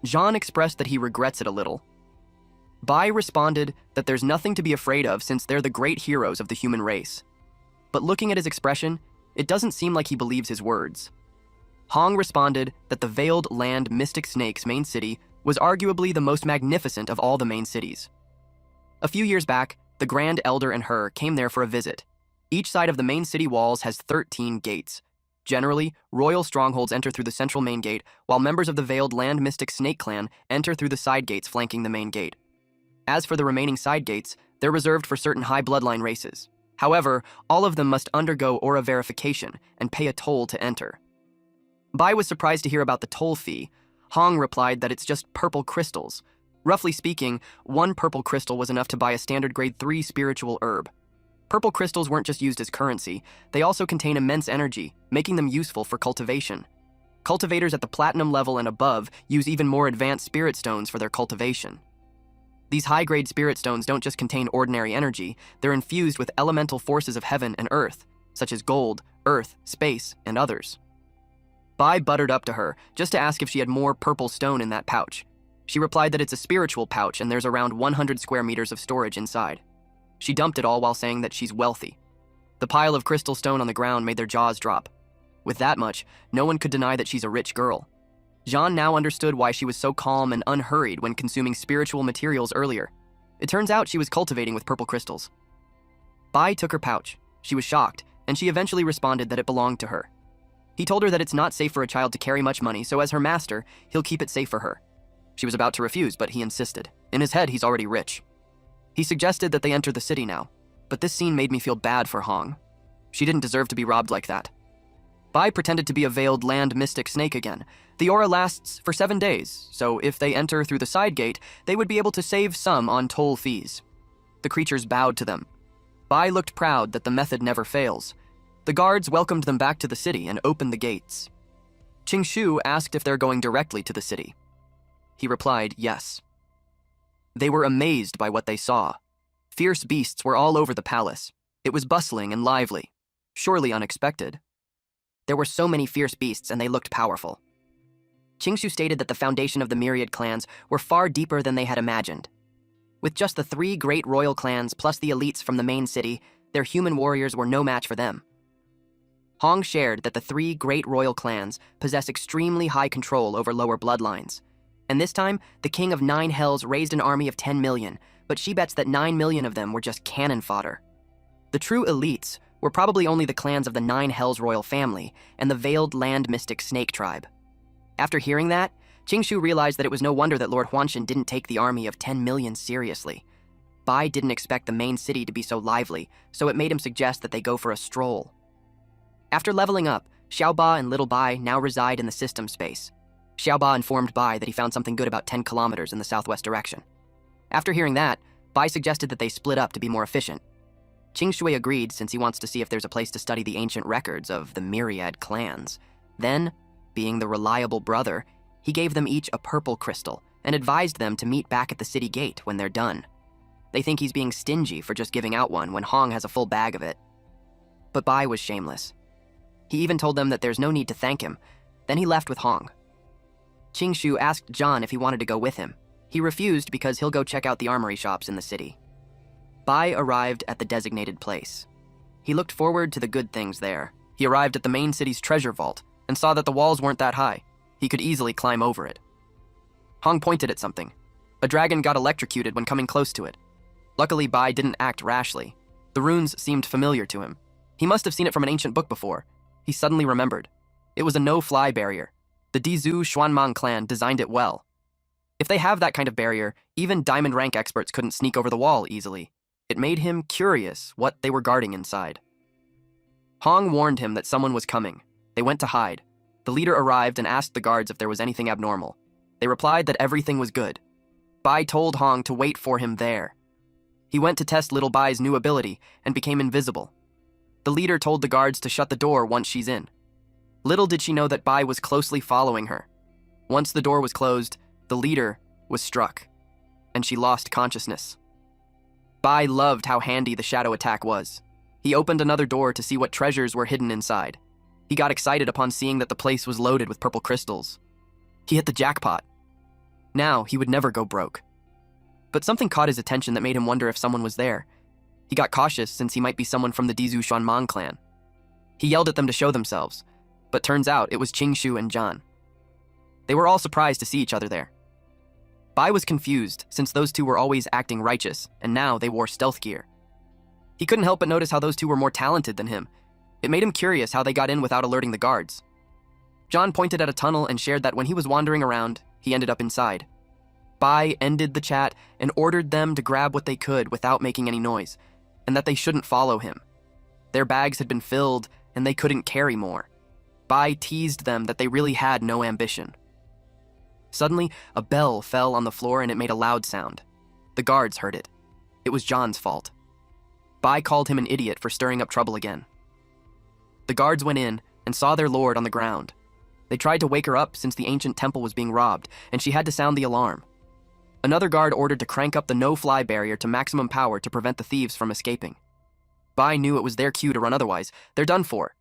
Jean expressed that he regrets it a little. Bai responded that there's nothing to be afraid of since they're the great heroes of the human race. But looking at his expression, it doesn't seem like he believes his words. Hong responded that the Veiled Land Mystic Snakes main city was arguably the most magnificent of all the main cities. A few years back, the Grand Elder and her came there for a visit. Each side of the main city walls has 13 gates. Generally, royal strongholds enter through the central main gate, while members of the Veiled Land Mystic Snake Clan enter through the side gates flanking the main gate. As for the remaining side gates, they're reserved for certain high bloodline races. However, all of them must undergo aura verification and pay a toll to enter. Bai was surprised to hear about the toll fee. Hong replied that it's just purple crystals. Roughly speaking, one purple crystal was enough to buy a standard grade 3 spiritual herb. Purple crystals weren't just used as currency, they also contain immense energy, making them useful for cultivation. Cultivators at the platinum level and above use even more advanced spirit stones for their cultivation. These high-grade spirit stones don't just contain ordinary energy, they're infused with elemental forces of heaven and earth, such as gold, earth, space, and others. Bai buttered up to her, just to ask if she had more purple stone in that pouch. She replied that it's a spiritual pouch and there's around 100 square meters of storage inside. She dumped it all while saying that she's wealthy. The pile of crystal stone on the ground made their jaws drop. With that much, no one could deny that she's a rich girl. Jean now understood why she was so calm and unhurried when consuming spiritual materials earlier. It turns out she was cultivating with purple crystals. Bai took her pouch. She was shocked, and she eventually responded that it belonged to her. He told her that it's not safe for a child to carry much money, so as her master, he'll keep it safe for her. She was about to refuse, but he insisted. In his head, he's already rich. He suggested that they enter the city now, but this scene made me feel bad for Hong. She didn't deserve to be robbed like that. Bai pretended to be a Veiled Land Mystic Snake again. The aura lasts for 7 days, so if they enter through the side gate, they would be able to save some on toll fees. The creatures bowed to them. Bai looked proud that the method never fails. The guards welcomed them back to the city and opened the gates. Qingshu asked if they're going directly to the city. He replied, yes. They were amazed by what they saw. Fierce beasts were all over the palace. It was bustling and lively, surely unexpected. There were so many fierce beasts and they looked powerful. Qingshu stated that the foundation of the myriad clans were far deeper than they had imagined. With just the 3 great royal clans plus the elites from the main city, their human warriors were no match for them. Hong shared that the three great royal clans possess extremely high control over lower bloodlines. And this time, the King of Nine Hells raised an army of 10 million, but she bets that 9 million of them were just cannon fodder. The true elites were probably only the clans of the Nine Hells royal family and the veiled land mystic snake tribe. After hearing that, Qingshu realized that it was no wonder that Lord Huanshan didn't take the army of 10 million seriously. Bai didn't expect the main city to be so lively, so it made him suggest that they go for a stroll. After leveling up, Xiaoba and Little Bai now reside in the system space. Xiaoba informed Bai that he found something good about 10 kilometers in the southwest direction. After hearing that, Bai suggested that they split up to be more efficient. Qingshui agreed since he wants to see if there's a place to study the ancient records of the myriad clans. Then, being the reliable brother, he gave them each a purple crystal and advised them to meet back at the city gate when they're done. They think he's being stingy for just giving out one when Hong has a full bag of it. But Bai was shameless. He even told them that there's no need to thank him. Then he left with Hong. Qingshu asked John if he wanted to go with him. He refused because he'll go check out the armory shops in the city. Bai arrived at the designated place. He looked forward to the good things there. He arrived at the main city's treasure vault and saw that the walls weren't that high. He could easily climb over it. Hong pointed at something. A dragon got electrocuted when coming close to it. Luckily, Bai didn't act rashly. The runes seemed familiar to him. He must have seen it from an ancient book before. He suddenly remembered. It was a no-fly barrier. The Dizhu Xuanmang clan designed it well. If they have that kind of barrier, even diamond rank experts couldn't sneak over the wall easily. It made him curious what they were guarding inside. Hong warned him that someone was coming. They went to hide. The leader arrived and asked the guards if there was anything abnormal. They replied that everything was good. Bai told Hong to wait for him there. He went to test Little Bai's new ability and became invisible. The leader told the guards to shut the door once she's in. Little did she know that Bai was closely following her. Once the door was closed, the leader was struck, and she lost consciousness. Bai loved how handy the shadow attack was. He opened another door to see what treasures were hidden inside. He got excited upon seeing that the place was loaded with purple crystals. He hit the jackpot. Now he would never go broke. But something caught his attention that made him wonder if someone was there. He got cautious since he might be someone from the Dizhu Xuanmang clan. He yelled at them to show themselves, but turns out it was Qingshu and John. They were all surprised to see each other there. Bai was confused since those two were always acting righteous, and now they wore stealth gear. He couldn't help but notice how those two were more talented than him. It made him curious how they got in without alerting the guards. John pointed at a tunnel and shared that when he was wandering around, he ended up inside. Bai ended the chat and ordered them to grab what they could without making any noise, and that they shouldn't follow him. Their bags had been filled, and they couldn't carry more. Bai teased them that they really had no ambition. Suddenly, a bell fell on the floor and it made a loud sound. The guards heard it. It was John's fault. Bai called him an idiot for stirring up trouble again. The guards went in and saw their lord on the ground. They tried to wake her up since the ancient temple was being robbed, and she had to sound the alarm. Another guard ordered to crank up the no-fly barrier to maximum power to prevent the thieves from escaping. Bai knew it was their cue to run otherwise. They're done for.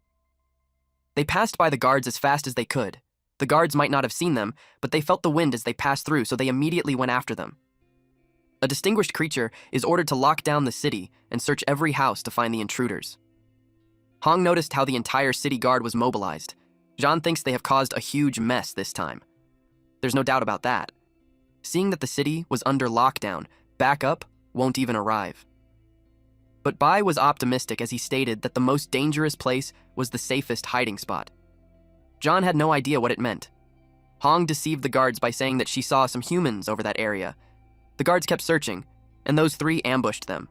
They passed by the guards as fast as they could. The guards might not have seen them, but they felt the wind as they passed through, so they immediately went after them. A distinguished creature is ordered to lock down the city and search every house to find the intruders. Hong noticed how the entire city guard was mobilized. John thinks they have caused a huge mess this time. There's no doubt about that. Seeing that the city was under lockdown, backup won't even arrive. But Bai was optimistic as he stated that the most dangerous place was the safest hiding spot. John had no idea what it meant. Hong deceived the guards by saying that she saw some humans over that area. The guards kept searching, and those three ambushed them.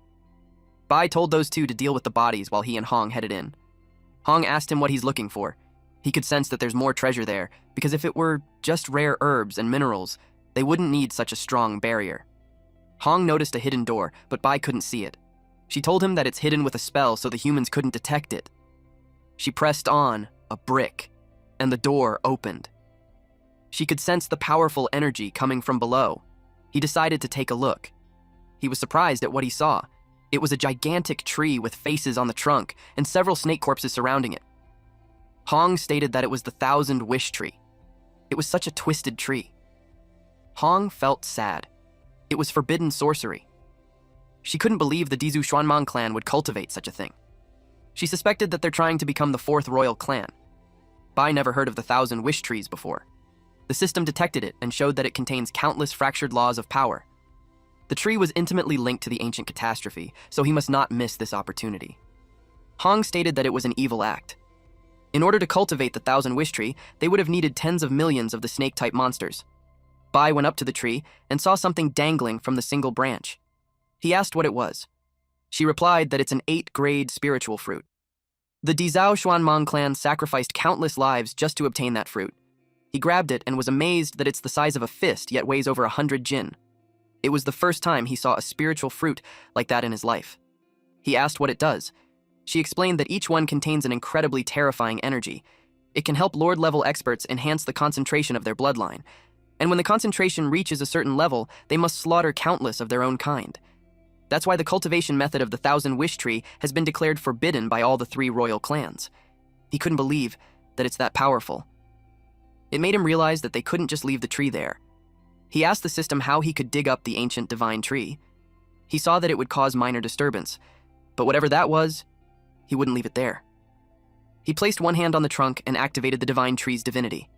Bai told those two to deal with the bodies while he and Hong headed in. Hong asked him what he's looking for. He could sense that there's more treasure there, because if it were just rare herbs and minerals, they wouldn't need such a strong barrier. Hong noticed a hidden door, but Bai couldn't see it. She told him that it's hidden with a spell so the humans couldn't detect it. She pressed on a brick, and the door opened. She could sense the powerful energy coming from below. He decided to take a look. He was surprised at what he saw. It was a gigantic tree with faces on the trunk and several snake corpses surrounding it. Hong stated that it was the 1,000 Wish Tree. It was such a twisted tree. Hong felt sad. It was forbidden sorcery. She couldn't believe the Dizhu Xuanmang clan would cultivate such a thing. She suspected that they're trying to become the fourth royal clan. Bai never heard of the 1,000 wish trees before. The system detected it and showed that it contains countless fractured laws of power. The tree was intimately linked to the ancient catastrophe, so he must not miss this opportunity. Hong stated that it was an evil act. In order to cultivate the 1,000 wish tree, they would have needed tens of millions of the snake-type monsters. Bai went up to the tree and saw something dangling from the single branch. He asked what it was. She replied that it's an 8th-grade spiritual fruit. The Dizao Xuanmang clan sacrificed countless lives just to obtain that fruit. He grabbed it and was amazed that it's the size of a fist yet weighs over 100 jin. It was the first time he saw a spiritual fruit like that in his life. He asked what it does. She explained that each one contains an incredibly terrifying energy. It can help Lord-level experts enhance the concentration of their bloodline. And when the concentration reaches a certain level, they must slaughter countless of their own kind. That's why the cultivation method of the 1,000 wish tree has been declared forbidden by all the 3 royal clans. He couldn't believe that it's that powerful. It made him realize that they couldn't just leave the tree there. He asked the system how he could dig up the ancient divine tree. He saw that it would cause minor disturbance, but whatever that was, he wouldn't leave it there. He placed one hand on the trunk and activated the divine tree's divinity.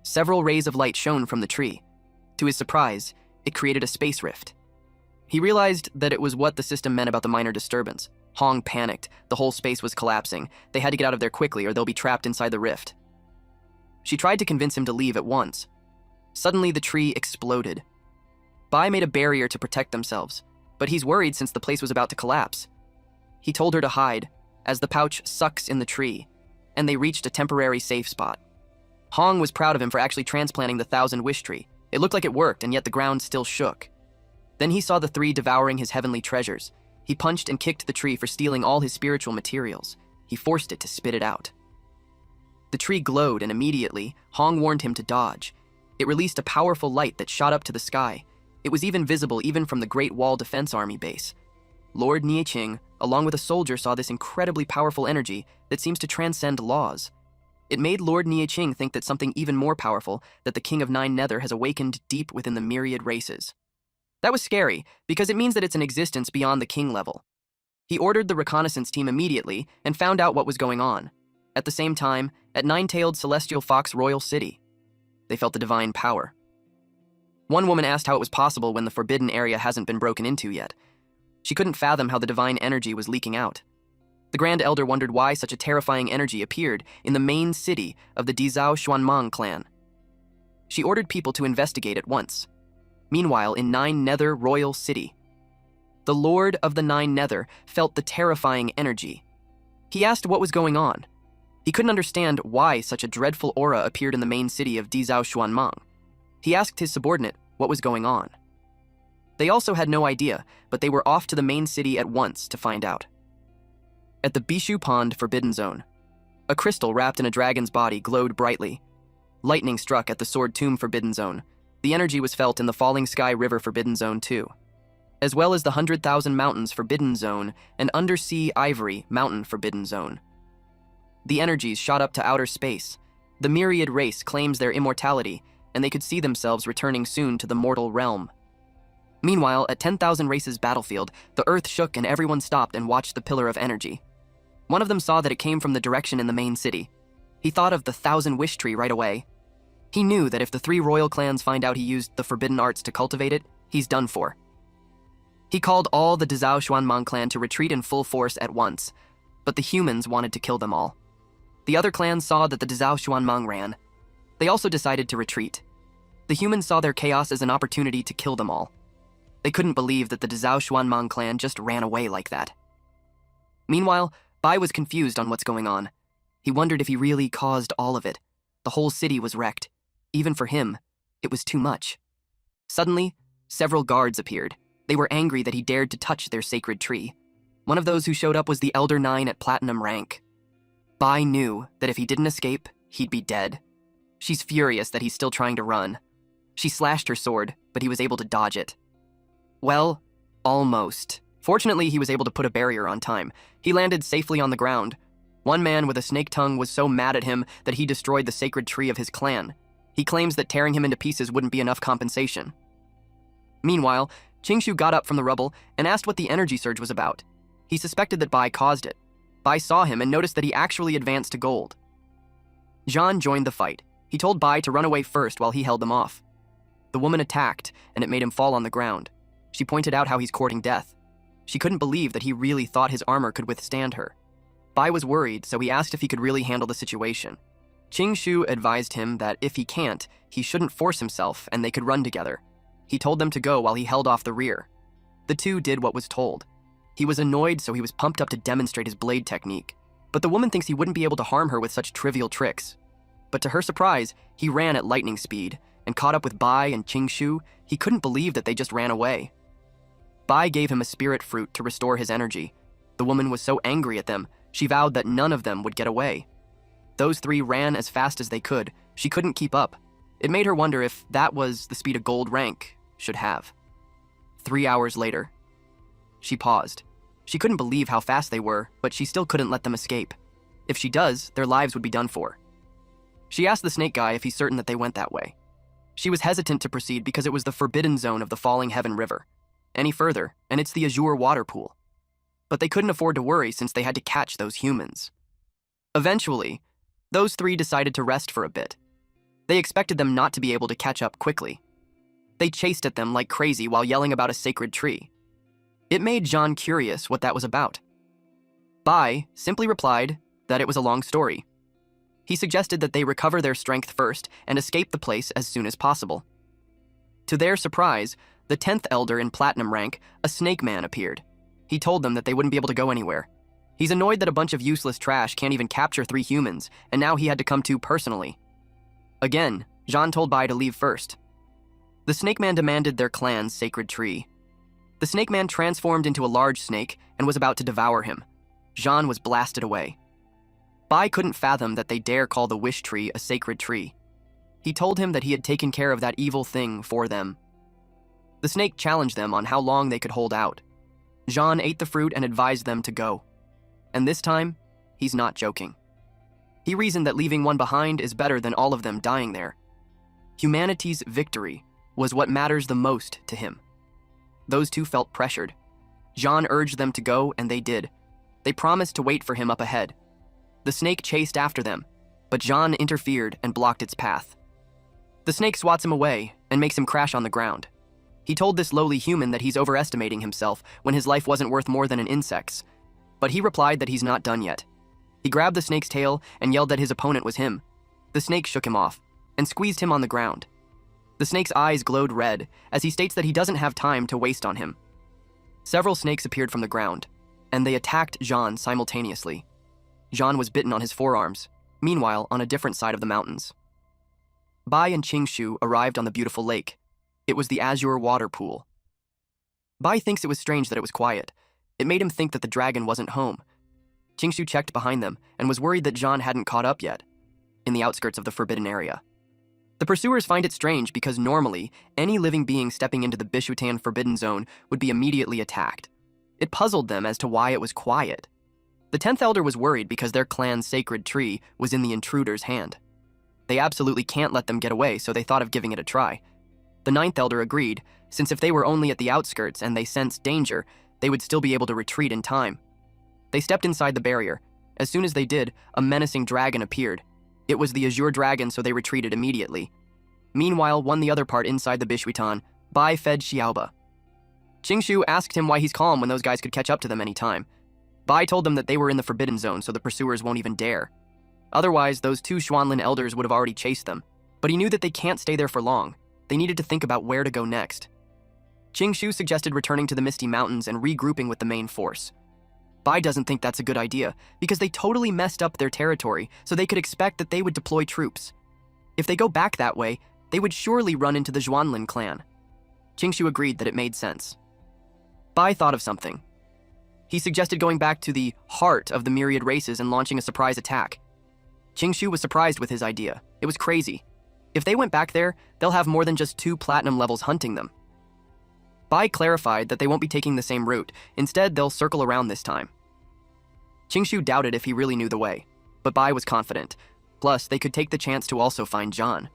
Several rays of light shone from the tree. To his surprise, it created a space rift. He realized that it was what the system meant about the minor disturbance. Hong panicked. The whole space was collapsing. They had to get out of there quickly or they'll be trapped inside the rift. She tried to convince him to leave at once. Suddenly, the tree exploded. Bai made a barrier to protect themselves, but he's worried since the place was about to collapse. He told her to hide, as the pouch sucks in the tree, and they reached a temporary safe spot. Hong was proud of him for actually transplanting the 1,000 wish tree. It looked like it worked, and yet the ground still shook. Then he saw the 3 devouring his heavenly treasures. He punched and kicked the tree for stealing all his spiritual materials. He forced it to spit it out. The tree glowed, and immediately, Hong warned him to dodge. It released a powerful light that shot up to the sky. It was even visible even from the Great Wall Defense Army base. Lord Nieching, along with a soldier, saw this incredibly powerful energy that seems to transcend laws. It made Lord Nieching think that something even more powerful, that the King of Nine Nether has awakened deep within the myriad races. That was scary, because it means that it's an existence beyond the king level. He ordered the reconnaissance team immediately and found out what was going on. At the same time, at Nine-Tailed Celestial Fox Royal City, they felt the divine power. One woman asked how it was possible when the forbidden area hasn't been broken into yet. She couldn't fathom how the divine energy was leaking out. The Grand Elder wondered why such a terrifying energy appeared in the main city of the Dizao Xuanmang clan. She ordered people to investigate at once. Meanwhile, in Nine Nether Royal City, the Lord of the Nine Nether felt the terrifying energy. He asked what was going on. He couldn't understand why such a dreadful aura appeared in the main city of Dizao Xuanmang. He asked his subordinate what was going on. They also had no idea, but they were off to the main city at once to find out. At the Bishu Pond Forbidden Zone, a crystal wrapped in a dragon's body glowed brightly. Lightning struck at the Sword Tomb Forbidden Zone. The energy was felt in the Falling Sky River Forbidden Zone too, as well as the 100,000 Mountains Forbidden Zone and Undersea Ivory Mountain Forbidden Zone. The energies shot up to outer space. The myriad race claims their immortality, and they could see themselves returning soon to the mortal realm. Meanwhile, at 10,000 Races battlefield, the earth shook and everyone stopped and watched the pillar of energy. One of them saw that it came from the direction in the main city. He thought of the 1,000 wish tree right away. He knew that if the 3 royal clans find out he used the forbidden arts to cultivate it, he's done for. He called all the Dizao Xuanmang clan to retreat in full force at once, but the humans wanted to kill them all. The other clans saw that the Dizao Xuanmang ran. They also decided to retreat. The humans saw their chaos as an opportunity to kill them all. They couldn't believe that the Dizao Xuanmang clan just ran away like that. Meanwhile, Bai was confused on what's going on. He wondered if he really caused all of it. The whole city was wrecked. Even for him, it was too much. Suddenly, several guards appeared. They were angry that he dared to touch their sacred tree. One of those who showed up was the Elder 9 at Platinum rank. Bai knew that if he didn't escape, he'd be dead. She's furious that he's still trying to run. She slashed her sword, but he was able to dodge it. Well, almost. Fortunately, he was able to put a barrier on time. He landed safely on the ground. One man with a snake tongue was so mad at him that he destroyed the sacred tree of his clan. He claims that tearing him into pieces wouldn't be enough compensation. Meanwhile, Qingshu got up from the rubble and asked what the energy surge was about. He suspected that Bai caused it. Bai saw him and noticed that he actually advanced to gold. Jean joined the fight. He told Bai to run away first while he held them off. The woman attacked, and it made him fall on the ground. She pointed out how he's courting death. She couldn't believe that he really thought his armor could withstand her. Bai was worried, so he asked if he could really handle the situation. Qingshu advised him that if he can't, he shouldn't force himself and they could run together. He told them to go while he held off the rear. The two did what was told. He was annoyed, so he was pumped up to demonstrate his blade technique. But the woman thinks he wouldn't be able to harm her with such trivial tricks. But to her surprise, he ran at lightning speed and caught up with Bai and Qingshu. He couldn't believe that they just ran away. Bai gave him a spirit fruit to restore his energy. The woman was so angry at them, she vowed that none of them would get away. Those three ran as fast as they could. She couldn't keep up. It made her wonder if that was the speed a gold rank should have. 3 hours later, she paused. She couldn't believe how fast they were, but she still couldn't let them escape. If she does, their lives would be done for. She asked the snake guy if he's certain that they went that way. She was hesitant to proceed because it was the forbidden zone of the Falling Heaven River. Any further, and it's the Azure water pool. But they couldn't afford to worry since they had to catch those humans. Eventually, those three decided to rest for a bit. They expected them not to be able to catch up quickly. They chased at them like crazy while yelling about a sacred tree. It made Jean curious what that was about. Bai simply replied that it was a long story. He suggested that they recover their strength first and escape the place as soon as possible. To their surprise, the 10th elder in platinum rank, a snake man, appeared. He told them that they wouldn't be able to go anywhere. He's annoyed that a bunch of useless trash can't even capture 3 humans, and now he had to come to personally. Again, Jean told Bai to leave first. The snake man demanded their clan's sacred tree. The snake man transformed into a large snake and was about to devour him. Jean was blasted away. Bai couldn't fathom that they dare call the wish tree a sacred tree. He told him that he had taken care of that evil thing for them. The snake challenged them on how long they could hold out. Jean ate the fruit and advised them to go. And this time, he's not joking. He reasoned that leaving one behind is better than all of them dying there. Humanity's victory was what matters the most to him. Those two felt pressured. Jean urged them to go, and they did. They promised to wait for him up ahead. The snake chased after them, but Jean interfered and blocked its path. The snake swats him away and makes him crash on the ground. He told this lowly human that he's overestimating himself when his life wasn't worth more than an insect's. But he replied that he's not done yet. He grabbed the snake's tail and yelled that his opponent was him. The snake shook him off and squeezed him on the ground. The snake's eyes glowed red as he states that he doesn't have time to waste on him. Several snakes appeared from the ground, and they attacked Jean simultaneously. Jean was bitten on his forearms, meanwhile on a different side of the mountains. Bai and Qingshu arrived on the beautiful lake. It was the Azure water pool. Bai thinks it was strange that it was quiet. It made him think that the dragon wasn't home. Qingshu checked behind them and was worried that Jean hadn't caught up yet, in the outskirts of the forbidden area. The pursuers find it strange because normally, any living being stepping into the Bishutan forbidden zone would be immediately attacked. It puzzled them as to why it was quiet. The 10th elder was worried because their clan's sacred tree was in the intruder's hand. They absolutely can't let them get away, so they thought of giving it a try. The 9th elder agreed, since if they were only at the outskirts and they sensed danger, they would still be able to retreat in time. They stepped inside the barrier. As soon as they did, a menacing dragon appeared. It was the Azure dragon, so they retreated immediately. Meanwhile, the other part inside the Bishutan, Bai fed Xiaoba. Qingshu asked him why he's calm when those guys could catch up to them any time. Bai told them that they were in the forbidden zone, so the pursuers won't even dare. Otherwise, those 2 Xuanlin elders would have already chased them. But he knew that they can't stay there for long. They needed to think about where to go next. Qingshu suggested returning to the Misty Mountains and regrouping with the main force. Bai doesn't think that's a good idea, because they totally messed up their territory, so they could expect that they would deploy troops. If they go back that way, they would surely run into the Xuanlin clan. Qingshu agreed that it made sense. Bai thought of something. He suggested going back to the heart of the myriad races and launching a surprise attack. Qingshu was surprised with his idea. It was crazy. If they went back there, they'll have more than just 2 platinum levels hunting them. Bai clarified that they won't be taking the same route. Instead, they'll circle around this time. Qingshu doubted if he really knew the way, but Bai was confident. Plus, they could take the chance to also find Jean.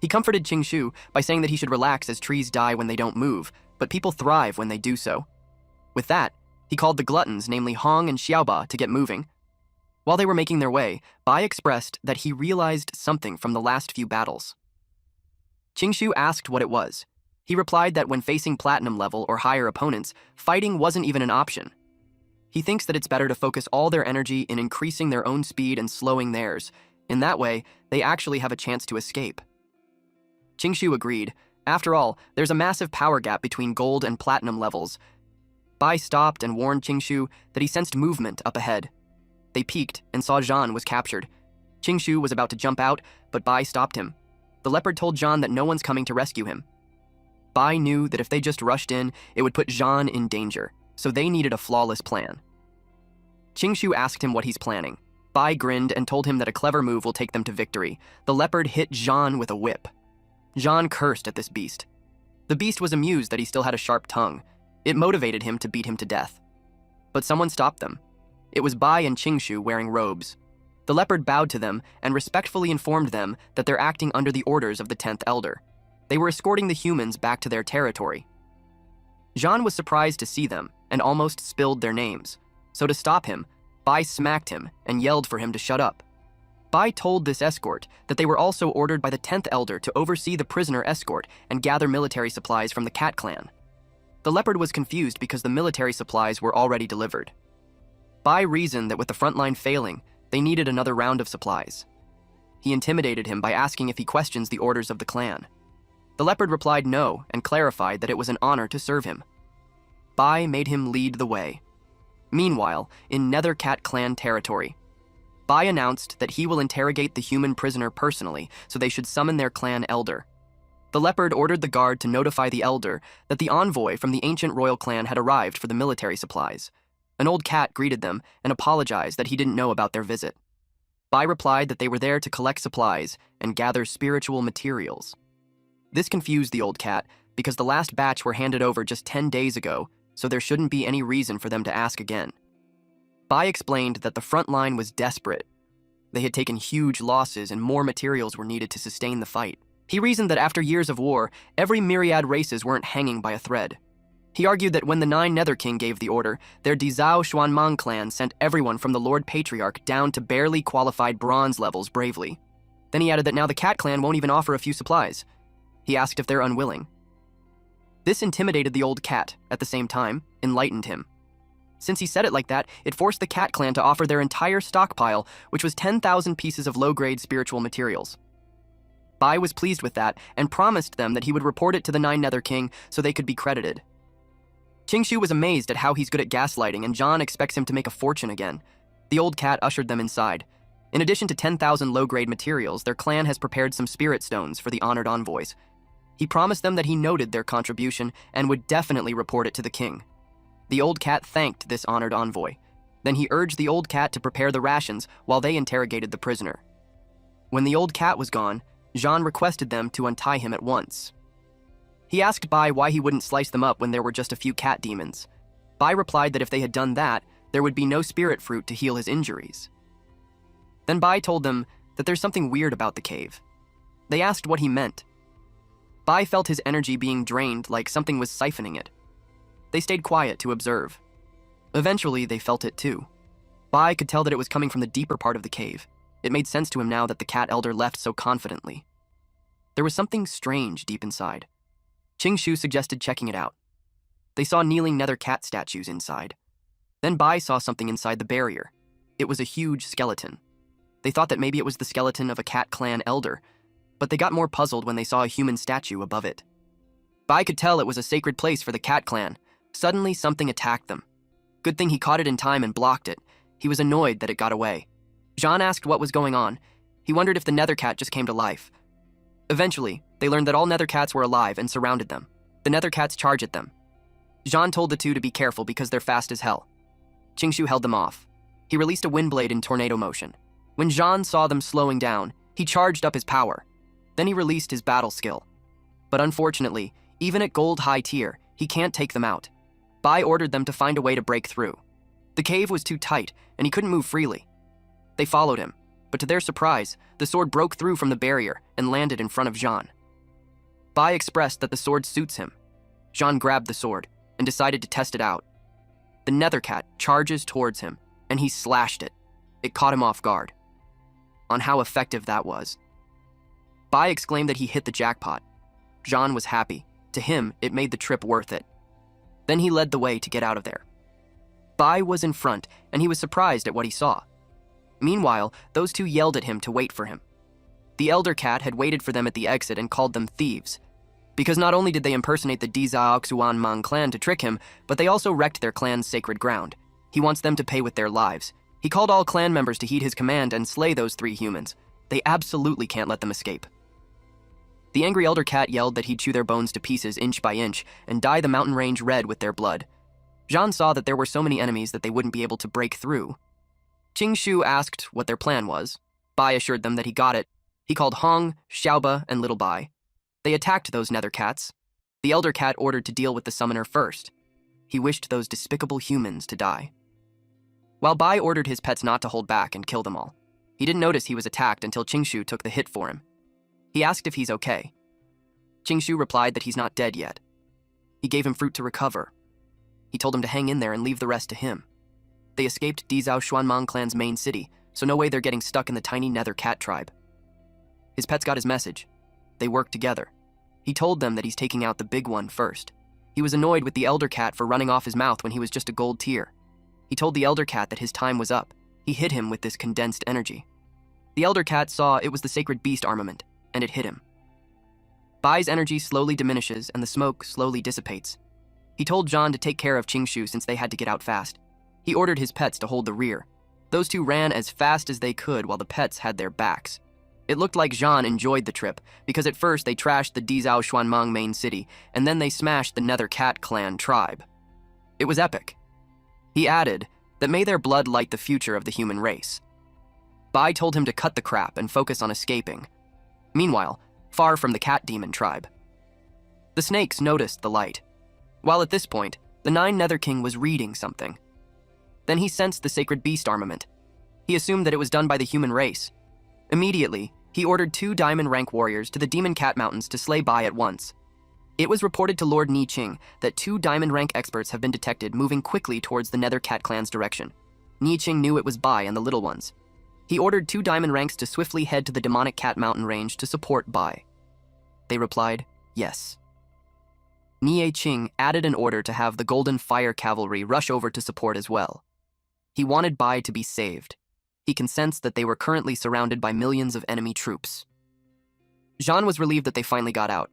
He comforted Qingshu by saying that he should relax as trees die when they don't move, but people thrive when they do so. With that, He called the gluttons, namely Hong and Xiaoba, to get moving. While they were making their way, Bai expressed that he realized something from the last few battles. Qingshu asked what it was. He replied that when facing platinum level or higher opponents, fighting wasn't even an option. He thinks that it's better to focus all their energy in increasing their own speed and slowing theirs. In that way, they actually have a chance to escape. Qingshu agreed. After all, there's a massive power gap between gold and platinum levels. Bai stopped and warned Qingshu that he sensed movement up ahead. They peeked and saw Zhan was captured. Qingshu was about to jump out, but Bai stopped him. The leopard told Zhan that no one's coming to rescue him. Bai knew that if they just rushed in, it would put Zhan in danger, so they needed a flawless plan. Qingshu asked him what he's planning. Bai grinned and told him that a clever move will take them to victory. The leopard hit Zhan with a whip. Zhan cursed at this beast. The beast was amused that he still had a sharp tongue. It motivated him to beat him to death. But someone stopped them. It was Bai and Qingshu wearing robes. The leopard bowed to them and respectfully informed them that they're acting under the orders of the 10th Elder. They were escorting the humans back to their territory. Zhan was surprised to see them and almost spilled their names. So to stop him, Bai smacked him and yelled for him to shut up. Bai told this escort that they were also ordered by the 10th Elder to oversee the prisoner escort and gather military supplies from the Cat Clan. The leopard was confused because the military supplies were already delivered. Bai reasoned that with the front line failing, they needed another round of supplies. He intimidated him by asking if he questions the orders of the clan. The leopard replied no and clarified that it was an honor to serve him. Bai made him lead the way. Meanwhile, in Nether Cat Clan territory, Bai announced that he will interrogate the human prisoner personally, so they should summon their clan elder. The leopard ordered the guard to notify the elder that the envoy from the ancient royal clan had arrived for the military supplies. An old cat greeted them and apologized that he didn't know about their visit. Bai replied that they were there to collect supplies and gather spiritual materials. This confused the old cat because the last batch were handed over just 10 days ago, so there shouldn't be any reason for them to ask again. Bai explained that the front line was desperate. They had taken huge losses and more materials were needed to sustain the fight. He reasoned that after years of war, every myriad races weren't hanging by a thread. He argued that when the 9 Nether King gave the order, their Dizao Xuanmang clan sent everyone from the Lord Patriarch down to barely qualified bronze levels bravely. Then he added that now the Cat Clan won't even offer a few supplies. He asked if they're unwilling. This intimidated the old cat, at the same time, enlightened him. Since he said it like that, it forced the Cat Clan to offer their entire stockpile, which was 10,000 pieces of low-grade spiritual materials. Bai was pleased with that and promised them that he would report it to the 9 Nether King so they could be credited. Qingshu was amazed at how he's good at gaslighting, and Zhan expects him to make a fortune again. The old cat ushered them inside. In addition to 10,000 low-grade materials, their clan has prepared some spirit stones for the honored envoys. He promised them that he noted their contribution and would definitely report it to the king. The old cat thanked this honored envoy. Then he urged the old cat to prepare the rations while they interrogated the prisoner. When the old cat was gone, Zhan requested them to untie him at once. He asked Bai why he wouldn't slice them up when there were just a few cat demons. Bai replied that if they had done that, there would be no spirit fruit to heal his injuries. Then Bai told them that there's something weird about the cave. They asked what he meant. Bai felt his energy being drained like something was siphoning it. They stayed quiet to observe. Eventually, they felt it too. Bai could tell that it was coming from the deeper part of the cave. It made sense to him now that the cat elder left so confidently. There was something strange deep inside. Qingshu suggested checking it out. They saw kneeling nether cat statues inside. Then Bai saw something inside the barrier. It was a huge skeleton. They thought that maybe it was the skeleton of a cat clan elder, but they got more puzzled when they saw a human statue above it. Bai could tell it was a sacred place for the cat clan. Suddenly, something attacked them. Good thing he caught it in time and blocked it. He was annoyed that it got away. Zhan asked what was going on. He wondered if the nether cat just came to life. Eventually, they learned that all nether cats were alive and surrounded them. The nether cats charged at them. Zhan told the two to be careful because they're fast as hell. Qingshu held them off. He released a wind blade in tornado motion. When Zhan saw them slowing down, he charged up his power. Then he released his battle skill. But unfortunately, even at gold high tier, he can't take them out. Bai ordered them to find a way to break through. The cave was too tight, and he couldn't move freely. They followed him, but to their surprise, the sword broke through from the barrier and landed in front of Zhan. Bai expressed that the sword suits him. Zhan grabbed the sword and decided to test it out. the nether cat charges towards him, and he slashed it. It caught him off guard. On how effective that was. Bai exclaimed that he hit the jackpot. Jean was happy. To him, it made the trip worth it. Then he led the way to get out of there. Bai was in front, and he was surprised at what he saw. Meanwhile, those two yelled at him to wait for him. The elder cat had waited for them at the exit and called them thieves. Because not only did they impersonate the Dizaoxuan Mang clan to trick him, but they also wrecked their clan's sacred ground. He wants them to pay with their lives. He called all clan members to heed his command and slay those 3 humans. They absolutely can't let them escape. The angry elder cat yelled that he'd chew their bones to pieces inch by inch and dye the mountain range red with their blood. Jean saw that there were so many enemies that they wouldn't be able to break through. Qingshu asked what their plan was. Bai assured them that he got it. He called Hong, Xiaoba, and Little Bai. They attacked those nether cats. The elder cat ordered to deal with the summoner first. He wished those despicable humans to die. While Bai ordered his pets not to hold back and kill them all, he didn't notice he was attacked until Qingshu took the hit for him. He asked if he's okay. Qingshu replied that he's not dead yet. He gave him fruit to recover. He told him to hang in there and leave the rest to him. They escaped Dizao Xuanmang clan's main city, so no way they're getting stuck in the tiny nether cat tribe. His pets got his message. They worked together. He told them that he's taking out the big one first. He was annoyed with the elder cat for running off his mouth when he was just a gold tier. He told the elder cat that his time was up. He hit him with this condensed energy. The elder cat saw it was the sacred beast armament, and it hit him. Bai's energy slowly diminishes and the smoke slowly dissipates. He told Jean to take care of Qingshu since they had to get out fast. He ordered his pets to hold the rear. Those two ran as fast as they could while the pets had their backs. It looked like Jean enjoyed the trip, because at first they trashed the Dizao Xuanmang main city, and then they smashed the Nether Cat clan tribe. It was epic. He added that may their blood light the future of the human race. Bai told him to cut the crap and focus on escaping. Meanwhile, far from the cat demon tribe, the snakes noticed the light. While at this point, the 9 Nether King was reading something. Then he sensed the sacred beast armament. He assumed that it was done by the human race. Immediately, he ordered 2 diamond rank warriors to the Demon Cat Mountains to slay Bai at once. It was reported to Lord Ni Qing that 2 diamond rank experts have been detected moving quickly towards the Nether Cat clan's direction. Ni Qing knew it was Bai and the little ones. He ordered 2 diamond ranks to swiftly head to the Demonic Cat Mountain range to support Bai. They replied, yes. Nie Qing added an order to have the Golden Fire Cavalry rush over to support as well. He wanted Bai to be saved. He can sense that they were currently surrounded by millions of enemy troops. Jean was relieved that they finally got out.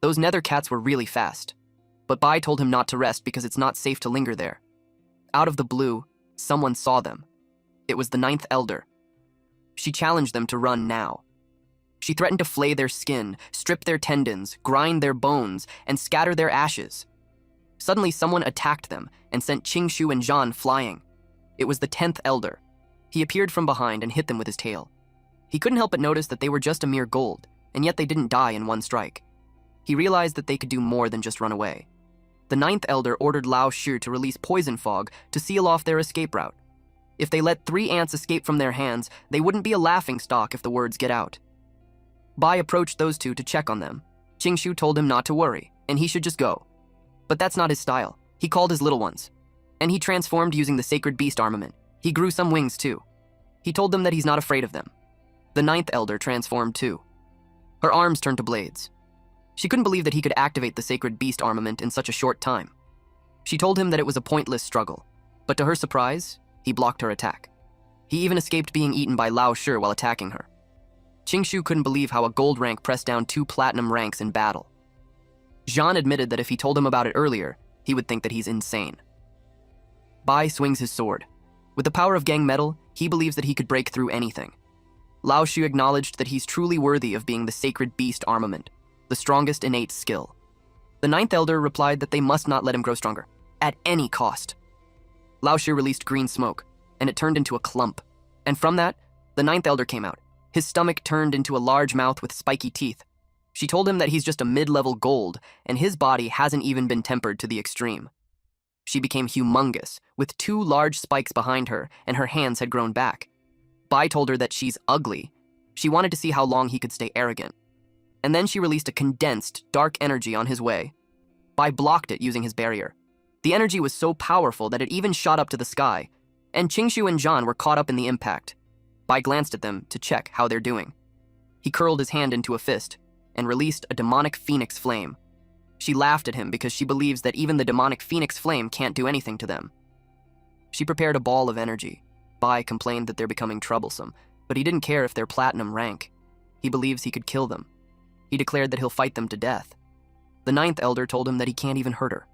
Those nether cats were really fast. But Bai told him not to rest because it's not safe to linger there. Out of the blue, someone saw them. It was the 9th Elder. She challenged them to run now. She threatened to flay their skin, strip their tendons, grind their bones, and scatter their ashes. Suddenly, someone attacked them and sent Qingshu and Jean flying. It was the 10th Elder. He appeared from behind and hit them with his tail. He couldn't help but notice that they were just a mere gold, and yet they didn't die in one strike. He realized that they could do more than just run away. The 9th Elder ordered Lao Shi to release poison fog to seal off their escape route. If they let 3 ants escape from their hands, they wouldn't be a laughingstock if the words get out. Bai approached those 2 to check on them. Qingshu told him not to worry, and he should just go. But that's not his style. He called his little ones. And he transformed using the sacred beast armament. He grew some wings too. He told them that he's not afraid of them. The 9th Elder transformed too. Her arms turned to blades. She couldn't believe that he could activate the sacred beast armament in such a short time. She told him that it was a pointless struggle, but to her surprise, he blocked her attack. He even escaped being eaten by Lao Shi while attacking her. Qingshu couldn't believe how a gold rank pressed down 2 platinum ranks in battle. Jean admitted that if he told him about it earlier, he would think that he's insane. Bai swings his sword. With the power of gang metal, he believes that he could break through anything. Lao Shi acknowledged that he's truly worthy of being the sacred beast armament, the strongest innate skill. The 9th Elder replied that they must not let him grow stronger, at any cost. Lao Shi released green smoke, and it turned into a clump. And from that, the 9th Elder came out. His stomach turned into a large mouth with spiky teeth. She told him that he's just a mid-level gold, and his body hasn't even been tempered to the extreme. She became humongous, with 2 large spikes behind her, and her hands had grown back. Bai told her that she's ugly. She wanted to see how long he could stay arrogant. And then she released a condensed, dark energy on his way. Bai blocked it using his barrier. The energy was so powerful that it even shot up to the sky, and Qingshu and Zhan were caught up in the impact. Bai glanced at them to check how they're doing. He curled his hand into a fist and released a demonic phoenix flame. She laughed at him because she believes that even the demonic phoenix flame can't do anything to them. She prepared a ball of energy. Bai complained that they're becoming troublesome, but he didn't care if they're platinum rank. He believes he could kill them. He declared that he'll fight them to death. The ninth elder told him that he can't even hurt her.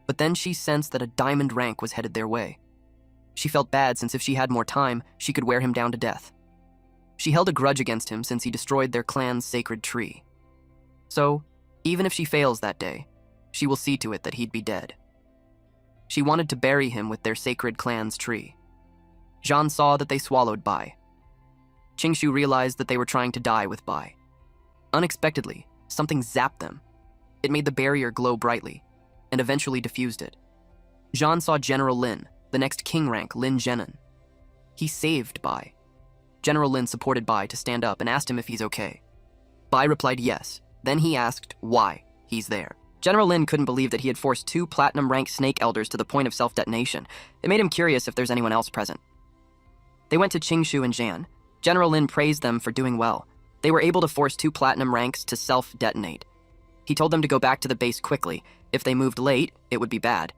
But then she sensed that a diamond rank was headed their way. She felt bad since if she had more time, she could wear him down to death. She held a grudge against him since he destroyed their clan's sacred tree. So, even if she fails that day, she will see to it that he'd be dead. She wanted to bury him with their sacred clan's tree. Zhan saw that they swallowed Bai. Qingshu realized that they were trying to die with Bai. Unexpectedly, something zapped them. It made the barrier glow brightly, and eventually diffused it. Zhan saw General Lin, the next king rank Lin Zhenan. He saved Bai. General Lin supported Bai to stand up and asked him if he's okay. Bai replied yes. Then he asked why he's there. General Lin couldn't believe that he had forced 2 platinum-ranked snake elders to the point of self-detonation. It made him curious if there's anyone else present. They went to Qingshu and Zhan. General Lin praised them for doing well. They were able to force 2 platinum ranks to self-detonate. He told them to go back to the base quickly. If they moved late, it would be bad.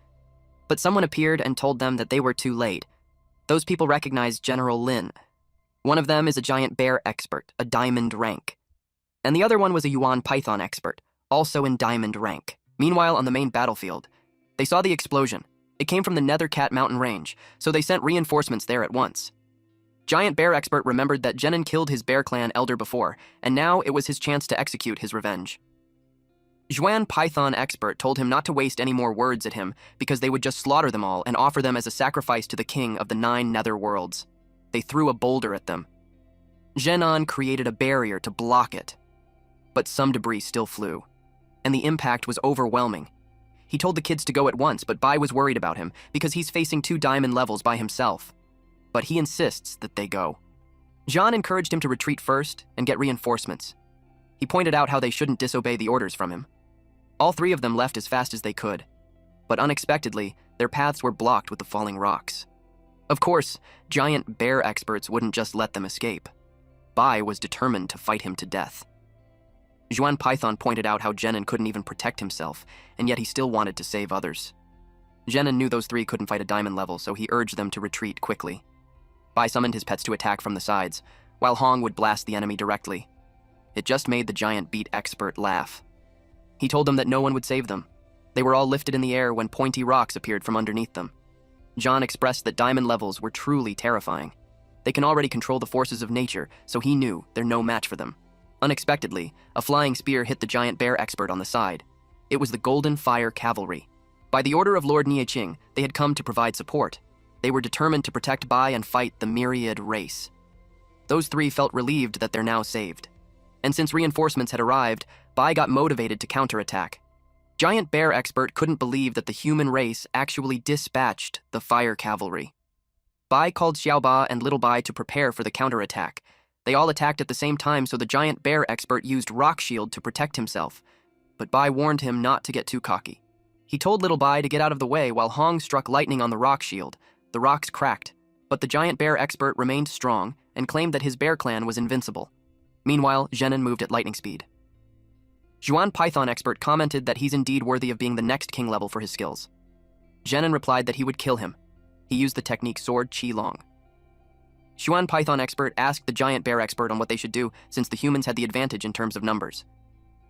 But someone appeared and told them that they were too late. Those people recognized General Lin. One of them is a giant bear expert, a diamond rank. And the other one was a yuan python expert, also in diamond rank. Meanwhile, on the main battlefield, they saw the explosion. It came from the Nethercat mountain range, so they sent reinforcements there at once. Giant bear expert remembered that Zhenan killed his bear clan elder before, and now it was his chance to execute his revenge. Yuan python expert told him not to waste any more words at him because they would just slaughter them all and offer them as a sacrifice to the king of the 9 nether worlds. They threw a boulder at them. Zhenan created a barrier to block it. But some debris still flew, and the impact was overwhelming. He told the kids to go at once, but Bai was worried about him because he's facing 2 diamond levels by himself. But he insists that they go. Zhan encouraged him to retreat first and get reinforcements. He pointed out how they shouldn't disobey the orders from him. All 3 of them left as fast as they could, but unexpectedly, their paths were blocked with the falling rocks. Of course, giant bear experts wouldn't just let them escape. Bai was determined to fight him to death. Yuan Python pointed out how Zhenan couldn't even protect himself, and yet he still wanted to save others. Zhenan knew those 3 couldn't fight a diamond level, so he urged them to retreat quickly. Bai summoned his pets to attack from the sides, while Hong would blast the enemy directly. It just made the giant beat expert laugh. He told them that no one would save them. They were all lifted in the air when pointy rocks appeared from underneath them. Zhan expressed that diamond levels were truly terrifying. They can already control the forces of nature, so he knew they're no match for them. Unexpectedly, a flying spear hit the giant bear expert on the side. It was the Golden Fire Cavalry. By the order of Lord Nieching, they had come to provide support. They were determined to protect Bai and fight the myriad race. Those 3 felt relieved that they're now saved. And since reinforcements had arrived, Bai got motivated to counterattack. Giant bear expert couldn't believe that the human race actually dispatched the fire cavalry. Bai called Xiaoba and Little Bai to prepare for the counterattack. They all attacked at the same time, so the giant bear expert used rock shield to protect himself. But Bai warned him not to get too cocky. He told Little Bai to get out of the way while Hong struck lightning on the rock shield. The rocks cracked, but the giant bear expert remained strong and claimed that his bear clan was invincible. Meanwhile, Zhenan moved at lightning speed. Yuan Python expert commented that he's indeed worthy of being the next king level for his skills. Zhenan replied that he would kill him. He used the technique Sword Qi Long. Yuan Python expert asked the giant bear expert on what they should do since the humans had the advantage in terms of numbers.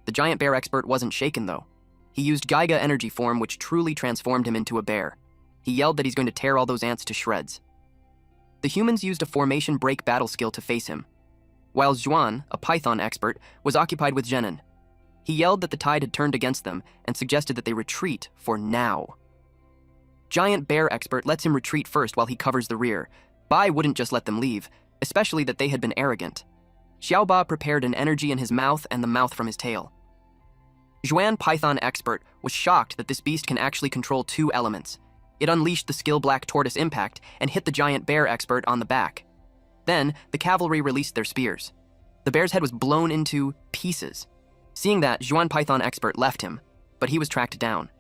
The giant bear expert wasn't shaken though. He used Gaiga energy form, which truly transformed him into a bear. He yelled that he's going to tear all those ants to shreds. The humans used a formation break battle skill to face him, while Zhuan, a python expert, was occupied with Zhenan. He yelled that the tide had turned against them and suggested that they retreat for now. Giant bear expert lets him retreat first while he covers the rear. Bai wouldn't just let them leave, especially that they had been arrogant. Xiaoba prepared an energy in his mouth and the mouth from his tail. Zhuan Python expert was shocked that this beast can actually control 2 elements. It unleashed the skill Black Tortoise Impact and hit the giant bear expert on the back. Then, the cavalry released their spears. The bear's head was blown into pieces. Seeing that, Zhuan Python expert left him, but he was tracked down.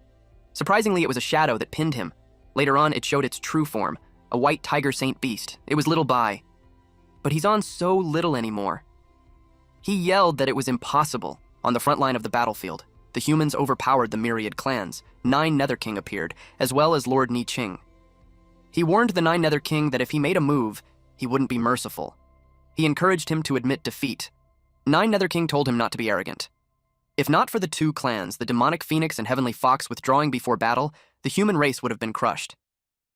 Surprisingly, it was a shadow that pinned him. Later on, it showed its true form, a white tiger saint beast. It was little Bai. But he's on so little anymore. He yelled that it was impossible. On the front line of the battlefield, the humans overpowered the myriad clans. 9 Nether King appeared, as well as Lord Ni Ching. He warned the 9 Nether King that if he made a move, he wouldn't be merciful. He encouraged him to admit defeat. 9 Nether King told him not to be arrogant. If not for the 2 clans, the demonic phoenix and heavenly fox withdrawing before battle, the human race would have been crushed.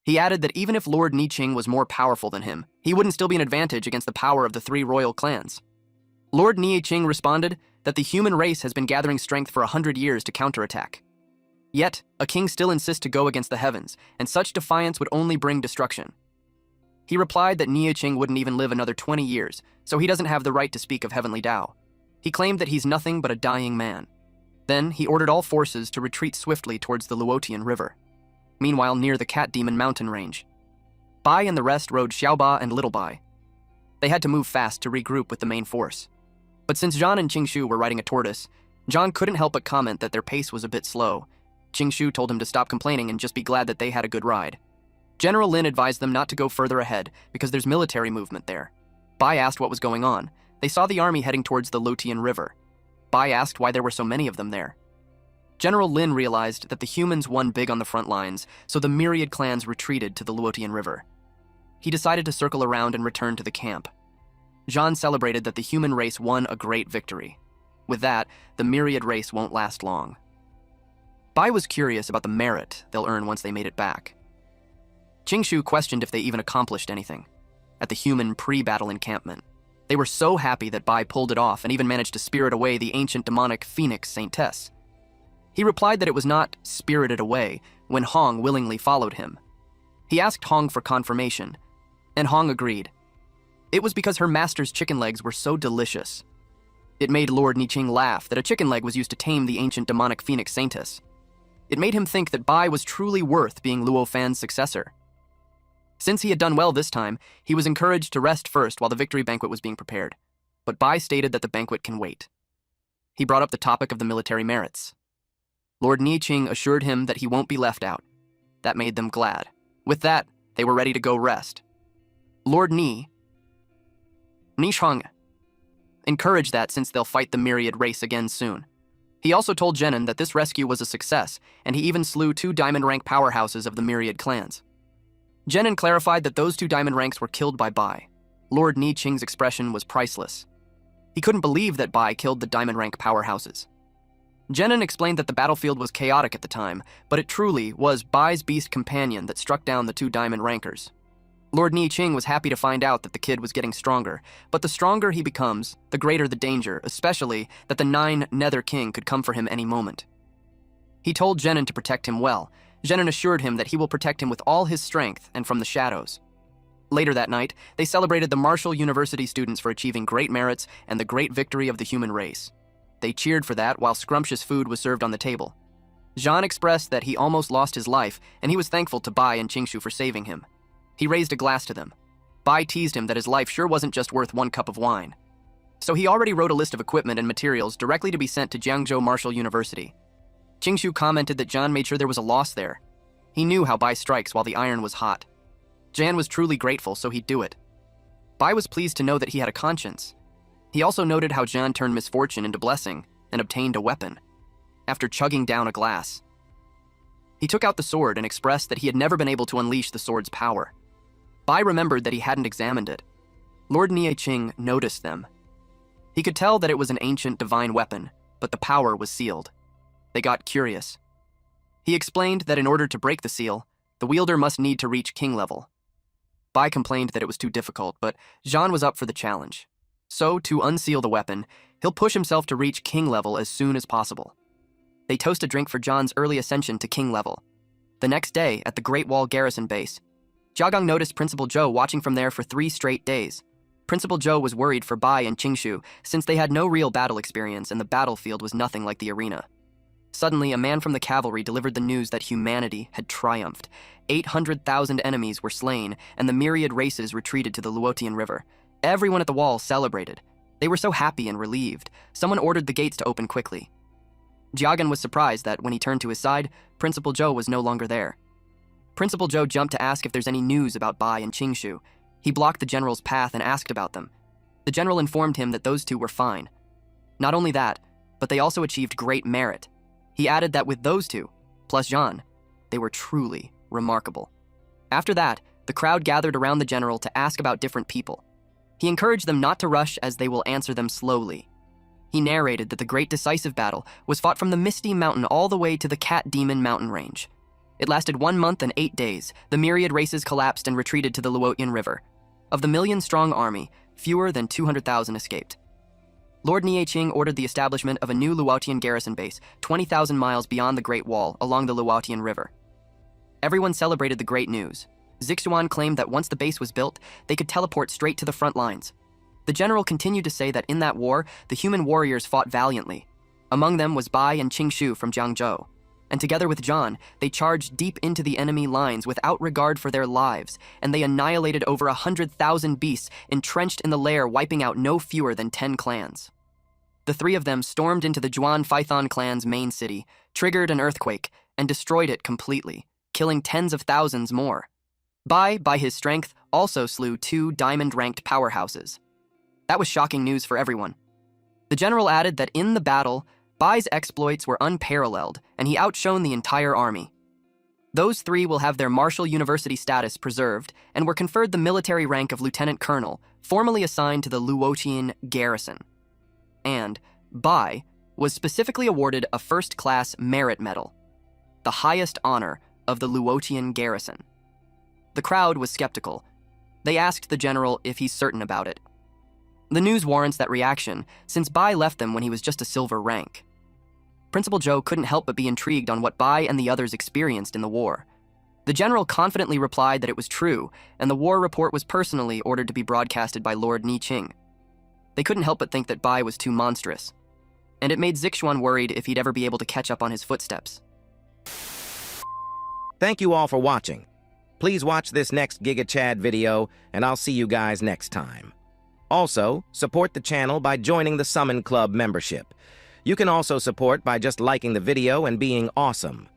He added that even if Lord Ni Ching was more powerful than him, he wouldn't still be an advantage against the power of the 3 royal clans. Lord Ni Ching responded that the human race has been gathering strength for 100 years to counterattack. Yet, a king still insists to go against the heavens, and such defiance would only bring destruction. He replied that Ni Ching wouldn't even live another 20 years, so he doesn't have the right to speak of heavenly Tao. He claimed that he's nothing but a dying man. Then, he ordered all forces to retreat swiftly towards the Luotian River. Meanwhile, near the Cat Demon mountain range, Bai and the rest rode Xiaoba and Little Bai. They had to move fast to regroup with the main force. But since Zhan and Qingshu were riding a tortoise, Zhan couldn't help but comment that their pace was a bit slow. Qingshu told him to stop complaining and just be glad that they had a good ride. General Lin advised them not to go further ahead because there's military movement there. Bai asked what was going on. They saw the army heading towards the Luotian River. Bai asked why there were so many of them there. General Lin realized that the humans won big on the front lines, so the myriad clans retreated to the Luotian River. He decided to circle around and return to the camp. Zhan celebrated that the human race won a great victory. With that, the myriad race won't last long. Bai was curious about the merit they'll earn once they made it back. Qingshu questioned if they even accomplished anything at the human pre-battle encampment. They were so happy that Bai pulled it off and even managed to spirit away the ancient demonic phoenix Saintess. He replied that it was not spirited away when Hong willingly followed him. He asked Hong for confirmation, and Hong agreed. It was because her master's chicken legs were so delicious. It made Lord Ni Ching laugh that a chicken leg was used to tame the ancient demonic phoenix Saintess. It made him think that Bai was truly worth being Luo Fan's successor. Since he had done well this time, he was encouraged to rest first while the victory banquet was being prepared. But Bai stated that the banquet can wait. He brought up the topic of the military merits. Lord Ni Ching assured him that he won't be left out. That made them glad. With that, they were ready to go rest. Lord Ni Chang encouraged that since they'll fight the myriad race again soon. He also told Zenon that this rescue was a success, and he even slew 2 diamond rank powerhouses of the myriad clans. Zenon clarified that those 2 diamond ranks were killed by Bai. Lord Ni Ching's expression was priceless. He couldn't believe that Bai killed the diamond rank powerhouses. Zenon explained that the battlefield was chaotic at the time, but it truly was Bai's beast companion that struck down the 2 diamond rankers. Lord Ni Ching was happy to find out that the kid was getting stronger, but the stronger he becomes, the greater the danger, especially that the 9 Nether King could come for him any moment. He told Zenon to protect him well. Zenon assured him that he will protect him with all his strength and from the shadows. Later that night, they celebrated the Marshall University students for achieving great merits and the great victory of the human race. They cheered for that while scrumptious food was served on the table. Zhan expressed that he almost lost his life, and he was thankful to Bai and Qingshu for saving him. He raised a glass to them. Bai teased him that his life sure wasn't just worth 1 cup of wine. So he already wrote a list of equipment and materials directly to be sent to Jiangzhou Marshall University. Qingshu commented that Zhan made sure there was a loss there. He knew how Bai strikes while the iron was hot. Zhan was truly grateful, so he'd do it. Bai was pleased to know that he had a conscience. He also noted how Zhan turned misfortune into blessing and obtained a weapon after chugging down a glass. He took out the sword and expressed that he had never been able to unleash the sword's power. Bai remembered that he hadn't examined it. Lord Ni Ching noticed them. He could tell that it was an ancient divine weapon, but the power was sealed. They got curious. He explained that in order to break the seal, the wielder must need to reach king level. Bai complained that it was too difficult, but Zhan was up for the challenge. So, to unseal the weapon, he'll push himself to reach king level as soon as possible. They toast a drink for Zhan's early ascension to king level. The next day, at the Great Wall Garrison Base, Jiagang noticed Principal Zhou watching from there for 3 straight days. Principal Zhou was worried for Bai and Qingshu since they had no real battle experience and the battlefield was nothing like the arena. Suddenly, a man from the cavalry delivered the news that humanity had triumphed. 800,000 enemies were slain, and the myriad races retreated to the Luotian River. Everyone at the wall celebrated. They were so happy and relieved. Someone ordered the gates to open quickly. Jiagan was surprised that, when he turned to his side, Principal Zhou was no longer there. Principal Zhou jumped to ask if there's any news about Bai and Qingshu. He blocked the general's path and asked about them. The general informed him that those two were fine. Not only that, but they also achieved great merit. He added that with those two, plus Zhan, they were truly remarkable. After that, the crowd gathered around the general to ask about different people. He encouraged them not to rush, as they will answer them slowly. He narrated that the great decisive battle was fought from the Misty Mountain all the way to the Cat Demon mountain range. It lasted 1 month and 8 days. The myriad races collapsed and retreated to the Luotian River. Of the million-strong army, fewer than 200,000 escaped. Lord Nieching ordered the establishment of a new Luotian garrison base 20,000 miles beyond the Great Wall along the Luotian River. Everyone celebrated the great news. Zixuan claimed that once the base was built, they could teleport straight to the front lines. The general continued to say that in that war, the human warriors fought valiantly. Among them was Bai and Qingshu from Jiangzhou. And together with Zhan, they charged deep into the enemy lines without regard for their lives, and they annihilated over 100,000 beasts entrenched in the lair, wiping out no fewer than 10 clans. The three of them stormed into the Zhuan Phython clan's main city, triggered an earthquake, and destroyed it completely, killing tens of thousands more. Bai, by his strength, also slew 2 diamond-ranked powerhouses. That was shocking news for everyone. The general added that in the battle, Bai's exploits were unparalleled, and he outshone the entire army. Those three will have their Martial University status preserved and were conferred the military rank of lieutenant colonel, formally assigned to the Luotian garrison. And Bai was specifically awarded a first-class merit medal, the highest honor of the Luotian garrison. The crowd was skeptical. They asked the general if he's certain about it. The news warrants that reaction, since Bai left them when he was just a silver rank. Principal Zhou couldn't help but be intrigued on what Bai and the others experienced in the war. The general confidently replied that it was true, and the war report was personally ordered to be broadcasted by Lord Niqing. They couldn't help but think that Bai was too monstrous, and it made Zixuan worried if he'd ever be able to catch up on his footsteps. Thank you all for watching. Please watch this next Giga Chad video, and I'll see you guys next time. Also, support the channel by joining the Summon Club membership. You can also support by just liking the video and being awesome.